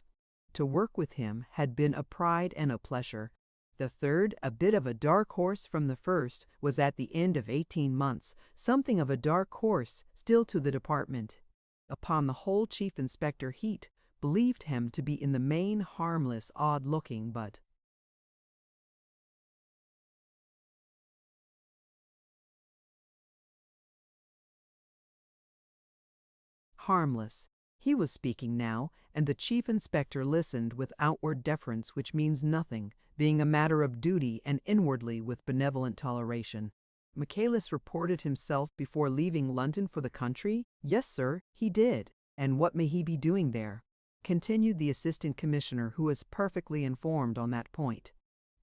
To work with him had been a pride and a pleasure. The third, a bit of a dark horse from the first, was at the end of 18 months, something of a dark horse still to the department. Upon the whole, Chief Inspector Heat believed him to be in the main harmless, odd-looking, but harmless. He was speaking now, and the chief inspector listened with outward deference which means nothing, being a matter of duty, and inwardly with benevolent toleration. Michaelis reported himself before leaving London for the country? Yes, sir, he did. And what may he be doing there? Continued the assistant commissioner, who was perfectly informed on that point.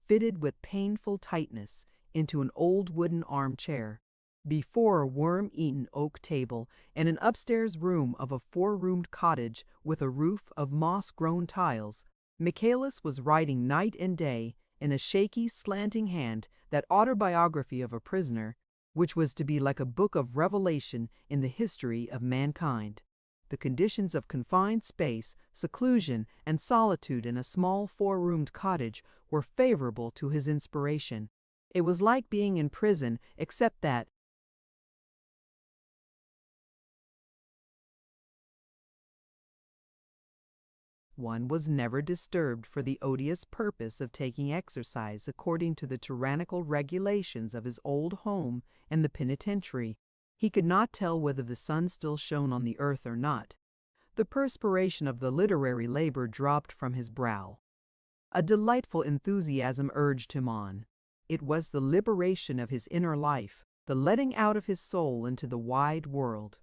Fitted with painful tightness into an old wooden armchair, before a worm-eaten oak table, in an upstairs room of a 4-roomed cottage with a roof of moss-grown tiles, Michaelis was writing night and day, in a shaky, slanting hand, that autobiography of a prisoner, which was to be like a book of revelation in the history of mankind. The conditions of confined space, seclusion, and solitude in a small 4-roomed cottage were favorable to his inspiration. It was like being in prison, except that one was never disturbed for the odious purpose of taking exercise according to the tyrannical regulations of his old home and the penitentiary. He could not tell whether the sun still shone on the earth or not. The perspiration of the literary labor dropped from his brow. A delightful enthusiasm urged him on. It was the liberation of his inner life, the letting out of his soul into the wide world.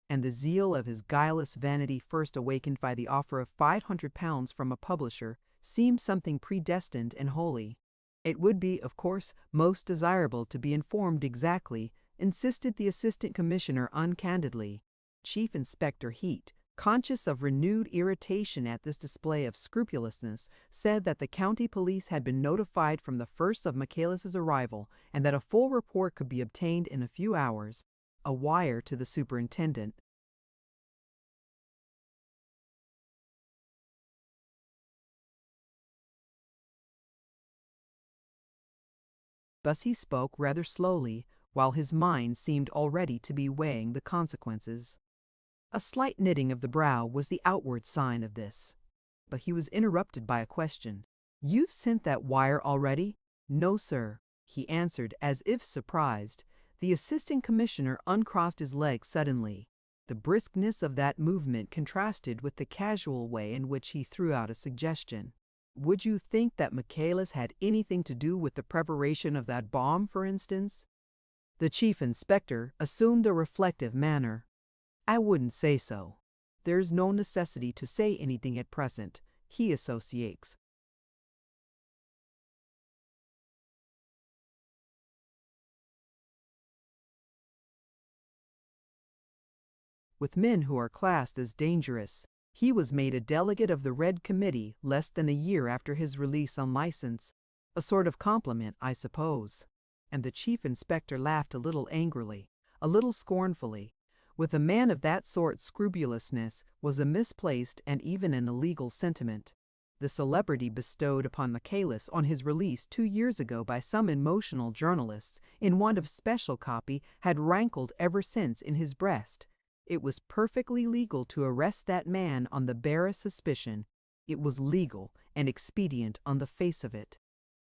And the zeal of his guileless vanity, first awakened by the offer of £500 from a publisher, seemed something predestined and holy. It would be, of course, most desirable to be informed exactly, insisted the assistant commissioner uncandidly. Chief Inspector Heat, conscious of renewed irritation at this display of scrupulousness, said that the county police had been notified from the first of Michaelis's arrival, and that a full report could be obtained in a few hours. A wire to the superintendent, Thus he spoke rather slowly, while his mind seemed already to be weighing the consequences. A slight knitting of the brow was the outward sign of this. But he was interrupted by a question. "You've sent that wire already?" "No, sir," he answered as if surprised. The assistant commissioner uncrossed his legs suddenly. The briskness of that movement contrasted with the casual way in which he threw out a suggestion. "Would you think that Michaelis had anything to do with the preparation of that bomb, for instance?" The chief inspector assumed a reflective manner. "I wouldn't say so. There's no necessity to say anything at present. He associates with men who are classed as dangerous. He was made a delegate of the Red Committee less than a year after his release on license. A sort of compliment, I suppose." And the chief inspector laughed a little angrily, a little scornfully. With a man of that sort, scrupulousness was a misplaced and even an illegal sentiment. The celebrity bestowed upon Michaelis on his release 2 years ago by some emotional journalists in want of special copy had rankled ever since in his breast. It was perfectly legal to arrest that man on the barest suspicion. It was legal and expedient on the face of it.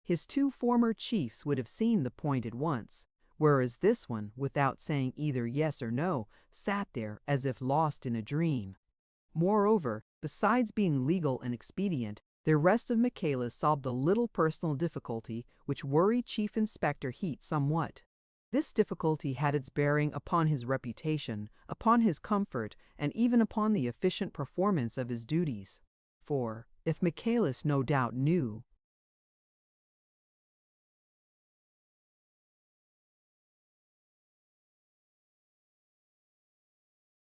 His two former chiefs would have seen the point at once, whereas this one, without saying either yes or no, sat there as if lost in a dream. Moreover, besides being legal and expedient, the arrest of Michaelis solved a little personal difficulty which worried Chief Inspector Heat somewhat. This difficulty had its bearing upon his reputation, upon his comfort, and even upon the efficient performance of his duties. For, if Michaelis no doubt knew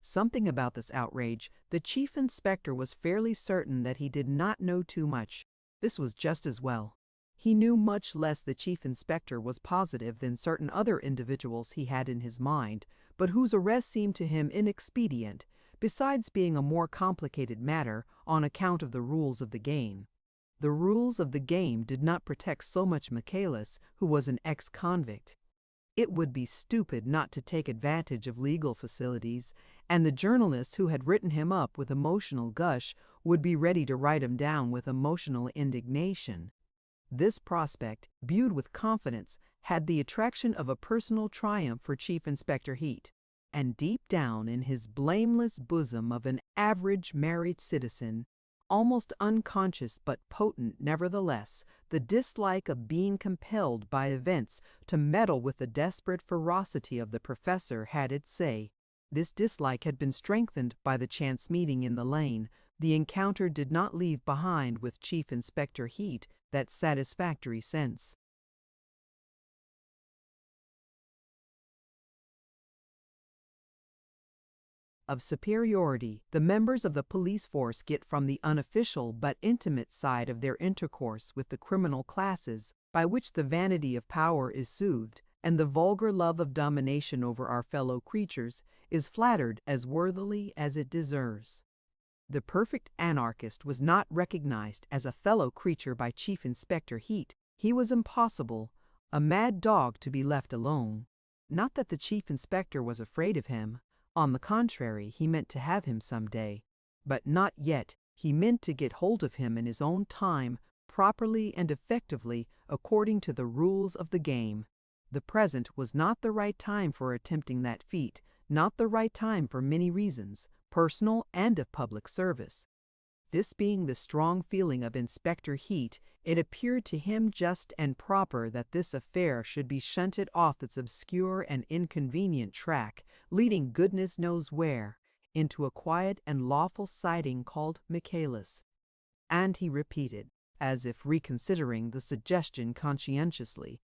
something about this outrage, the chief inspector was fairly certain that he did not know too much. This was just as well. He knew much less, the chief inspector was positive, than certain other individuals he had in his mind, but whose arrest seemed to him inexpedient, besides being a more complicated matter on account of the rules of the game. The rules of the game did not protect so much Michaelis, who was an ex-convict. It would be stupid not to take advantage of legal facilities, and the journalists who had written him up with emotional gush would be ready to write him down with emotional indignation. This prospect, viewed with confidence, had the attraction of a personal triumph for Chief Inspector Heat, and deep down in his blameless bosom of an average married citizen, almost unconscious but potent nevertheless, the dislike of being compelled by events to meddle with the desperate ferocity of the professor had its say. This dislike had been strengthened by the chance meeting in the lane. The encounter did not leave behind with Chief Inspector Heat that satisfactory sense of superiority the members of the police force get from the unofficial but intimate side of their intercourse with the criminal classes, by which the vanity of power is soothed, and the vulgar love of domination over our fellow creatures is flattered as worthily as it deserves. The perfect anarchist was not recognized as a fellow creature by Chief Inspector Heat. He was impossible, a mad dog to be left alone. Not that the chief inspector was afraid of him. On the contrary, he meant to have him some day. But not yet. He meant to get hold of him in his own time, properly and effectively, according to the rules of the game. The present was not the right time for attempting that feat, not the right time for many reasons, personal and of public service. This being the strong feeling of Inspector Heat, it appeared to him just and proper that this affair should be shunted off its obscure and inconvenient track, leading goodness knows where, into a quiet and lawful siding called Michaelis. And he repeated, as if reconsidering the suggestion conscientiously,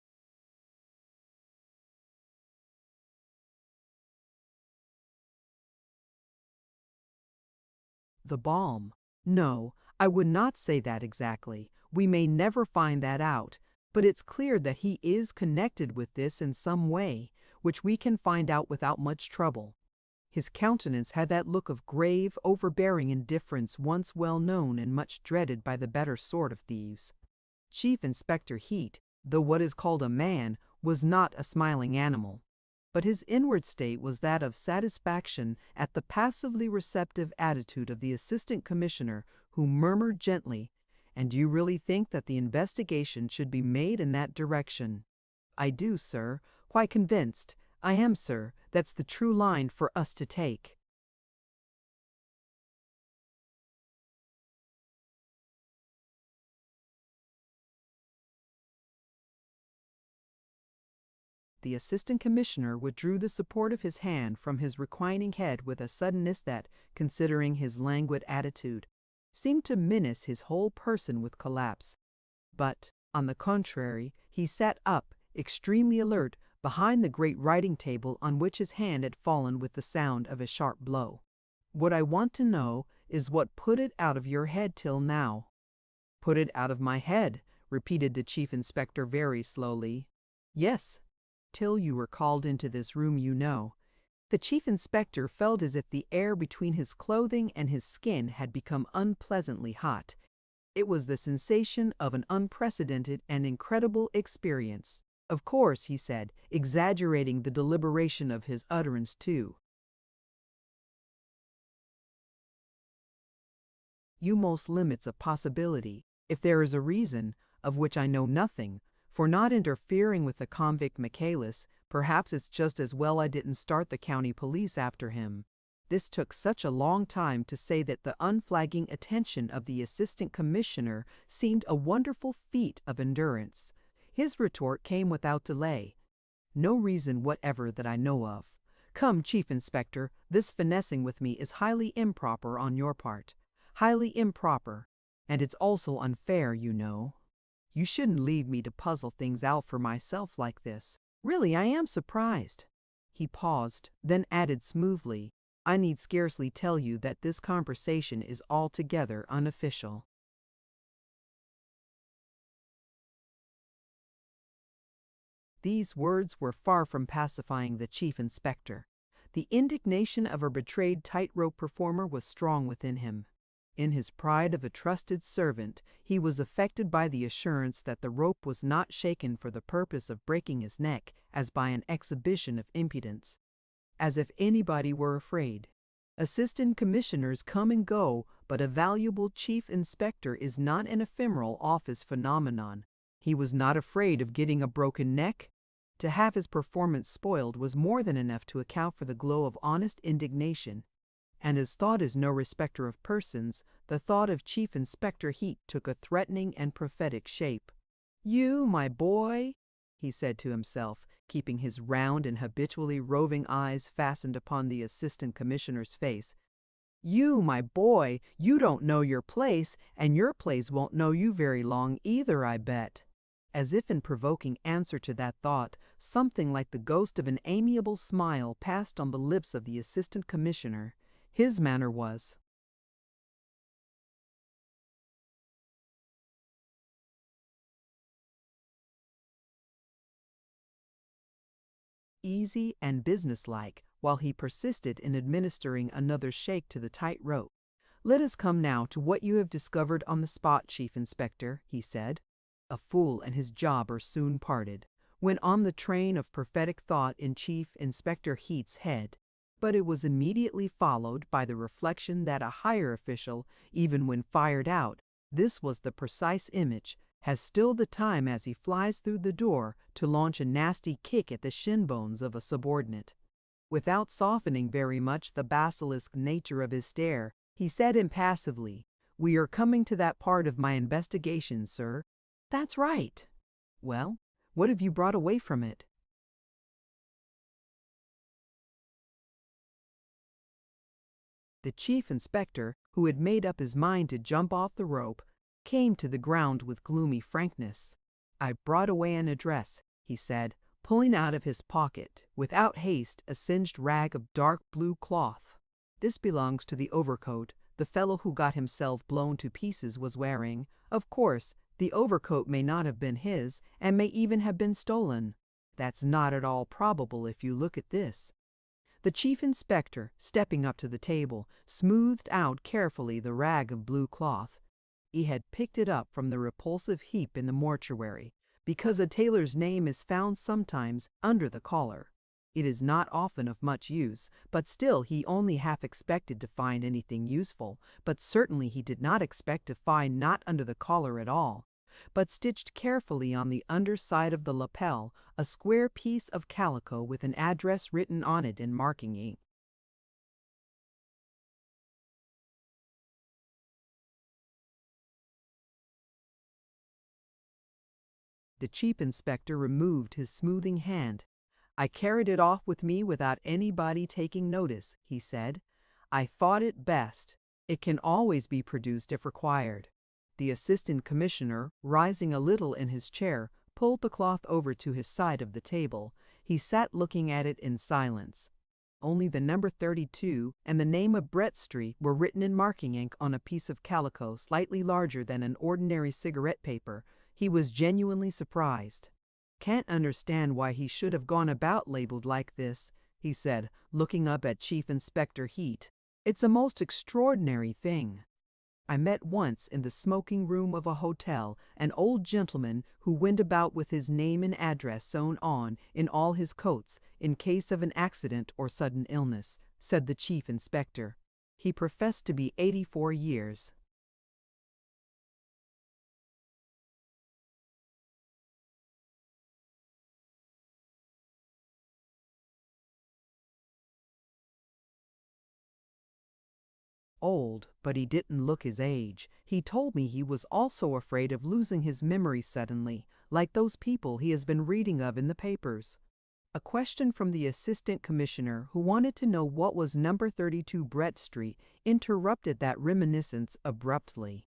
"The bomb. No, I would not say that exactly. We may never find that out, but it's clear that he is connected with this in some way, which we can find out without much trouble." His countenance had that look of grave, overbearing indifference once well known and much dreaded by the better sort of thieves. Chief Inspector Heat, though what is called a man was not a smiling animal. But his inward state was that of satisfaction at the passively receptive attitude of the assistant commissioner, who murmured gently, "And do you really think that the investigation should be made in that direction?" "I do, sir. Quite convinced. I am, sir. That's the true line for us to take." The assistant commissioner withdrew the support of his hand from his reclining head with a suddenness that, considering his languid attitude, seemed to menace his whole person with collapse. But, on the contrary, he sat up, extremely alert, behind the great writing table on which his hand had fallen with the sound of a sharp blow. "What I want to know is what put it out of your head till now." "Put it out of my head," repeated the chief inspector very slowly. "Yes, till you were called into this room, you know." The chief inspector felt as if the air between his clothing and his skin had become unpleasantly hot. It was the sensation of an unprecedented and incredible experience. "Of course," he said, exaggerating the deliberation of his utterance too. "You most limits a possibility, if there is a reason, of which I know nothing, for not interfering with the convict Michaelis. Perhaps it's just as well I didn't start the county police after him." This took such a long time to say that the unflagging attention of the assistant commissioner seemed a wonderful feat of endurance. His retort came without delay. "No reason whatever that I know of. Come, Chief Inspector, this finessing with me is highly improper on your part. Highly improper. And it's also unfair, you know. You shouldn't leave me to puzzle things out for myself like this. Really, I am surprised." He paused, then added smoothly, "I need scarcely tell you that this conversation is altogether unofficial." These words were far from pacifying the chief inspector. The indignation of a betrayed tightrope performer was strong within him. In his pride of a trusted servant, he was affected by the assurance that the rope was not shaken for the purpose of breaking his neck, as by an exhibition of impudence. As if anybody were afraid. Assistant commissioners come and go, but a valuable chief inspector is not an ephemeral office phenomenon. He was not afraid of getting a broken neck. To have his performance spoiled was more than enough to account for the glow of honest indignation. And as thought is no respecter of persons, the thought of Chief Inspector Heat took a threatening and prophetic shape. "You, my boy," he said to himself, keeping his round and habitually roving eyes fastened upon the assistant commissioner's face. "You, my boy, you don't know your place, and your place won't know you very long either, I bet." As if in provoking answer to that thought, something like the ghost of an amiable smile passed on the lips of the assistant commissioner. His manner was easy and businesslike, while he persisted in administering another shake to the tight rope. "Let us come now to what you have discovered on the spot, Chief Inspector," he said. A fool and his job are soon parted, went on the train of prophetic thought in Chief Inspector Heat's head. But it was immediately followed by the reflection that a higher official, even when fired out, this was the precise image, has still the time as he flies through the door to launch a nasty kick at the shin bones of a subordinate. Without softening very much the basilisk nature of his stare, he said impassively, "We are coming to that part of my investigation, sir." "That's right." "Well, what have you brought away from it?" The chief inspector, who had made up his mind to jump off the rope, came to the ground with gloomy frankness. "I brought away an address," he said, pulling out of his pocket, without haste, a singed rag of dark blue cloth. "This belongs to the overcoat the fellow who got himself blown to pieces was wearing. Of course, the overcoat may not have been his, and may even have been stolen. That's not at all probable if you look at this." The chief inspector, stepping up to the table, smoothed out carefully the rag of blue cloth. He had picked it up from the repulsive heap in the mortuary, because a tailor's name is found sometimes under the collar. It is not often of much use, but still he only half expected to find anything useful, but certainly he did not expect to find not under the collar at all, but stitched carefully on the underside of the lapel, a square piece of calico with an address written on it in marking ink. The chief inspector removed his smoothing hand. "I carried it off with me without anybody taking notice," he said. "I thought it best. It can always be produced if required." The assistant commissioner, rising a little in his chair, pulled the cloth over to his side of the table. He sat looking at it in silence. Only the number 32 and the name of Brett Street were written in marking ink on a piece of calico slightly larger than an ordinary cigarette paper. He was genuinely surprised. "Can't understand why he should have gone about labeled like this," he said, looking up at Chief Inspector Heat. "It's a most extraordinary thing. I met once in the smoking room of a hotel an old gentleman who went about with his name and address sewn on in all his coats in case of an accident or sudden illness," said the chief inspector. "He professed to be 84 years. Old, but he didn't look his age. He told me he was also afraid of losing his memory suddenly, like those people he has been reading of in the papers." A question from the assistant commissioner, who wanted to know what was number 32 Brett Street, interrupted that reminiscence abruptly.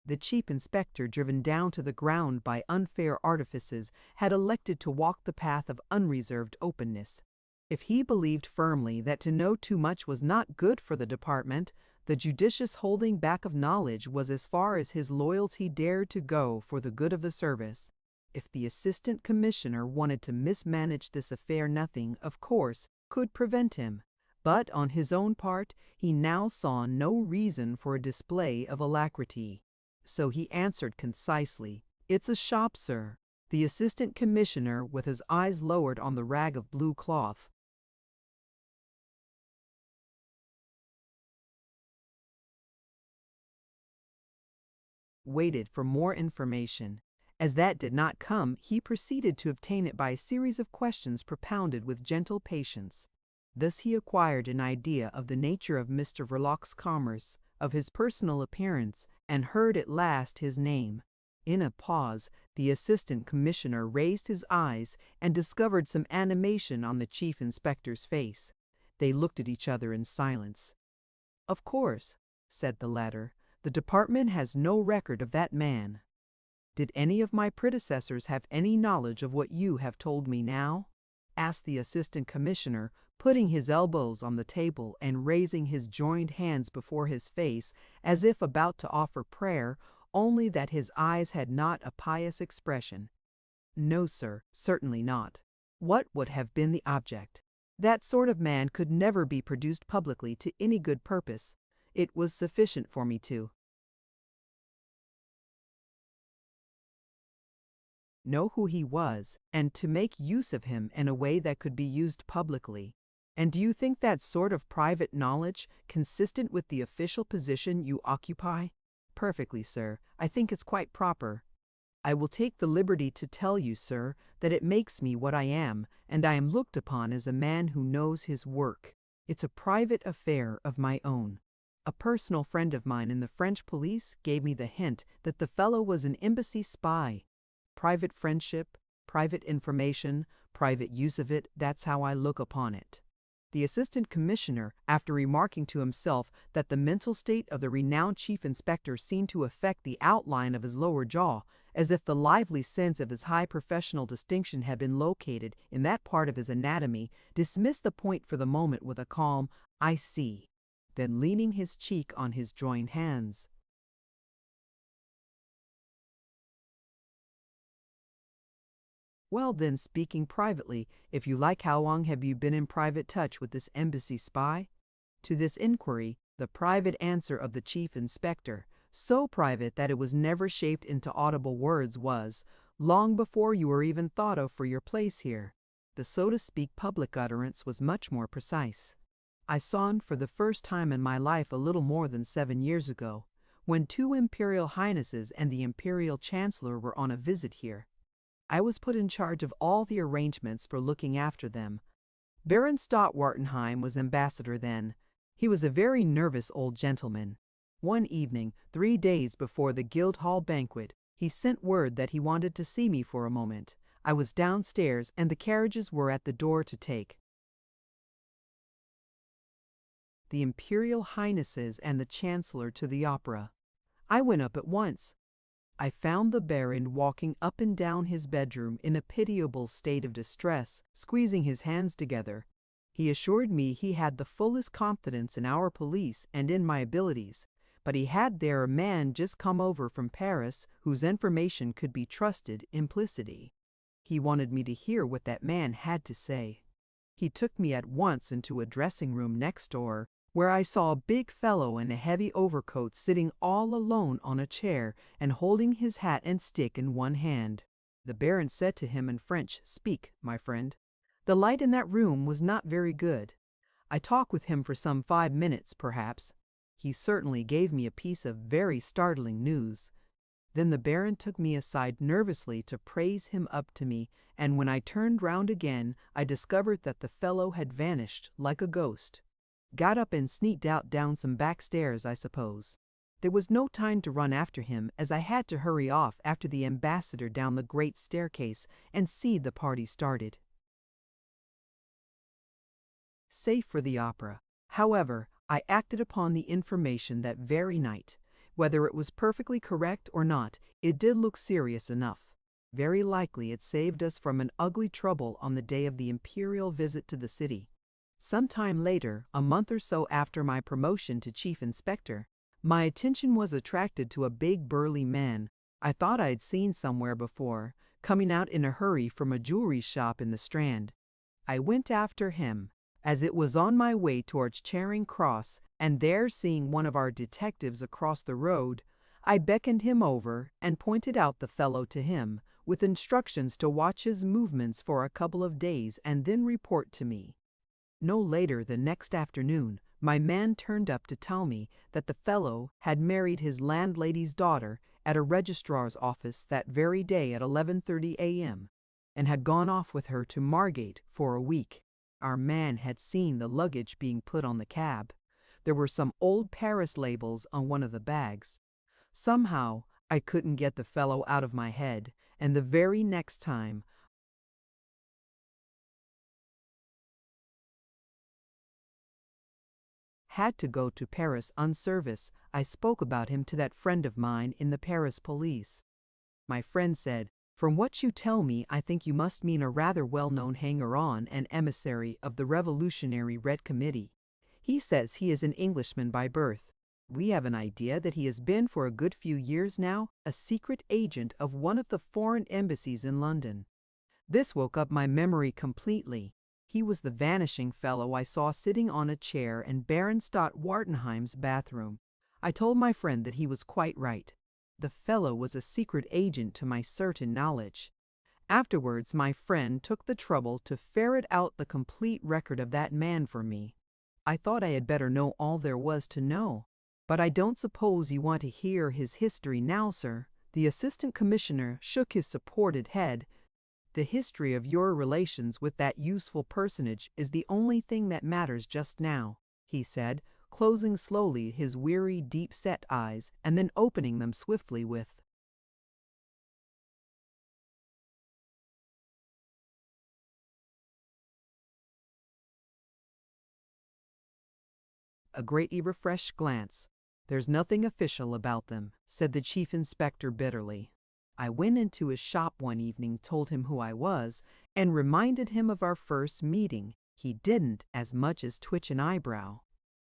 The chief inspector, driven down to the ground by unfair artifices, had elected to walk the path of unreserved openness. If he believed firmly that to know too much was not good for the department, the judicious holding back of knowledge was as far as his loyalty dared to go for the good of the service. If the assistant commissioner wanted to mismanage this affair, nothing, of course, could prevent him. But on his own part, he now saw no reason for a display of alacrity. So he answered concisely, "It's a shop, sir." The assistant commissioner, with his eyes lowered on the rag of blue cloth, waited for more information. As that did not come, he proceeded to obtain it by a series of questions propounded with gentle patience. Thus he acquired an idea of the nature of Mr. Verloc's commerce, of his personal appearance, and heard at last his name. In a pause, the assistant commissioner raised his eyes and discovered some animation on the chief inspector's face. They looked at each other in silence. "Of course," said the latter, "the department has no record of that man. Did any of my predecessors have any knowledge of what you have told me now?" asked the assistant commissioner, putting his elbows on the table and raising his joined hands before his face as if about to offer prayer, only that his eyes had not a pious expression. "No, sir, certainly not. What would have been the object? That sort of man could never be produced publicly to any good purpose. It was sufficient for me to know who he was, and to make use of him in a way that could be used publicly. And do you think that sort of private knowledge consistent with the official position you occupy?" "Perfectly, sir. I think it's quite proper. I will take the liberty to tell you, sir, that it makes me what I am, and I am looked upon as a man who knows his work. It's a private affair of my own. A personal friend of mine in the French police gave me the hint that the fellow was an embassy spy. Private friendship, private information, private use of it, that's how I look upon it." The assistant commissioner, after remarking to himself that the mental state of the renowned chief inspector seemed to affect the outline of his lower jaw, as if the lively sense of his high professional distinction had been located in that part of his anatomy, dismissed the point for the moment with a calm, "I see." Then, leaning his cheek on his joined hands, "Well then, speaking privately, if you like, how long have you been in private touch with this embassy spy?" To this inquiry, the private answer of the chief inspector, so private that it was never shaped into audible words, was, long before you were even thought of for your place here." The so-to-speak public utterance was much more precise. I saw him for the first time in my life a little more than 7 years ago, when 2 Imperial Highnesses and the Imperial Chancellor were on a visit here. I was put in charge of all the arrangements for looking after them. Baron Wartenheim was ambassador then. He was a very nervous old gentleman. One evening, 3 days before the Guildhall banquet, he sent word that he wanted to see me for a moment. I was downstairs and the carriages were at the door to take the Imperial Highnesses and the Chancellor to the opera. I went up at once. I found the Baron walking up and down his bedroom in a pitiable state of distress, squeezing his hands together. He assured me he had the fullest confidence in our police and in my abilities, but he had there a man just come over from Paris whose information could be trusted implicitly. He wanted me to hear what that man had to say. He took me at once into a dressing room next door, where I saw a big fellow in a heavy overcoat sitting all alone on a chair and holding his hat and stick in one hand. The Baron said to him in French, "Speak, my friend." The light in that room was not very good. I talked with him for some 5 minutes, perhaps. He certainly gave me a piece of very startling news. Then the Baron took me aside nervously to praise him up to me, and when I turned round again, I discovered that the fellow had vanished like a ghost. Got up and sneaked out down some back stairs, I suppose. There was no time to run after him, as I had to hurry off after the ambassador down the great staircase and see the party started. Safe for the opera. However, I acted upon the information that very night. Whether it was perfectly correct or not, it did look serious enough. Very likely it saved us from an ugly trouble on the day of the imperial visit to the city. Some time later, a month or so after my promotion to chief inspector, my attention was attracted to a big burly man I thought I had seen somewhere before, coming out in a hurry from a jewelry shop in the Strand. I went after him, as it was on my way towards Charing Cross, and there seeing one of our detectives across the road, I beckoned him over and pointed out the fellow to him, with instructions to watch his movements for a couple of days and then report to me. No later than next afternoon, my man turned up to tell me that the fellow had married his landlady's daughter at a registrar's office that very day at 11:30 a.m., and had gone off with her to Margate for a week. Our man had seen the luggage being put on the cab. There were some old Paris labels on one of the bags. Somehow, I couldn't get the fellow out of my head, and the very next time had to go to Paris on service, I spoke about him to that friend of mine in the Paris police. My friend said, "From what you tell me, I think you must mean a rather well-known hanger-on and emissary of the Revolutionary Red Committee. He says he is an Englishman by birth. We have an idea that he has been for a good few years now a secret agent of one of the foreign embassies in London." This woke up my memory completely. He was the vanishing fellow I saw sitting on a chair in Baron Wartenheim's bathroom. I told my friend that he was quite right. The fellow was a secret agent to my certain knowledge. Afterwards, my friend took the trouble to ferret out the complete record of that man for me. I thought I had better know all there was to know. But I don't suppose you want to hear his history now, sir. The assistant commissioner shook his supported head. The history of your relations with that useful personage is the only thing that matters just now, he said, closing slowly his weary, deep-set eyes and then opening them swiftly with a greatly refreshed glance. "There's nothing official about them," said the chief inspector bitterly. I went into his shop one evening, told him who I was, and reminded him of our first meeting. He didn't as much as twitch an eyebrow.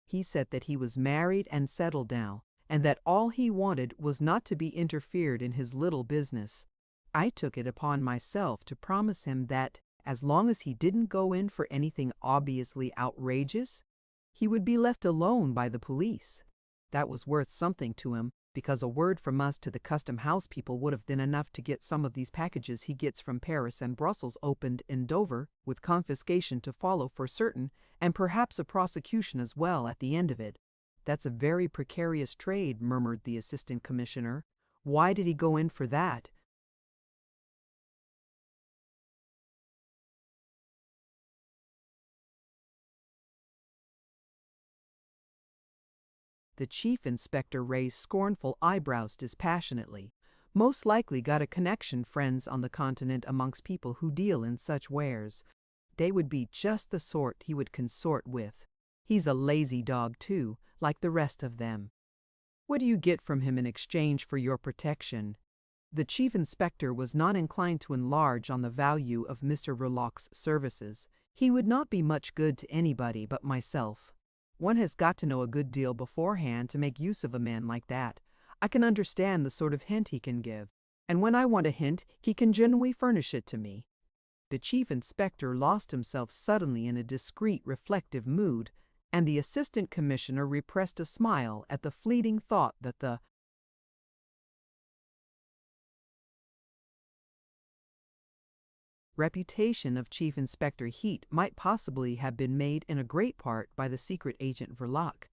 He said that he was married and settled now, and that all he wanted was not to be interfered in his little business. I took it upon myself to promise him that, as long as he didn't go in for anything obviously outrageous, he would be left alone by the police. That was worth something to him, because a word from us to the custom house people would have been enough to get some of these packages he gets from Paris and Brussels opened in Dover, with confiscation to follow for certain, and perhaps a prosecution as well at the end of it. That's a very precarious trade, murmured the assistant commissioner. Why did he go in for that? The chief inspector raised scornful eyebrows dispassionately. Most likely got a connection friends on the continent amongst people who deal in such wares. They would be just the sort he would consort with. He's a lazy dog too, like the rest of them. What do you get from him in exchange for your protection? The chief inspector was not inclined to enlarge on the value of Mr. Verloc's services. He would not be much good to anybody but myself. One has got to know a good deal beforehand to make use of a man like that. I can understand the sort of hint he can give, and when I want a hint, he can generally furnish it to me. The chief inspector lost himself suddenly in a discreet, reflective mood, and the assistant commissioner repressed a smile at the fleeting thought that the reputation of Chief Inspector Heat might possibly have been made in a great part by the secret agent Verloc.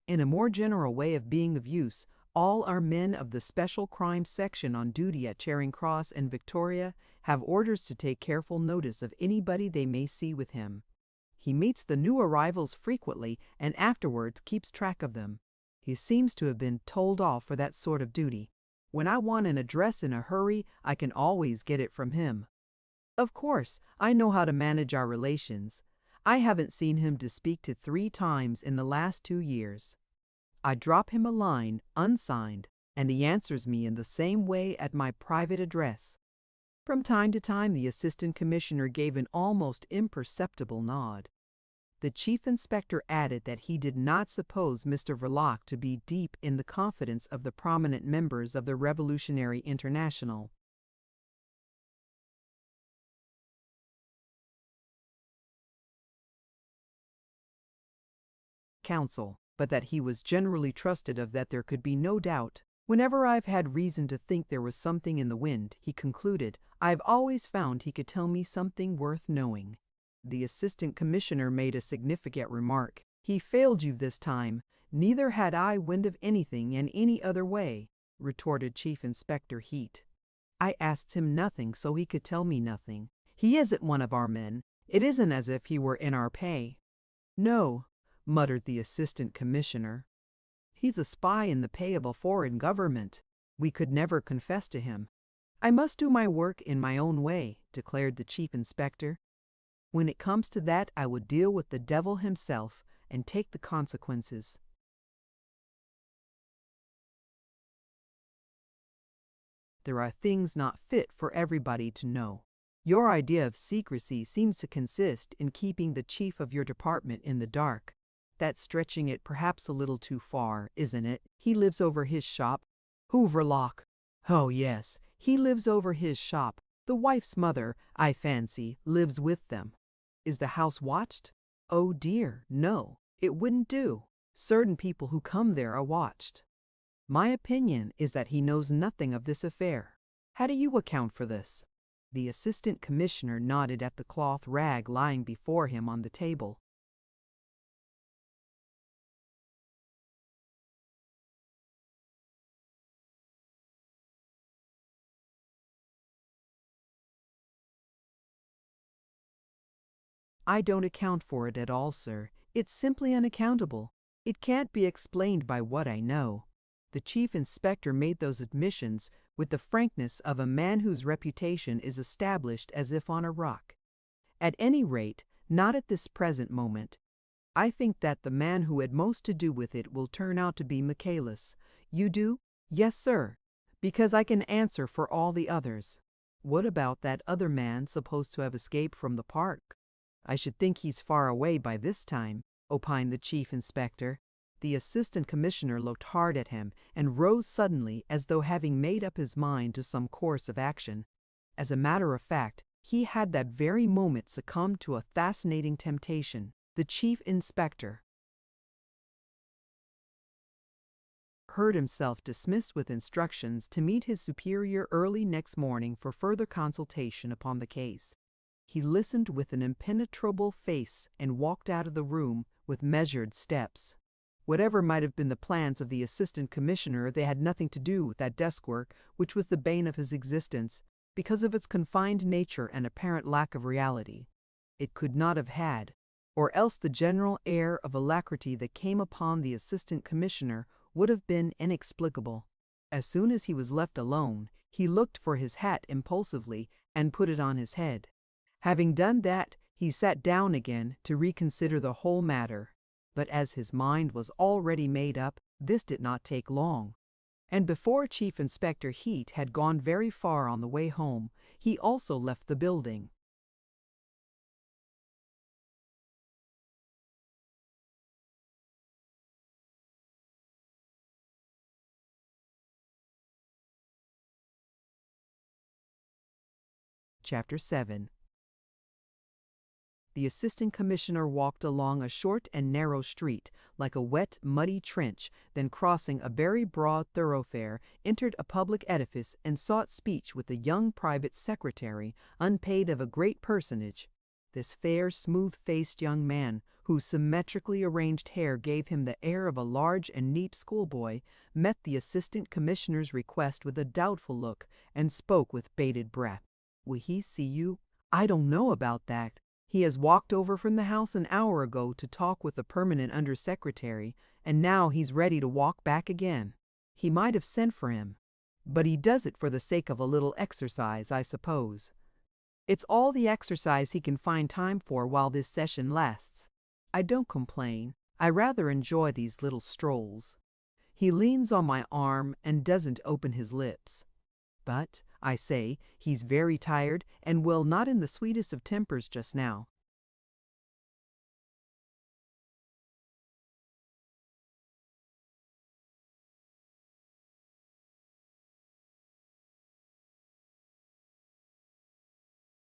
In a more general way of being of use, all our men of the Special Crimes Section on duty at Charing Cross and Victoria have orders to take careful notice of anybody they may see with him. He meets the new arrivals frequently and afterwards keeps track of them. He seems to have been told off for that sort of duty. When I want an address in a hurry, I can always get it from him. Of course, I know how to manage our relations. I haven't seen him to speak to 3 times in the last 2 years. I drop him a line, unsigned, and he answers me in the same way at my private address. From time to time the assistant commissioner gave an almost imperceptible nod. The chief inspector added that he did not suppose Mr. Verloc to be deep in the confidence of the prominent members of the Revolutionary International. Council, but that he was generally trusted of that there could be no doubt. Whenever I've had reason to think there was something in the wind, he concluded, I've always found he could tell me something worth knowing. The assistant commissioner made a significant remark. He failed you this time. Neither had I wind of anything in any other way, retorted Chief Inspector Heat. I asked him nothing so he could tell me nothing. He isn't one of our men. It isn't as if he were in our pay. No, muttered the assistant commissioner. He's a spy in the pay of a foreign government. We could never confess to him. I must do my work in my own way, declared the chief inspector. When it comes to that, I would deal with the devil himself and take the consequences. There are things not fit for everybody to know. Your idea of secrecy seems to consist in keeping the chief of your department in the dark. That's stretching it perhaps a little too far, isn't it? He lives over his shop. Who, Verloc? Oh, yes, he lives over his shop. The wife's mother, I fancy, lives with them. Is the house watched? Oh dear, no, it wouldn't do. Certain people who come there are watched. My opinion is that he knows nothing of this affair. How do you account for this? The assistant commissioner nodded at the cloth rag lying before him on the table. I don't account for it at all, sir. It's simply unaccountable. It can't be explained by what I know. The chief inspector made those admissions with the frankness of a man whose reputation is established as if on a rock. At any rate, not at this present moment. I think that the man who had most to do with it will turn out to be Michaelis. You do? Yes, sir, because I can answer for all the others. What about that other man supposed to have escaped from the park? I should think he's far away by this time, opined the chief inspector. The assistant commissioner looked hard at him and rose suddenly as though having made up his mind to some course of action. As a matter of fact, he had that very moment succumbed to a fascinating temptation. The chief inspector, heard himself dismissed with instructions to meet his superior early next morning for further consultation upon the case. He listened with an impenetrable face and walked out of the room with measured steps. Whatever might have been the plans of the assistant commissioner, they had nothing to do with that desk work, which was the bane of his existence, because of its confined nature and apparent lack of reality. It could not have had, or else the general air of alacrity that came upon the assistant commissioner would have been inexplicable. As soon as he was left alone, he looked for his hat impulsively and put it on his head. Having done that, he sat down again to reconsider the whole matter. But as his mind was already made up, this did not take long. And before Chief Inspector Heat had gone very far on the way home, he also left the building. Chapter 7. The assistant commissioner walked along a short and narrow street, like a wet, muddy trench, then crossing a very broad thoroughfare, entered a public edifice and sought speech with a young private secretary, unpaid of a great personage. This fair, smooth-faced young man, whose symmetrically arranged hair gave him the air of a large and neat schoolboy, met the assistant commissioner's request with a doubtful look and spoke with bated breath. "Will he see you?" "I don't know about that. He has walked over from the house an hour ago to talk with the permanent undersecretary, and now he's ready to walk back again. He might have sent for him, but he does it for the sake of a little exercise, I suppose. It's all the exercise he can find time for while this session lasts. I don't complain. I rather enjoy these little strolls. He leans on my arm and doesn't open his lips. But, I say, he's very tired and not in the sweetest of tempers just now."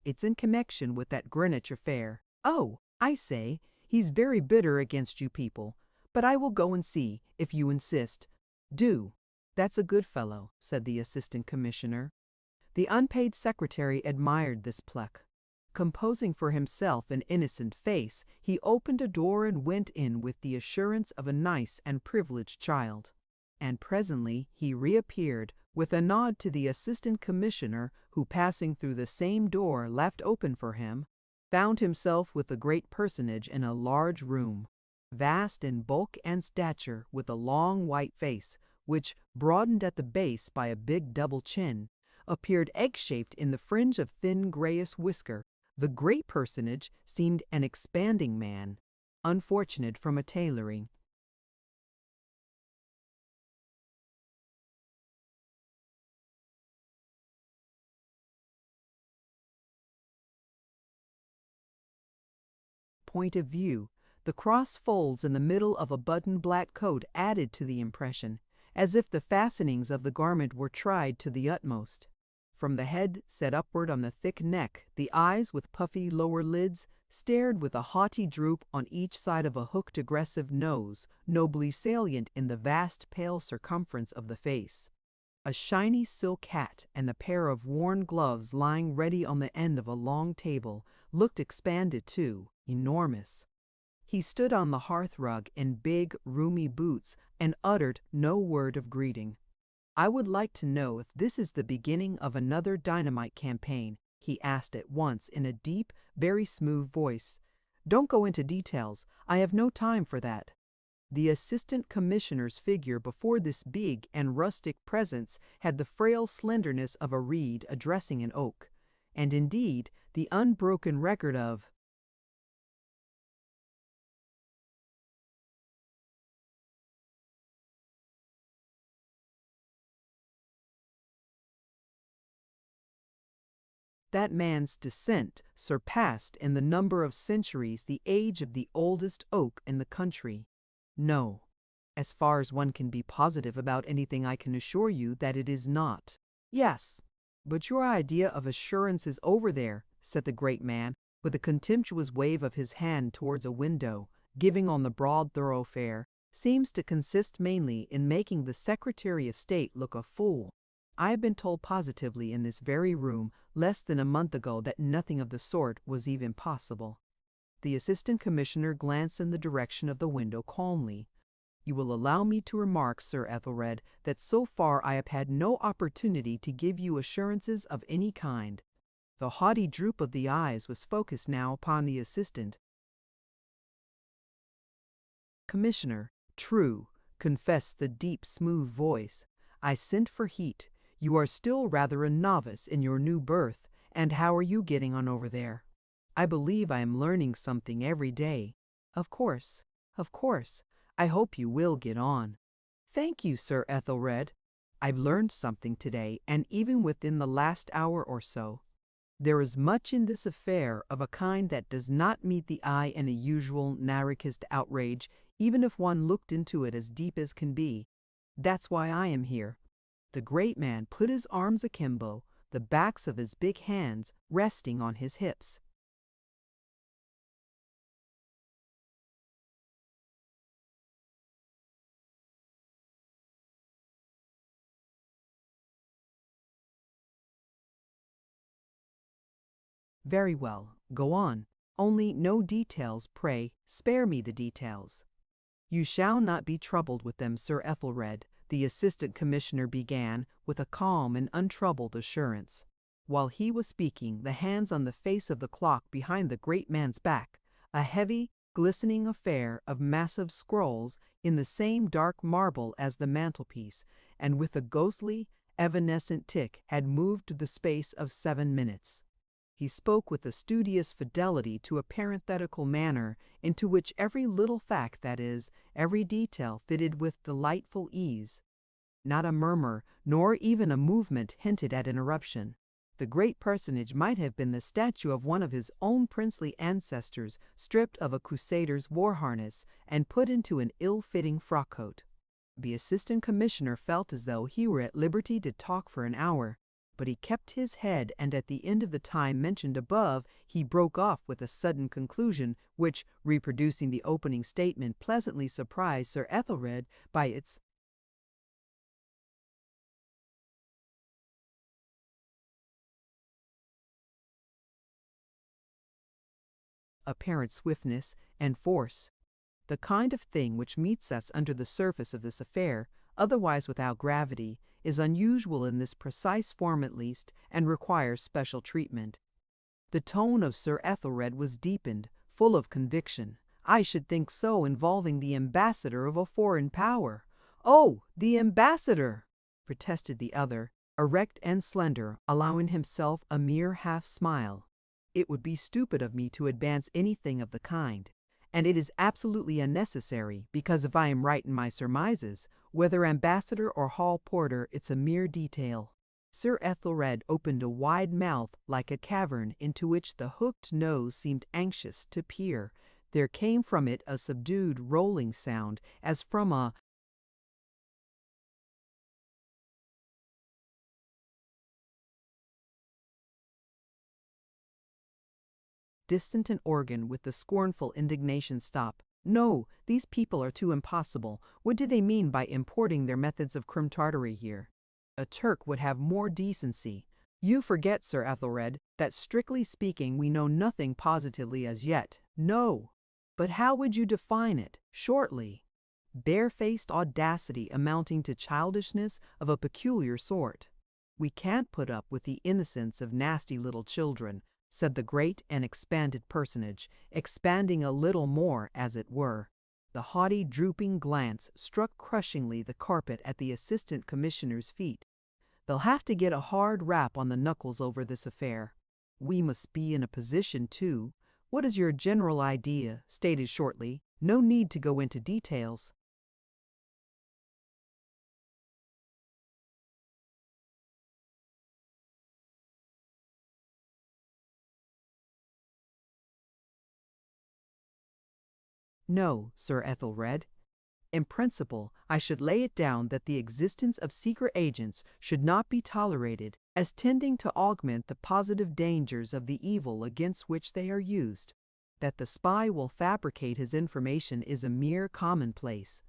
"It's in connection with that Greenwich affair." "Oh, I say, he's very bitter against you people, but I will go and see, if you insist." "Do. That's a good fellow," said the assistant commissioner. The unpaid secretary admired this pluck. Composing for himself an innocent face, he opened a door and went in with the assurance of a nice and privileged child. And presently he reappeared with a nod to the assistant commissioner, who, passing through the same door left open for him, found himself with the great personage in a large room, vast in bulk and stature, with a long white face, which, broadened at the base by a big double chin, appeared egg-shaped in the fringe of thin grayish whisker. The great personage seemed an expanding man, unfortunate from a tailoring. Point of view. The cross folds in the middle of a buttoned black coat added to the impression, as if the fastenings of the garment were tried to the utmost. From the head set upward on the thick neck, the eyes, with puffy lower lids, stared with a haughty droop on each side of a hooked aggressive nose, nobly salient in the vast pale circumference of the face. A shiny silk hat and a pair of worn gloves lying ready on the end of a long table looked expanded too, enormous. He stood on the hearth-rug in big, roomy boots and uttered no word of greeting. "I would like to know if this is the beginning of another dynamite campaign," he asked at once in a deep, very smooth voice. "Don't go into details. I have no time for that." The assistant commissioner's figure before this big and rustic presence had the frail slenderness of a reed addressing an oak, and indeed the unbroken record of that man's descent surpassed in the number of centuries the age of the oldest oak in the country. No, as far as one can be positive about anything, I can assure you that it is not. "Yes, but your idea of assurance is over there," said the great man, with a contemptuous wave of his hand towards a window, giving on the broad thoroughfare, seems to consist mainly in making the Secretary of State look a fool. I have been told positively in this very room less than a month ago that nothing of the sort was even possible. The Assistant Commissioner glanced in the direction of the window calmly. You will allow me to remark, Sir Ethelred, that so far I have had no opportunity to give you assurances of any kind. The haughty droop of the eyes was focused now upon the assistant. Commissioner, true, confessed the deep, smooth voice. I sent for heat. You are still rather a novice in your new berth, and how are you getting on over there? I believe I am learning something every day. Of course, of course. I hope you will get on. Thank you, Sir Ethelred. I've learned something today, and even within the last hour or so. There is much in this affair of a kind that does not meet the eye in a usual narrowest outrage, even if one looked into it as deep as can be. That's why I am here. The great man put his arms akimbo, the backs of his big hands resting on his hips. Very well, go on. Only no details, pray, spare me the details. You shall not be troubled with them, Sir Ethelred, the Assistant Commissioner began with a calm and untroubled assurance. While he was speaking, the hands on the face of the clock behind the great man's back, a heavy, glistening affair of massive scrolls in the same dark marble as the mantelpiece, and with a ghostly, evanescent tick, had moved to the space of 7 minutes. He spoke with a studious fidelity to a parenthetical manner into which every little fact, that is, every detail, fitted with delightful ease. Not a murmur, nor even a movement hinted at interruption. The great personage might have been the statue of one of his own princely ancestors, stripped of a crusader's war harness and put into an ill-fitting frock-coat. The Assistant Commissioner felt as though he were at liberty to talk for an hour, but he kept his head, and at the end of the time mentioned above, he broke off with a sudden conclusion which, reproducing the opening statement, pleasantly surprised Sir Ethelred by its apparent swiftness and force. The kind of thing which meets us under the surface of this affair, otherwise without gravity, is unusual in this precise form at least, and requires special treatment. The tone of Sir Ethelred was deepened, full of conviction. I should think so, involving the ambassador of a foreign power. Oh, the ambassador! Protested the other, erect and slender, allowing himself a mere half-smile. It would be stupid of me to advance anything of the kind. And it is absolutely unnecessary, because if I am right in my surmises, whether ambassador or hall porter, it's a mere detail. Sir Ethelred opened a wide mouth like a cavern into which the hooked nose seemed anxious to peer. There came from it a subdued rolling sound, as from a distant organ with the scornful indignation. Stop. No, these people are too impossible. What do they mean by importing their methods of crim tartary here? A Turk would have more decency. You forget, Sir Ethelred, that strictly speaking we know nothing positively as yet. No. But how would you define it, shortly? Barefaced audacity amounting to childishness of a peculiar sort. We can't put up with the innocence of nasty little children, said the great and expanded personage, expanding a little more, as it were. The haughty, drooping glance struck crushingly the carpet at the Assistant Commissioner's feet. They'll have to get a hard rap on the knuckles over this affair. We must be in a position, too. What is your general idea, stated shortly? No need to go into details. No, Sir Ethelred. In principle, I should lay it down that the existence of secret agents should not be tolerated as tending to augment the positive dangers of the evil against which they are used. That the spy will fabricate his information is a mere commonplace.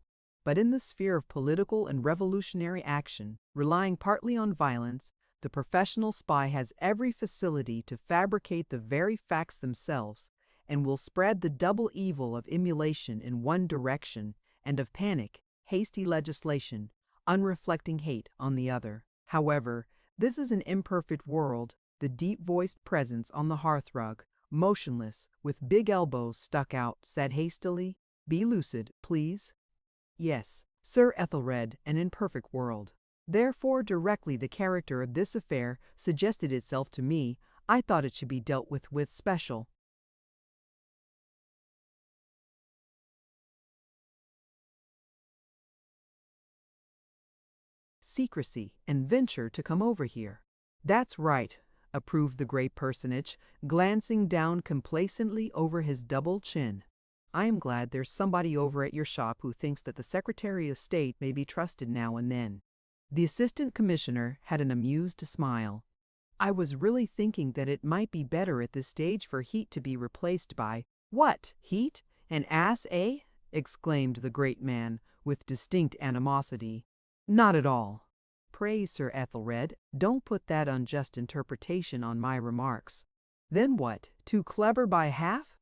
But in the sphere of political and revolutionary action, relying partly on violence, the professional spy has every facility to fabricate the very facts themselves and will spread the double evil of emulation in one direction and of panic, hasty legislation, unreflecting hate on the other. However, this is an imperfect world, the deep-voiced presence on the hearthrug, motionless, with big elbows stuck out, said hastily, "Be lucid, please." Yes, Sir Ethelred, an imperfect world. Therefore, directly the character of this affair suggested itself to me, I thought it should be dealt with special secrecy and venture to come over here. That's right, approved the great personage, glancing down complacently over his double chin. I am glad there's somebody over at your shop who thinks that the Secretary of State may be trusted now and then. The assistant commissioner had an amused smile. I was really thinking that it might be better at this stage for Heat to be replaced by— What, Heat? An ass, eh? Exclaimed the great man, with distinct animosity. Not at all. Pray, Sir Ethelred, don't put that unjust interpretation on my remarks. Then what, too clever by half?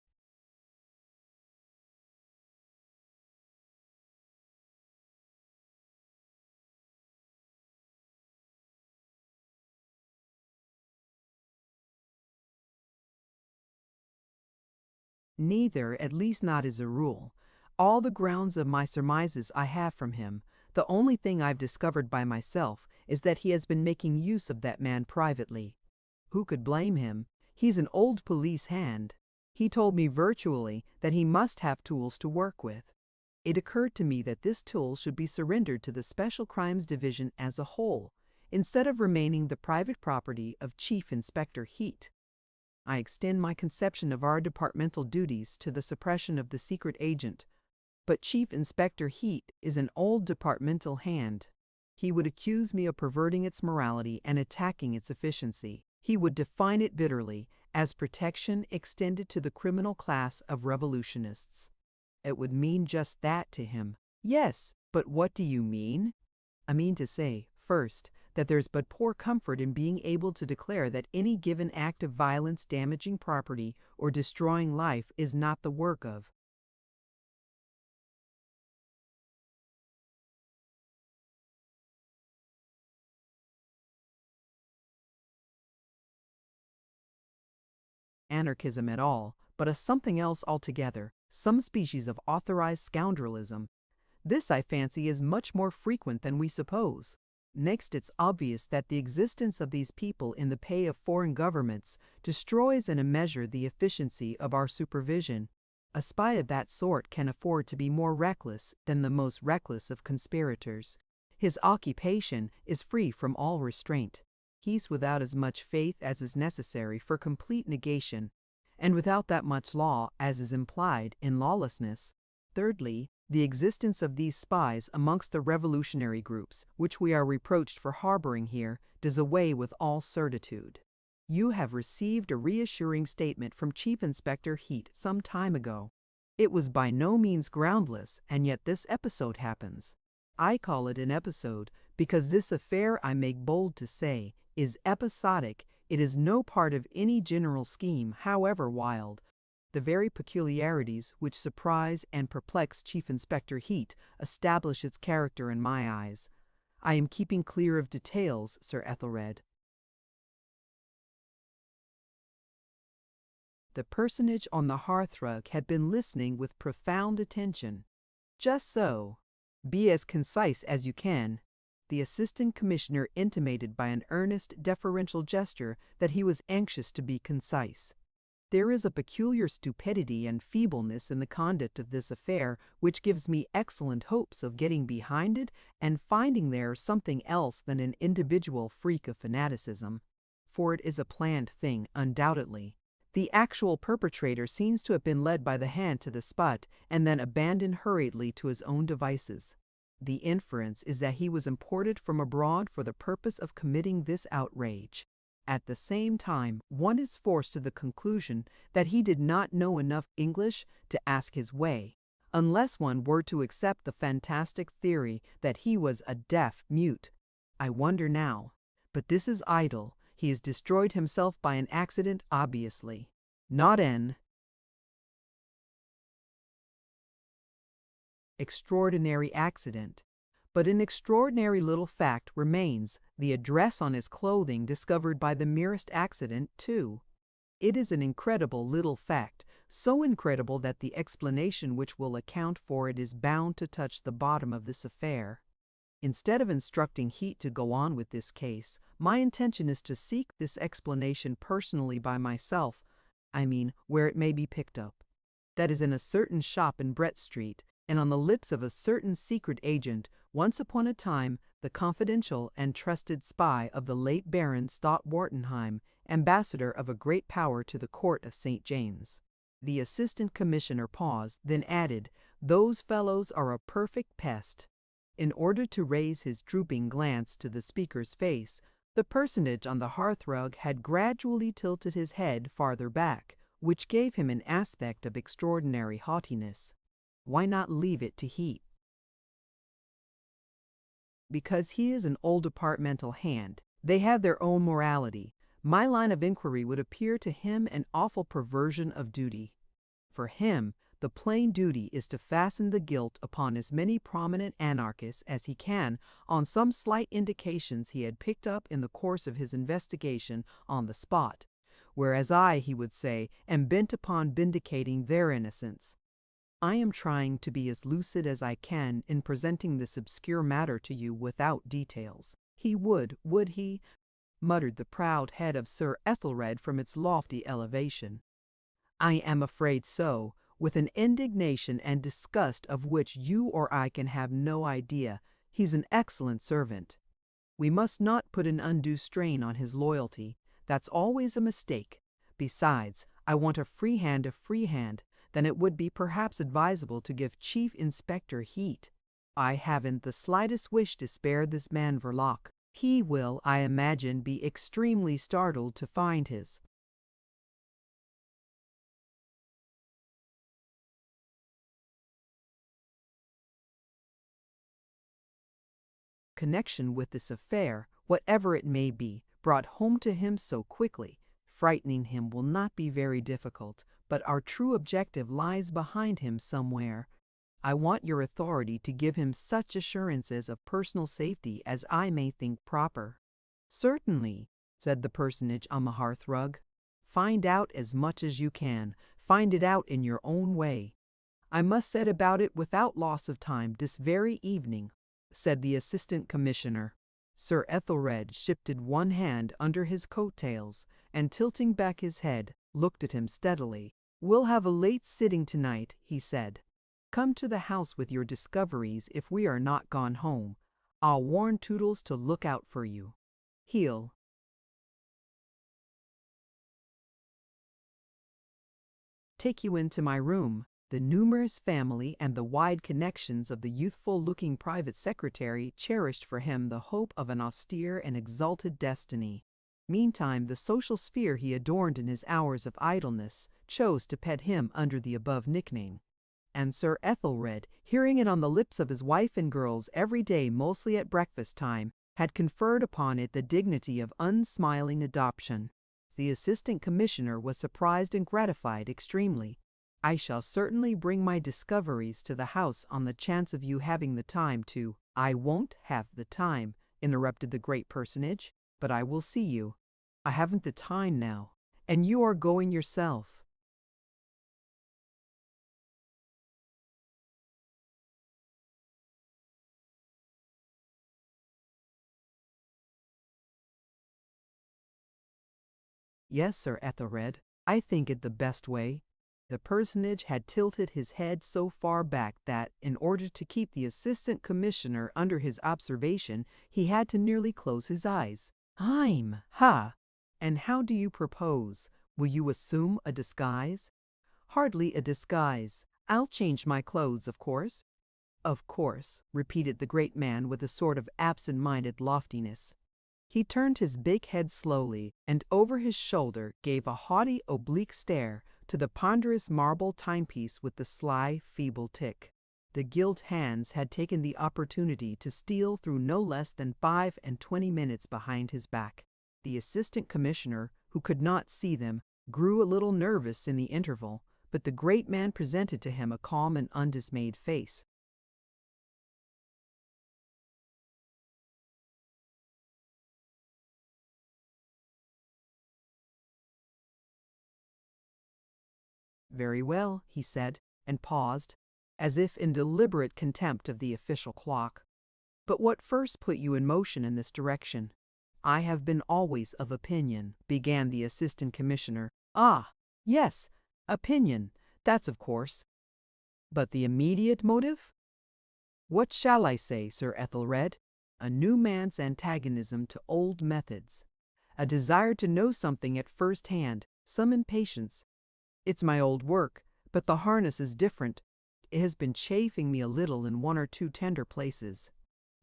Neither, at least not as a rule. All the grounds of my surmises I have from him. The only thing I've discovered by myself is that he has been making use of that man privately. Who could blame him? He's an old police hand. He told me virtually that he must have tools to work with. It occurred to me that this tool should be surrendered to the Special Crimes Division as a whole, instead of remaining the private property of Chief Inspector Heat. I extend my conception of our departmental duties to the suppression of the secret agent, but Chief Inspector Heat is an old departmental hand. He would accuse me of perverting its morality and attacking its efficiency. He would define it bitterly as protection extended to the criminal class of revolutionists. It would mean just that to him. Yes, but what do you mean? I mean to say, first, that there's but poor comfort in being able to declare that any given act of violence damaging property or destroying life is not the work of anarchism at all, but a something else altogether, some species of authorized scoundrelism. This, I fancy, is much more frequent than we suppose. Next, it's obvious that the existence of these people in the pay of foreign governments destroys in a measure the efficiency of our supervision. A spy of that sort can afford to be more reckless than the most reckless of conspirators. His occupation is free from all restraint. He's without as much faith as is necessary for complete negation, and without that much law as is implied in lawlessness. Thirdly, the existence of these spies amongst the revolutionary groups, which we are reproached for harboring here, does away with all certitude. You have received a reassuring statement from Chief Inspector Heat some time ago. It was by no means groundless, and yet this episode happens. I call it an episode because this affair, I make bold to say, is episodic. It is no part of any general scheme, however wild. The very peculiarities which surprise and perplex Chief Inspector Heat establish its character in my eyes. I am keeping clear of details, Sir Ethelred. The personage on the hearthrug had been listening with profound attention. Just so. Be as concise as you can. The assistant commissioner intimated by an earnest, deferential gesture that he was anxious to be concise. There is a peculiar stupidity and feebleness in the conduct of this affair which gives me excellent hopes of getting behind it and finding there something else than an individual freak of fanaticism. For it is a planned thing, undoubtedly. The actual perpetrator seems to have been led by the hand to the spot and then abandoned hurriedly to his own devices. The inference is that he was imported from abroad for the purpose of committing this outrage. At the same time, one is forced to the conclusion that he did not know enough English to ask his way. unless one were to accept the fantastic theory that he was a deaf mute. I wonder now. But this is idle. He has destroyed himself by an accident, obviously. Not an extraordinary accident. But an extraordinary little fact remains, the address on his clothing discovered by the merest accident, too. It is an incredible little fact, so incredible that the explanation which will account for it is bound to touch the bottom of this affair. Instead of instructing Heat to go on with this case, my intention is to seek this explanation personally by myself, where it may be picked up. That is in a certain shop in Brett Street, and on the lips of a certain secret agent, once upon a time the confidential and trusted spy of the late Baron Stott-Wartenheim, ambassador of a great power to the court of St. James. The assistant commissioner paused, then added, "Those fellows are a perfect pest." In order to raise his drooping glance to the speaker's face, the personage on the hearthrug had gradually tilted his head farther back, which gave him an aspect of extraordinary haughtiness. Why not leave it to Heat? Because he is an old departmental hand. They have their own morality. My line of inquiry would appear to him an awful perversion of duty. For him, the plain duty is to fasten the guilt upon as many prominent anarchists as he can on some slight indications he had picked up in the course of his investigation on the spot, whereas I, he would say, am bent upon vindicating their innocence. I am trying to be as lucid as I can in presenting this obscure matter to you without details. He would he? Muttered the proud head of Sir Ethelred from its lofty elevation. I am afraid so, with an indignation and disgust of which you or I can have no idea. He's an excellent servant. We must not put an undue strain on his loyalty. That's always a mistake. Besides, I want a free hand. Then it would be perhaps advisable to give Chief Inspector Heat. I haven't the slightest wish to spare this man Verloc. He will, I imagine, be extremely startled to find his connection with this affair, whatever it may be, brought home to him so quickly. Frightening him will not be very difficult, but our true objective lies behind him somewhere. I want your authority to give him such assurances of personal safety as I may think proper. Certainly, said the personage on the hearthrug. Find out as much as you can. Find it out in your own way. I must set about it without loss of time this very evening, said the assistant commissioner. Sir Ethelred shifted one hand under his coat-tails and, tilting back his head, looked at him steadily. We'll have a late sitting tonight, he said. Come to the house with your discoveries if we are not gone home. I'll warn Toodles to look out for you. He'll take you into my room. The numerous family and the wide connections of the youthful-looking private secretary cherished for him the hope of an austere and exalted destiny. Meantime, the social sphere he adorned in his hours of idleness chose to pet him under the above nickname. And Sir Ethelred, hearing it on the lips of his wife and girls every day, mostly at breakfast time, had conferred upon it the dignity of unsmiling adoption. The assistant commissioner was surprised and gratified extremely. I shall certainly bring my discoveries to the house on the chance of you having the time to— I won't have the time, interrupted the great personage, but I will see you. I haven't the time now, and you are going yourself. Yes, Sir Ethelred, I think it the best way. The personage had tilted his head so far back that, in order to keep the assistant commissioner under his observation, he had to nearly close his eyes. Ha! And how do you propose? Will you assume a disguise? Hardly a disguise. I'll change my clothes, of course. Of course, repeated the great man with a sort of absent-minded loftiness. He turned his big head slowly, and over his shoulder gave a haughty oblique stare to the ponderous marble timepiece with the sly, feeble tick. The gilt hands had taken the opportunity to steal through no less than 25 minutes behind his back. The assistant commissioner, who could not see them, grew a little nervous in the interval, but the great man presented to him a calm and undismayed face. "Very well," he said, and paused, as if in deliberate contempt of the official clock. "But what first put you in motion in this direction?" "I have been always of opinion," began the assistant commissioner. "Ah, yes, opinion, that's of course. But the immediate motive?" "What shall I say, Sir Ethelred? A new man's antagonism to old methods. A desire to know something at first hand, some impatience. It's my old work, but the harness is different. It has been chafing me a little in one or two tender places."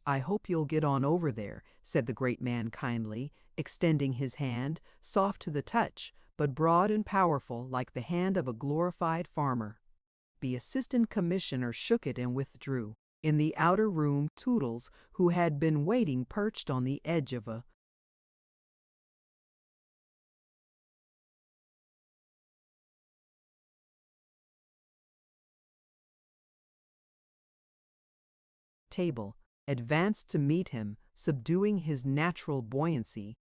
"I hope you'll get on over there," said the great man kindly, extending his hand, soft to the touch, but broad and powerful like the hand of a glorified farmer. The assistant commissioner shook it and withdrew. In the outer room, Toodles, who had been waiting perched on the edge of a table, advanced to meet him, subduing his natural buoyancy.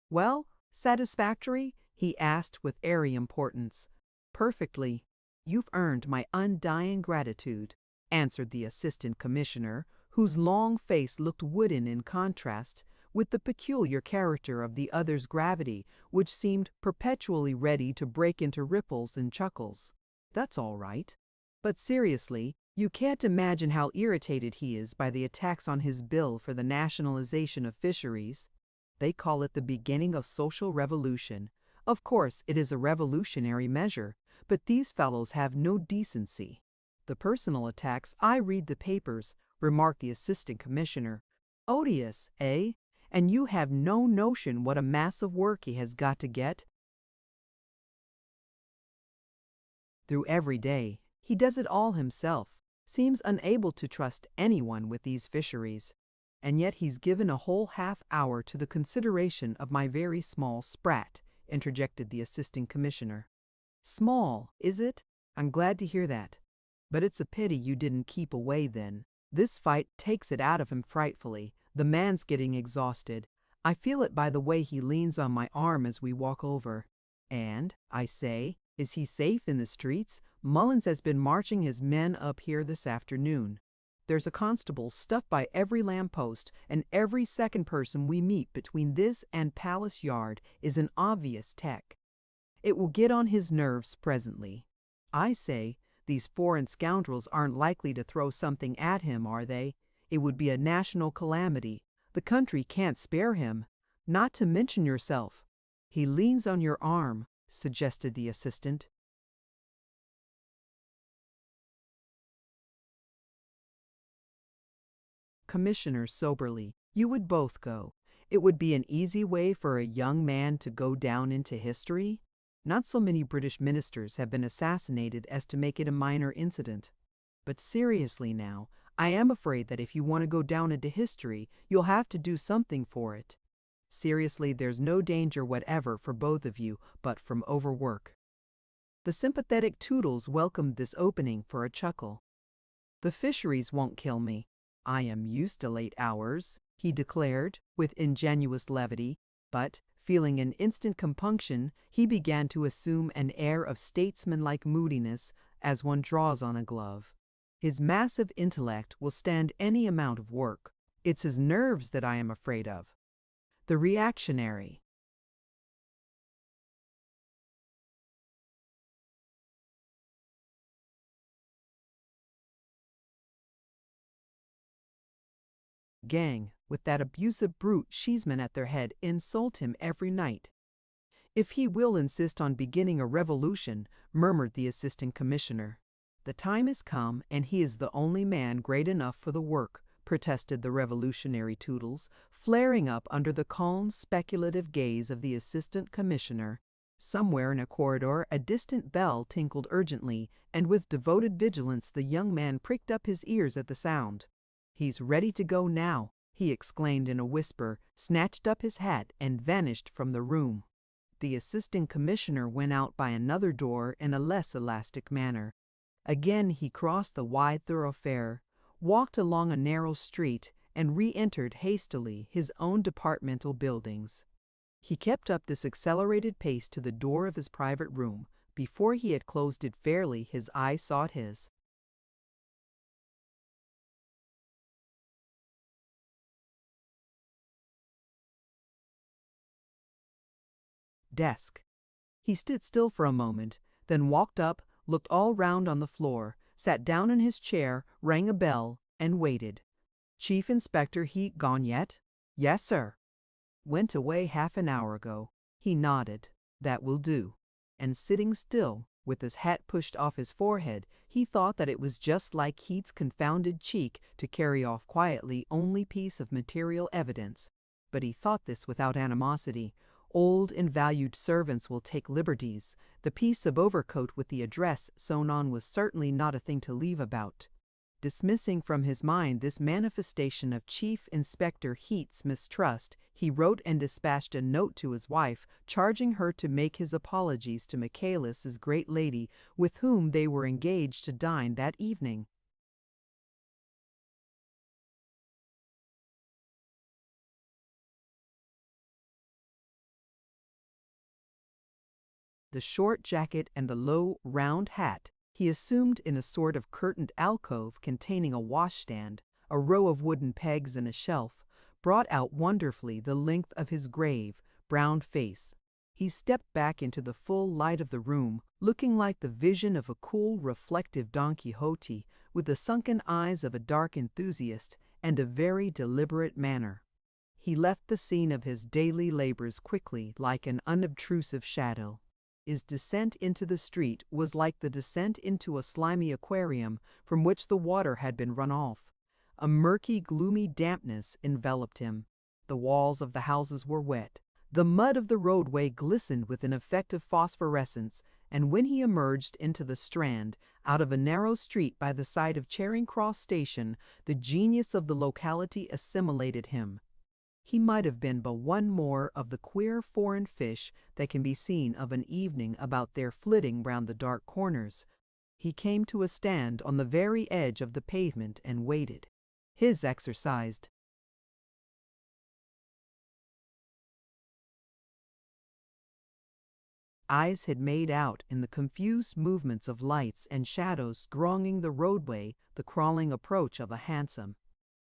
"Well, satisfactory?" he asked with airy importance. "Perfectly. You've earned my undying gratitude," answered the assistant commissioner, whose long face looked wooden in contrast with the peculiar character of the other's gravity, which seemed perpetually ready to break into ripples and chuckles. "That's all right. But seriously, you can't imagine how irritated he is by the attacks on his bill for the nationalization of fisheries. They call it the beginning of social revolution. Of course, it is a revolutionary measure, but these fellows have no decency." "The personal attacks, I read the papers," remarked the assistant commissioner. "Odious, eh? And you have no notion what a mass of work he has got to get through every day. He does it all himself. Seems unable to trust anyone with these fisheries. And yet he's given a whole half-hour to the consideration of my very small sprat," interjected the assistant commissioner. "Small, is it? I'm glad to hear that. But it's a pity you didn't keep away then. This fight takes it out of him frightfully. The man's getting exhausted. I feel it by the way he leans on my arm as we walk over. And, I say, is he safe in the streets? Mullins has been marching his men up here this afternoon. There's a constable stuffed by every lamppost, and every second person we meet between this and Palace Yard is an obvious tech. It will get on his nerves presently. I say, these foreign scoundrels aren't likely to throw something at him, are they? It would be a national calamity. The country can't spare him. Not to mention yourself." "He leans on your arm," suggested the assistant. Commissioner soberly, "You would both go. It would be an easy way for a young man to go down into history. Not so many British ministers have been assassinated as to make it a minor incident. But seriously now, I am afraid that if you want to go down into history, you'll have to do something for it. Seriously, there's no danger whatever for both of you but from overwork." The sympathetic Toodles welcomed this opening for a chuckle. "The fisheries won't kill me. I am used to late hours," he declared with ingenuous levity, but, feeling an instant compunction, he began to assume an air of statesmanlike moodiness as one draws on a glove. "His massive intellect will stand any amount of work. It's his nerves that I am afraid of." The reactionary gang, with that abusive brute Cheeseman at their head, insult him every night. "If he will insist on beginning a revolution," murmured the assistant commissioner. "The time has come, and he is the only man great enough for the work," protested the revolutionary Toodles, flaring up under the calm, speculative gaze of the assistant commissioner. Somewhere in a corridor, a distant bell tinkled urgently, and with devoted vigilance the young man pricked up his ears at the sound. "He's ready to go now," he exclaimed in a whisper, snatched up his hat, and vanished from the room. The assistant commissioner went out by another door in a less elastic manner. Again he crossed the wide thoroughfare, walked along a narrow street, and re-entered hastily his own departmental buildings. He kept up this accelerated pace to the door of his private room. Before he had closed it fairly, his eye sought his desk. He stood still for a moment, then walked up, looked all round on the floor, sat down in his chair, rang a bell, and waited. "Chief Inspector Heat gone yet?" "Yes, sir." "Went away half an hour ago." He nodded. "That will do." And sitting still, with his hat pushed off his forehead, he thought that it was just like Heat's confounded cheek to carry off quietly only piece of material evidence. But he thought this without animosity. Old and valued servants will take liberties. The piece of overcoat with the address sewn on was certainly not a thing to leave about. Dismissing from his mind this manifestation of Chief Inspector Heat's mistrust, he wrote and dispatched a note to his wife, charging her to make his apologies to Michaelis's great lady, with whom they were engaged to dine that evening. The short jacket and the low, round hat he assumed in a sort of curtained alcove containing a washstand, a row of wooden pegs and a shelf, brought out wonderfully the length of his grave, brown face. He stepped back into the full light of the room, looking like the vision of a cool, reflective Don Quixote, with the sunken eyes of a dark enthusiast and a very deliberate manner. He left the scene of his daily labors quickly, like an unobtrusive shadow. His descent into the street was like the descent into a slimy aquarium from which the water had been run off. A murky, gloomy dampness enveloped him. The walls of the houses were wet. The mud of the roadway glistened with an effect of phosphorescence, and when he emerged into the Strand, out of a narrow street by the side of Charing Cross Station, the genius of the locality assimilated him. He might have been but one more of the queer foreign fish that can be seen of an evening about there flitting round the dark corners. He came to a stand on the very edge of the pavement and waited. His exercised eyes had made out in the confused movements of lights and shadows thronging the roadway the crawling approach of a hansom.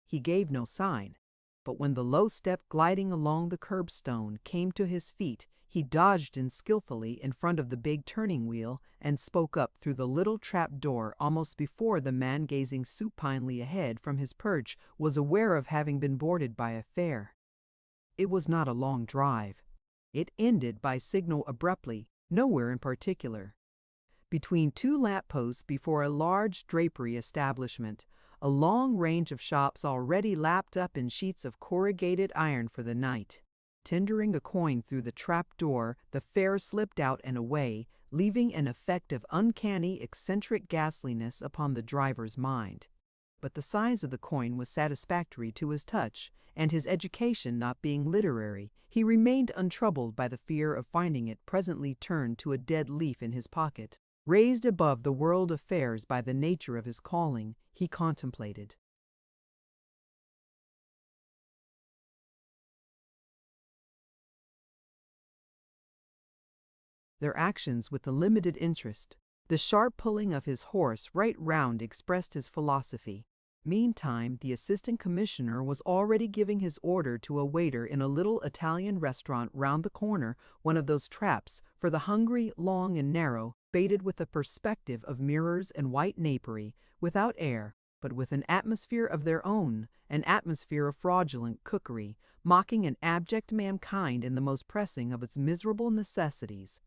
He gave no sign. But when the low step gliding along the curbstone came to his feet, he dodged in skillfully in front of the big turning wheel and spoke up through the little trap door almost before the man gazing supinely ahead from his perch was aware of having been boarded by a fare. It was not a long drive. It ended by signal abruptly, nowhere in particular. Between two lamp-posts before a large drapery establishment, a long range of shops already lapped up in sheets of corrugated iron for the night. Tendering a coin through the trap door, the fare slipped out and away, leaving an effect of uncanny, eccentric ghastliness upon the driver's mind. But the size of the coin was satisfactory to his touch, and his education not being literary, he remained untroubled by the fear of finding it presently turned to a dead leaf in his pocket. Raised above the world affairs by the nature of his calling, he contemplated. Their actions with a limited interest. The sharp pulling of his horse right round expressed his philosophy. Meantime, the assistant commissioner was already giving his order to a waiter in a little Italian restaurant round the corner, one of those traps for the hungry, long and narrow, baited with a perspective of mirrors and white napery, without air, but with an atmosphere of their own, an atmosphere of fraudulent cookery, mocking an abject mankind in the most pressing of its miserable necessities.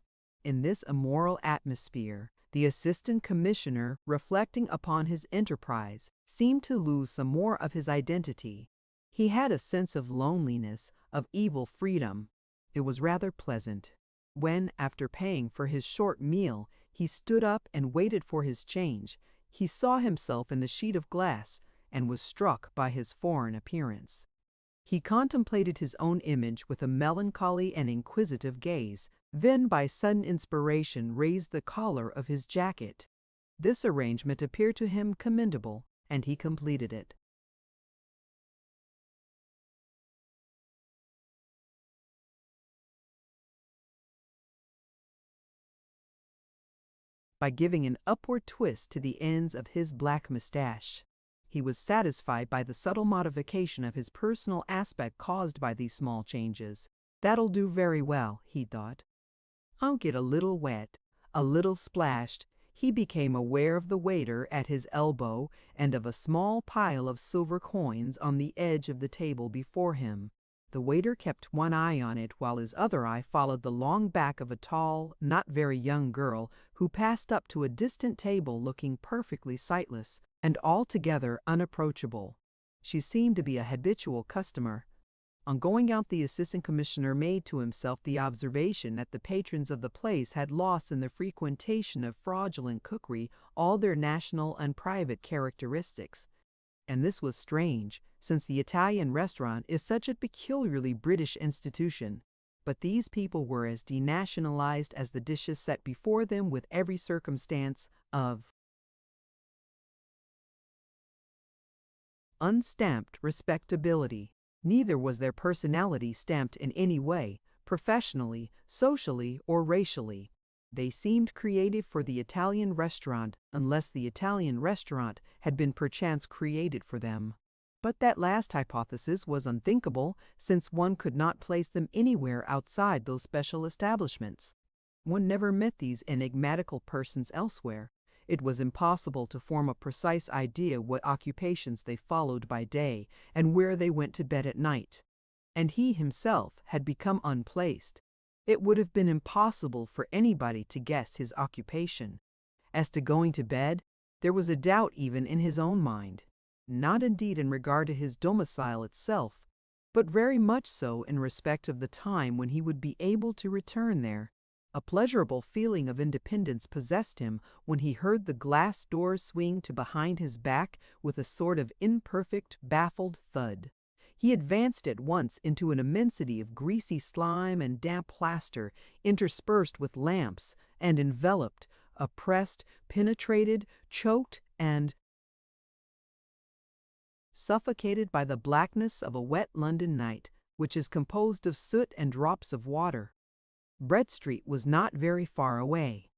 In this immoral atmosphere, the assistant commissioner, reflecting upon his enterprise, seemed to lose some more of his identity. He had a sense of loneliness, of evil freedom. It was rather pleasant. When, after paying for his short meal, he stood up and waited for his change, he saw himself in the sheet of glass and was struck by his foreign appearance. He contemplated his own image with a melancholy and inquisitive gaze, then by sudden inspiration raised the collar of his jacket. This arrangement appeared to him commendable, and he completed it. By giving an upward twist to the ends of his black mustache. He was satisfied by the subtle modification of his personal aspect caused by these small changes. That'll do very well, he thought. I'll get a little wet, a little splashed. He became aware of the waiter at his elbow and of a small pile of silver coins on the edge of the table before him. The waiter kept one eye on it while his other eye followed the long back of a tall, not very young girl who passed up to a distant table looking perfectly sightless and altogether unapproachable. She seemed to be a habitual customer. On going out, the assistant commissioner made to himself the observation that the patrons of the place had lost in the frequentation of fraudulent cookery all their national and private characteristics. And this was strange, since the Italian restaurant is such a peculiarly British institution. But these people were as denationalized as the dishes set before them with every circumstance of unstamped respectability. Neither was their personality stamped in any way, professionally, socially, or racially. They seemed created for the Italian restaurant, unless the Italian restaurant had been perchance created for them. But that last hypothesis was unthinkable, since one could not place them anywhere outside those special establishments. One never met these enigmatical persons elsewhere. It was impossible to form a precise idea what occupations they followed by day and where they went to bed at night. And he himself had become unplaced. It would have been impossible for anybody to guess his occupation. As to going to bed, there was a doubt even in his own mind. Not indeed in regard to his domicile itself, but very much so in respect of the time when he would be able to return there. A pleasurable feeling of independence possessed him when he heard the glass doors swing to behind his back with a sort of imperfect, baffled thud. He advanced at once into an immensity of greasy slime and damp plaster, interspersed with lamps, and enveloped, oppressed, penetrated, choked, and suffocated by the blackness of a wet London night, which is composed of soot and drops of water. Bread Street was not very far away.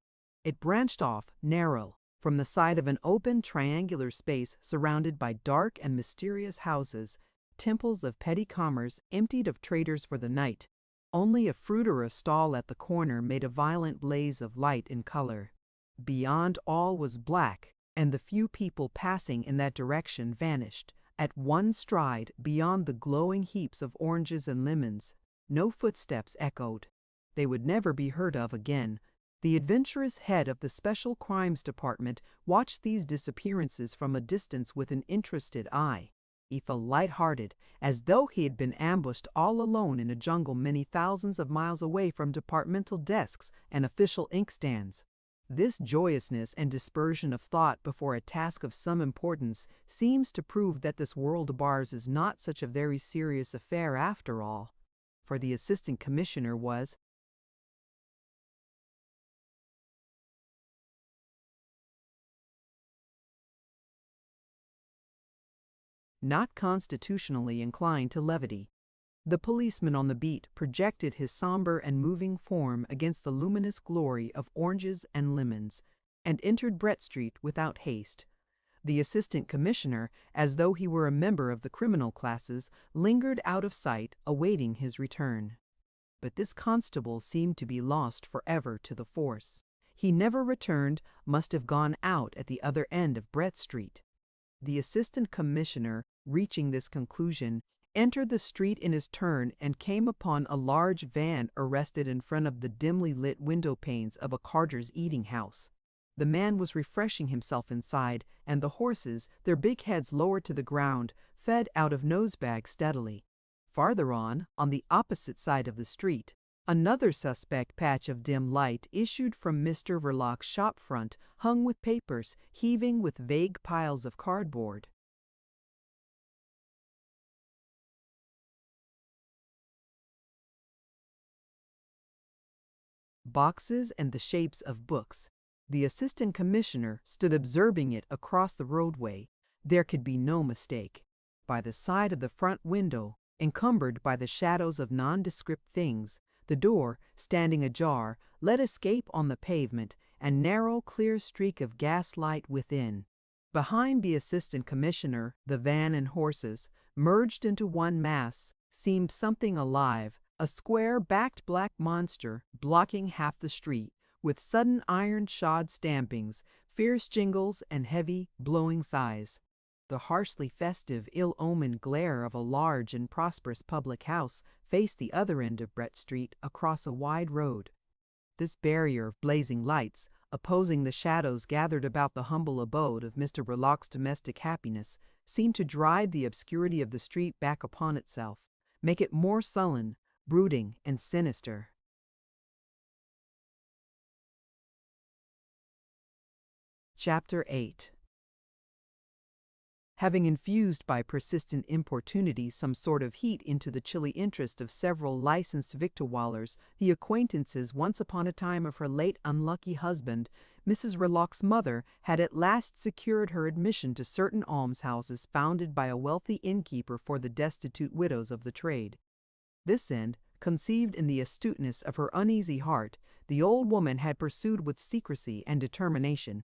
It branched off, narrow, from the side of an open triangular space surrounded by dark and mysterious houses, temples of petty commerce emptied of traders for the night. Only a fruit or a stall at the corner made a violent blaze of light and color. Beyond all was black, and the few people passing in that direction vanished. At one stride, beyond the glowing heaps of oranges and lemons, no footsteps echoed. They would never be heard of again. The adventurous head of the Special Crimes Department watched these disappearances from a distance with an interested eye. He felt light-hearted, as though he had been ambushed all alone in a jungle many thousands of miles away from departmental desks and official inkstands. This joyousness and dispersion of thought before a task of some importance seems to prove that this world of ours is not such a very serious affair after all. For the assistant commissioner was not constitutionally inclined to levity. The policeman on the beat projected his somber and moving form against the luminous glory of oranges and lemons, and entered Brett Street without haste. The assistant commissioner, as though he were a member of the criminal classes, lingered out of sight, awaiting his return. But this constable seemed to be lost forever to the force. He never returned, must have gone out at the other end of Brett Street. The assistant commissioner, reaching this conclusion, entered the street in his turn and came upon a large van arrested in front of the dimly lit window panes of a carter's eating house. The man was refreshing himself inside, and the horses, their big heads lowered to the ground, fed out of nosebags steadily. Farther on the opposite side of the street, Another suspect patch of dim light issued from Mr. Verloc's shop front, hung with papers, heaving with vague piles of cardboard. Boxes and the shapes of books. The assistant commissioner stood observing it across the roadway. There could be no mistake. By the side of the front window, encumbered by the shadows of nondescript things, the door, standing ajar, let escape on the pavement a narrow, clear streak of gaslight within. Behind the assistant commissioner, the van and horses, merged into one mass, seemed something alive, a square-backed black monster blocking half the street, with sudden iron-shod stampings, fierce jingles, and heavy, blowing thighs. The harshly festive, ill-omened glare of a large and prosperous public house faced the other end of Brett Street across a wide road. This barrier of blazing lights, opposing the shadows gathered about the humble abode of Mr. Verloc's domestic happiness, seemed to drive the obscurity of the street back upon itself, make it more sullen, brooding, and sinister. Chapter 8. Having infused by persistent importunity some sort of heat into the chilly interest of several licensed victuallers, the acquaintances once upon a time of her late unlucky husband, Mrs. Verloc's mother had at last secured her admission to certain almshouses founded by a wealthy innkeeper for the destitute widows of the trade. This end, conceived in the astuteness of her uneasy heart, the old woman had pursued with secrecy and determination.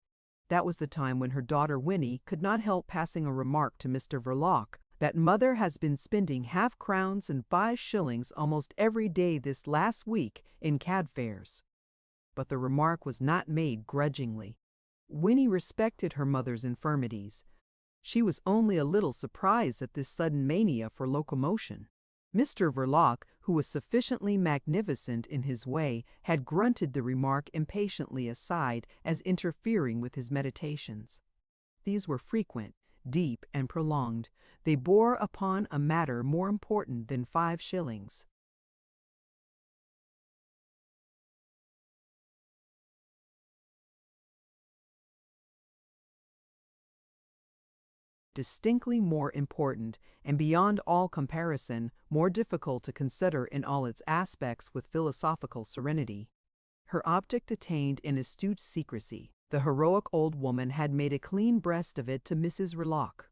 That was the time when her daughter Winnie could not help passing a remark to Mr. Verloc that mother has been spending half-crowns and 5 shillings almost every day this last week in cab fares. But the remark was not made grudgingly. Winnie respected her mother's infirmities. She was only a little surprised at this sudden mania for locomotion. Mr. Verloc, who was sufficiently magnificent in his way, had grunted the remark impatiently aside as interfering with his meditations. These were frequent, deep, and prolonged. They bore upon a matter more important than 5 shillings. Distinctly more important, and beyond all comparison, more difficult to consider in all its aspects with philosophical serenity. Her object attained in astute secrecy, the heroic old woman had made a clean breast of it to Mrs. Verloc.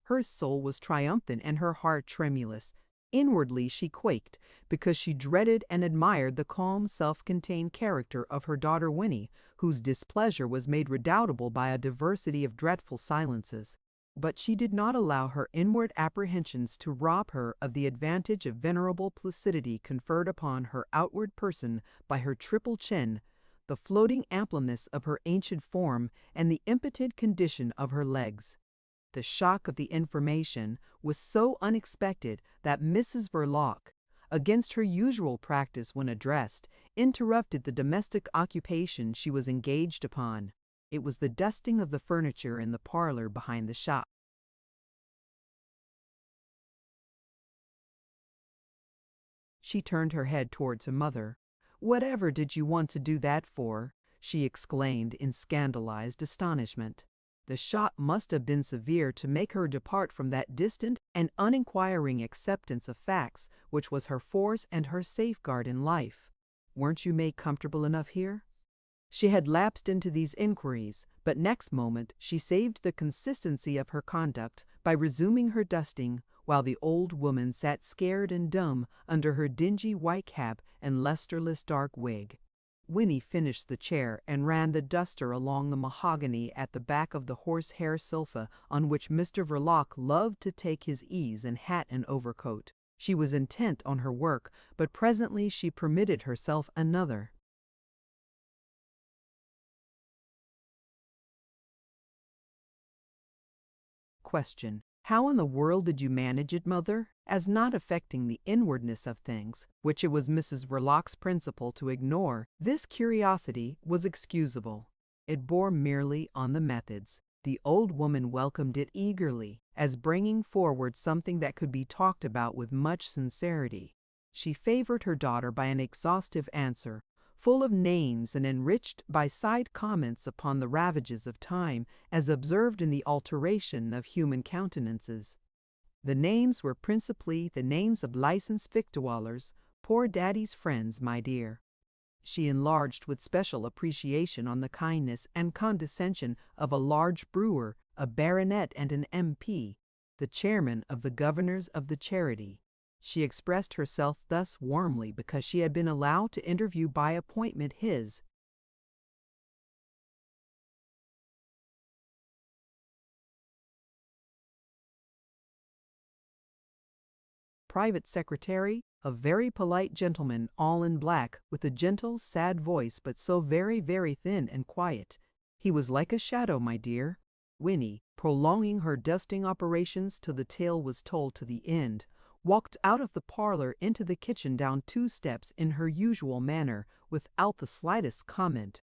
Her soul was triumphant and her heart tremulous. Inwardly she quaked, because she dreaded and admired the calm, self-contained character of her daughter Winnie, whose displeasure was made redoubtable by a diversity of dreadful silences. But she did not allow her inward apprehensions to rob her of the advantage of venerable placidity conferred upon her outward person by her triple chin, the floating ampleness of her ancient form, and the impotent condition of her legs. The shock of the information was so unexpected that Mrs. Verloc, against her usual practice when addressed, interrupted the domestic occupation she was engaged upon. It was the dusting of the furniture in the parlor behind the shop. She turned her head towards her mother. "Whatever did you want to do that for?" she exclaimed in scandalized astonishment. The shock must have been severe to make her depart from that distant and uninquiring acceptance of facts which was her force and her safeguard in life. "Weren't you made comfortable enough here?" She had lapsed into these inquiries, but next moment she saved the consistency of her conduct by resuming her dusting, while the old woman sat scared and dumb under her dingy white cap and lustreless dark wig. Winnie finished the chair and ran the duster along the mahogany at the back of the horsehair sofa on which Mr. Verloc loved to take his ease in hat and overcoat. She was intent on her work, but presently she permitted herself another. Question. How in the world did you manage it, mother? As not affecting the inwardness of things, which it was Mrs. Verloc's principle to ignore, this curiosity was excusable. It bore merely on the methods. The old woman welcomed it eagerly, as bringing forward something that could be talked about with much sincerity. She favored her daughter by an exhaustive answer, full of names and enriched by side comments upon the ravages of time as observed in the alteration of human countenances. The names were principally the names of licensed victuallers, poor daddy's friends, my dear. She enlarged with special appreciation on the kindness and condescension of a large brewer, a baronet and an MP, the chairman of the governors of the charity. She expressed herself thus warmly because she had been allowed to interview by appointment his private secretary, a very polite gentleman, all in black, with a gentle, sad voice, but so very, very thin and quiet. He was like a shadow, my dear. Winnie, prolonging her dusting operations till the tale was told to the end, walked out of the parlor into the kitchen down 2 steps in her usual manner, without the slightest comment.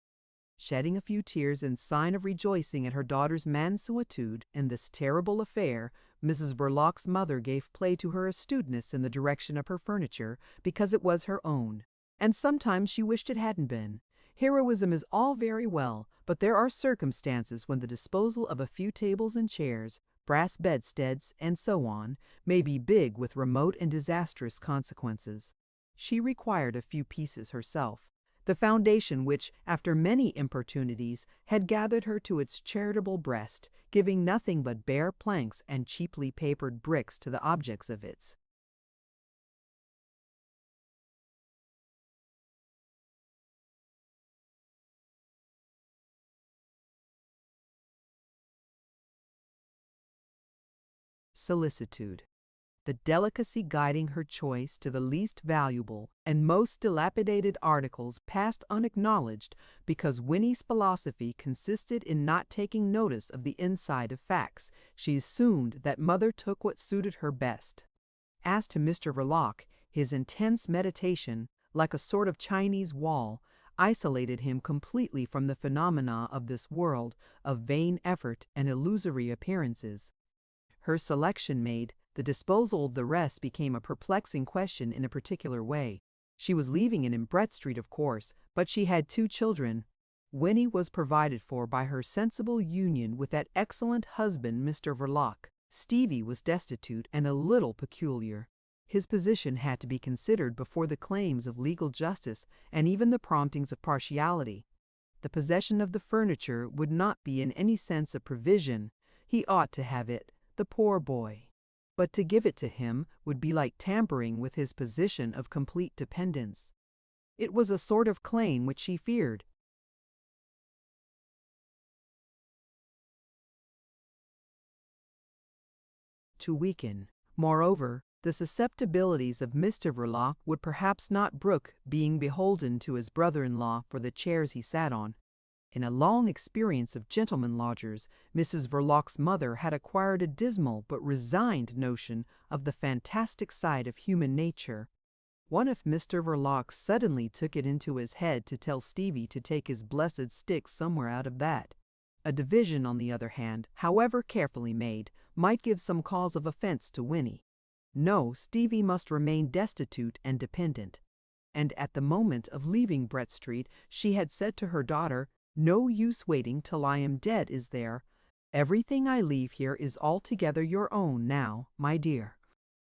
Shedding a few tears in sign of rejoicing at her daughter's mansuetude in this terrible affair, Mrs. Verloc's mother gave play to her astuteness in the direction of her furniture, because it was her own, and sometimes she wished it hadn't been. Heroism is all very well, but there are circumstances when the disposal of a few tables and chairs, brass bedsteads, and so on, may be big with remote and disastrous consequences. She required a few pieces herself, the foundation which, after many importunities, had gathered her to its charitable breast, giving nothing but bare planks and cheaply papered bricks to the objects of its solicitude, the delicacy guiding her choice to the least valuable and most dilapidated articles passed unacknowledged because Winnie's philosophy consisted in not taking notice of the inside of facts. She assumed that mother took what suited her best. As to Mr. Verloc, his intense meditation, like a sort of Chinese wall, isolated him completely from the phenomena of this world of vain effort and illusory appearances. Her selection made, the disposal of the rest became a perplexing question in a particular way. She was leaving it in Brett Street, of course, but she had 2 children. Winnie was provided for by her sensible union with that excellent husband, Mr. Verloc. Stevie was destitute and a little peculiar. His position had to be considered before the claims of legal justice and even the promptings of partiality. The possession of the furniture would not be in any sense a provision. He ought to have it, the poor boy. But to give it to him would be like tampering with his position of complete dependence. It was a sort of claim which she feared. To weaken. Moreover, the susceptibilities of Mr. Verloc would perhaps not brook being beholden to his brother-in-law for the chairs he sat on. In a long experience of gentlemen lodgers, Mrs. Verloc's mother had acquired a dismal but resigned notion of the fantastic side of human nature. What if Mr. Verloc suddenly took it into his head to tell Stevie to take his blessed stick somewhere out of that? A division, on the other hand, however carefully made, might give some cause of offense to Winnie. No, Stevie must remain destitute and dependent. And at the moment of leaving Brett Street, she had said to her daughter, "No use waiting till I am dead, is there? Everything I leave here is altogether your own now, my dear."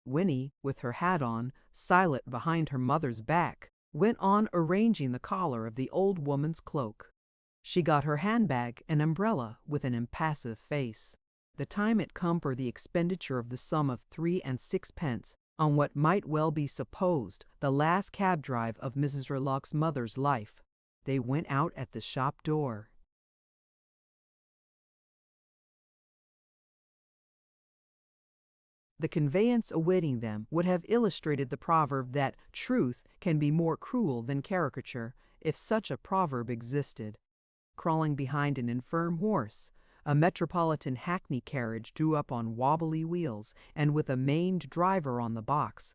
Winnie, with her hat on, silent behind her mother's back, went on arranging the collar of the old woman's cloak. She got her handbag and umbrella with an impassive face. The time had come for the expenditure of the sum of 3 and 6 on what might well be supposed the last cab drive of Mrs. Verloc's mother's life. They went out at the shop door. The conveyance awaiting them would have illustrated the proverb that truth can be more cruel than caricature, if such a proverb existed. Crawling behind an infirm horse, a metropolitan hackney carriage drew up on wobbly wheels and with a maimed driver on the box.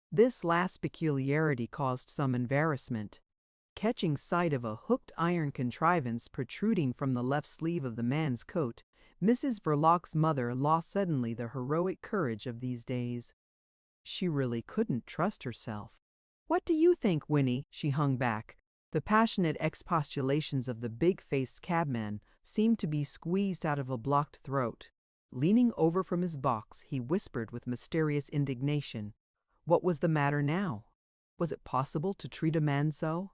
This last peculiarity caused some embarrassment. Catching sight of a hooked iron contrivance protruding from the left sleeve of the man's coat, Mrs. Verloc's mother lost suddenly the heroic courage of these days. She really couldn't trust herself. "What do you think, Winnie?" she hung back. The passionate expostulations of the big-faced cabman seemed to be squeezed out of a blocked throat. Leaning over from his box, he whispered with mysterious indignation. What was the matter now? Was it possible to treat a man so?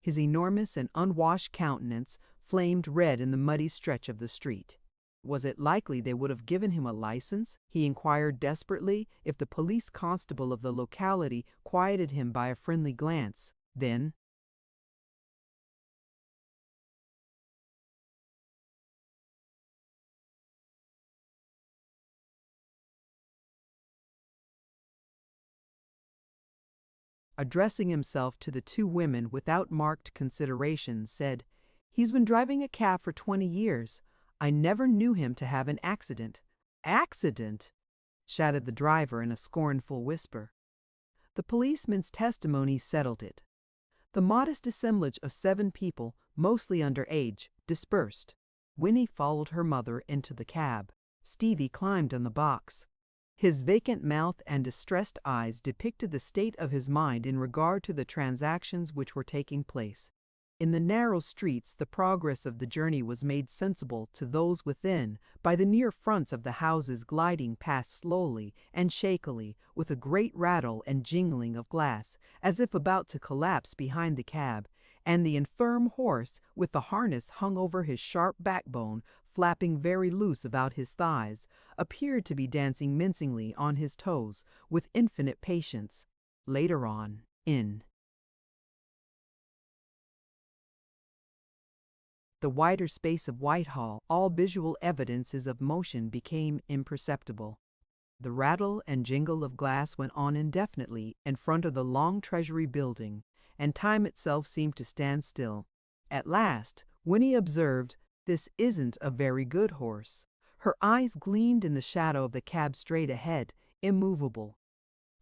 His enormous and unwashed countenance flamed red in the muddy stretch of the street. Was it likely they would have given him a license? He inquired desperately, if the police constable of the locality quieted him by a friendly glance. Then, addressing himself to the two women without marked consideration, said, "He's been driving a cab for 20 years. I never knew him to have an accident." "Accident?" shouted the driver in a scornful whisper. The policeman's testimony settled it. The modest assemblage of 7 people, mostly under age, dispersed. Winnie followed her mother into the cab. Stevie climbed on the box. His vacant mouth and distressed eyes depicted the state of his mind in regard to the transactions which were taking place. In the narrow streets, the progress of the journey was made sensible to those within by the near fronts of the houses gliding past slowly and shakily, with a great rattle and jingling of glass, as if about to collapse behind the cab, and the infirm horse, with the harness hung over his sharp backbone, flapping very loose about his thighs, appeared to be dancing mincingly on his toes, with infinite patience. Later on, in the wider space of Whitehall, all visual evidences of motion became imperceptible. The rattle and jingle of glass went on indefinitely in front of the long Treasury building, and time itself seemed to stand still. At last, Winnie observed, "This isn't a very good horse." Her eyes gleamed in the shadow of the cab straight ahead, immovable.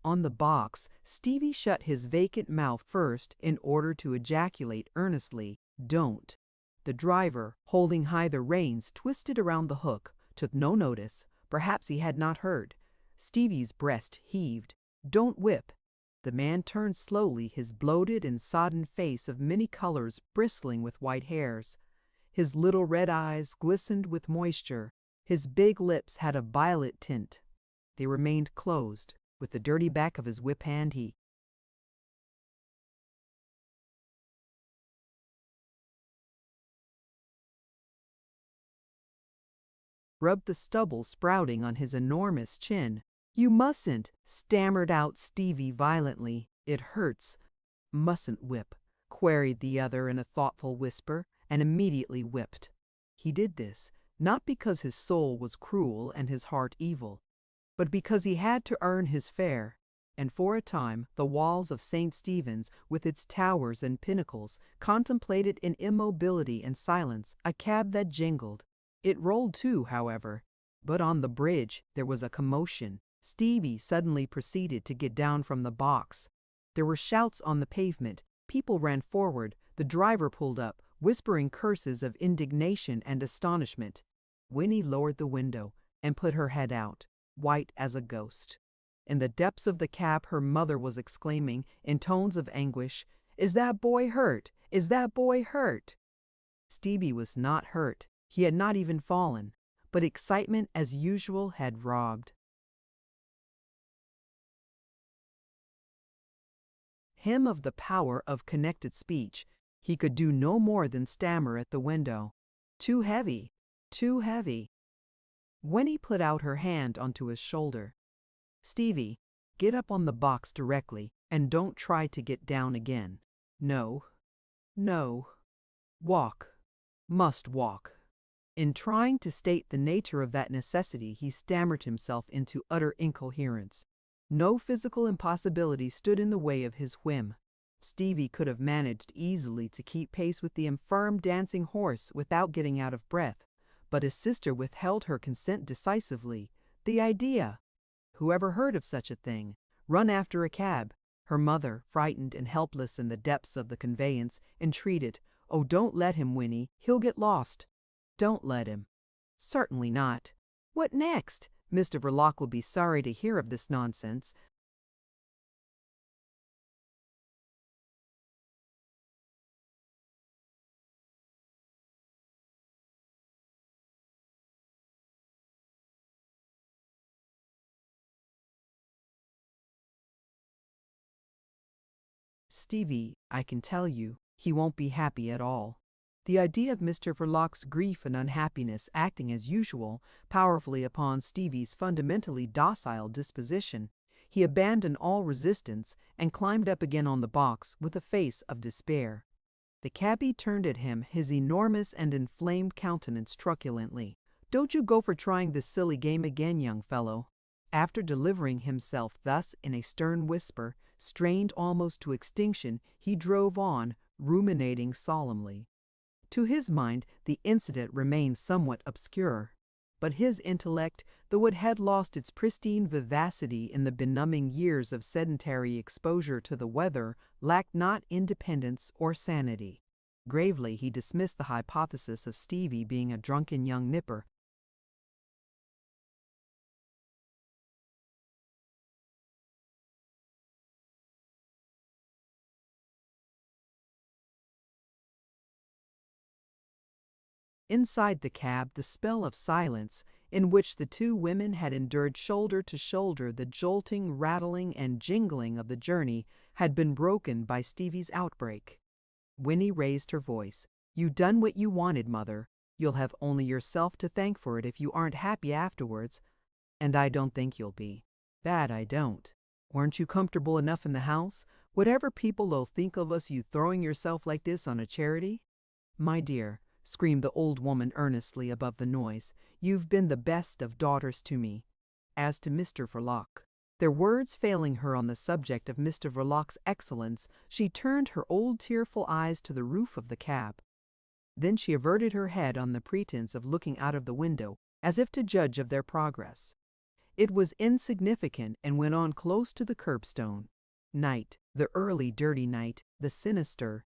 On the box, Stevie shut his vacant mouth first in order to ejaculate earnestly, "Don't." The driver, holding high the reins, twisted around the hook, took no notice. Perhaps he had not heard. Stevie's breast heaved. "Don't whip." The man turned slowly, his bloated and sodden face of many colors bristling with white hairs. His little red eyes glistened with moisture. His big lips had a violet tint. They remained closed. With the dirty back of his whip hand, he rubbed the stubble sprouting on his enormous chin. "You mustn't," stammered out Stevie violently. "It hurts." "Mustn't whip?" queried the other in a thoughtful whisper, and immediately whipped. He did this, not because his soul was cruel and his heart evil, but because he had to earn his fare. And for a time the walls of St. Stephen's, with its towers and pinnacles, contemplated in immobility and silence a cab that jingled. It rolled too, however. But on the bridge there was a commotion. Stevie suddenly proceeded to get down from the box. There were shouts on the pavement. People ran forward. The driver pulled up, whispering curses of indignation and astonishment. Winnie lowered the window and put her head out, white as a ghost. In the depths of the cab her mother was exclaiming, in tones of anguish, "Is that boy hurt? Is that boy hurt?" Stevie was not hurt. He had not even fallen, but excitement as usual had robbed him of the power of connected speech. He could do no more than stammer at the window. "Too heavy, too heavy." Winnie put out her hand onto his shoulder. "Stevie, get up on the box directly, and don't try to get down again. No, no. Walk. Must walk." In trying to state the nature of that necessity, he stammered himself into utter incoherence. No physical impossibility stood in the way of his whim. Stevie could have managed easily to keep pace with the infirm dancing horse without getting out of breath, but his sister withheld her consent decisively. The idea! Whoever heard of such a thing? Run after a cab. Her mother, frightened and helpless in the depths of the conveyance, entreated, "Oh, don't let him, Winnie. He'll get lost." "Don't let him." "Certainly not." "What next? Mr. Verloc will be sorry to hear of this nonsense." Stevie, I can tell you, he won't be happy at all." The idea of Mr. Verloc's grief and unhappiness acting as usual powerfully upon Stevie's fundamentally docile disposition, he abandoned all resistance and climbed up again on the box with a face of despair. The cabby turned at him his enormous and inflamed countenance truculently. "Don't you go for trying this silly game again, young fellow." After delivering himself thus in a stern whisper, strained almost to extinction, he drove on, ruminating solemnly. To his mind, the incident remained somewhat obscure, but his intellect, though it had lost its pristine vivacity in the benumbing years of sedentary exposure to the weather, lacked not independence or sanity. Gravely he dismissed the hypothesis of Stevie being a drunken young nipper. Inside the cab, the spell of silence, in which the two women had endured shoulder to shoulder the jolting, rattling, and jingling of the journey, had been broken by Stevie's outbreak. Winnie raised her voice. "You done what you wanted, Mother. You'll have only yourself to thank for it if you aren't happy afterwards. And I don't think you'll be." "Bad, I don't. Weren't you comfortable enough in the house? Whatever people'll think of us, you throwing yourself like this on a charity?" "My dear," screamed the old woman earnestly above the noise, "you've been the best of daughters to me." As to Mr. Verloc, their words failing her on the subject of Mr. Verloc's excellence, she turned her old tearful eyes to the roof of the cab. Then she averted her head on the pretense of looking out of the window, as if to judge of their progress. It was insignificant and went on close to the curbstone. Night, the early dirty night, the sinister,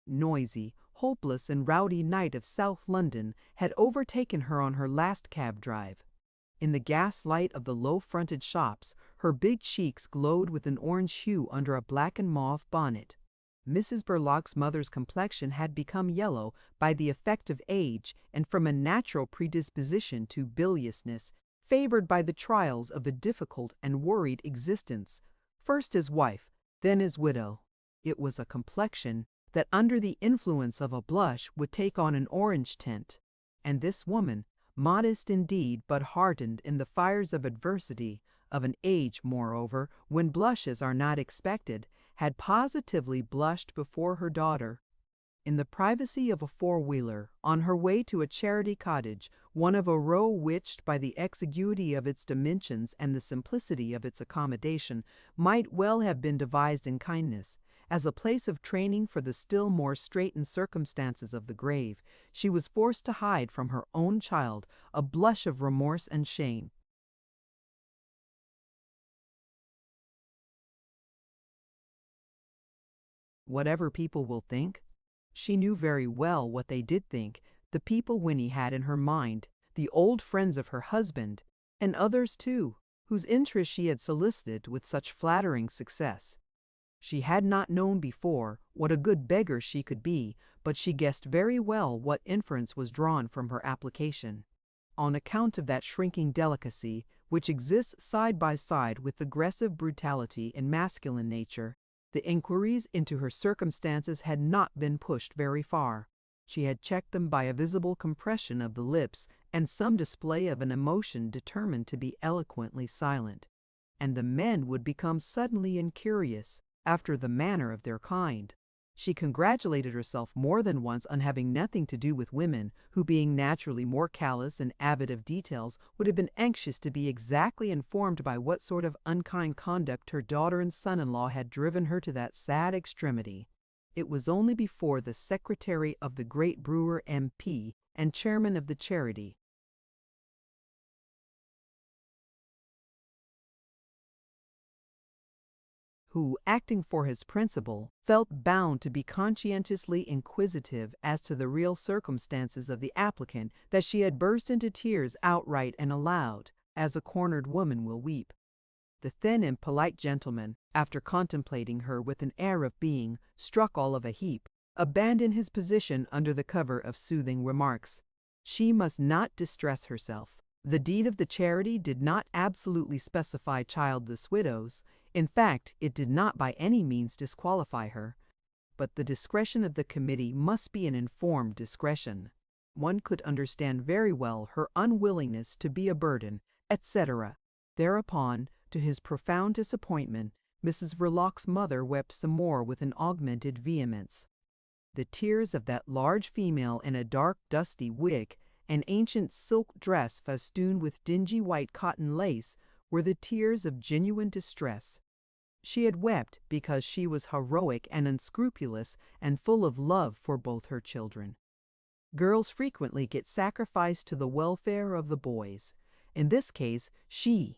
noisy, hopeless, and rowdy night of South London had overtaken her on her last cab drive. In the gas light of the low-fronted shops, her big cheeks glowed with an orange hue under a black and mauve bonnet. Mrs. Verloc's mother's complexion had become yellow by the effect of age and from a natural predisposition to biliousness, favored by the trials of a difficult and worried existence, first as wife, then as widow. It was a complexion that under the influence of a blush would take on an orange tint, and this woman, modest indeed but hardened in the fires of adversity, of an age, moreover, when blushes are not expected, had positively blushed before her daughter. In the privacy of a four-wheeler, on her way to a charity cottage, one of a row which, by the exiguity of its dimensions and the simplicity of its accommodation, might well have been devised in kindness, as a place of training for the still more straitened circumstances of the grave, she was forced to hide from her own child a blush of remorse and shame. Whatever people will think? She knew very well what they did think, the people Winnie had in her mind, the old friends of her husband, and others too, whose interest she had solicited with such flattering success. She had not known before what a good beggar she could be, but she guessed very well what inference was drawn from her application. On account of that shrinking delicacy which exists side by side with aggressive brutality in masculine nature, the inquiries into her circumstances had not been pushed very far. She had checked them by a visible compression of the lips and some display of an emotion determined to be eloquently silent. And the men would become suddenly incurious, after the manner of their kind. She congratulated herself more than once on having nothing to do with women who, being naturally more callous and avid of details, would have been anxious to be exactly informed by what sort of unkind conduct her daughter and son-in-law had driven her to that sad extremity. It was only before the secretary of the great Brewer MP and chairman of the charity, who, acting for his principal, felt bound to be conscientiously inquisitive as to the real circumstances of the applicant, that she had burst into tears outright and aloud, as a cornered woman will weep. The thin and polite gentleman, after contemplating her with an air of being struck all of a heap, abandoned his position under the cover of soothing remarks. She must not distress herself. The deed of the charity did not absolutely specify childless widows. In fact, it did not by any means disqualify her. But the discretion of the committee must be an informed discretion. One could understand very well her unwillingness to be a burden, etc. Thereupon, to his profound disappointment, Mrs. Verloc's mother wept some more with an augmented vehemence. The tears of that large female in a dark, dusty wig, an ancient silk dress festooned with dingy white cotton lace, were the tears of genuine distress. She had wept because she was heroic and unscrupulous and full of love for both her children. Girls frequently get sacrificed to the welfare of the boys. In this case, she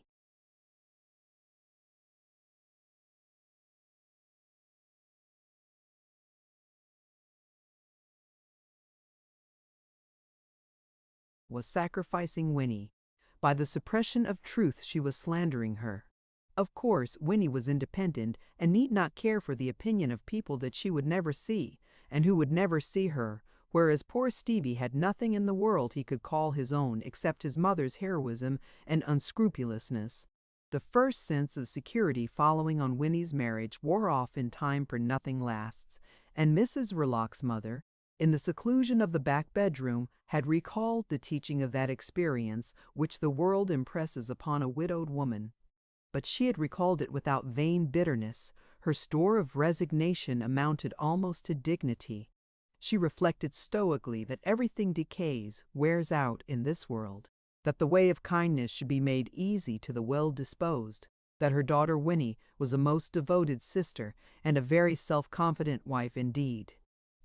was sacrificing Winnie. By the suppression of truth she was slandering her. Of course, Winnie was independent and need not care for the opinion of people that she would never see, and who would never see her, whereas poor Stevie had nothing in the world he could call his own except his mother's heroism and unscrupulousness. The first sense of security following on Winnie's marriage wore off in time, for nothing lasts, and Mrs. Verloc's mother, in the seclusion of the back bedroom, had recalled the teaching of that experience which the world impresses upon a widowed woman. But she had recalled it without vain bitterness. Her store of resignation amounted almost to dignity. She reflected stoically that everything decays, wears out in this world, that the way of kindness should be made easy to the well-disposed, that her daughter Winnie was a most devoted sister and a very self-confident wife indeed.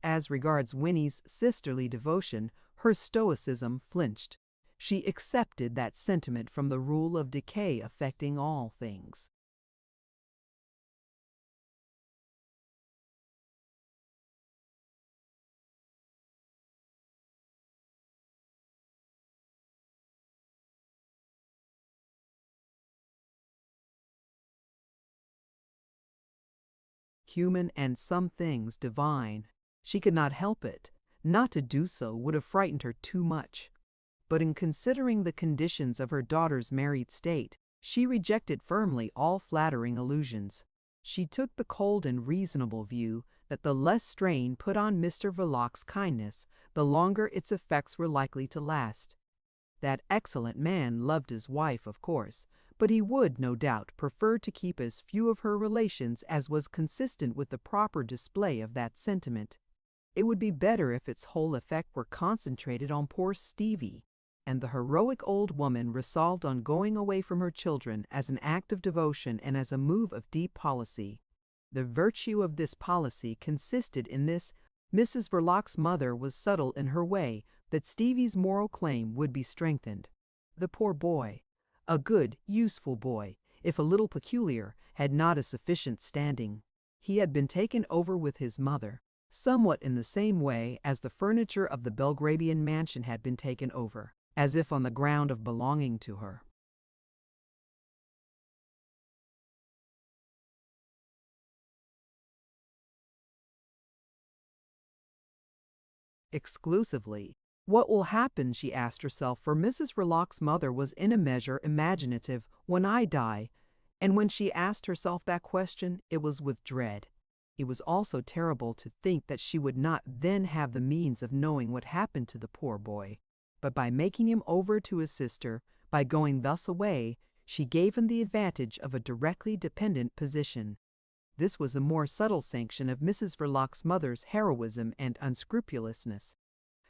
As regards Winnie's sisterly devotion, her stoicism flinched. She accepted that sentiment from the rule of decay affecting all things. Human and some things divine. She could not help it. Not to do so would have frightened her too much. But in considering the conditions of her daughter's married state, she rejected firmly all flattering illusions. She took the cold and reasonable view that the less strain put on Mr. Verloc's kindness, the longer its effects were likely to last. That excellent man loved his wife, of course, but he would, no doubt, prefer to keep as few of her relations as was consistent with the proper display of that sentiment. It would be better if its whole effect were concentrated on poor Stevie, and the heroic old woman resolved on going away from her children as an act of devotion and as a move of deep policy. The virtue of this policy consisted in this: Mrs. Verloc's mother was subtle in her way that Stevie's moral claim would be strengthened. The poor boy, a good, useful boy, if a little peculiar, had not a sufficient standing. He had been taken over with his mother, somewhat in the same way as the furniture of the Belgravian mansion had been taken over, as if on the ground of belonging to her. Exclusively. What will happen, she asked herself, for Mrs. Verloc's mother was in a measure imaginative, when I die, and when she asked herself that question, it was with dread. It was also terrible to think that she would not then have the means of knowing what happened to the poor boy. But by making him over to his sister, by going thus away, she gave him the advantage of a directly dependent position. This was the more subtle sanction of Mrs. Verloc's mother's heroism and unscrupulousness.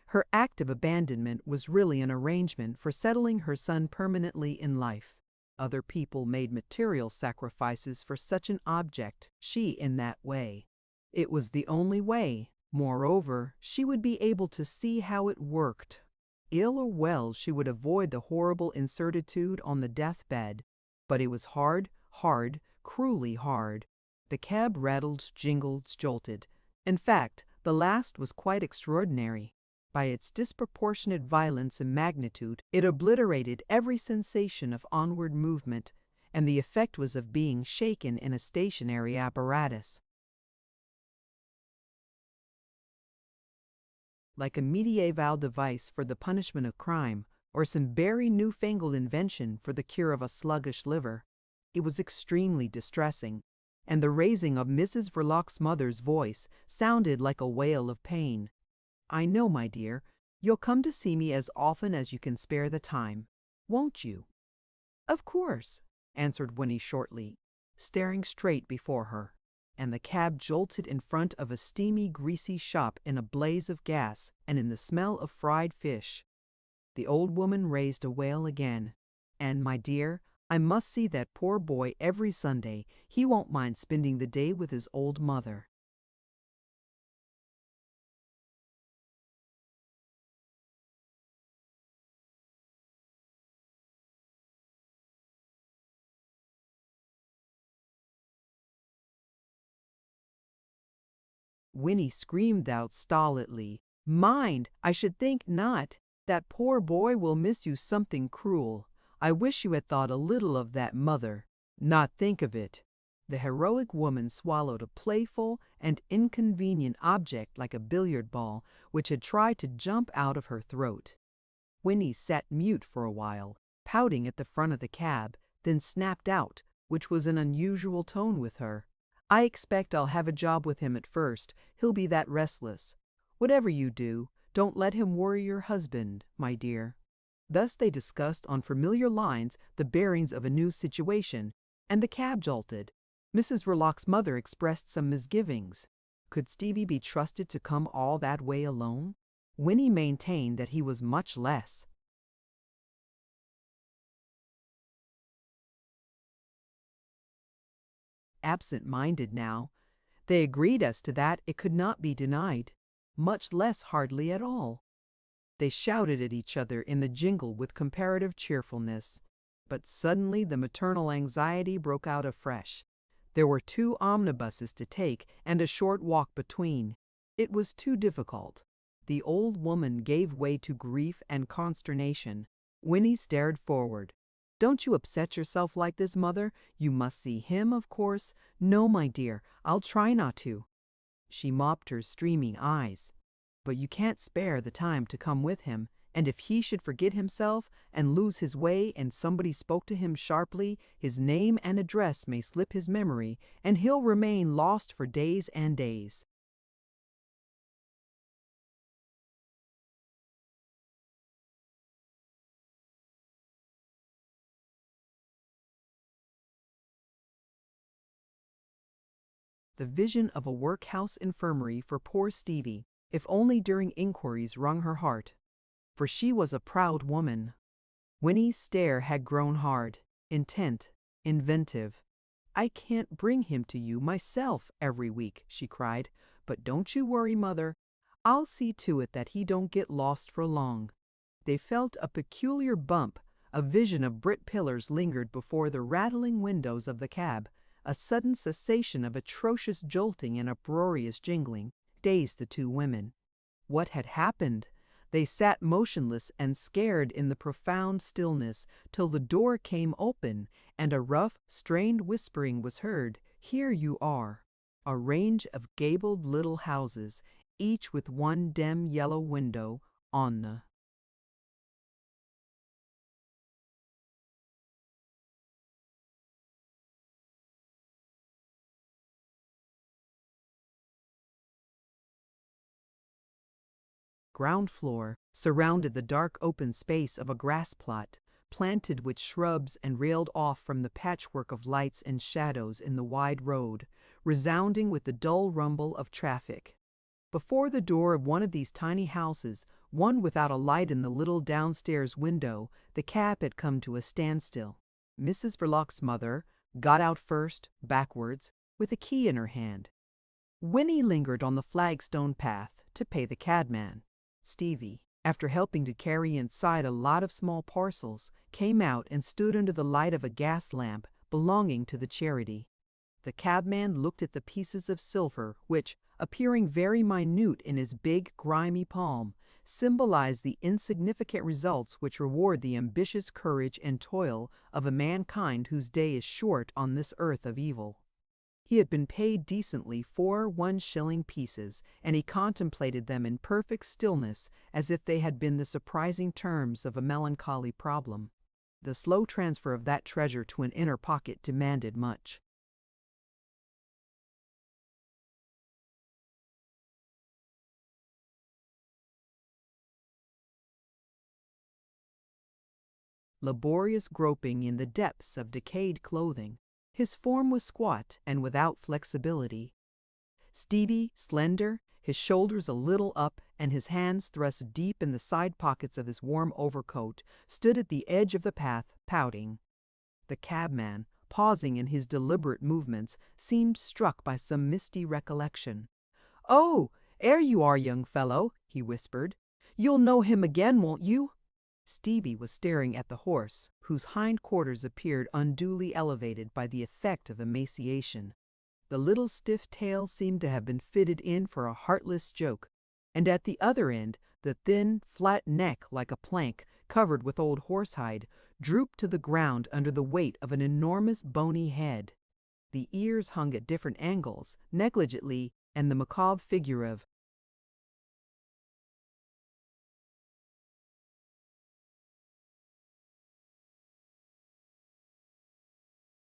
Her act of abandonment was really an arrangement for settling her son permanently in life. Other people made material sacrifices for such an object, she in that way. It was the only way. Moreover, she would be able to see how it worked. Ill or well, she would avoid the horrible incertitude on the deathbed. But it was hard, cruelly hard. The cab rattled, jingled, jolted. In fact, the last was quite extraordinary. By its disproportionate violence and magnitude, it obliterated every sensation of onward movement, and the effect was of being shaken in a stationary apparatus. Like a medieval device for the punishment of crime, or some very newfangled invention for the cure of a sluggish liver. It was extremely distressing, and the raising of Mrs. Verloc's mother's voice sounded like a wail of pain. "I know, my dear. You'll come to see me as often as you can spare the time, won't you?" "Of course," answered Winnie shortly, staring straight before her, and the cab jolted in front of a steamy, greasy shop in a blaze of gas and in the smell of fried fish. The old woman raised a wail again. "And, my dear, I must see that poor boy every Sunday. He won't mind spending the day with his old mother." Winnie screamed out stolidly, "Mind, I should think not. That poor boy will miss you something cruel. I wish you had thought a little of that, mother." "Not think of it." The heroic woman swallowed a playful and inconvenient object like a billiard ball which had tried to jump out of her throat. Winnie sat mute for a while, pouting at the front of the cab, then snapped out, which was an unusual tone with her, "I expect I'll have a job with him at first. He'll be that restless. Whatever you do, don't let him worry your husband, my dear." Thus they discussed on familiar lines the bearings of a new situation, and the cab jolted. Mrs. Verloc's mother expressed some misgivings. Could Stevie be trusted to come all that way alone? Winnie maintained that he was much less. Absent-minded now. They agreed as to that it could not be denied, much less hardly at all. They shouted at each other in the jingle with comparative cheerfulness. But suddenly the maternal anxiety broke out afresh. There were 2 omnibuses to take and a short walk between. It was too difficult. The old woman gave way to grief and consternation. Winnie stared forward. "Don't you upset yourself like this, mother. You must see him, of course." "No, my dear, I'll try not to." She mopped her streaming eyes. "But you can't spare the time to come with him, and if he should forget himself and lose his way and somebody spoke to him sharply, his name and address may slip his memory, and he'll remain lost for days and days." The vision of a workhouse infirmary for poor Stevie, if only during inquiries, wrung her heart. For she was a proud woman. Winnie's stare had grown hard, intent, inventive. "I can't bring him to you myself every week," she cried. "But don't you worry, mother. I'll see to it that he don't get lost for long." They felt a peculiar bump. A vision of brick pillars lingered before the rattling windows of the cab. A sudden cessation of atrocious jolting and uproarious jingling dazed the 2 women. What had happened? They sat motionless and scared in the profound stillness till the door came open and a rough, strained whispering was heard. "Here you are." A range of gabled little houses, each with one dim yellow window on the ground floor, surrounded the dark open space of a grass plot, planted with shrubs and railed off from the patchwork of lights and shadows in the wide road, resounding with the dull rumble of traffic. Before the door of one of these tiny houses, one without a light in the little downstairs window, the cab had come to a standstill. Mrs. Verloc's mother got out first, backwards, with a key in her hand. Winnie lingered on the flagstone path to pay the cabman. Stevie, after helping to carry inside a lot of small parcels, came out and stood under the light of a gas lamp belonging to the charity. The cabman looked at the pieces of silver which, appearing very minute in his big, grimy palm, symbolized the insignificant results which reward the ambitious courage and toil of a mankind whose day is short on this earth of evil. He had been paid decently 4 one-shilling pieces, and he contemplated them in perfect stillness as if they had been the surprising terms of a melancholy problem. The slow transfer of that treasure to an inner pocket demanded much. Laborious groping in the depths of decayed clothing, his form was squat and without flexibility. Stevie, slender, his shoulders a little up and his hands thrust deep in the side pockets of his warm overcoat, stood at the edge of the path, pouting. The cabman, pausing in his deliberate movements, seemed struck by some misty recollection. "Oh, 'ere you are, young fellow," he whispered. "You'll know him again, won't you?" Stevie was staring at the horse, whose hind quarters appeared unduly elevated by the effect of emaciation. The little stiff tail seemed to have been fitted in for a heartless joke, and at the other end, the thin, flat neck, like a plank, covered with old horsehide, drooped to the ground under the weight of an enormous bony head. The ears hung at different angles, negligently, and the macabre figure of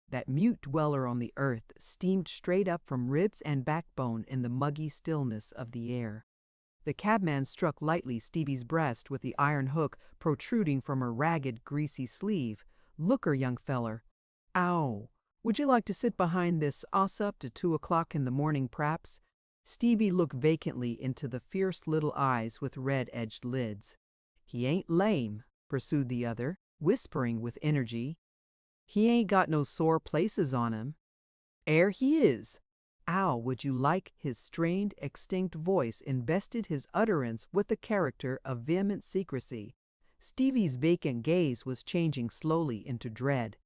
that mute dweller on the earth steamed straight up from ribs and backbone in the muggy stillness of the air. The cabman struck lightly Stevie's breast with the iron hook protruding from her ragged, greasy sleeve. "Looker, young feller. Ow! Would you like to sit behind this up to 2 o'clock in the morning, p'raps?" Stevie looked vacantly into the fierce little eyes with red-edged lids. "He ain't lame," pursued the other, whispering with energy. "He ain't got no sore places on him. 'Ere he is." "Ow, would you like?" His strained, extinct voice invested his utterance with the character of vehement secrecy. Stevie's vacant gaze was changing slowly into dread.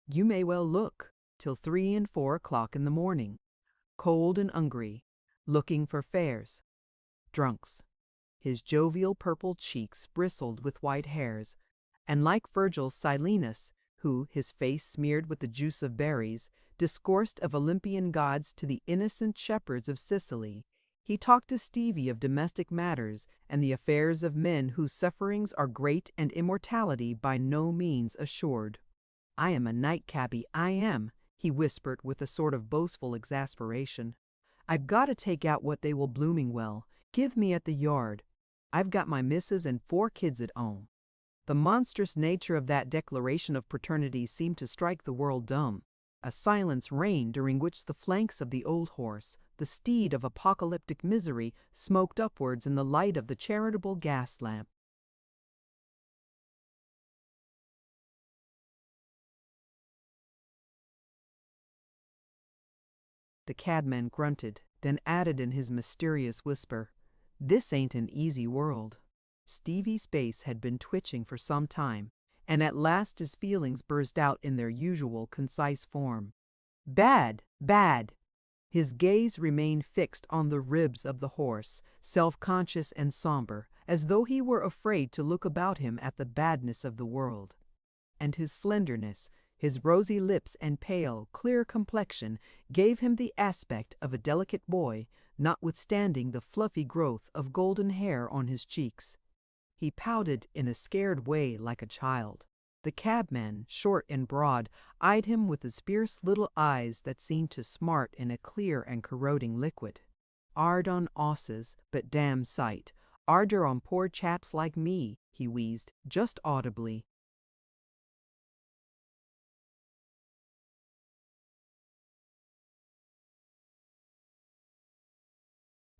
"You may well look, till 3 and 4 o'clock in the morning, cold and 'ungry, looking for fares. Drunks." His jovial purple cheeks bristled with white hairs, and like Virgil's Silenus, who, his face smeared with the juice of berries, discoursed of Olympian gods to the innocent shepherds of Sicily, he talked to Stevie of domestic matters and the affairs of men whose sufferings are great and immortality by no means assured. "I am a night cabby, I am," he whispered with a sort of boastful exasperation. "I've got to take out what they will blooming well give me at the yard. I've got my missus and 4 kids at 'ome." The monstrous nature of that declaration of paternity seemed to strike the world dumb. A silence reigned during which the flanks of the old horse, the steed of apocalyptic misery, smoked upwards in the light of the charitable gas lamp. The cabman grunted, then added in his mysterious whisper, "This ain't an easy world." Stevie's face had been twitching for some time, and at last his feelings burst out in their usual concise form. "Bad, bad." His gaze remained fixed on the ribs of the horse, self-conscious and somber, as though he were afraid to look about him at the badness of the world. And his slenderness, his rosy lips and pale, clear complexion gave him the aspect of a delicate boy, notwithstanding the fluffy growth of golden hair on his cheeks. He pouted in a scared way like a child. The cabman, short and broad, eyed him with his fierce little eyes that seemed to smart in a clear and corroding liquid. "'Ard on 'osses, but damn sight. 'Arder on poor chaps like me," he wheezed, just audibly.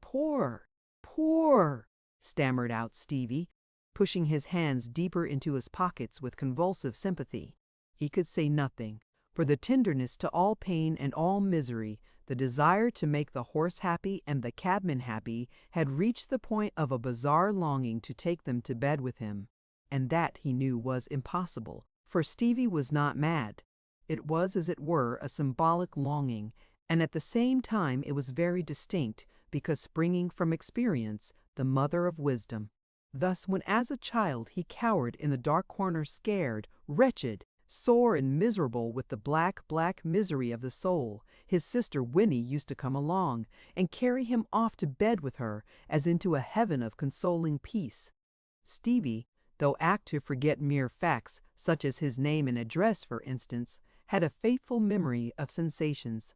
"Poor, poor," stammered out Stevie, pushing his hands deeper into his pockets with convulsive sympathy. He could say nothing, for the tenderness to all pain and all misery, the desire to make the horse happy and the cabman happy, had reached the point of a bizarre longing to take them to bed with him. And that, he knew, was impossible, for Stevie was not mad. It was, as it were, a symbolic longing, and at the same time it was very distinct, because springing from experience, the mother of wisdom. Thus, when as a child he cowered in the dark corner scared, wretched, sore and miserable with the black misery of the soul, his sister Winnie used to come along and carry him off to bed with her as into a heaven of consoling peace. Stevie, though apt to forget mere facts, such as his name and address for instance, had a faithful memory of sensations.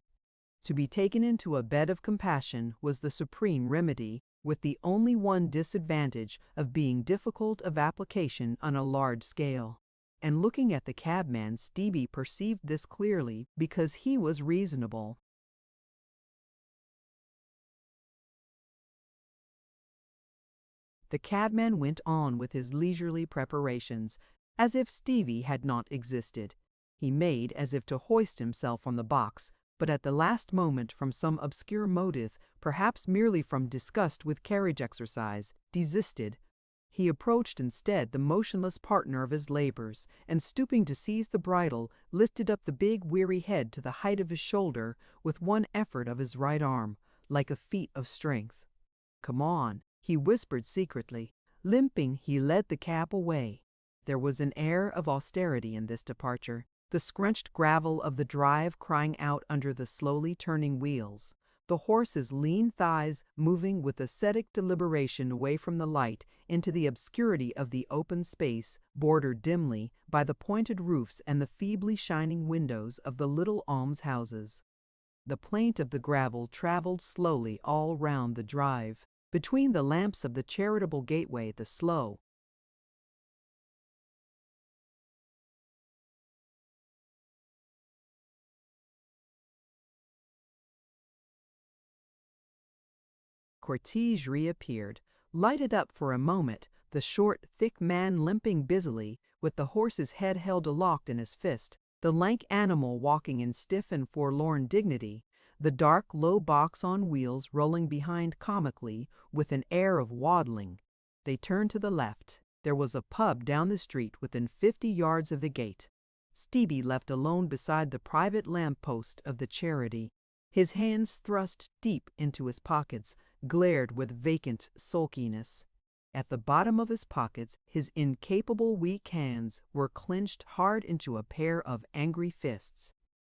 To be taken into a bed of compassion was the supreme remedy, with the only one disadvantage of being difficult of application on a large scale. And looking at the cabman, Stevie perceived this clearly because he was reasonable. The cabman went on with his leisurely preparations, as if Stevie had not existed. He made as if to hoist himself on the box, but at the last moment, from some obscure motive, perhaps merely from disgust with carriage exercise, desisted. He approached instead the motionless partner of his labors, and stooping to seize the bridle, lifted up the big weary head to the height of his shoulder with one effort of his right arm, like a feat of strength. "Come on," he whispered secretly. Limping, he led the cab away. There was an air of austerity in this departure, the scrunched gravel of the drive crying out under the slowly turning wheels, the horse's lean thighs moving with ascetic deliberation away from the light into the obscurity of the open space, bordered dimly by the pointed roofs and the feebly shining windows of the little almshouses. The plaint of the gravel traveled slowly all round the drive. Between the lamps of the charitable gateway, the slow, cortege reappeared, lighted up for a moment, the short, thick man limping busily, with the horse's head held aloft in his fist, the lank animal walking in stiff and forlorn dignity, the dark, low box on wheels rolling behind comically, with an air of waddling. They turned to the left. There was a pub down the street within 50 yards of the gate. Stevie left alone beside the private lamp-post of the charity, his hands thrust deep into his pockets, glared with vacant sulkiness. At the bottom of his pockets, his incapable weak hands were clenched hard into a pair of angry fists.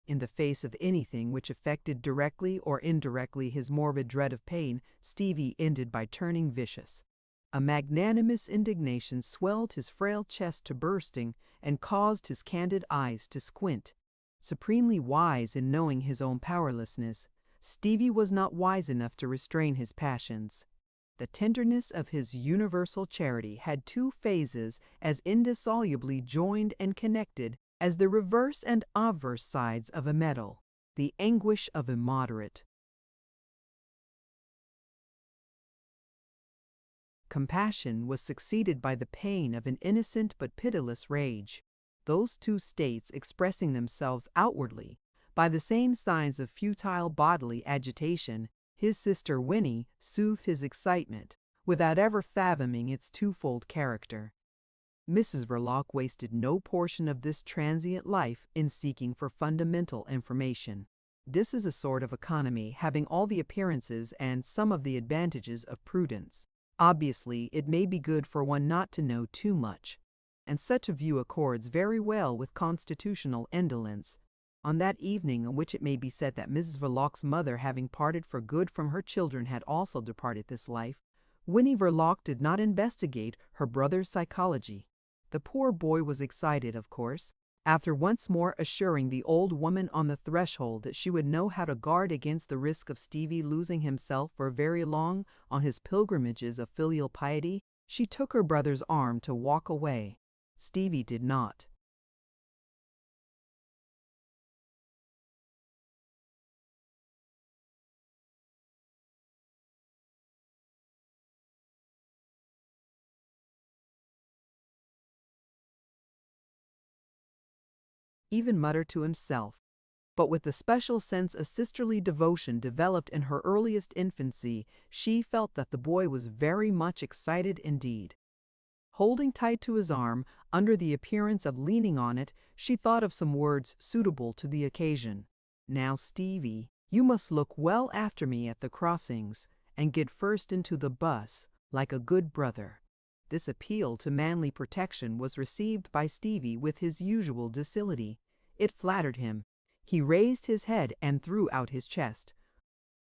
In the face of anything which affected directly or indirectly his morbid dread of pain, Stevie ended by turning vicious. A magnanimous indignation swelled his frail chest to bursting and caused his candid eyes to squint. Supremely wise in knowing his own powerlessness, Stevie was not wise enough to restrain his passions. The tenderness of his universal charity had two phases as indissolubly joined and connected as the reverse and obverse sides of a medal, the anguish of immoderate compassion was succeeded by the pain of an innocent but pitiless rage, those two states expressing themselves outwardly by the same signs of futile bodily agitation. His sister Winnie soothed his excitement without ever fathoming its twofold character. Mrs. Verloc wasted no portion of this transient life in seeking for fundamental information. This is a sort of economy having all the appearances and some of the advantages of prudence. Obviously, it may be good for one not to know too much, and such a view accords very well with constitutional indolence. On that evening on which it may be said that Mrs. Verloc's mother, having parted for good from her children, had also departed this life, Winnie Verloc did not investigate her brother's psychology. The poor boy was excited, of course, after once more assuring the old woman on the threshold that she would know how to guard against the risk of Stevie losing himself for very long on his pilgrimages of filial piety. She took her brother's arm to walk away. Stevie did not. Even mutter to himself, but with the special sense of sisterly devotion developed in her earliest infancy, she felt that the boy was very much excited indeed. Holding tight to his arm, under the appearance of leaning on it, she thought of some words suitable to the occasion. "Now, Stevie, you must look well after me at the crossings, and get first into the bus, like a good brother. This appeal to manly protection was received by Stevie with his usual docility. It flattered him. He raised his head and threw out his chest.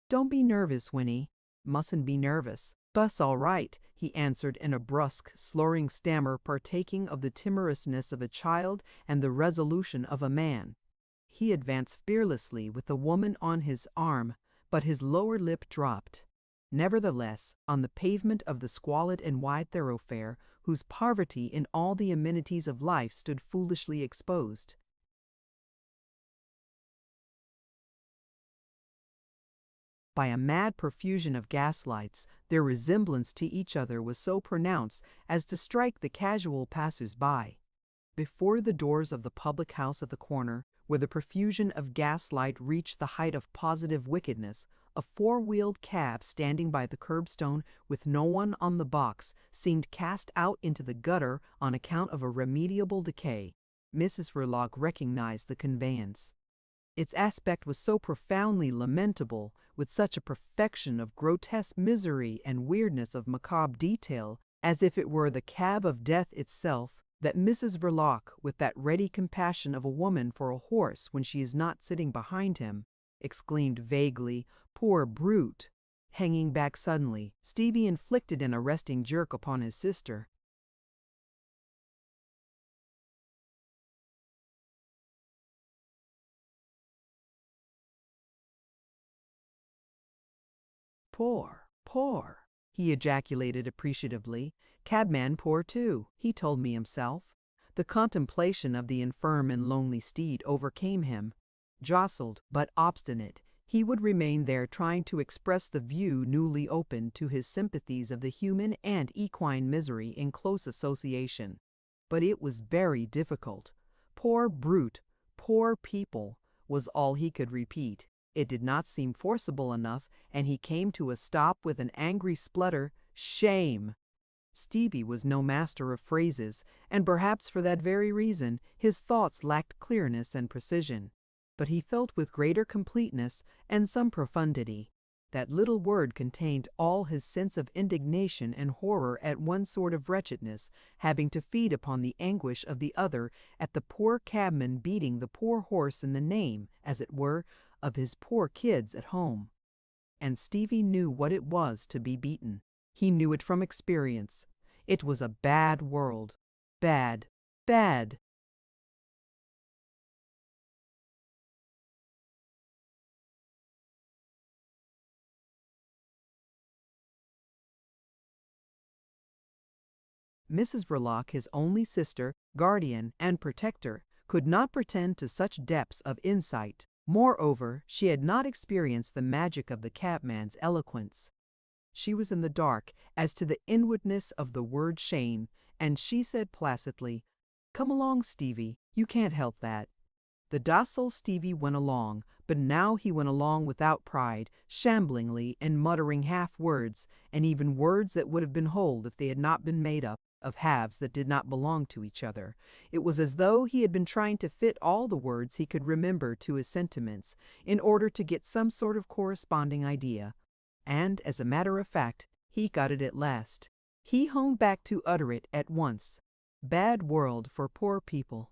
"Don't be nervous, Winnie. Mustn't be nervous." "Bus all right," he answered in a brusque, slurring stammer partaking of the timorousness of a child and the resolution of a man. He advanced fearlessly with the woman on his arm, but his lower lip dropped. Nevertheless, on the pavement of the squalid and wide thoroughfare, whose poverty in all the amenities of life stood foolishly exposed, by a mad profusion of gaslights, their resemblance to each other was so pronounced as to strike the casual passers-by. Before the doors of the public house at the corner, where the profusion of gaslight reached the height of positive wickedness, a four-wheeled cab standing by the curbstone with no one on the box seemed cast out into the gutter on account of a remediable decay. Mrs. Verloc recognized the conveyance. Its aspect was so profoundly lamentable, with such a perfection of grotesque misery and weirdness of macabre detail, as if it were the cab of death itself, that Mrs. Verloc, with that ready compassion of a woman for a horse when she is not sitting behind him, exclaimed vaguely, "Poor brute!" Hanging back suddenly, Stevie inflicted an arresting jerk upon his sister. "Poor, poor," he ejaculated appreciatively. "Cabman poor too, he told me himself." The contemplation of the infirm and lonely steed overcame him. Jostled, but obstinate, he would remain there trying to express the view newly opened to his sympathies of the human and equine misery in close association. But it was very difficult. "Poor brute, poor people," was all he could repeat. It did not seem forcible enough, and he came to a stop with an angry splutter. "Shame!" Stevie was no master of phrases, and perhaps for that very reason his thoughts lacked clearness and precision. But he felt with greater completeness and some profundity. That little word contained all his sense of indignation and horror at one sort of wretchedness, having to feed upon the anguish of the other at the poor cabman beating the poor horse in the name, as it were, of his poor kids at home. And Stevie knew what it was to be beaten. He knew it from experience. It was a bad world. Bad, bad. Mrs. Verloc, his only sister, guardian, and protector, could not pretend to such depths of insight. Moreover, she had not experienced the magic of the cabman's eloquence. She was in the dark as to the inwardness of the word shame, and she said placidly, "Come along, Stevie, you can't help that." The docile Stevie went along, but now he went along without pride, shamblingly and muttering half words, and even words that would have been whole if they had not been made up of halves that did not belong to each other. It was as though he had been trying to fit all the words he could remember to his sentiments, in order to get some sort of corresponding idea. And, as a matter of fact, he got it at last. He honed back to utter it at once. "Bad world for poor people."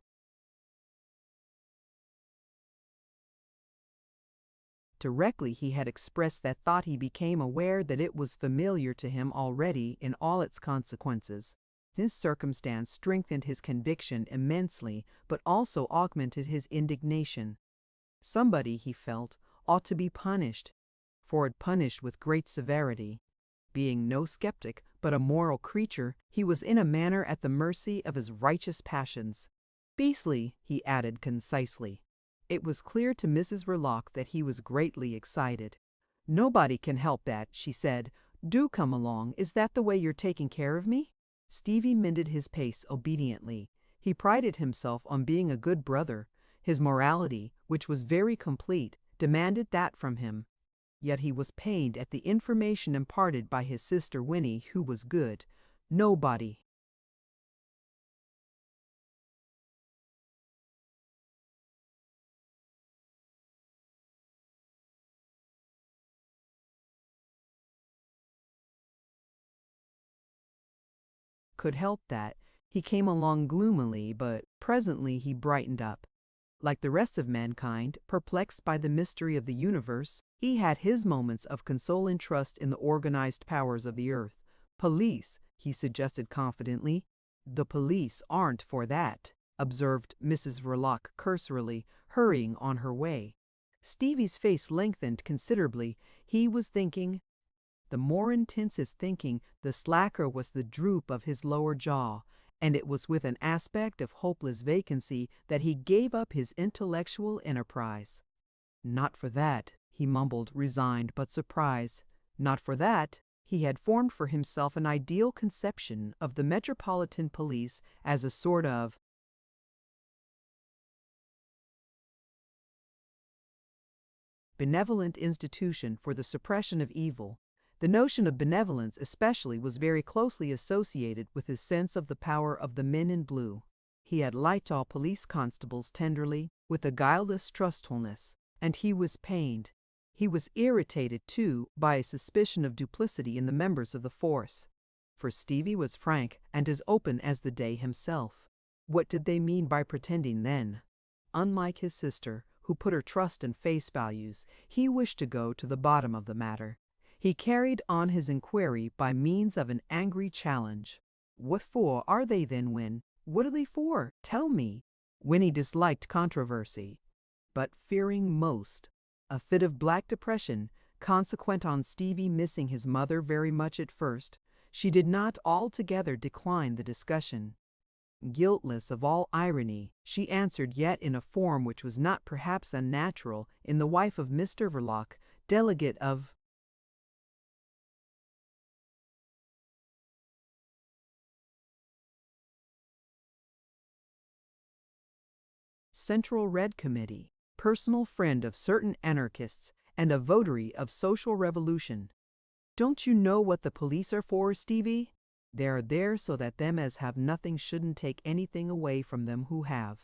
Directly he had expressed that thought he became aware that it was familiar to him already in all its consequences. This circumstance strengthened his conviction immensely, but also augmented his indignation. Somebody, he felt, ought to be punished, for it punished with great severity. Being no skeptic, but a moral creature, he was in a manner at the mercy of his righteous passions. "Beastly," he added concisely. It was clear to Mrs. Verloc that he was greatly excited. "Nobody can help that," she said. "Do come along. Is that the way you're taking care of me?" Stevie mended his pace obediently. He prided himself on being a good brother. His morality, which was very complete, demanded that from him. Yet he was pained at the information imparted by his sister Winnie, who was good. Nobody. could help that. He came along gloomily, but presently he brightened up. Like the rest of mankind, perplexed by the mystery of the universe, he had his moments of consoling trust in the organized powers of the earth. Police, he suggested confidently. The police aren't for that, observed Mrs. Verloc cursorily, hurrying on her way. Stevie's face lengthened considerably. He was thinking. The more intense his thinking, the slacker was the droop of his lower jaw, and it was with an aspect of hopeless vacancy that he gave up his intellectual enterprise. Not for that, he mumbled, resigned but surprised. Not for that. He had formed for himself an ideal conception of the Metropolitan Police as a sort of benevolent institution for the suppression of evil. The notion of benevolence especially was very closely associated with his sense of the power of the men in blue. He had liked all police constables tenderly, with a guileless trustfulness, and he was pained. He was irritated, too, by a suspicion of duplicity in the members of the force. For Stevie was frank and as open as the day himself. What did they mean by pretending then? Unlike his sister, who put her trust in face values, he wished to go to the bottom of the matter. He carried on his inquiry by means of an angry challenge. What for are they then, Win? What are they for? Tell me. Winnie disliked controversy, but fearing most a fit of black depression, consequent on Stevie missing his mother very much at first, she did not altogether decline the discussion. Guiltless of all irony, she answered, yet in a form which was not perhaps unnatural in the wife of Mr. Verloc, delegate of Central Red Committee, personal friend of certain anarchists, and a votary of social revolution. Don't you know what the police are for, Stevie? They're there so that them as have nothing shouldn't take anything away from them who have.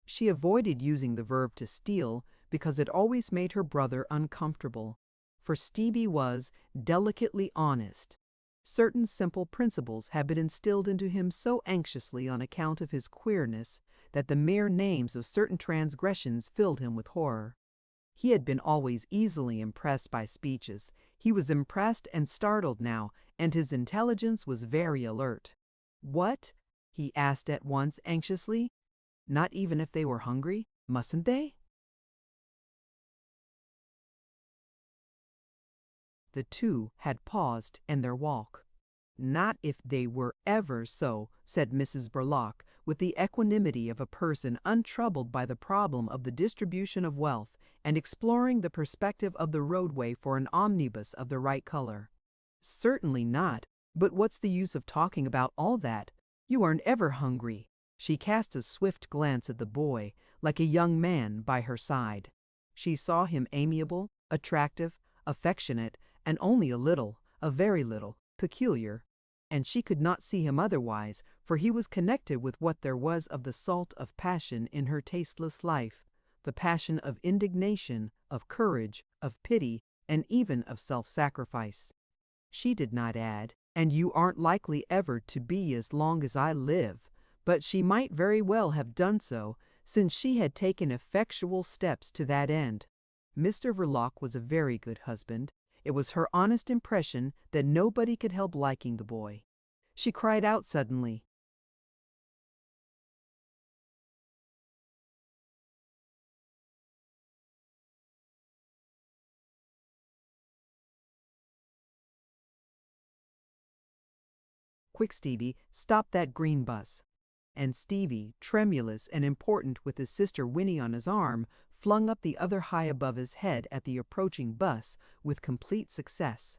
She avoided using the verb to steal because it always made her brother uncomfortable, for Stevie was delicately honest. Certain simple principles had been instilled into him so anxiously on account of his queerness that the mere names of certain transgressions filled him with horror. He had been always easily impressed by speeches. He was impressed and startled now, and his intelligence was very alert. What? He asked at once anxiously. Not even if they were hungry? Mustn't they? The two had paused in their walk. Not if they were ever so, said Mrs. Verloc, with the equanimity of a person untroubled by the problem of the distribution of wealth and exploring the perspective of the roadway for an omnibus of the right color. Certainly not, but what's the use of talking about all that? You aren't ever hungry. She cast a swift glance at the boy, like a young man by her side. She saw him amiable, attractive, affectionate, and only a very little, peculiar. And she could not see him otherwise, for he was connected with what there was of the salt of passion in her tasteless life, the passion of indignation, of courage, of pity, and even of self-sacrifice. She did not add, "And you aren't likely ever to be as long as I live," but she might very well have done so, since she had taken effectual steps to that end. Mr. Verloc was a very good husband. It was her honest impression that nobody could help liking the boy. She cried out suddenly, "Quick, Stevie, stop that green bus." And Stevie, tremulous and important with his sister Winnie on his arm, flung up the other high above his head at the approaching bus with complete success.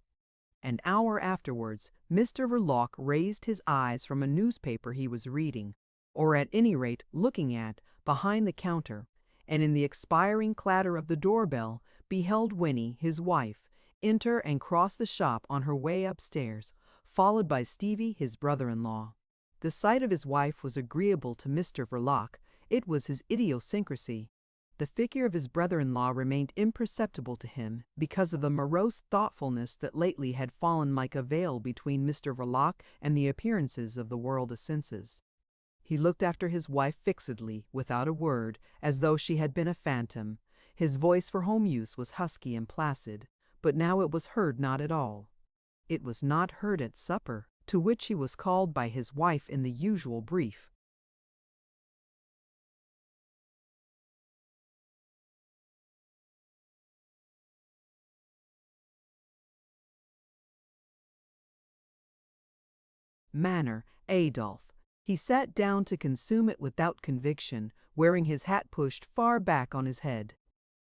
An hour afterwards, Mr. Verloc raised his eyes from a newspaper he was reading, or at any rate looking at, behind the counter, and in the expiring clatter of the doorbell beheld Winnie, his wife, enter and cross the shop on her way upstairs, followed by Stevie, his brother-in-law. The sight of his wife was agreeable to Mr. Verloc. It was his idiosyncrasy. The figure of his brother-in-law remained imperceptible to him because of the morose thoughtfulness that lately had fallen like a veil between Mr. Verloc and the appearances of the world of senses. He looked after his wife fixedly, without a word, as though she had been a phantom. His voice for home use was husky and placid, but now it was heard not at all. It was not heard at supper, to which he was called by his wife in the usual brief manner, Adolphe. He sat down to consume it without conviction, wearing his hat pushed far back on his head.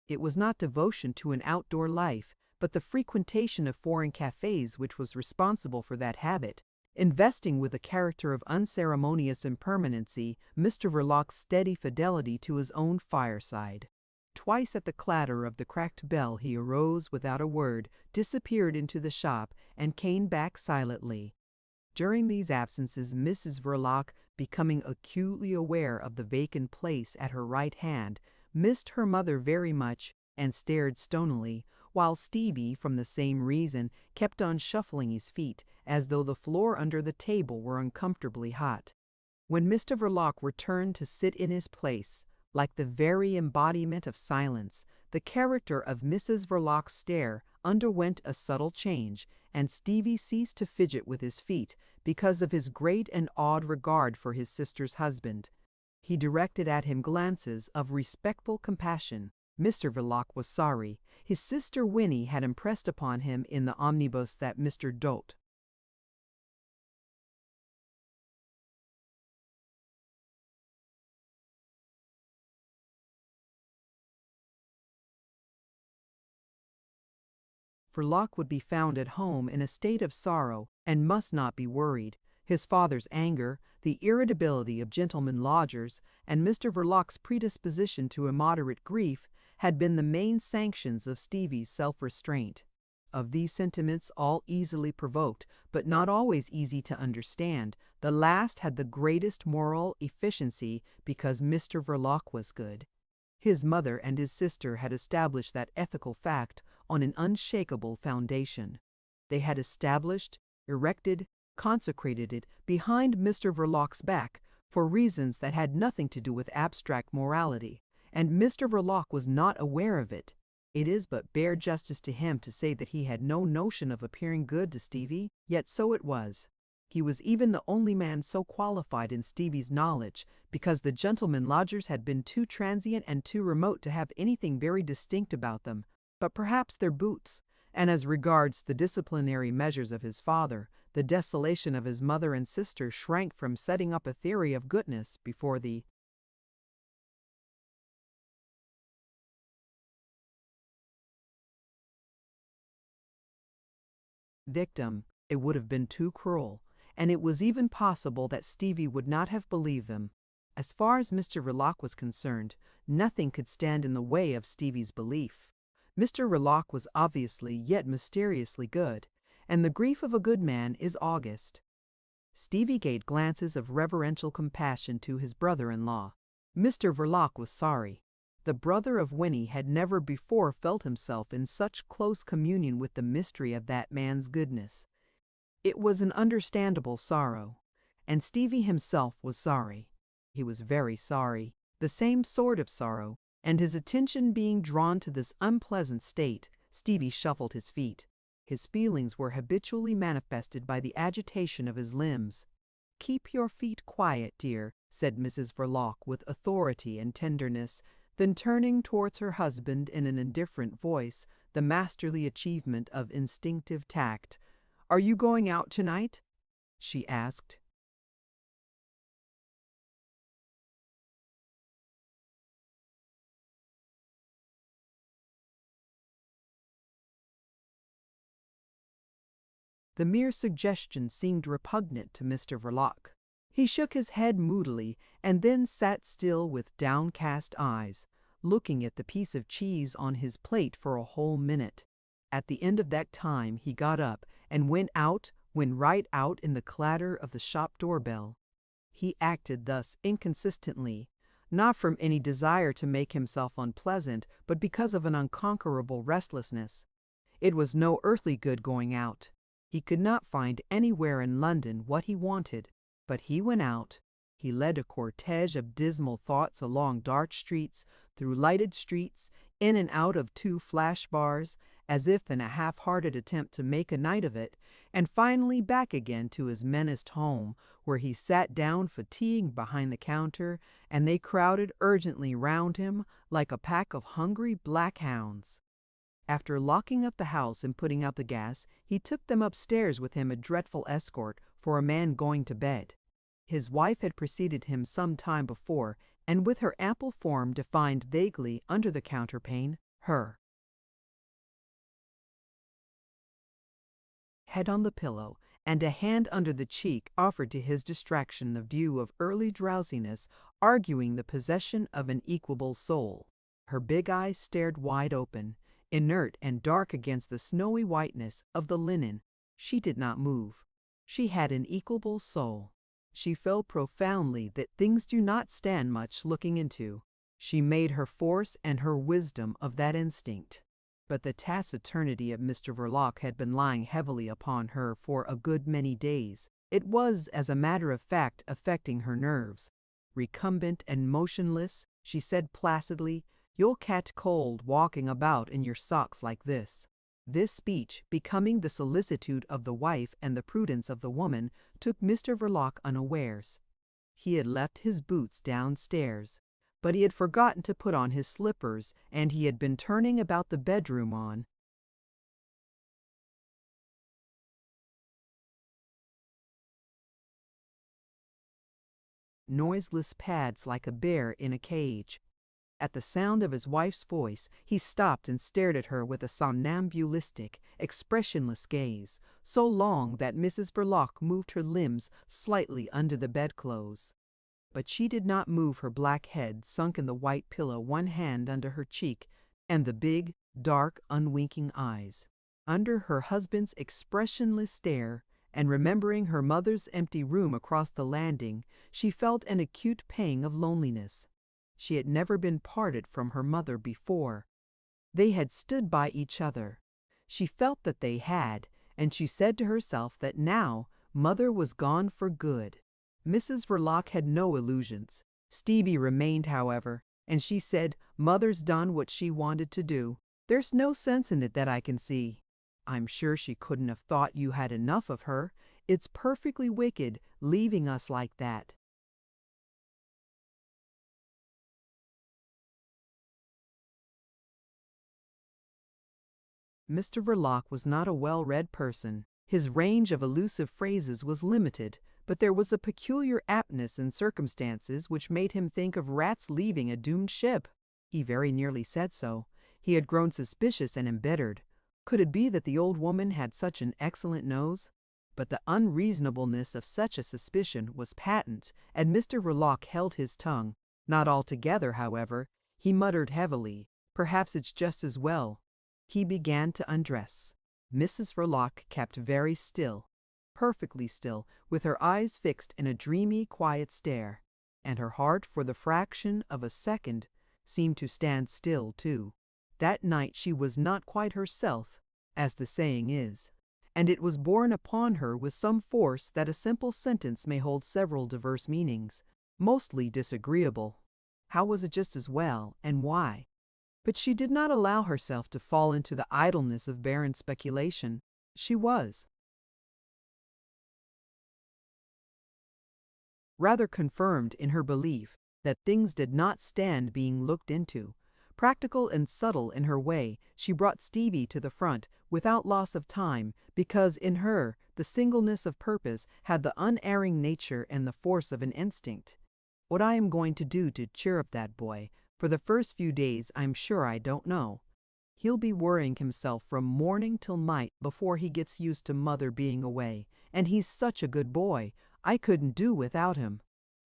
It was not devotion to an outdoor life, but the frequentation of foreign cafes which was responsible for that habit. Investing with a character of unceremonious impermanency Mr. Verloc's steady fidelity to his own fireside. Twice at the clatter of the cracked bell he arose without a word, disappeared into the shop, and came back silently. During these absences Mrs. Verloc, becoming acutely aware of the vacant place at her right hand, missed her mother very much and stared stonily, while Stevie, from the same reason, kept on shuffling his feet, as though the floor under the table were uncomfortably hot. When Mr. Verloc returned to sit in his place, like the very embodiment of silence, the character of Mrs. Verloc's stare underwent a subtle change, and Stevie ceased to fidget with his feet because of his great and awed regard for his sister's husband. He directed at him glances of respectful compassion. Mr. Verloc was sorry. His sister Winnie had impressed upon him in the omnibus that Mr. Dot Verloc would be found at home in a state of sorrow and must not be worried. His father's anger, the irritability of gentlemen lodgers, and Mr. Verloc's predisposition to immoderate grief had been the main sanctions of Stevie's self-restraint. Of these sentiments, all easily provoked, but not always easy to understand, the last had the greatest moral efficiency because Mr. Verloc was good. His mother and his sister had established that ethical fact on an unshakable foundation. They had established, erected, consecrated it behind Mr. Verloc's back for reasons that had nothing to do with abstract morality, and Mr. Verloc was not aware of it. It is but bare justice to him to say that he had no notion of appearing good to Stevie, yet so it was. He was even the only man so qualified in Stevie's knowledge, because the gentlemen lodgers had been too transient and too remote to have anything very distinct about them, but perhaps their boots, and as regards the disciplinary measures of his father, the desolation of his mother and sister shrank from setting up a theory of goodness before the victim. It would have been too cruel, and it was even possible that Stevie would not have believed them. As far as Mr. Verloc was concerned, nothing could stand in the way of Stevie's belief. Mr. Verloc was obviously yet mysteriously good, and the grief of a good man is august. Stevie gave glances of reverential compassion to his brother-in-law. Mr. Verloc was sorry. The brother of Winnie had never before felt himself in such close communion with the mystery of that man's goodness. It was an understandable sorrow, and Stevie himself was sorry. He was very sorry, the same sort of sorrow, and his attention being drawn to this unpleasant state, Stevie shuffled his feet. His feelings were habitually manifested by the agitation of his limbs. "Keep your feet quiet, dear," said Mrs. Verloc with authority and tenderness, then turning towards her husband in an indifferent voice, the masterly achievement of instinctive tact. "Are you going out tonight?" she asked. The mere suggestion seemed repugnant to Mr. Verloc. He shook his head moodily and then sat still with downcast eyes, looking at the piece of cheese on his plate for a whole minute. At the end of that time he got up and went right out in the clatter of the shop doorbell. He acted thus inconsistently, not from any desire to make himself unpleasant, but because of an unconquerable restlessness. It was no earthly good going out. He could not find anywhere in London what he wanted, but he went out. He led a cortege of dismal thoughts along dark streets, through lighted streets, in and out of 2 flash bars, as if in a half-hearted attempt to make a night of it, and finally back again to his menaced home, where he sat down fatigued behind the counter, and they crowded urgently round him like a pack of hungry black hounds. After locking up the house and putting out the gas, he took them upstairs with him, a dreadful escort for a man going to bed. His wife had preceded him some time before, and with her ample form defined vaguely under the counterpane, her head on the pillow, and a hand under the cheek offered to his distraction the view of early drowsiness, arguing the possession of an equable soul. Her big eyes stared wide open, inert and dark against the snowy whiteness of the linen. She did not move. She had an equable soul. She felt profoundly that things do not stand much looking into. She made her force and her wisdom of that instinct. But the taciturnity of Mr. Verloc had been lying heavily upon her for a good many days. It was, as a matter of fact, affecting her nerves. Recumbent and motionless, she said placidly, "You'll catch cold walking about in your socks like this." This speech, becoming the solicitude of the wife and the prudence of the woman, took Mr. Verloc unawares. He had left his boots downstairs, but he had forgotten to put on his slippers, and he had been turning about the bedroom on noiseless pads like a bear in a cage. At the sound of his wife's voice, he stopped and stared at her with a somnambulistic, expressionless gaze, so long that Mrs. Verloc moved her limbs slightly under the bedclothes. But she did not move her black head sunk in the white pillow, one hand under her cheek, and the big, dark, unwinking eyes. Under her husband's expressionless stare, and remembering her mother's empty room across the landing, she felt an acute pang of loneliness. She had never been parted from her mother before. They had stood by each other. She felt that they had, and she said to herself that now Mother was gone for good. Mrs. Verloc had no illusions. Stevie remained, however, and she said, "Mother's done what she wanted to do. There's no sense in it that I can see. I'm sure she couldn't have thought you had enough of her. It's perfectly wicked leaving us like that." Mr. Verloc was not a well-read person. His range of elusive phrases was limited, but there was a peculiar aptness in circumstances which made him think of rats leaving a doomed ship. He very nearly said so. He had grown suspicious and embittered. Could it be that the old woman had such an excellent nose? But the unreasonableness of such a suspicion was patent, and Mr. Verloc held his tongue. Not altogether, however. He muttered heavily, "Perhaps it's just as well." He began to undress. Mrs. Verloc kept very still, perfectly still, with her eyes fixed in a dreamy, quiet stare, and her heart, for the fraction of a second, seemed to stand still too. That night she was not quite herself, as the saying is, and it was borne upon her with some force that a simple sentence may hold several diverse meanings, mostly disagreeable. How was it just as well, and why? But she did not allow herself to fall into the idleness of barren speculation. She was rather confirmed in her belief that things did not stand being looked into. Practical and subtle in her way, she brought Stevie to the front without loss of time, because in her the singleness of purpose had the unerring nature and the force of an instinct. "What I am going to do to cheer up that boy, for the first few days I'm sure I don't know. He'll be worrying himself from morning till night before he gets used to Mother being away, and he's such a good boy, I couldn't do without him."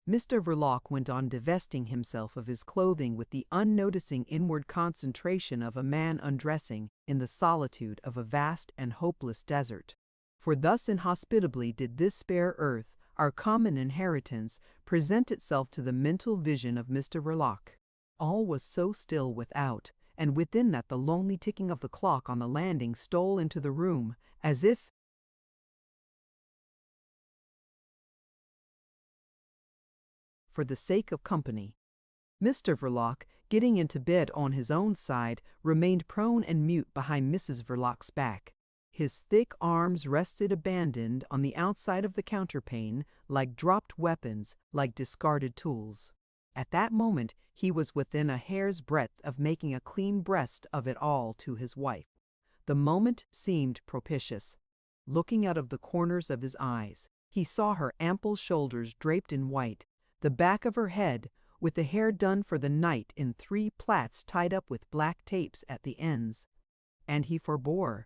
Mr. Verloc went on divesting himself of his clothing with the unnoticing inward concentration of a man undressing in the solitude of a vast and hopeless desert. For thus inhospitably did this spare earth, our common inheritance, present itself to the mental vision of Mr. Verloc. All was so still without, and within that the lonely ticking of the clock on the landing stole into the room, as if for the sake of company. Mr. Verloc, getting into bed on his own side, remained prone and mute behind Mrs. Verloc's back. His thick arms rested abandoned on the outside of the counterpane, like dropped weapons, like discarded tools. At that moment he was within a hair's breadth of making a clean breast of it all to his wife. The moment seemed propitious. Looking out of the corners of his eyes, he saw her ample shoulders draped in white, the back of her head, with the hair done for the night in 3 plaits tied up with black tapes at the ends. And he forbore.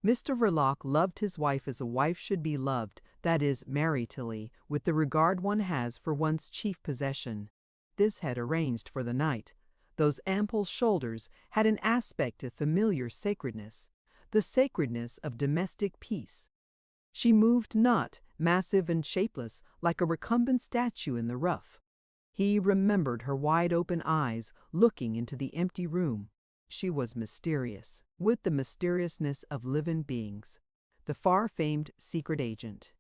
Mr. Verloc loved his wife as a wife should be loved, that is, maritally, with the regard one has for one's chief possession. This had arranged for the night. Those ample shoulders had an aspect of familiar sacredness, the sacredness of domestic peace. She moved not, massive and shapeless, like a recumbent statue in the rough. He remembered her wide-open eyes looking into the empty room. She was mysterious, with the mysteriousness of living beings. The far-famed secret agent.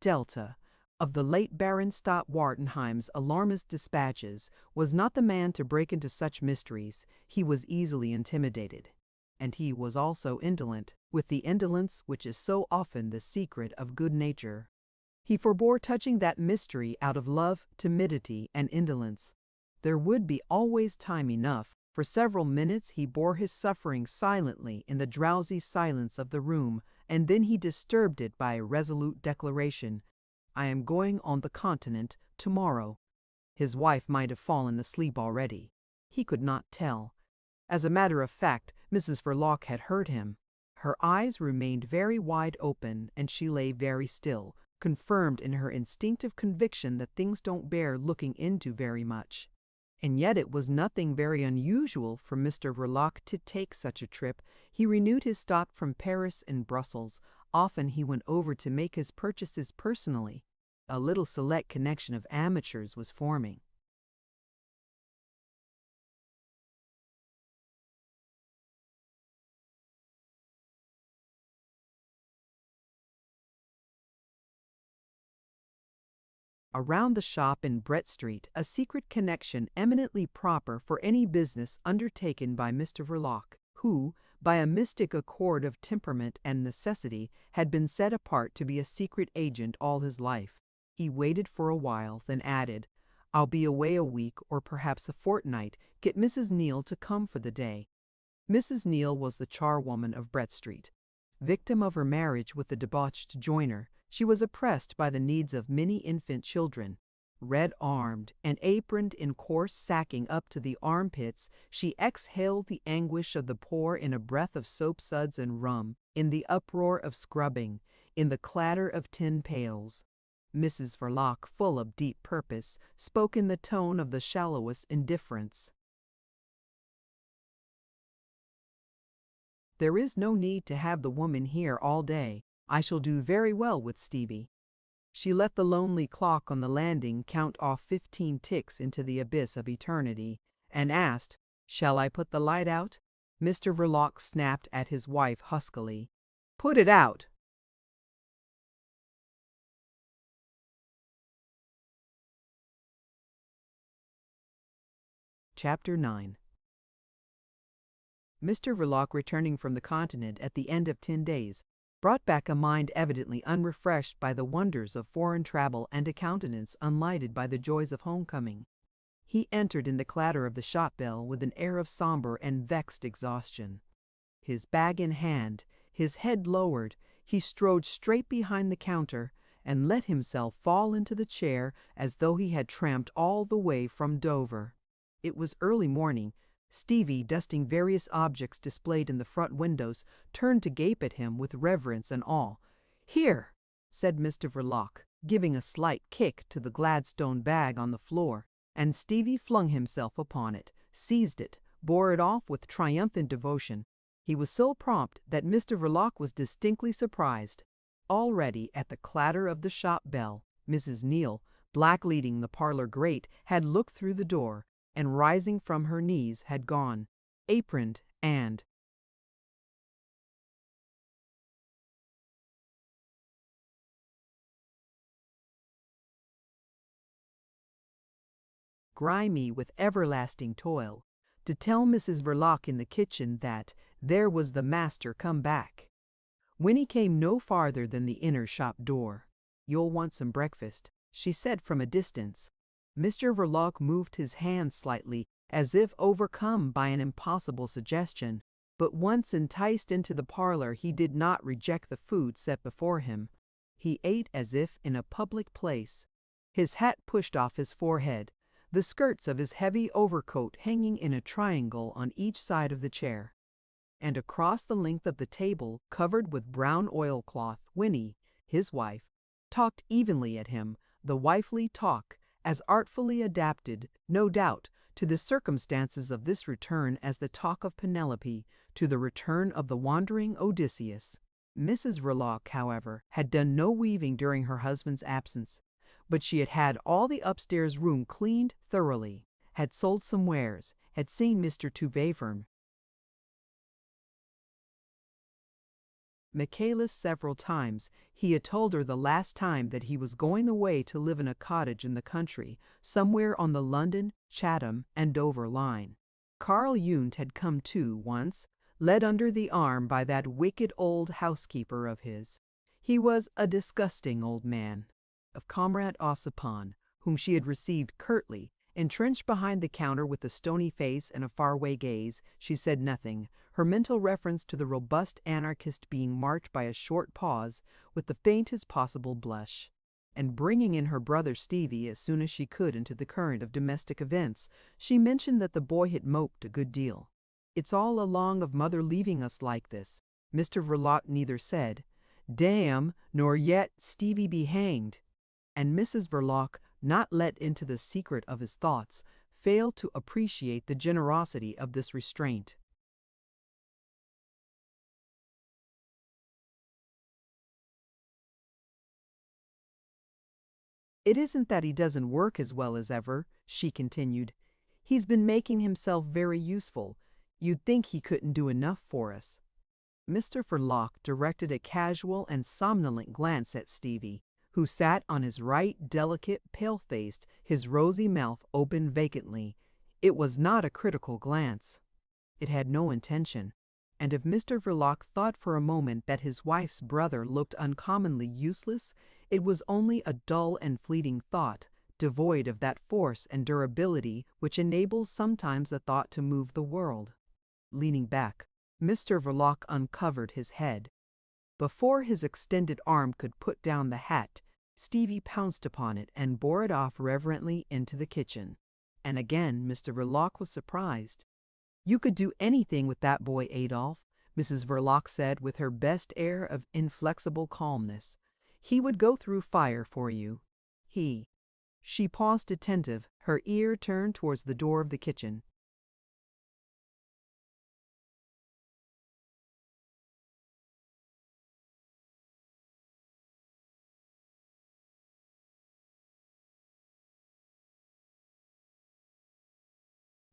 Delta, of the late Baron Stott Wartenheim's alarmist dispatches, was not the man to break into such mysteries. He was easily intimidated. And he was also indolent, with the indolence which is so often the secret of good nature. He forbore touching that mystery out of love, timidity, and indolence. There would be always time enough. For several minutes he bore his suffering silently in the drowsy silence of the room, and then he disturbed it by a resolute declaration. "I am going on the continent tomorrow." His wife might have fallen asleep already. He could not tell. As a matter of fact, Mrs. Verloc had heard him. Her eyes remained very wide open, and she lay very still, confirmed in her instinctive conviction that things don't bear looking into very much. And yet it was nothing very unusual for Mr. Verloc to take such a trip. He renewed his stop from Paris and Brussels. Often he went over to make his purchases personally. A little select connection of amateurs was forming. Around the shop in Brett Street, a secret connection eminently proper for any business undertaken by Mr. Verloc, who, by a mystic accord of temperament and necessity, had been set apart to be a secret agent all his life. He waited for a while, then added, "I'll be away a week or perhaps a fortnight. Get Mrs. Neal to come for the day." Mrs. Neal was the charwoman of Brett Street. Victim of her marriage with the debauched joiner, she was oppressed by the needs of many infant children. Red-armed and aproned in coarse sacking up to the armpits, she exhaled the anguish of the poor in a breath of soapsuds and rum, in the uproar of scrubbing, in the clatter of tin pails. Mrs. Verloc, full of deep purpose, spoke in the tone of the shallowest indifference. "There is no need to have the woman here all day. I shall do very well with Stevie." She let the lonely clock on the landing count off 15 ticks into the abyss of eternity, and asked, "Shall I put the light out?" Mr. Verloc snapped at his wife huskily, "Put it out!" Chapter 9. Mr. Verloc, returning from the continent at the end of 10 days, brought back a mind evidently unrefreshed by the wonders of foreign travel and a countenance unlighted by the joys of homecoming. He entered in the clatter of the shop bell with an air of somber and vexed exhaustion. His bag in hand, his head lowered, he strode straight behind the counter and let himself fall into the chair as though he had tramped all the way from Dover. It was early morning. Stevie, dusting various objects displayed in the front windows, turned to gape at him with reverence and awe. "Here," said Mr. Verloc, giving a slight kick to the Gladstone bag on the floor, and Stevie flung himself upon it, seized it, bore it off with triumphant devotion. He was so prompt that Mr. Verloc was distinctly surprised. Already, at the clatter of the shop bell, Mrs. Neal, black-leading the parlor grate, had looked through the door, and rising from her knees had gone, aproned and grimy with everlasting toil, to tell Mrs. Verloc in the kitchen that there was the master come back. Winnie came no farther than the inner shop door. "You'll want some breakfast," she said from a distance. Mr. Verloc moved his hand slightly, as if overcome by an impossible suggestion, but once enticed into the parlor he did not reject the food set before him. He ate as if in a public place, his hat pushed off his forehead, the skirts of his heavy overcoat hanging in a triangle on each side of the chair. And across the length of the table, covered with brown oilcloth, Winnie, his wife, talked evenly at him, the wifely talk, as artfully adapted, no doubt, to the circumstances of this return as the talk of Penelope to the return of the wandering Odysseus. Mrs. Verloc, however, had done no weaving during her husband's absence, but she had had all the upstairs room cleaned thoroughly, had sold some wares, had seen Mr. Tuvavern Michaelis several times. He had told her the last time that he was going away to live in a cottage in the country, somewhere on the London, Chatham, and Dover line. Karl Yundt had come too once, led under the arm by that wicked old housekeeper of his. He was a disgusting old man. Of Comrade Ossipon, whom she had received curtly, entrenched behind the counter with a stony face and a faraway gaze, she said nothing, her mental reference to the robust anarchist being marked by a short pause with the faintest possible blush. And bringing in her brother Stevie as soon as she could into the current of domestic events, she mentioned that the boy had moped a good deal. "It's all along of mother leaving us like this." Mr. Verloc neither said, "Damn," nor yet, "Stevie be hanged." And Mrs. Verloc, not let into the secret of his thoughts, failed to appreciate the generosity of this restraint. "It isn't that he doesn't work as well as ever," she continued. "He's been making himself very useful. You'd think he couldn't do enough for us." Mr. Verloc directed a casual and somnolent glance at Stevie, who sat on his right, delicate, pale-faced, his rosy mouth open vacantly. It was not a critical glance. It had no intention. And if Mr. Verloc thought for a moment that his wife's brother looked uncommonly useless, it was only a dull and fleeting thought, devoid of that force and durability which enables sometimes a thought to move the world. Leaning back, Mr. Verloc uncovered his head. Before his extended arm could put down the hat, Stevie pounced upon it and bore it off reverently into the kitchen. And again Mr. Verloc was surprised. "You could do anything with that boy, Adolphe," Mrs. Verloc said with her best air of inflexible calmness. "He would go through fire for you. He—" She paused attentive, her ear turned towards the door of the kitchen.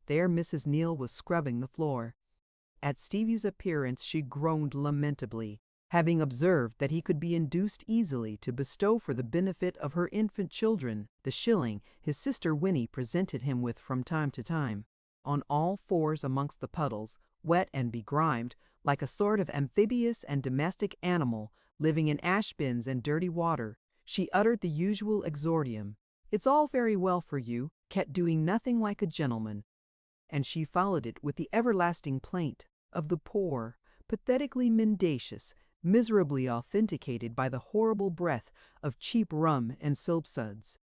There Mrs. Neal was scrubbing the floor. At Stevie's appearance she groaned lamentably, having observed that he could be induced easily to bestow for the benefit of her infant children the shilling his sister Winnie presented him with from time to time. On all fours amongst the puddles, wet and begrimed, like a sort of amphibious and domestic animal living in ash-bins and dirty water, she uttered the usual exordium, "It's all very well for you, Ket doing nothing like a gentleman." And she followed it with the everlasting plaint of the poor, pathetically mendacious, miserably authenticated by the horrible breath of cheap rum and soapsuds.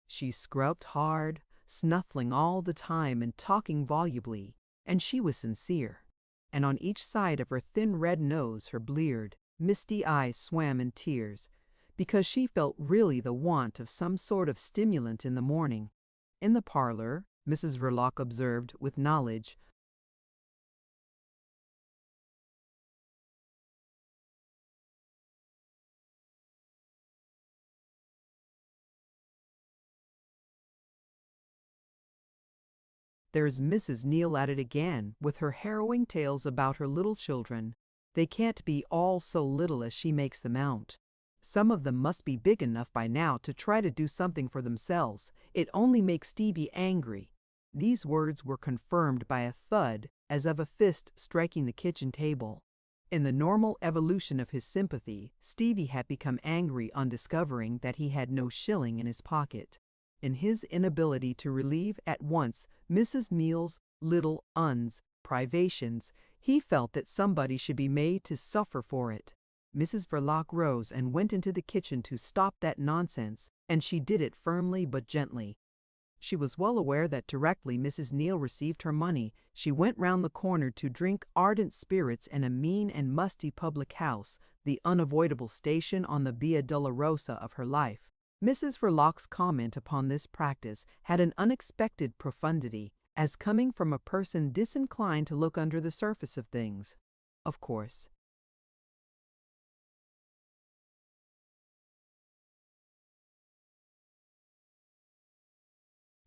She scrubbed hard, snuffling all the time and talking volubly, and she was sincere. And on each side of her thin red nose her bleared, misty eyes swam in tears, because she felt really the want of some sort of stimulant in the morning. in the parlor," Mrs. Verloc observed with knowledge. "There's Mrs. Neal at it again, with her harrowing tales about her little children. They can't be all so little as she makes them out. Some of them must be big enough by now to try to do something for themselves. It only makes Stevie angry." These words were confirmed by a thud as of a fist striking the kitchen table. In the normal evolution of his sympathy, Stevie had become angry on discovering that he had no shilling in his pocket. In his inability to relieve at once Mrs. Neal's little un's privations, he felt that somebody should be made to suffer for it. Mrs. Verloc rose and went into the kitchen to stop that nonsense, and she did it firmly but gently. She was well aware that directly Mrs. Neal received her money, she went round the corner to drink ardent spirits in a mean and musty public house, the unavoidable station on the Via Dolorosa of her life. Mrs. Verloc's comment upon this practice had an unexpected profundity, as coming from a person disinclined to look under the surface of things. Of course.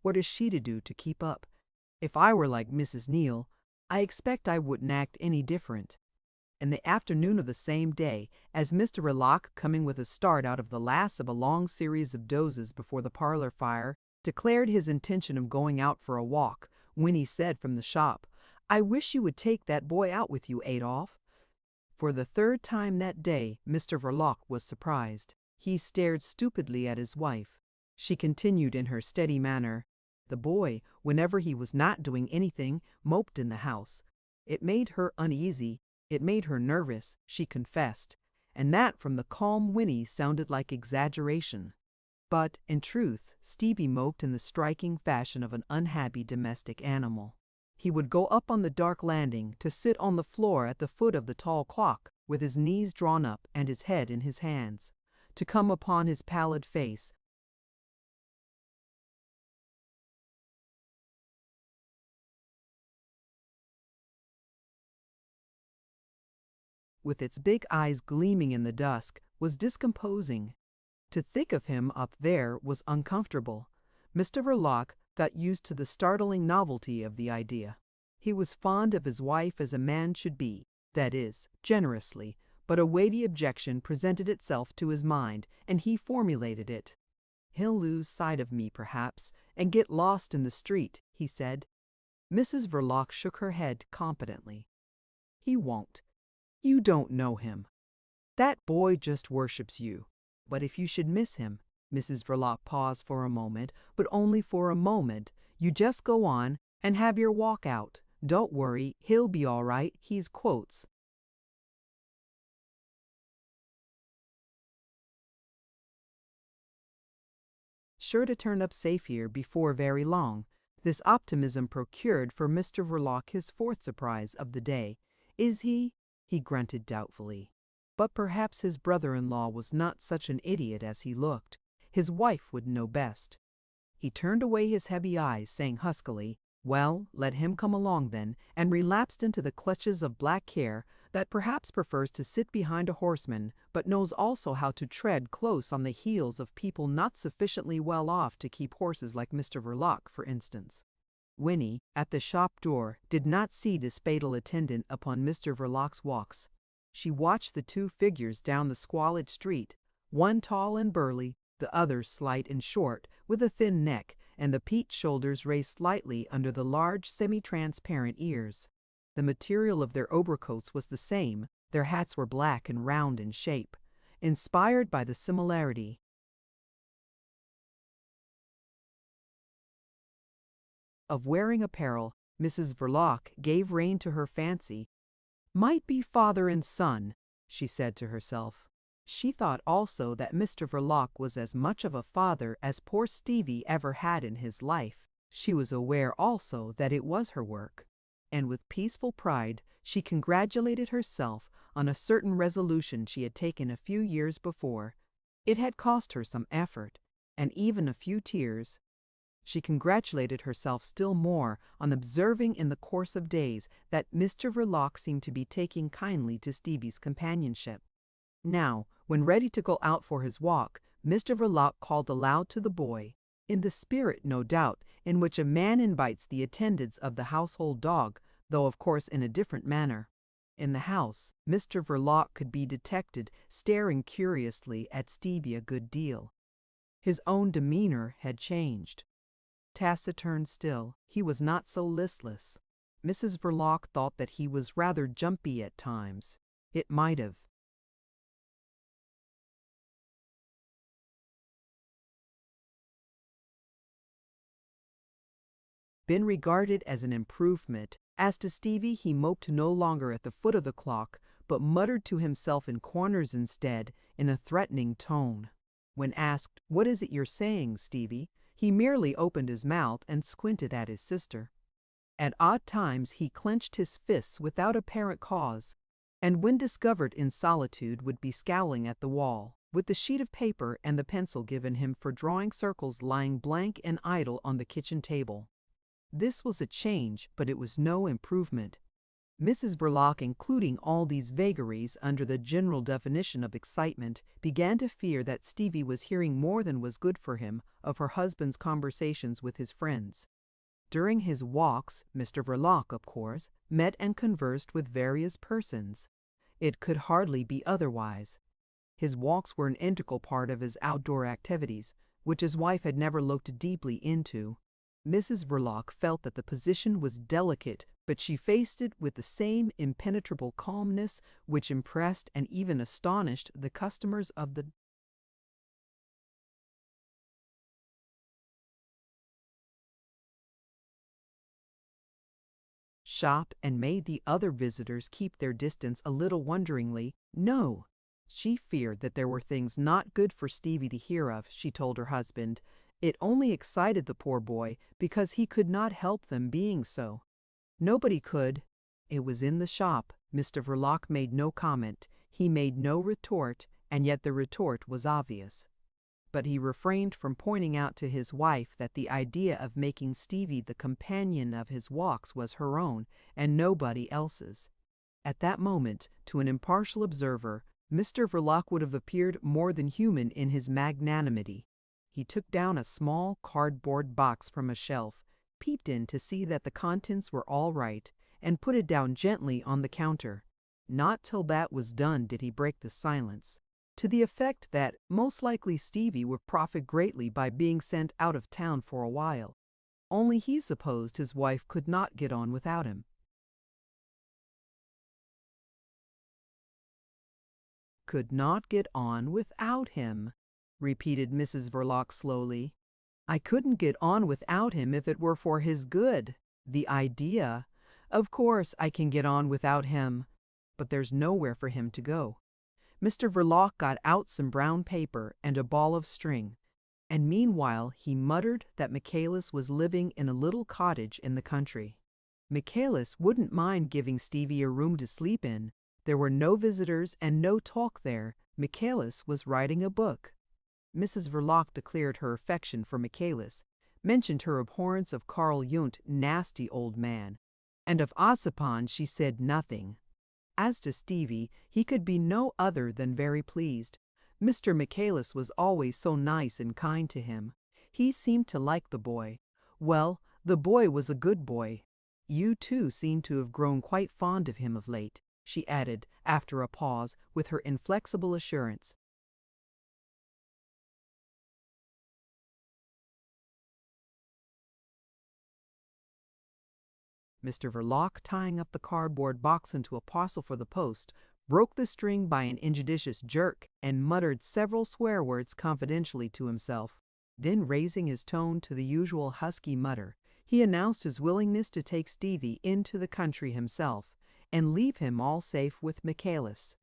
What is she to do to keep up? If I were like Mrs. Neal, I expect I wouldn't act any different. In the afternoon of the same day, as Mr. Verloc, coming with a start out of the last of a long series of dozes before the parlor fire, declared his intention of going out for a walk, Winnie said from the shop, "I wish you would take that boy out with you, Adolphe." For the third time that day, Mr. Verloc was surprised. He stared stupidly at his wife. She continued in her steady manner. The boy, whenever he was not doing anything, moped in the house. It made her uneasy. It made her nervous, she confessed, and that from the calm Winnie sounded like exaggeration. But, in truth, Stevie moped in the striking fashion of an unhappy domestic animal. He would go up on the dark landing to sit on the floor at the foot of the tall clock, with his knees drawn up and his head in his hands, to come upon his pallid face, with its big eyes gleaming in the dusk, was discomposing. To think of him up there was uncomfortable. Mr. Verloc got used to the startling novelty of the idea. He was fond of his wife as a man should be, that is, generously, but a weighty objection presented itself to his mind, and he formulated it. "He'll lose sight of me, perhaps, and get lost in the street," he said. Mrs. Verloc shook her head competently. "He won't. You don't know him. That boy just worships you. But if you should miss him," Mrs. Verloc paused for a moment, but only for a moment, "you just go on and have your walk out. Don't worry, he'll be all right. He's quotes." Sure to turn up safe here before very long. This optimism procured for Mr. Verloc his fourth surprise of the day. "Is he?" he grunted doubtfully. But perhaps his brother-in-law was not such an idiot as he looked. His wife would know best. He turned away his heavy eyes, saying huskily, "Well, let him come along then," and relapsed into the clutches of black hair that perhaps prefers to sit behind a horseman, but knows also how to tread close on the heels of people not sufficiently well off to keep horses like Mr. Verloc, for instance. Winnie, at the shop door, did not see this fatal attendant upon Mr. Verloc's walks. She watched the two figures down the squalid street, one tall and burly, the other slight and short, with a thin neck, and the peaked shoulders raised slightly under the large semi-transparent ears. The material of their overcoats was the same, their hats were black and round in shape. Inspired by the similarity, of wearing apparel, Mrs. Verloc gave rein to her fancy. "Might be father and son," she said to herself. She thought also that Mr. Verloc was as much of a father as poor Stevie ever had in his life. She was aware also that it was her work, and with peaceful pride she congratulated herself on a certain resolution she had taken a few years before. It had cost her some effort, and even a few tears. She congratulated herself still more on observing in the course of days that Mr. Verloc seemed to be taking kindly to Stevie's companionship. Now, when ready to go out for his walk, Mr. Verloc called aloud to the boy, in the spirit, no doubt, in which a man invites the attendance of the household dog, though of course in a different manner. In the house, Mr. Verloc could be detected staring curiously at Stevie a good deal. His own demeanor had changed. Taciturn still, he was not so listless. Mrs. Verloc thought that he was rather jumpy at times. It might have been regarded as an improvement. As to Stevie, he moped no longer at the foot of the clock, but muttered to himself in corners instead, in a threatening tone. When asked, "What is it you're saying, Stevie?" he merely opened his mouth and squinted at his sister. At odd times he clenched his fists without apparent cause, and when discovered in solitude would be scowling at the wall, with the sheet of paper and the pencil given him for drawing circles lying blank and idle on the kitchen table. This was a change, but it was no improvement. Mrs. Verloc, including all these vagaries under the general definition of excitement, began to fear that Stevie was hearing more than was good for him of her husband's conversations with his friends. During his walks, Mr. Verloc, of course, met and conversed with various persons. It could hardly be otherwise. His walks were an integral part of his outdoor activities, which his wife had never looked deeply into. Mrs. Verloc felt that the position was delicate, but she faced it with the same impenetrable calmness which impressed and even astonished the customers of the shop and made the other visitors keep their distance a little wonderingly. No, she feared that there were things not good for Stevie to hear of, she told her husband. It only excited the poor boy because he could not help them being so. Nobody could. It was in the shop. Mr. Verloc made no comment. He made no retort, and yet the retort was obvious. But he refrained from pointing out to his wife that the idea of making Stevie the companion of his walks was her own, and nobody else's. At that moment, to an impartial observer, Mr. Verloc would have appeared more than human in his magnanimity. He took down a small cardboard box from a shelf, peeped in to see that the contents were all right, and put it down gently on the counter. Not till that was done did he break the silence, to the effect that most likely Stevie would profit greatly by being sent out of town for a while. Only he supposed his wife could not get on without him. Could not get on without him, repeated Mrs. Verloc slowly. I couldn't get on without him if it were for his good. The idea! Of course I can get on without him, but there's nowhere for him to go. Mr. Verloc got out some brown paper and a ball of string, and meanwhile he muttered that Michaelis was living in a little cottage in the country. Michaelis wouldn't mind giving Stevie a room to sleep in. There were no visitors and no talk there. Michaelis was writing a book. Mrs. Verloc declared her affection for Michaelis, mentioned her abhorrence of Karl Jung, nasty old man, and of Ossipon she said nothing. As to Stevie, he could be no other than very pleased. Mr. Michaelis was always so nice and kind to him. He seemed to like the boy. Well, the boy was a good boy. You too seem to have grown quite fond of him of late, she added, after a pause, with her inflexible assurance. Mr. Verloc, tying up the cardboard box into a parcel for the post, broke the string by an injudicious jerk and muttered several swear words confidentially to himself. Then, raising his tone to the usual husky mutter, he announced his willingness to take Stevie into the country himself and leave him all safe with Michaelis.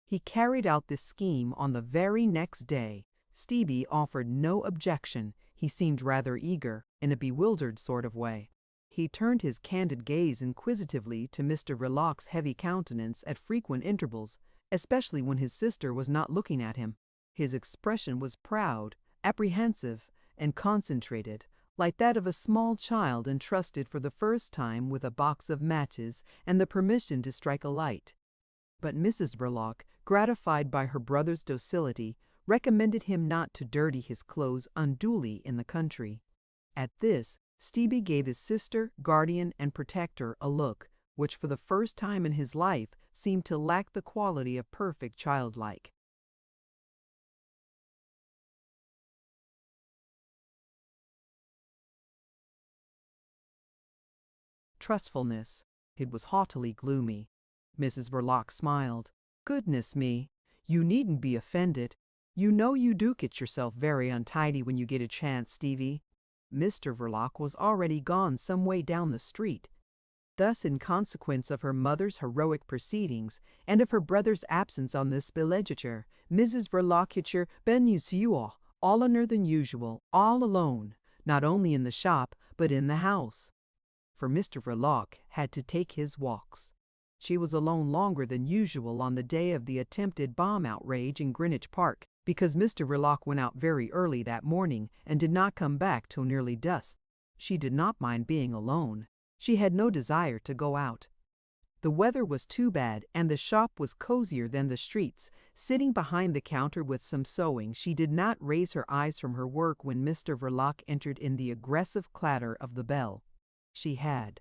He carried out this scheme on the very next day. Stevie offered no objection. He seemed rather eager, in a bewildered sort of way. He turned his candid gaze inquisitively to Mr. Verloc's heavy countenance at frequent intervals, especially when his sister was not looking at him. His expression was proud, apprehensive, and concentrated, like that of a small child entrusted for the first time with a box of matches and the permission to strike a light. But Mrs. Verloc, gratified by her brother's docility, recommended him not to dirty his clothes unduly in the country. At this, Stevie gave his sister, guardian, and protector a look which for the first time in his life seemed to lack the quality of perfect childlike. Trustfulness. It was haughtily gloomy. Mrs. Verloc smiled. "Goodness me, you needn't be offended. You know you do get yourself very untidy when you get a chance, Stevie." Mr. Verloc was already gone some way down the street. Thus, in consequence of her mother's heroic proceedings, and of her brother's absence on this billegiture, Mrs. Verloc had been usual, allener than usual, all alone, not only in the shop, but in the house. For Mr. Verloc had to take his walks. She was alone longer than usual on the day of the attempted bomb outrage in Greenwich Park, because Mr. Verloc went out very early that morning and did not come back till nearly dusk. She did not mind being alone. She had no desire to go out. The weather was too bad, and the shop was cozier than the streets. Sitting behind the counter with some sewing, she did not raise her eyes from her work when Mr. Verloc entered in the aggressive clatter of the bell. She had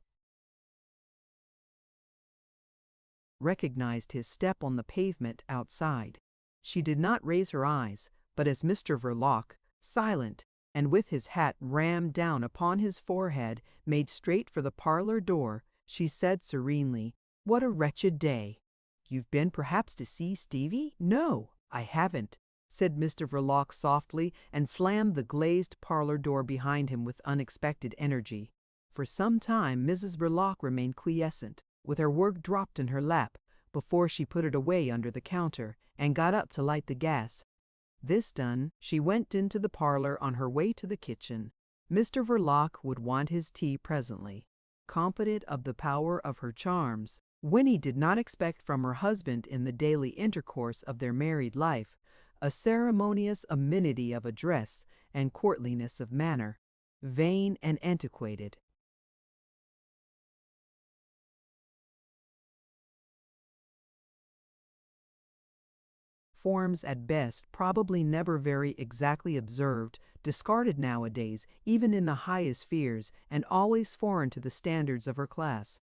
recognized his step on the pavement outside. She did not raise her eyes, but as Mr. Verloc, silent, and with his hat rammed down upon his forehead, made straight for the parlor door, she said serenely, "What a wretched day." "You've been perhaps to see Stevie?" "No, I haven't," said Mr. Verloc softly, and slammed the glazed parlor door behind him with unexpected energy. For some time Mrs. Verloc remained quiescent, with her work dropped in her lap, before she put it away under the counter, and got up to light the gas. This done, she went into the parlor on her way to the kitchen. Mr. Verloc would want his tea presently. Confident of the power of her charms, Winnie did not expect from her husband in the daily intercourse of their married life a ceremonious amenity of address and courtliness of manner, vain and antiquated. Forms at best probably never very exactly observed, discarded nowadays even in the highest spheres, and always foreign to the standards of her class.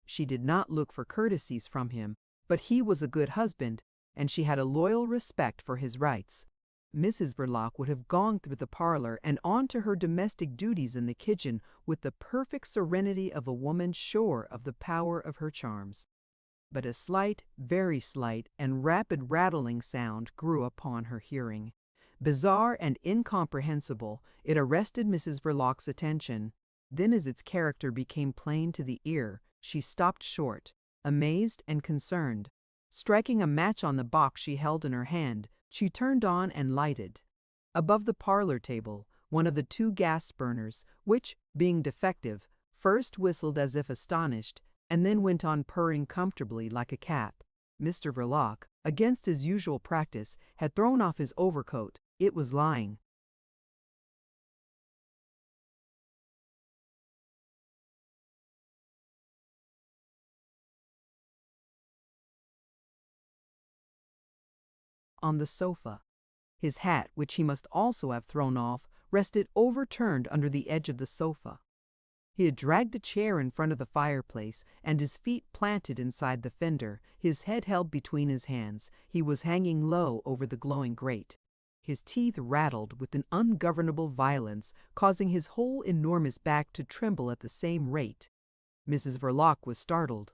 She did not look for courtesies from him, but he was a good husband, and she had a loyal respect for his rights. Mrs. Verloc would have gone through the parlor and on to her domestic duties in the kitchen with the perfect serenity of a woman sure of the power of her charms. But a slight, very slight, and rapid rattling sound grew upon her hearing. Bizarre and incomprehensible, it arrested Mrs. Verloc's attention. Then, as its character became plain to the ear, she stopped short, amazed and concerned. Striking a match on the box she held in her hand, she turned on and lighted. Above the parlor table, one of the two gas burners, which, being defective, first whistled as if astonished, and then went on purring comfortably like a cat. Mr. Verloc, against his usual practice, had thrown off his overcoat. It was lying on the sofa. His hat, which he must also have thrown off, rested overturned under the edge of the sofa. He had dragged a chair in front of the fireplace, and his feet planted inside the fender, his head held between his hands. He was hanging low over the glowing grate. His teeth rattled with an ungovernable violence, causing his whole enormous back to tremble at the same rate. Mrs. Verloc was startled.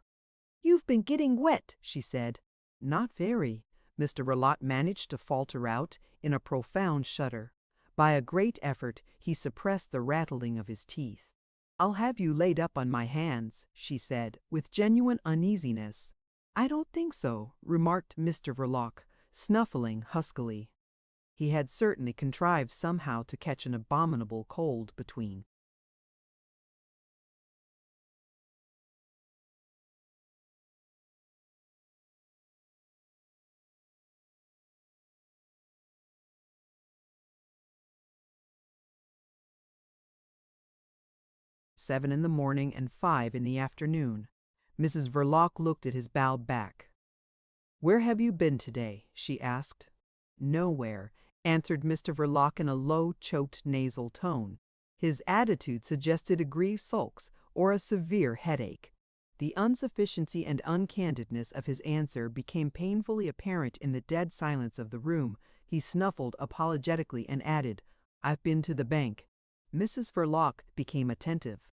"You've been getting wet," she said. "Not very," Mr. Verloc managed to falter out, in a profound shudder. By a great effort he suppressed the rattling of his teeth. "I'll have you laid up on my hands," she said, with genuine uneasiness. "I don't think so," remarked Mr. Verloc, snuffling huskily. He had certainly contrived somehow to catch an abominable cold between 7 in the morning and 5 in the afternoon. Mrs. Verloc looked at his bowed back. "Where have you been today?" she asked. "Nowhere," answered Mr. Verloc in a low, choked nasal tone. His attitude suggested a grieved sulks or a severe headache. The insufficiency and uncandidness of his answer became painfully apparent in the dead silence of the room. He snuffled apologetically and added, "I've been to the bank." Mrs. Verloc became attentive.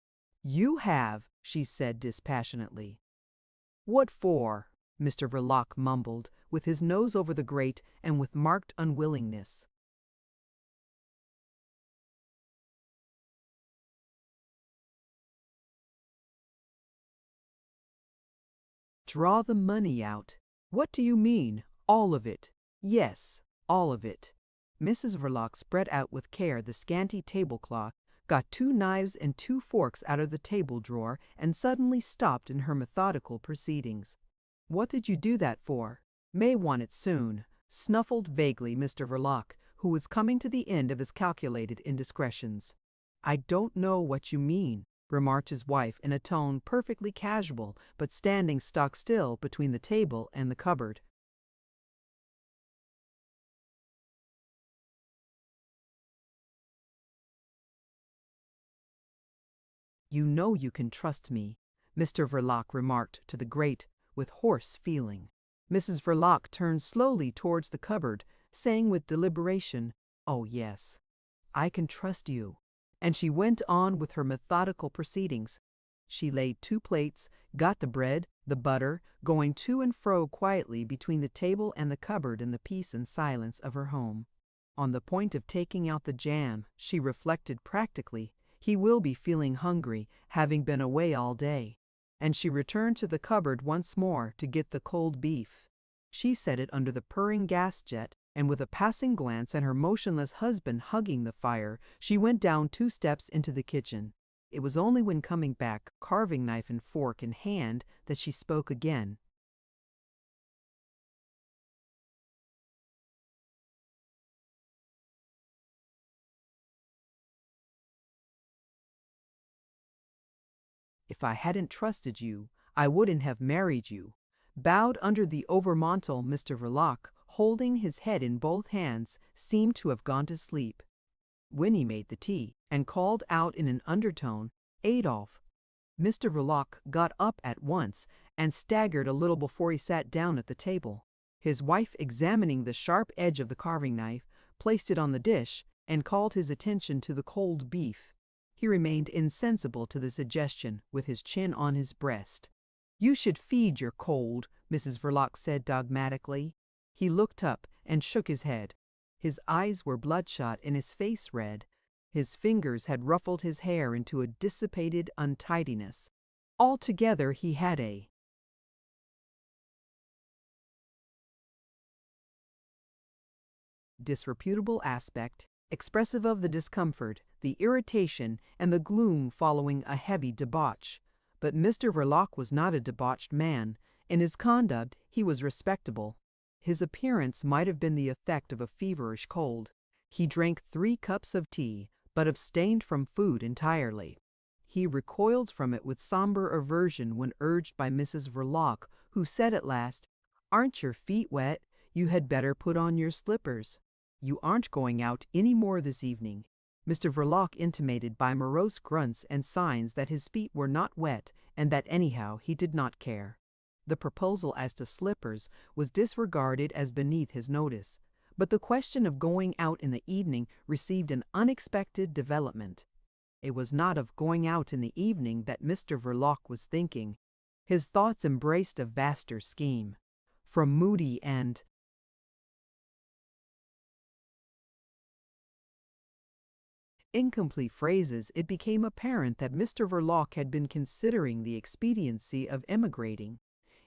"You have," she said dispassionately. "What for?" Mr. Verloc mumbled, with his nose over the grate and with marked unwillingness. "Draw the money out." "What do you mean? All of it?" "Yes, all of it." Mrs. Verloc spread out with care the scanty tablecloth, got 2 knives and 2 forks out of the table drawer, and suddenly stopped in her methodical proceedings. "What did you do that for?" "May want it soon," snuffled vaguely Mr. Verloc, who was coming to the end of his calculated indiscretions. "I don't know what you mean," remarked his wife in a tone perfectly casual, but standing stock still between the table and the cupboard. "You know you can trust me," Mr. Verloc remarked to the grate with hoarse feeling. Mrs. Verloc turned slowly towards the cupboard, saying with deliberation, "Oh yes, I can trust you." And she went on with her methodical proceedings. She laid 2 plates, got the bread, the butter, going to and fro quietly between the table and the cupboard in the peace and silence of her home. On the point of taking out the jam, she reflected practically, he will be feeling hungry, having been away all day. And she returned to the cupboard once more to get the cold beef. She set it under the purring gas jet, and with a passing glance at her motionless husband hugging the fire, she went down 2 steps into the kitchen. It was only when coming back, carving knife and fork in hand, that she spoke again. "If I hadn't trusted you, I wouldn't have married you." Bowed under the overmantel, Mr. Verloc, holding his head in both hands, seemed to have gone to sleep. Winnie made the tea, and called out in an undertone, "Adolphe." Mr. Verloc got up at once, and staggered a little before he sat down at the table. His wife, examining the sharp edge of the carving knife, placed it on the dish, and called his attention to the cold beef. He remained insensible to the suggestion, with his chin on his breast. "You should feed your cold," Mrs. Verloc said dogmatically. He looked up and shook his head. His eyes were bloodshot and his face red. His fingers had ruffled his hair into a dissipated untidiness. Altogether he had a disreputable aspect, expressive of the discomfort, the irritation, and the gloom following a heavy debauch. But Mr. Verloc was not a debauched man. In his conduct he was respectable. His appearance might have been the effect of a feverish cold. He drank 3 cups of tea, but abstained from food entirely. He recoiled from it with somber aversion when urged by Mrs. Verloc, who said at last, "Aren't your feet wet? You had better put on your slippers. You aren't going out any more this evening." Mr. Verloc intimated by morose grunts and signs that his feet were not wet, and that anyhow he did not care. The proposal as to slippers was disregarded as beneath his notice, but the question of going out in the evening received an unexpected development. It was not of going out in the evening that Mr. Verloc was thinking. His thoughts embraced a vaster scheme. From moody and incomplete phrases, it became apparent that Mr. Verloc had been considering the expediency of emigrating.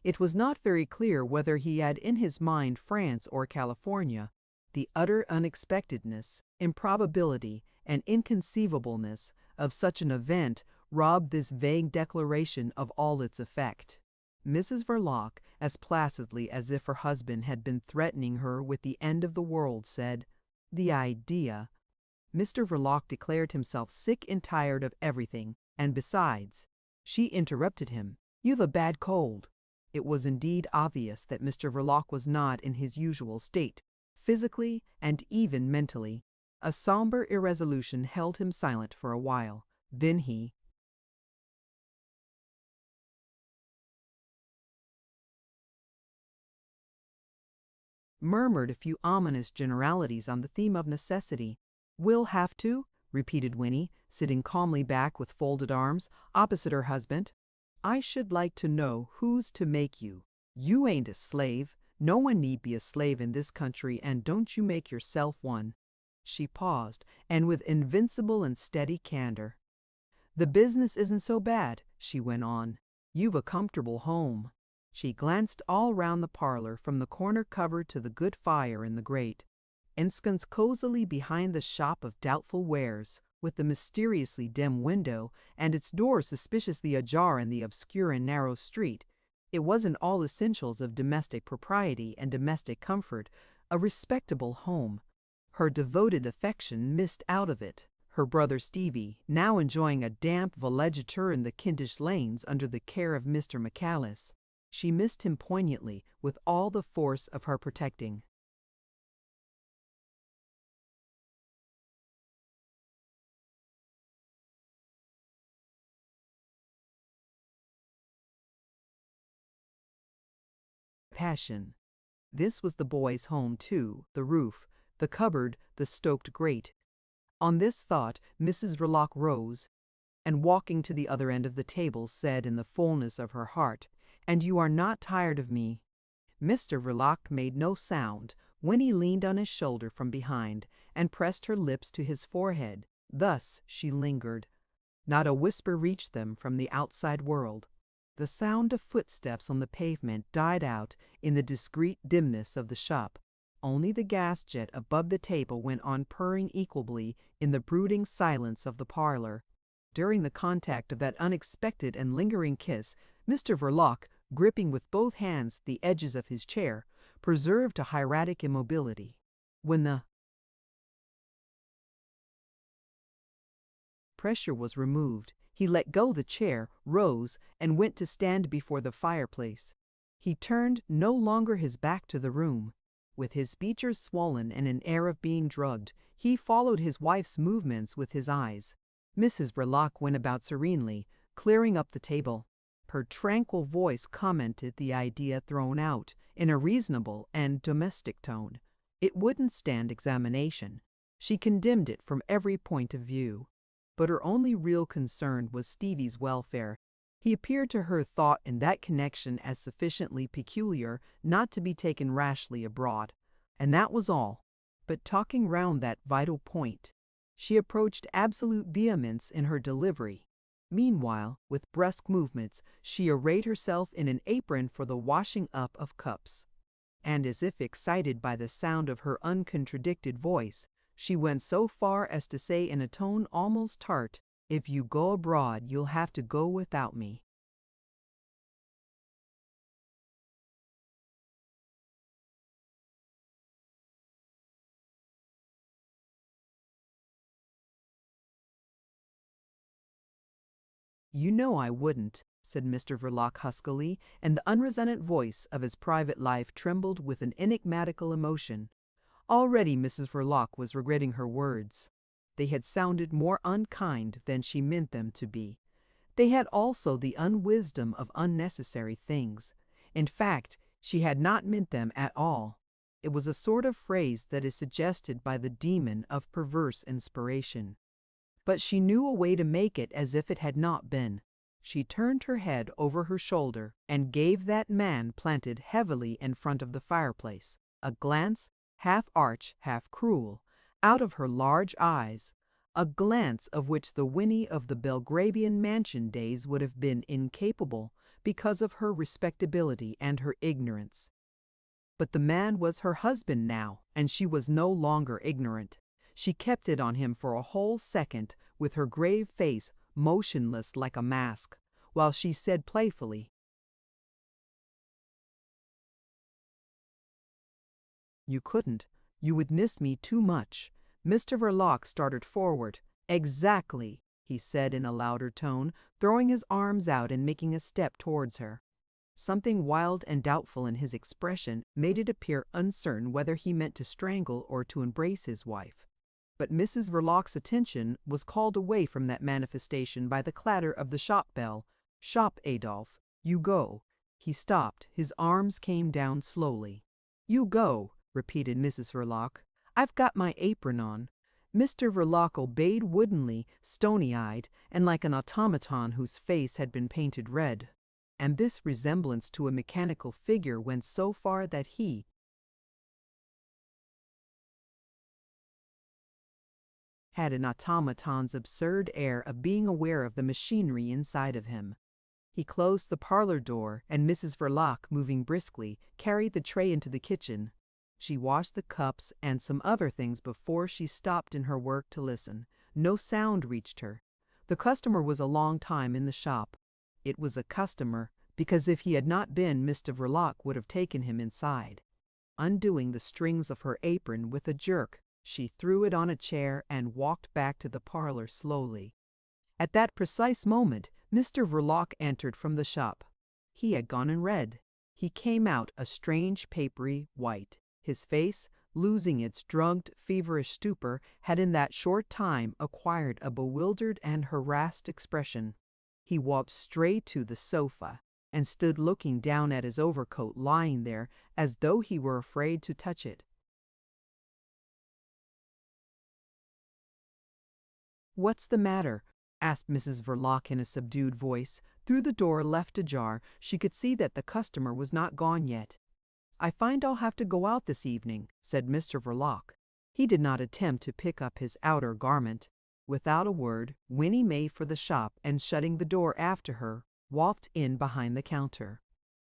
It was not very clear whether he had in his mind France or California. The utter unexpectedness, improbability, and inconceivableness of such an event robbed this vague declaration of all its effect. Mrs. Verloc, as placidly as if her husband had been threatening her with the end of the world, said, "The idea." Mr. Verloc declared himself sick and tired of everything, And besides, she interrupted him, "You've a bad cold." It was indeed obvious that Mr. Verloc was not in his usual state, physically and even mentally. A somber irresolution held him silent for a while. Then he murmured a few ominous generalities on the theme of necessity. "We'll have to," repeated Winnie, sitting calmly back with folded arms, opposite her husband. "I should like to know who's to make you. You ain't a slave. No one need be a slave in this country, and don't you make yourself one." She paused, and with invincible and steady candor. "The business isn't so bad," she went on. "You've a comfortable home." She glanced all round the parlor, from the corner cupboard to the good fire in the grate. Ensconced cozily behind the shop of doubtful wares, with the mysteriously dim window and its door suspiciously ajar in the obscure and narrow street, it was in all essentials of domestic propriety and domestic comfort a respectable home. Her devoted affection missed out of it. Her brother Stevie, now enjoying a damp villeggiature in the Kentish lanes under the care of Mr. McCallis. She missed him poignantly with all the force of her protecting passion. This was the boy's home too, the roof, the cupboard, the stoked grate. On this thought Mrs. Verloc rose, and walking to the other end of the table said in the fullness of her heart, "And you are not tired of me?" Mr. Verloc made no sound. Winnie leaned on his shoulder from behind and pressed her lips to his forehead. Thus she lingered. Not a whisper reached them from the outside world. The sound of footsteps on the pavement died out in the discreet dimness of the shop. Only the gas jet above the table went on purring equably in the brooding silence of the parlor. During the contact of that unexpected and lingering kiss, Mr. Verloc, gripping with both hands the edges of his chair, preserved a hieratic immobility. When the pressure was removed, he let go the chair, rose, and went to stand before the fireplace. He turned no longer his back to the room. With his features swollen and an air of being drugged, he followed his wife's movements with his eyes. Mrs. Verloc went about serenely, clearing up the table. Her tranquil voice commented the idea thrown out, in a reasonable and domestic tone. It wouldn't stand examination. She condemned it from every point of view. But her only real concern was Stevie's welfare. He appeared to her thought in that connection as sufficiently peculiar not to be taken rashly abroad. And that was all. But talking round that vital point, she approached absolute vehemence in her delivery. Meanwhile, with brusque movements, she arrayed herself in an apron for the washing up of cups. And as if excited by the sound of her uncontradicted voice, she went so far as to say in a tone almost tart, "If you go abroad, you'll have to go without me." "You know I wouldn't," said Mr. Verloc huskily, and the unresonant voice of his private life trembled with an enigmatical emotion. Already Mrs. Verloc was regretting her words. They had sounded more unkind than she meant them to be. They had also the unwisdom of unnecessary things. In fact, she had not meant them at all. It was a sort of phrase that is suggested by the demon of perverse inspiration. But she knew a way to make it as if it had not been. She turned her head over her shoulder and gave that man planted heavily in front of the fireplace a glance, half arch, half cruel, out of her large eyes, a glance of which the Winnie of the Belgravian mansion days would have been incapable because of her respectability and her ignorance. But the man was her husband now, and she was no longer ignorant. She kept it on him for a whole second, with her grave face motionless like a mask, while she said playfully, "You couldn't. You would miss me too much." Mr. Verloc started forward. "Exactly." he said in a louder tone, throwing his arms out and making a step towards her. Something wild and doubtful in his expression made it appear uncertain whether he meant to strangle or to embrace his wife. But Mrs. Verloc's attention was called away from that manifestation by the clatter of the shop bell. "Shop, Adolphe. You go." He stopped. His arms came down slowly. "You go," repeated Mrs. Verloc. "I've got my apron on." Mr. Verloc obeyed woodenly, stony-eyed, and like an automaton whose face had been painted red. And this resemblance to a mechanical figure went so far that he had an automaton's absurd air of being aware of the machinery inside of him. He closed the parlor door, and Mrs. Verloc, moving briskly, carried the tray into the kitchen. She washed the cups and some other things before she stopped in her work to listen. No sound reached her. The customer was a long time in the shop. It was a customer, because if he had not been, Mr. Verloc would have taken him inside. Undoing the strings of her apron with a jerk, she threw it on a chair and walked back to the parlor slowly. At that precise moment, Mr. Verloc entered from the shop. He had gone and read. He came out a strange papery white. His face, losing its drugged, feverish stupor, had in that short time acquired a bewildered and harassed expression. He walked straight to the sofa and stood looking down at his overcoat lying there as though he were afraid to touch it. "What's the matter?" asked Mrs. Verloc in a subdued voice. Through the door left ajar, she could see that the customer was not gone yet. "I find I'll have to go out this evening," said Mr. Verloc. He did not attempt to pick up his outer garment. Without a word, Winnie made for the shop and, shutting the door after her, walked in behind the counter.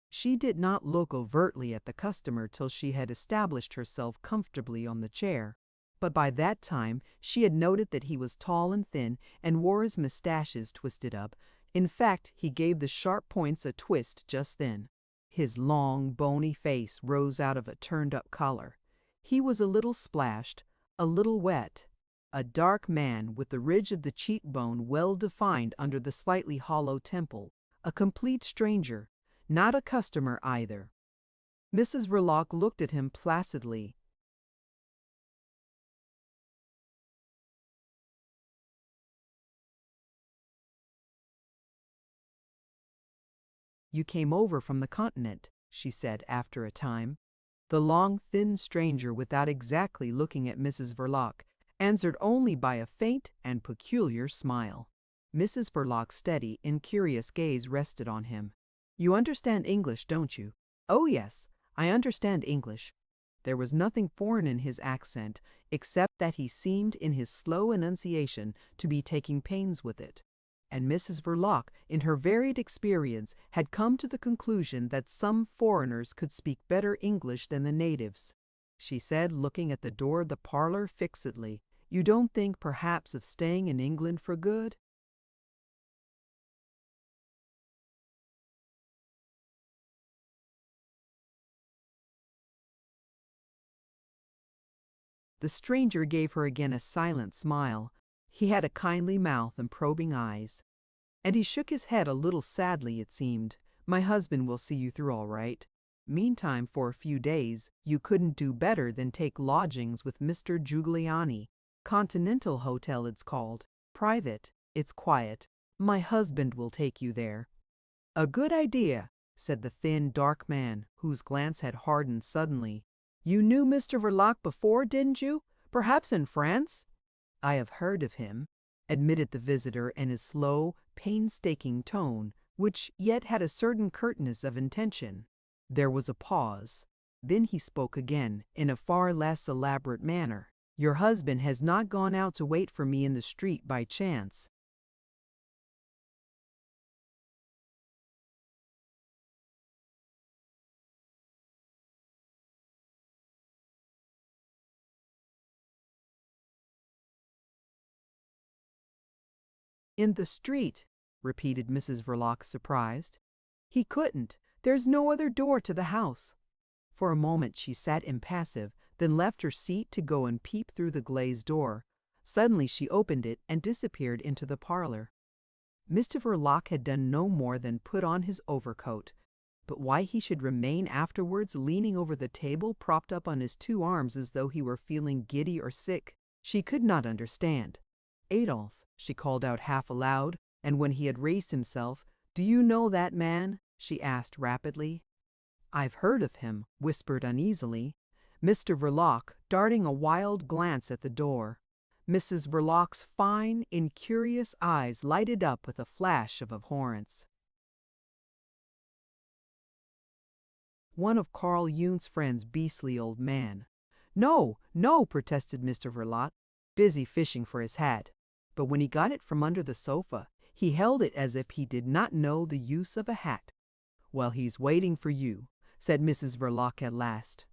She did not look overtly at the customer till she had established herself comfortably on the chair, but by that time she had noted that he was tall and thin and wore his mustaches twisted up. In fact, he gave the sharp points a twist just then. His long, bony face rose out of a turned-up collar. He was a little splashed, a little wet, a dark man with the ridge of the cheekbone well defined under the slightly hollow temple, a complete stranger, not a customer either. Mrs. Verloc looked at him placidly. "You came over from the continent," she said after a time. The long, thin stranger, without exactly looking at Mrs. Verloc, answered only by a faint and peculiar smile. Mrs. Verloc's steady, incurious gaze rested on him. "You understand English, don't you?" "Oh, yes, I understand English." There was nothing foreign in his accent, except that he seemed in his slow enunciation to be taking pains with it. And Mrs. Verloc, in her varied experience, had come to the conclusion that some foreigners could speak better English than the natives. She said, looking at the door of the parlor fixedly, "You don't think perhaps of staying in England for good?" The stranger gave her again a silent smile. He had a kindly mouth and probing eyes. And he shook his head a little sadly, it seemed. "My husband will see you through all right. Meantime, for a few days, you couldn't do better than take lodgings with Mr. Giuliani. Continental Hotel it's called. Private. It's quiet. My husband will take you there." "A good idea," said the thin, dark man, whose glance had hardened suddenly. "You knew Mr. Verloc before, didn't you? Perhaps in France?" "I have heard of him," admitted the visitor in his slow, painstaking tone, which yet had a certain curtness of intention. There was a pause. Then he spoke again, in a far less elaborate manner. "Your husband has not gone out to wait for me in the street by chance?" "In the street," repeated Mrs. Verloc, surprised. "He couldn't. There's no other door to the house." For a moment she sat impassive, then left her seat to go and peep through the glazed door. Suddenly she opened it and disappeared into the parlor. Mr. Verloc had done no more than put on his overcoat, but why he should remain afterwards leaning over the table propped up on his two arms as though he were feeling giddy or sick, she could not understand. "Adolphe," she called out half aloud, and when he had raised himself, "Do you know that man?" she asked rapidly. "I've heard of him," whispered uneasily Mr. Verloc, darting a wild glance at the door. Mrs. Verloc's fine, incurious eyes lighted up with a flash of abhorrence. One of Carl Jung's friends, beastly old man. "No, no," protested Mr. Verloc, busy fishing for his hat. But when he got it from under the sofa, he held it as if he did not know the use of a hat. "Well, he's waiting for you," said Mrs. Verloc at last.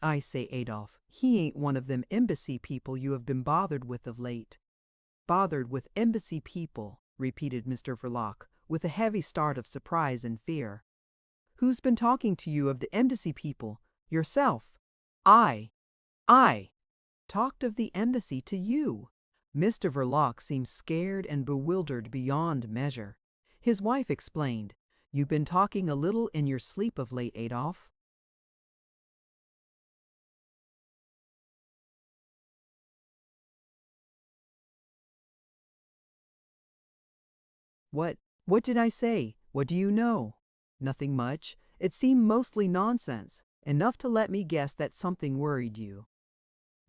"I say, Adolphe, he ain't one of them embassy people you have been bothered with of late." "Bothered with embassy people," repeated Mr. Verloc, with a heavy start of surprise and fear. "Who's been talking to you of the embassy people? Yourself." "I talked of the embassy to you." Mr. Verloc seemed scared and bewildered beyond measure. His wife explained, "You've been talking a little in your sleep of late, Adolphe." What did I say? What do you know?" "Nothing much. It seemed mostly nonsense. Enough to let me guess that something worried you."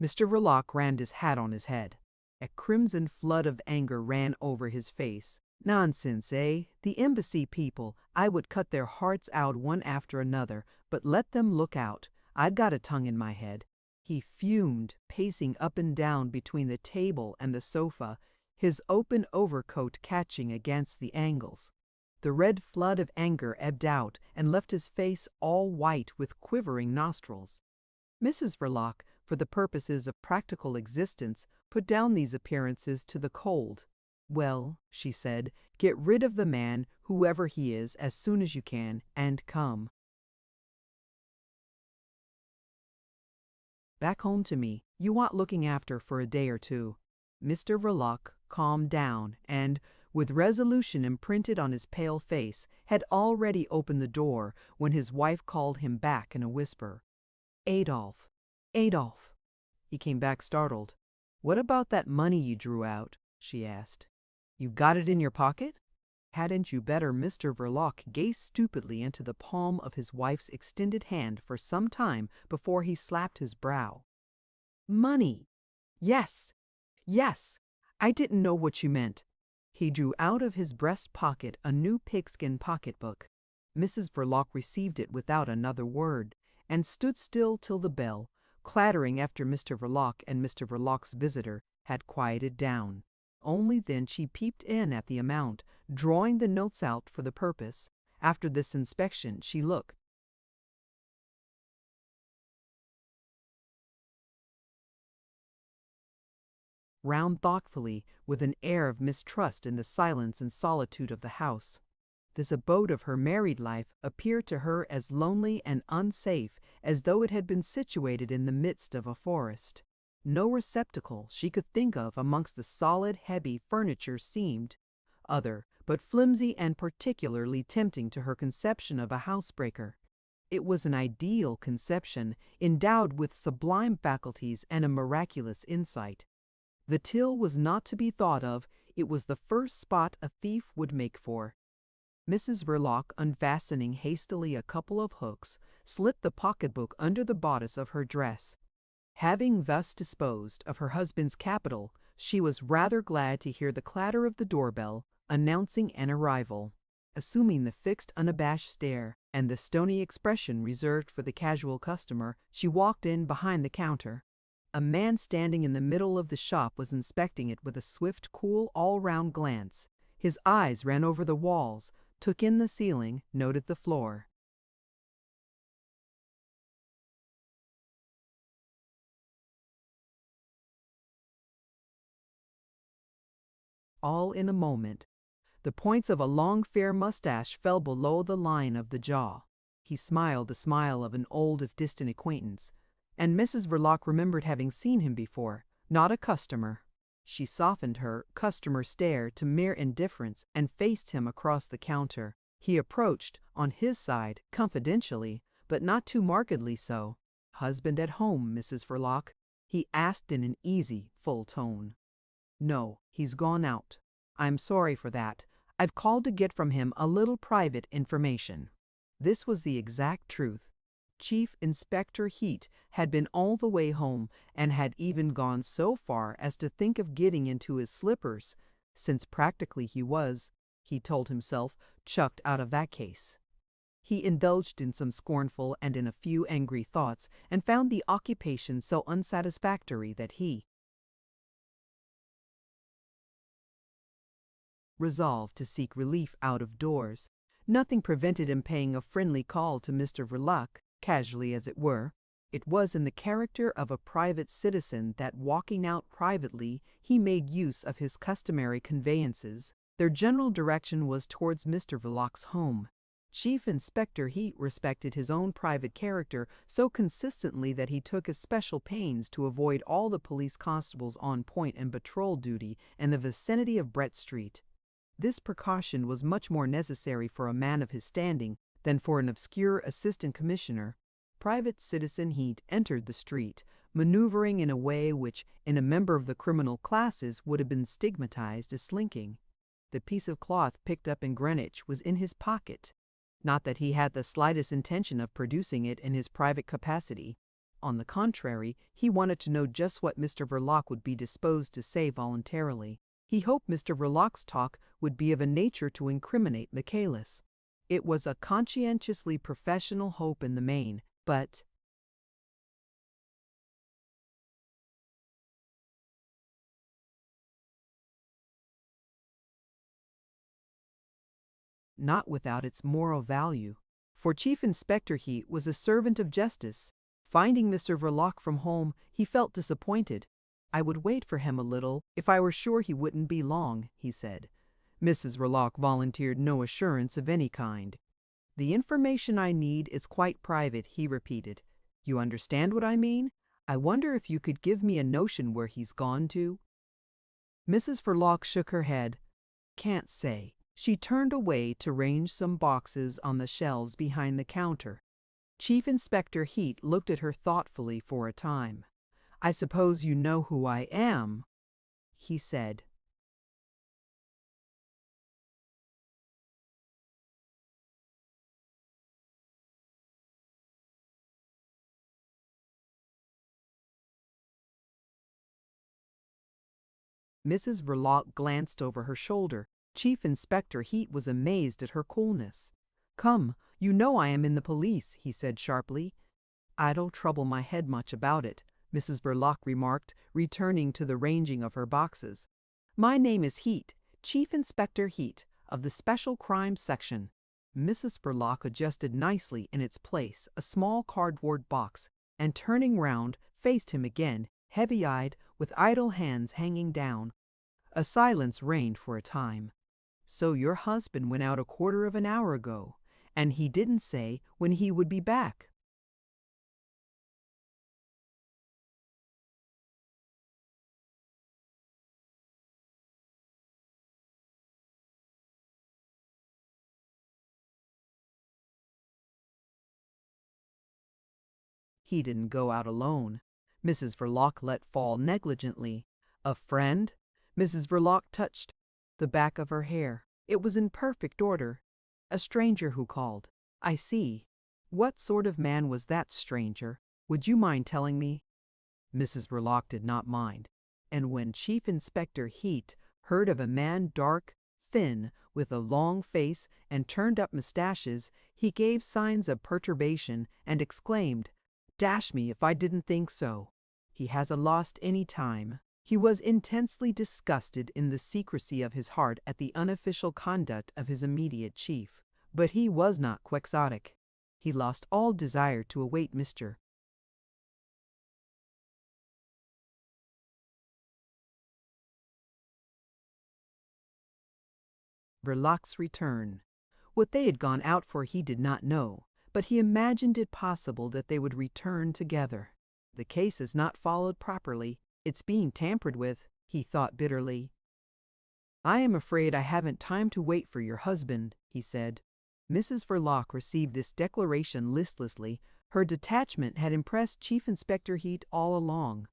Mr. Verloc rammed his hat on his head. A crimson flood of anger ran over his face. "Nonsense, eh? The embassy people, I would cut their hearts out one after another, but let them look out. I've got a tongue in my head." He fumed, pacing up and down between the table and the sofa, his open overcoat catching against the angles. The red flood of anger ebbed out and left his face all white with quivering nostrils. Mrs. Verloc, for the purposes of practical existence, put down these appearances to the cold. "Well," she said, "get rid of the man, whoever he is, as soon as you can, and come back home to me. You want looking after for a day or two." Mr. Verloc calmed down and, with resolution imprinted on his pale face, had already opened the door when his wife called him back in a whisper. "Adolphe, Adolphe." He came back startled. "What about that money you drew out?" she asked. "You got it in your pocket?" "Hadn't you better?" Mr. Verloc gazed stupidly into the palm of his wife's extended hand for some time before he slapped his brow. "Money! Yes, yes! I didn't know what you meant." He drew out of his breast pocket a new pigskin pocketbook. Mrs. Verloc received it without another word, and stood still till the bell, clattering after Mr. Verloc and Mr. Verloc's visitor, had quieted down. Only then she peeped in at the amount, drawing the notes out for the purpose. After this inspection she looked round thoughtfully, with an air of mistrust in the silence and solitude of the house. This abode of her married life appeared to her as lonely and unsafe as though it had been situated in the midst of a forest. No receptacle she could think of amongst the solid, heavy furniture seemed other, but flimsy and particularly tempting to her conception of a housebreaker. It was an ideal conception, endowed with sublime faculties and a miraculous insight. The till was not to be thought of, it was the first spot a thief would make for. Mrs. Verloc, unfastening hastily a couple of hooks, slipped the pocketbook under the bodice of her dress. Having thus disposed of her husband's capital, she was rather glad to hear the clatter of the doorbell, announcing an arrival. Assuming the fixed, unabashed stare and the stony expression reserved for the casual customer, she walked in behind the counter. A man standing in the middle of the shop was inspecting it with a swift, cool, all-round glance. His eyes ran over the walls, took in the ceiling, noted the floor. All in a moment. The points of a long, fair mustache fell below the line of the jaw. He smiled the smile of an old if distant acquaintance, and Mrs. Verloc remembered having seen him before. Not a customer. She softened her customer stare to mere indifference and faced him across the counter. He approached, on his side, confidentially, but not too markedly so. "Husband at home, Mrs. Verloc?" he asked in an easy, full tone. "No, he's gone out. I'm sorry for that. I've called to get from him a little private information." This was the exact truth. Chief Inspector Heat had been all the way home and had even gone so far as to think of getting into his slippers, since practically he was, he told himself, chucked out of that case. He indulged in some scornful and in a few angry thoughts and found the occupation so unsatisfactory that he resolved to seek relief out of doors. Nothing prevented him paying a friendly call to Mr. Verloc, casually as it were. It was in the character of a private citizen that, walking out privately, he made use of his customary conveyances. Their general direction was towards Mr. Verloc's home. Chief Inspector Heat respected his own private character so consistently that he took especial pains to avoid all the police constables on point and patrol duty in the vicinity of Brett Street. This precaution was much more necessary for a man of his standing than for an obscure assistant commissioner. Private Citizen Heat entered the street, maneuvering in a way which, in a member of the criminal classes, would have been stigmatized as slinking. The piece of cloth picked up in Greenwich was in his pocket. Not that he had the slightest intention of producing it in his private capacity. On the contrary, he wanted to know just what Mr. Verloc would be disposed to say voluntarily. He hoped Mr. Verloc's talk would be of a nature to incriminate Michaelis. It was a conscientiously professional hope in the main, but not without its moral value. For Chief Inspector Heat was a servant of justice. Finding Mr. Verloc from home, he felt disappointed. "I would wait for him a little if I were sure he wouldn't be long," he said. Mrs. Verloc volunteered no assurance of any kind. "The information I need is quite private," he repeated. "You understand what I mean? I wonder if you could give me a notion where he's gone to?" Mrs. Verloc shook her head. "Can't say." She turned away to range some boxes on the shelves behind the counter. Chief Inspector Heat looked at her thoughtfully for a time. "I suppose you know who I am," he said. Mrs. Verloc glanced over her shoulder. Chief Inspector Heat was amazed at her coolness. "Come, you know I am in the police," he said sharply. "I don't trouble my head much about it," Mrs. Verloc remarked, returning to the ranging of her boxes. "My name is Heat, Chief Inspector Heat, of the Special Crimes Section." Mrs. Verloc adjusted nicely in its place a small cardboard box, and turning round, faced him again, heavy-eyed, with idle hands hanging down. A silence reigned for a time. "So your husband went out a quarter of an hour ago, and he didn't say when he would be back?" "He didn't go out alone," Mrs. Verloc let fall negligently. "A friend?" Mrs. Verloc touched the back of her hair. It was in perfect order. "A stranger who called." "I see. What sort of man was that stranger? Would you mind telling me?" Mrs. Verloc did not mind. And when Chief Inspector Heat heard of a man dark, thin, with a long face and turned-up mustaches, he gave signs of perturbation and exclaimed, "Dash me if I didn't think so. He hasn't lost any time." He was intensely disgusted in the secrecy of his heart at the unofficial conduct of his immediate chief. But he was not quixotic. He lost all desire to await Mr. Verloc's return. What they had gone out for he did not know, but he imagined it possible that they would return together. "The case is not followed properly. It's being tampered with." he thought bitterly. "I am afraid I haven't time to wait for your husband," he said. Mrs. Verloc received this declaration listlessly. Her detachment had impressed Chief Inspector Heat all along.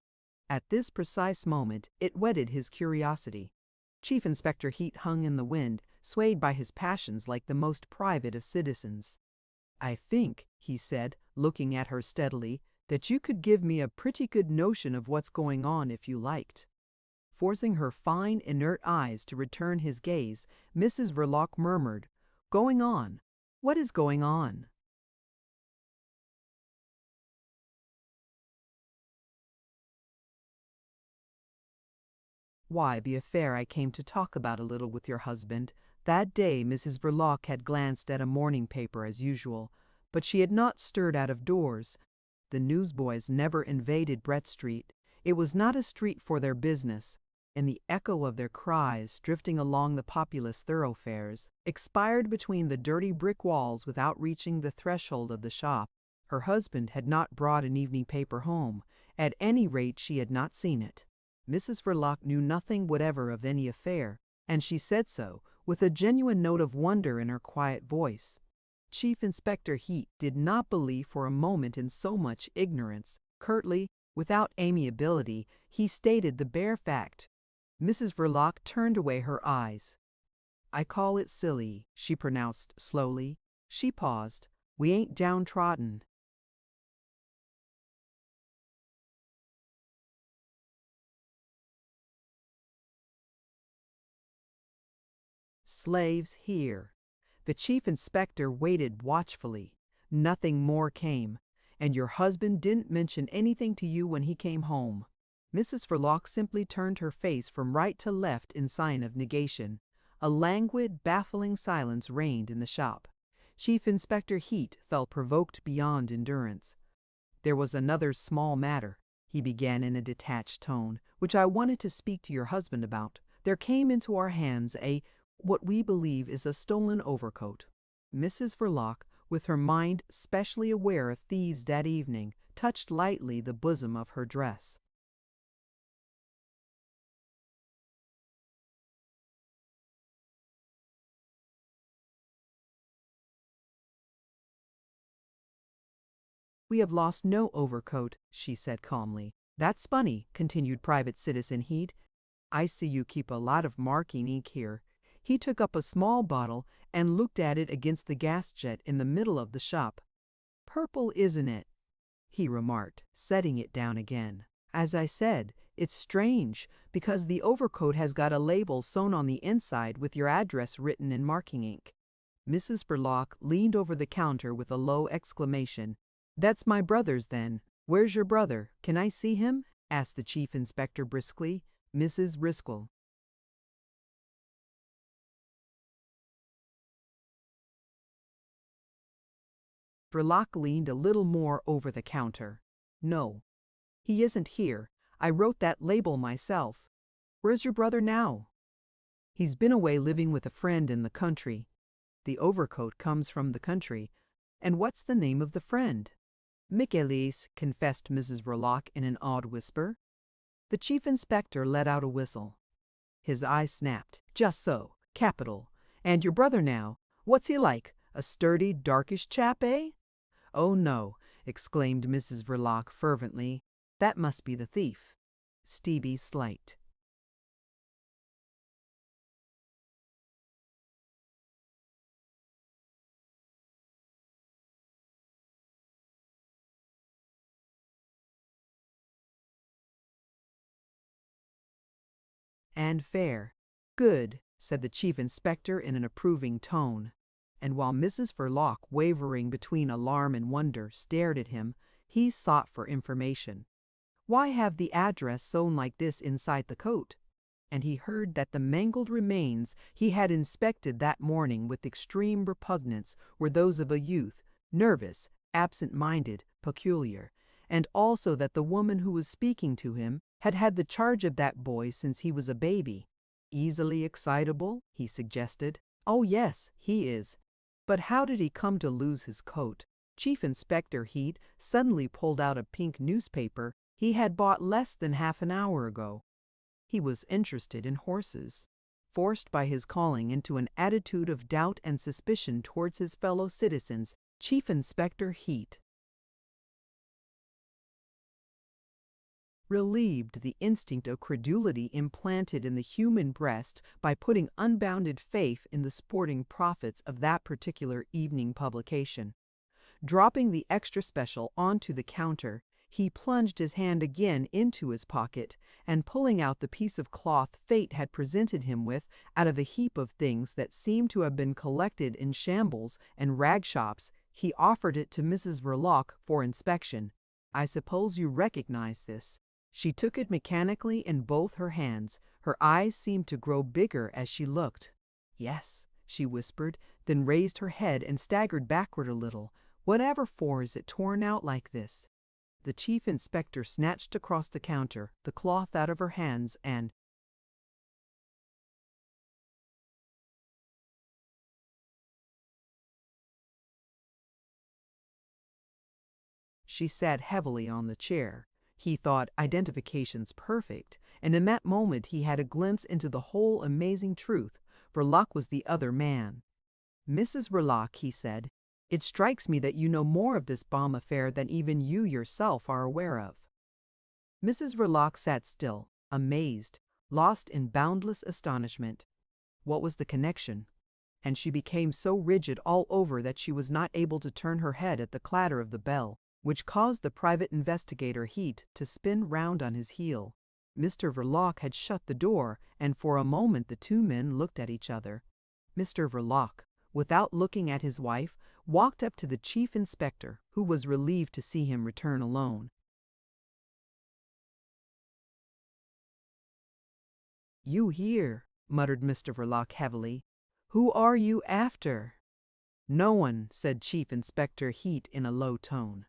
At this precise moment, it whetted his curiosity. Chief Inspector Heat hung in the wind, swayed by his passions like the most private of citizens. "I think," he said, looking at her steadily, "that you could give me a pretty good notion of what's going on if you liked." Forcing her fine, inert eyes to return his gaze, Mrs. Verloc murmured, "Going on? What is going on?" "Why, the affair I came to talk about a little with your husband." That day Mrs. Verloc had glanced at a morning paper as usual, but she had not stirred out of doors. The newsboys never invaded Brett Street. It was not a street for their business, and the echo of their cries, drifting along the populous thoroughfares, expired between the dirty brick walls without reaching the threshold of the shop. Her husband had not brought an evening paper home. At any rate, she had not seen it. Mrs. Verloc knew nothing whatever of any affair, and she said so, with a genuine note of wonder in her quiet voice. Chief Inspector Heat did not believe for a moment in so much ignorance. Curtly, without amiability, he stated the bare fact. Mrs. Verloc turned away her eyes. "I call it silly," she pronounced slowly. She paused. "We ain't downtrodden." "Slaves here." The chief inspector waited watchfully. Nothing more came. "And your husband didn't mention anything to you when he came home." Mrs. Verloc simply turned her face from right to left in sign of negation. A languid, baffling silence reigned in the shop. Chief Inspector Heat felt provoked beyond endurance. "There was another small matter," he began in a detached tone, "which I wanted to speak to your husband about. There came into our hands what we believe is a stolen overcoat." Mrs. Verloc, with her mind specially aware of thieves that evening, touched lightly the bosom of her dress. "We have lost no overcoat," she said calmly. "That's funny," continued Private Citizen Heat. "I see you keep a lot of marking ink here." He took up a small bottle and looked at it against the gas jet in the middle of the shop. "Purple, isn't it?" he remarked, setting it down again. "As I said, it's strange, because the overcoat has got a label sewn on the inside with your address written in marking ink." Mrs. Verloc leaned over the counter with a low exclamation. "That's my brother's, then. Where's your brother? Can I see him?" asked the chief inspector briskly. "Mrs. Driscoll." Verloc leaned a little more over the counter. "No, he isn't here. I wrote that label myself." "Where's your brother now?" "He's been away living with a friend in the country." "The overcoat comes from the country. And what's the name of the friend?" "Michaelis," confessed Mrs. Verloc in an awed whisper. The chief inspector let out a whistle. His eyes snapped. "Just so. Capital. And your brother now? What's he like? A sturdy, darkish chap, eh?" "Oh, no," exclaimed Mrs. Verloc fervently. "That must be the thief. Stevie Slight." "And fair. Good," said the chief inspector in an approving tone. And while Mrs. Verloc, wavering between alarm and wonder, stared at him, he sought for information. Why have the address sewn like this inside the coat? And he heard that the mangled remains he had inspected that morning with extreme repugnance were those of a youth, nervous, absent-minded, peculiar, and also that the woman who was speaking to him had had the charge of that boy since he was a baby. "Easily excitable?" he suggested. "Oh yes, he is. But how did he come to lose his coat?" Chief Inspector Heat suddenly pulled out a pink newspaper he had bought less than half an hour ago. He was interested in horses. Forced by his calling into an attitude of doubt and suspicion towards his fellow citizens, Chief Inspector Heat relieved the instinct of credulity implanted in the human breast by putting unbounded faith in the sporting profits of that particular evening publication. Dropping the extra special onto the counter, he plunged his hand again into his pocket, and pulling out the piece of cloth fate had presented him with out of a heap of things that seemed to have been collected in shambles and rag shops, he offered it to Mrs. Verloc for inspection. "I suppose you recognize this." She took it mechanically in both her hands. Her eyes seemed to grow bigger as she looked. "Yes," she whispered, then raised her head and staggered backward a little. "Whatever for is it torn out like this?" The chief inspector snatched across the counter the cloth out of her hands and she sat heavily on the chair. He thought identifications perfect, and in that moment he had a glimpse into the whole amazing truth. Verloc was the other man. "Mrs. Verloc," he said, "it strikes me that you know more of this bomb affair than even you yourself are aware of." Mrs. Verloc sat still, amazed, lost in boundless astonishment. What was the connection? And she became so rigid all over that she was not able to turn her head at the clatter of the bell, which caused the private investigator Heat to spin round on his heel. Mr. Verloc had shut the door, and for a moment the two men looked at each other. Mr. Verloc, without looking at his wife, walked up to the chief inspector, who was relieved to see him return alone. "You here," muttered Mr. Verloc heavily. "Who are you after?" "No one," said Chief Inspector Heat in a low tone.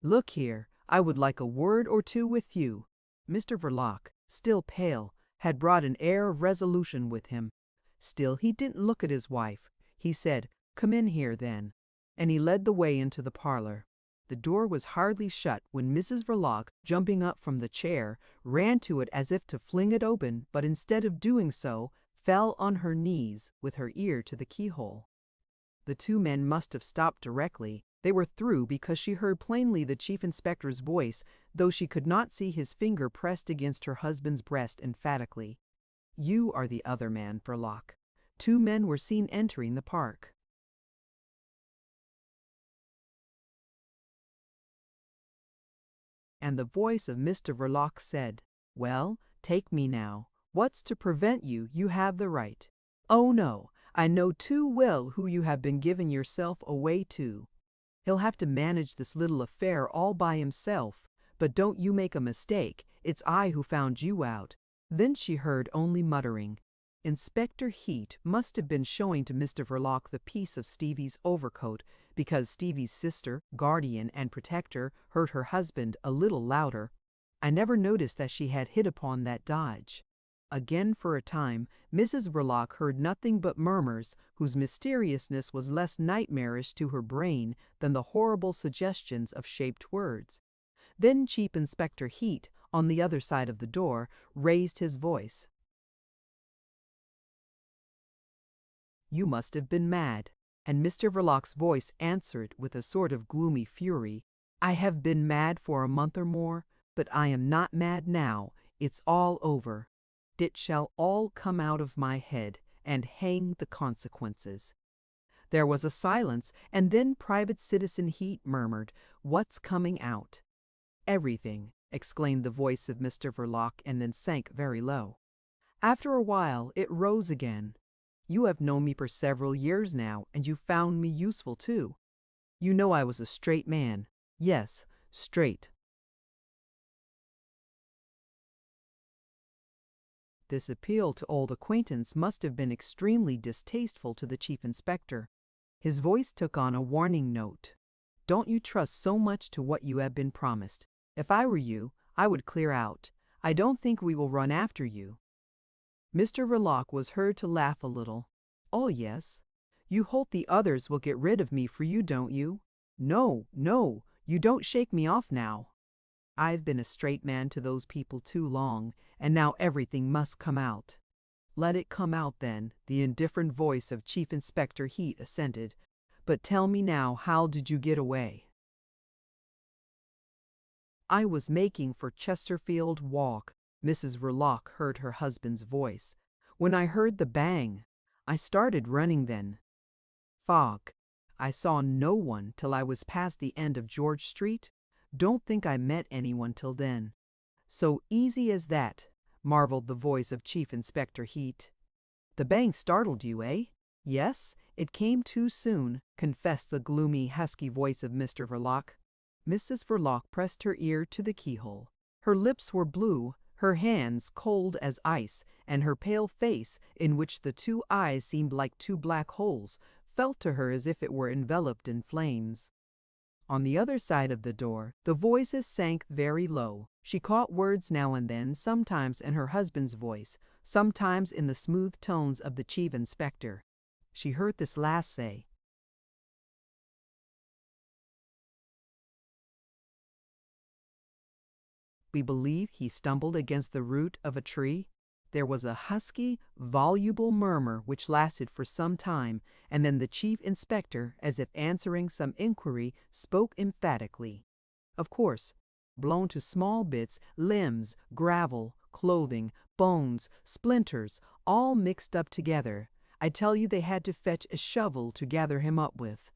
"Look here, I would like a word or two with you." Mr. Verloc, still pale, had brought an air of resolution with him. Still he didn't look at his wife. He said, "Come in here, then," and he led the way into the parlor. The door was hardly shut when Mrs. Verloc, jumping up from the chair, ran to it as if to fling it open, but instead of doing so, fell on her knees with her ear to the keyhole. The two men must have stopped directly. They were through because she heard plainly the chief inspector's voice, though she could not see his finger pressed against her husband's breast emphatically. "You are the other man, Verloc." Two men were seen entering the park. And the voice of Mr. Verloc said, "Well, take me now. What's to prevent you? You have the right." "Oh no, I know too well who you have been giving yourself away to. He'll have to manage this little affair all by himself. But don't you make a mistake, it's I who found you out." Then she heard only muttering. Inspector Heat must have been showing to Mr. Verloc the piece of Stevie's overcoat, because Stevie's sister, guardian, and protector heard her husband a little louder. "I never noticed that she had hit upon that dodge." Again for a time, Mrs. Verloc heard nothing but murmurs whose mysteriousness was less nightmarish to her brain than the horrible suggestions of shaped words. Then Chief Inspector Heat, on the other side of the door, raised his voice. "You must have been mad." And Mr. Verloc's voice answered with a sort of gloomy fury. "I have been mad for a month or more, but I am not mad now. It's all over. It shall all come out of my head, and hang the consequences." There was a silence, and then Private Citizen Heat murmured, "What's coming out?" "Everything," exclaimed the voice of Mr. Verloc, and then sank very low. After a while it rose again. "You have known me for several years now, and you found me useful too. You know I was a straight man. Yes, straight." This appeal to old acquaintance must have been extremely distasteful to the chief inspector. His voice took on a warning note. "Don't you trust so much to what you have been promised. If I were you, I would clear out. I don't think we will run after you." Mr. Verloc was heard to laugh a little. "Oh yes. You hope the others will get rid of me for you, don't you? No, no, you don't shake me off now." I've been a straight man to those people too long, and now everything must come out." "Let it come out then," the indifferent voice of Chief Inspector Heat assented. "But tell me now, how did you get away?" "I was making for Chesterfield Walk," Mrs. Verloc heard her husband's voice. "When I heard the bang, I started running then. Fog. I saw no one till I was past the end of George Street. Don't think I met anyone till then." "So easy as that," marveled the voice of Chief Inspector Heat. "The bang startled you, eh?" "Yes, it came too soon," confessed the gloomy, husky voice of Mr. Verloc. Mrs. Verloc pressed her ear to the keyhole. Her lips were blue, her hands cold as ice, and her pale face, in which the two eyes seemed like two black holes, felt to her as if it were enveloped in flames. On the other side of the door, the voices sank very low. She caught words now and then, sometimes in her husband's voice, sometimes in the smooth tones of the chief inspector. She heard this last say, "We believe he stumbled against the root of a tree." There was a husky, voluble murmur which lasted for some time, and then the chief inspector, as if answering some inquiry, spoke emphatically. "Of course, blown to small bits, limbs, gravel, clothing, bones, splinters, all mixed up together. I tell you they had to fetch a shovel to gather him up with."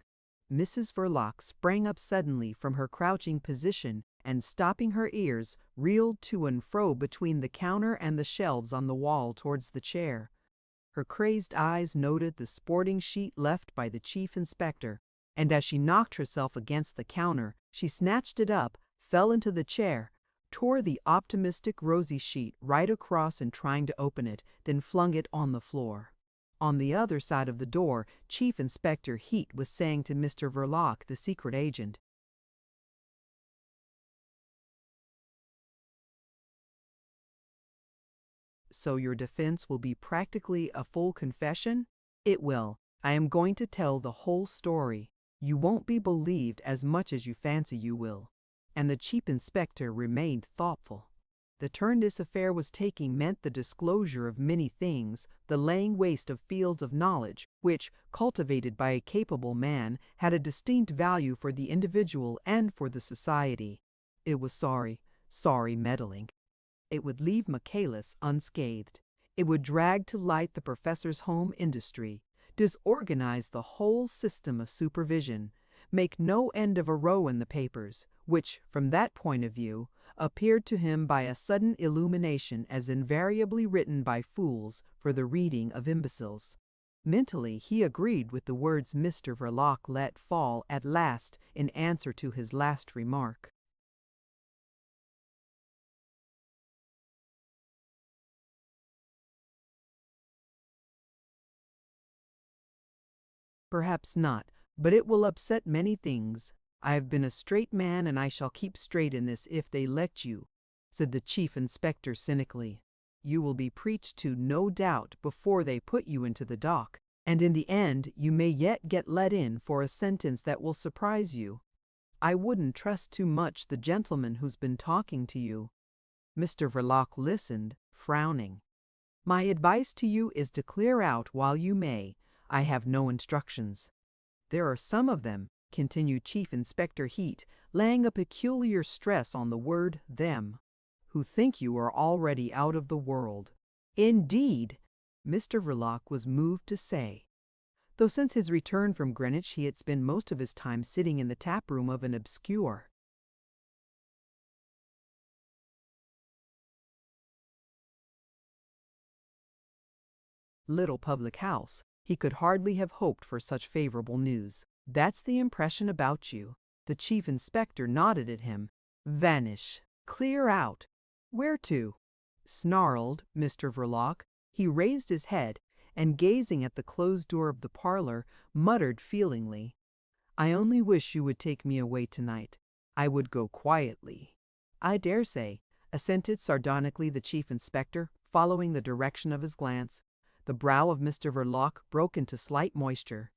Mrs. Verloc sprang up suddenly from her crouching position and, stopping her ears, reeled to and fro between the counter and the shelves on the wall towards the chair. Her crazed eyes noted the sporting sheet left by the chief inspector, and as she knocked herself against the counter, she snatched it up, fell into the chair, tore the optimistic rosy sheet right across in trying to open it, then flung it on the floor. On the other side of the door, Chief Inspector Heat was saying to Mr. Verloc, the secret agent, "So your defense will be practically a full confession?" "It will. I am going to tell the whole story. You won't be believed as much as you fancy you will." And the chief inspector remained thoughtful. The turn this affair was taking meant the disclosure of many things, the laying waste of fields of knowledge, which, cultivated by a capable man, had a distinct value for the individual and for the society. It was sorry meddling. It would leave Michaelis unscathed. It would drag to light the professor's home industry, disorganize the whole system of supervision, make no end of a row in the papers, which, from that point of view, appeared to him by a sudden illumination as invariably written by fools for the reading of imbeciles. Mentally, he agreed with the words Mr. Verloc let fall at last in answer to his last remark. "Perhaps not, but it will upset many things. I have been a straight man, and I shall keep straight in this if they let you," said the chief inspector cynically. "You will be preached to, no doubt, before they put you into the dock, and in the end you may yet get let in for a sentence that will surprise you. I wouldn't trust too much the gentleman who's been talking to you." Mr. Verloc listened, frowning. "My advice to you is to clear out while you may. I have no instructions." "There are some of them," continued Chief Inspector Heat, laying a peculiar stress on the word "them," "who think you are already out of the world." "Indeed!" Mr. Verloc was moved to say, though since his return from Greenwich he had spent most of his time sitting in the tap-room of an obscure little public house, he could hardly have hoped for such favorable news. "That's the impression about you." The chief inspector nodded at him. "Vanish. Clear out. Where to?" snarled Mr. Verloc. He raised his head, and gazing at the closed door of the parlor, muttered feelingly, "I only wish you would take me away tonight. I would go quietly." "I dare say," assented sardonically the chief inspector, following the direction of his glance. The brow of Mr. Verloc broke into slight moisture.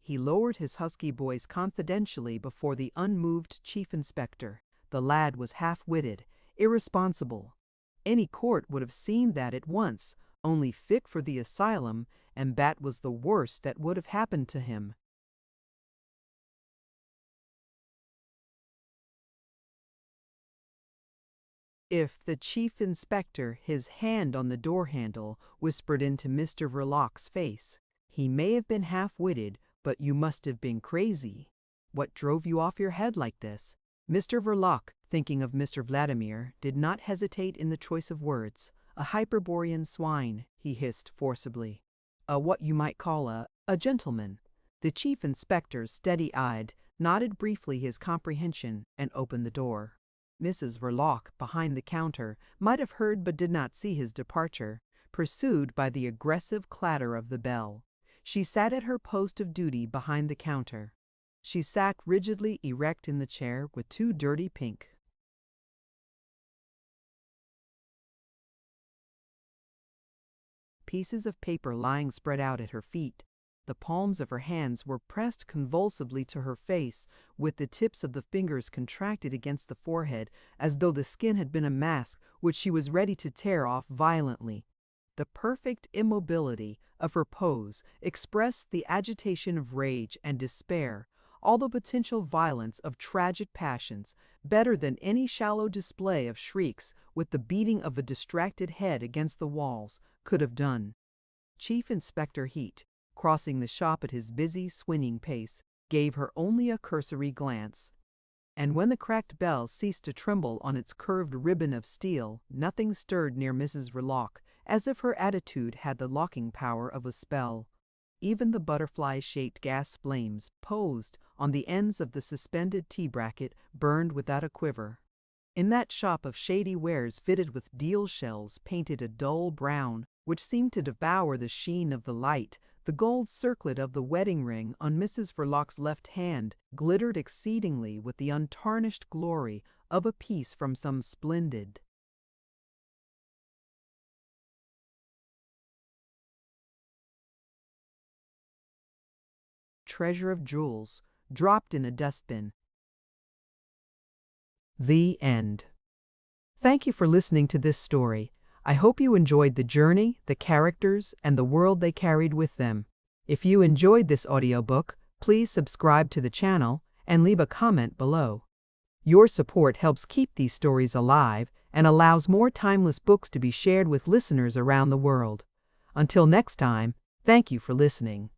He lowered his husky voice confidentially before the unmoved chief inspector. The lad was half-witted, irresponsible. Any court would have seen that at once, only fit for the asylum, and that was the worst that would have happened to him. If the chief inspector, his hand on the door handle, whispered into Mr. Verloc's face, "He may have been half-witted, but you must have been crazy. What drove you off your head like this?" Mr. Verloc, thinking of Mr. Vladimir, did not hesitate in the choice of words. "A Hyperborean swine," he hissed forcibly. What you might call a gentleman." The chief inspector, steady-eyed, nodded briefly his comprehension and opened the door. Mrs. Verloc, behind the counter, might have heard but did not see his departure, pursued by the aggressive clatter of the bell. She sat at her post of duty behind the counter. She sat rigidly erect in the chair with two dirty pink pieces of paper lying spread out at her feet. The palms of her hands were pressed convulsively to her face, with the tips of the fingers contracted against the forehead, as though the skin had been a mask which she was ready to tear off violently. The perfect immobility of her pose expressed the agitation of rage and despair, all the potential violence of tragic passions, better than any shallow display of shrieks with the beating of a distracted head against the walls could have done. Chief Inspector Heat, crossing the shop at his busy, swinging pace, gave her only a cursory glance. And when the cracked bell ceased to tremble on its curved ribbon of steel, nothing stirred near Mrs. Verloc, as if her attitude had the locking power of a spell. Even the butterfly-shaped gas flames posed on the ends of the suspended tea bracket burned without a quiver. In that shop of shady wares fitted with deal shells painted a dull brown, which seemed to devour the sheen of the light, the gold circlet of the wedding ring on Mrs. Verloc's left hand glittered exceedingly with the untarnished glory of a piece from some splendid treasure of jewels, dropped in a dustbin. The end. Thank you for listening to this story. I hope you enjoyed the journey, the characters, and the world they carried with them. If you enjoyed this audiobook, please subscribe to the channel and leave a comment below. Your support helps keep these stories alive and allows more timeless books to be shared with listeners around the world. Until next time, thank you for listening.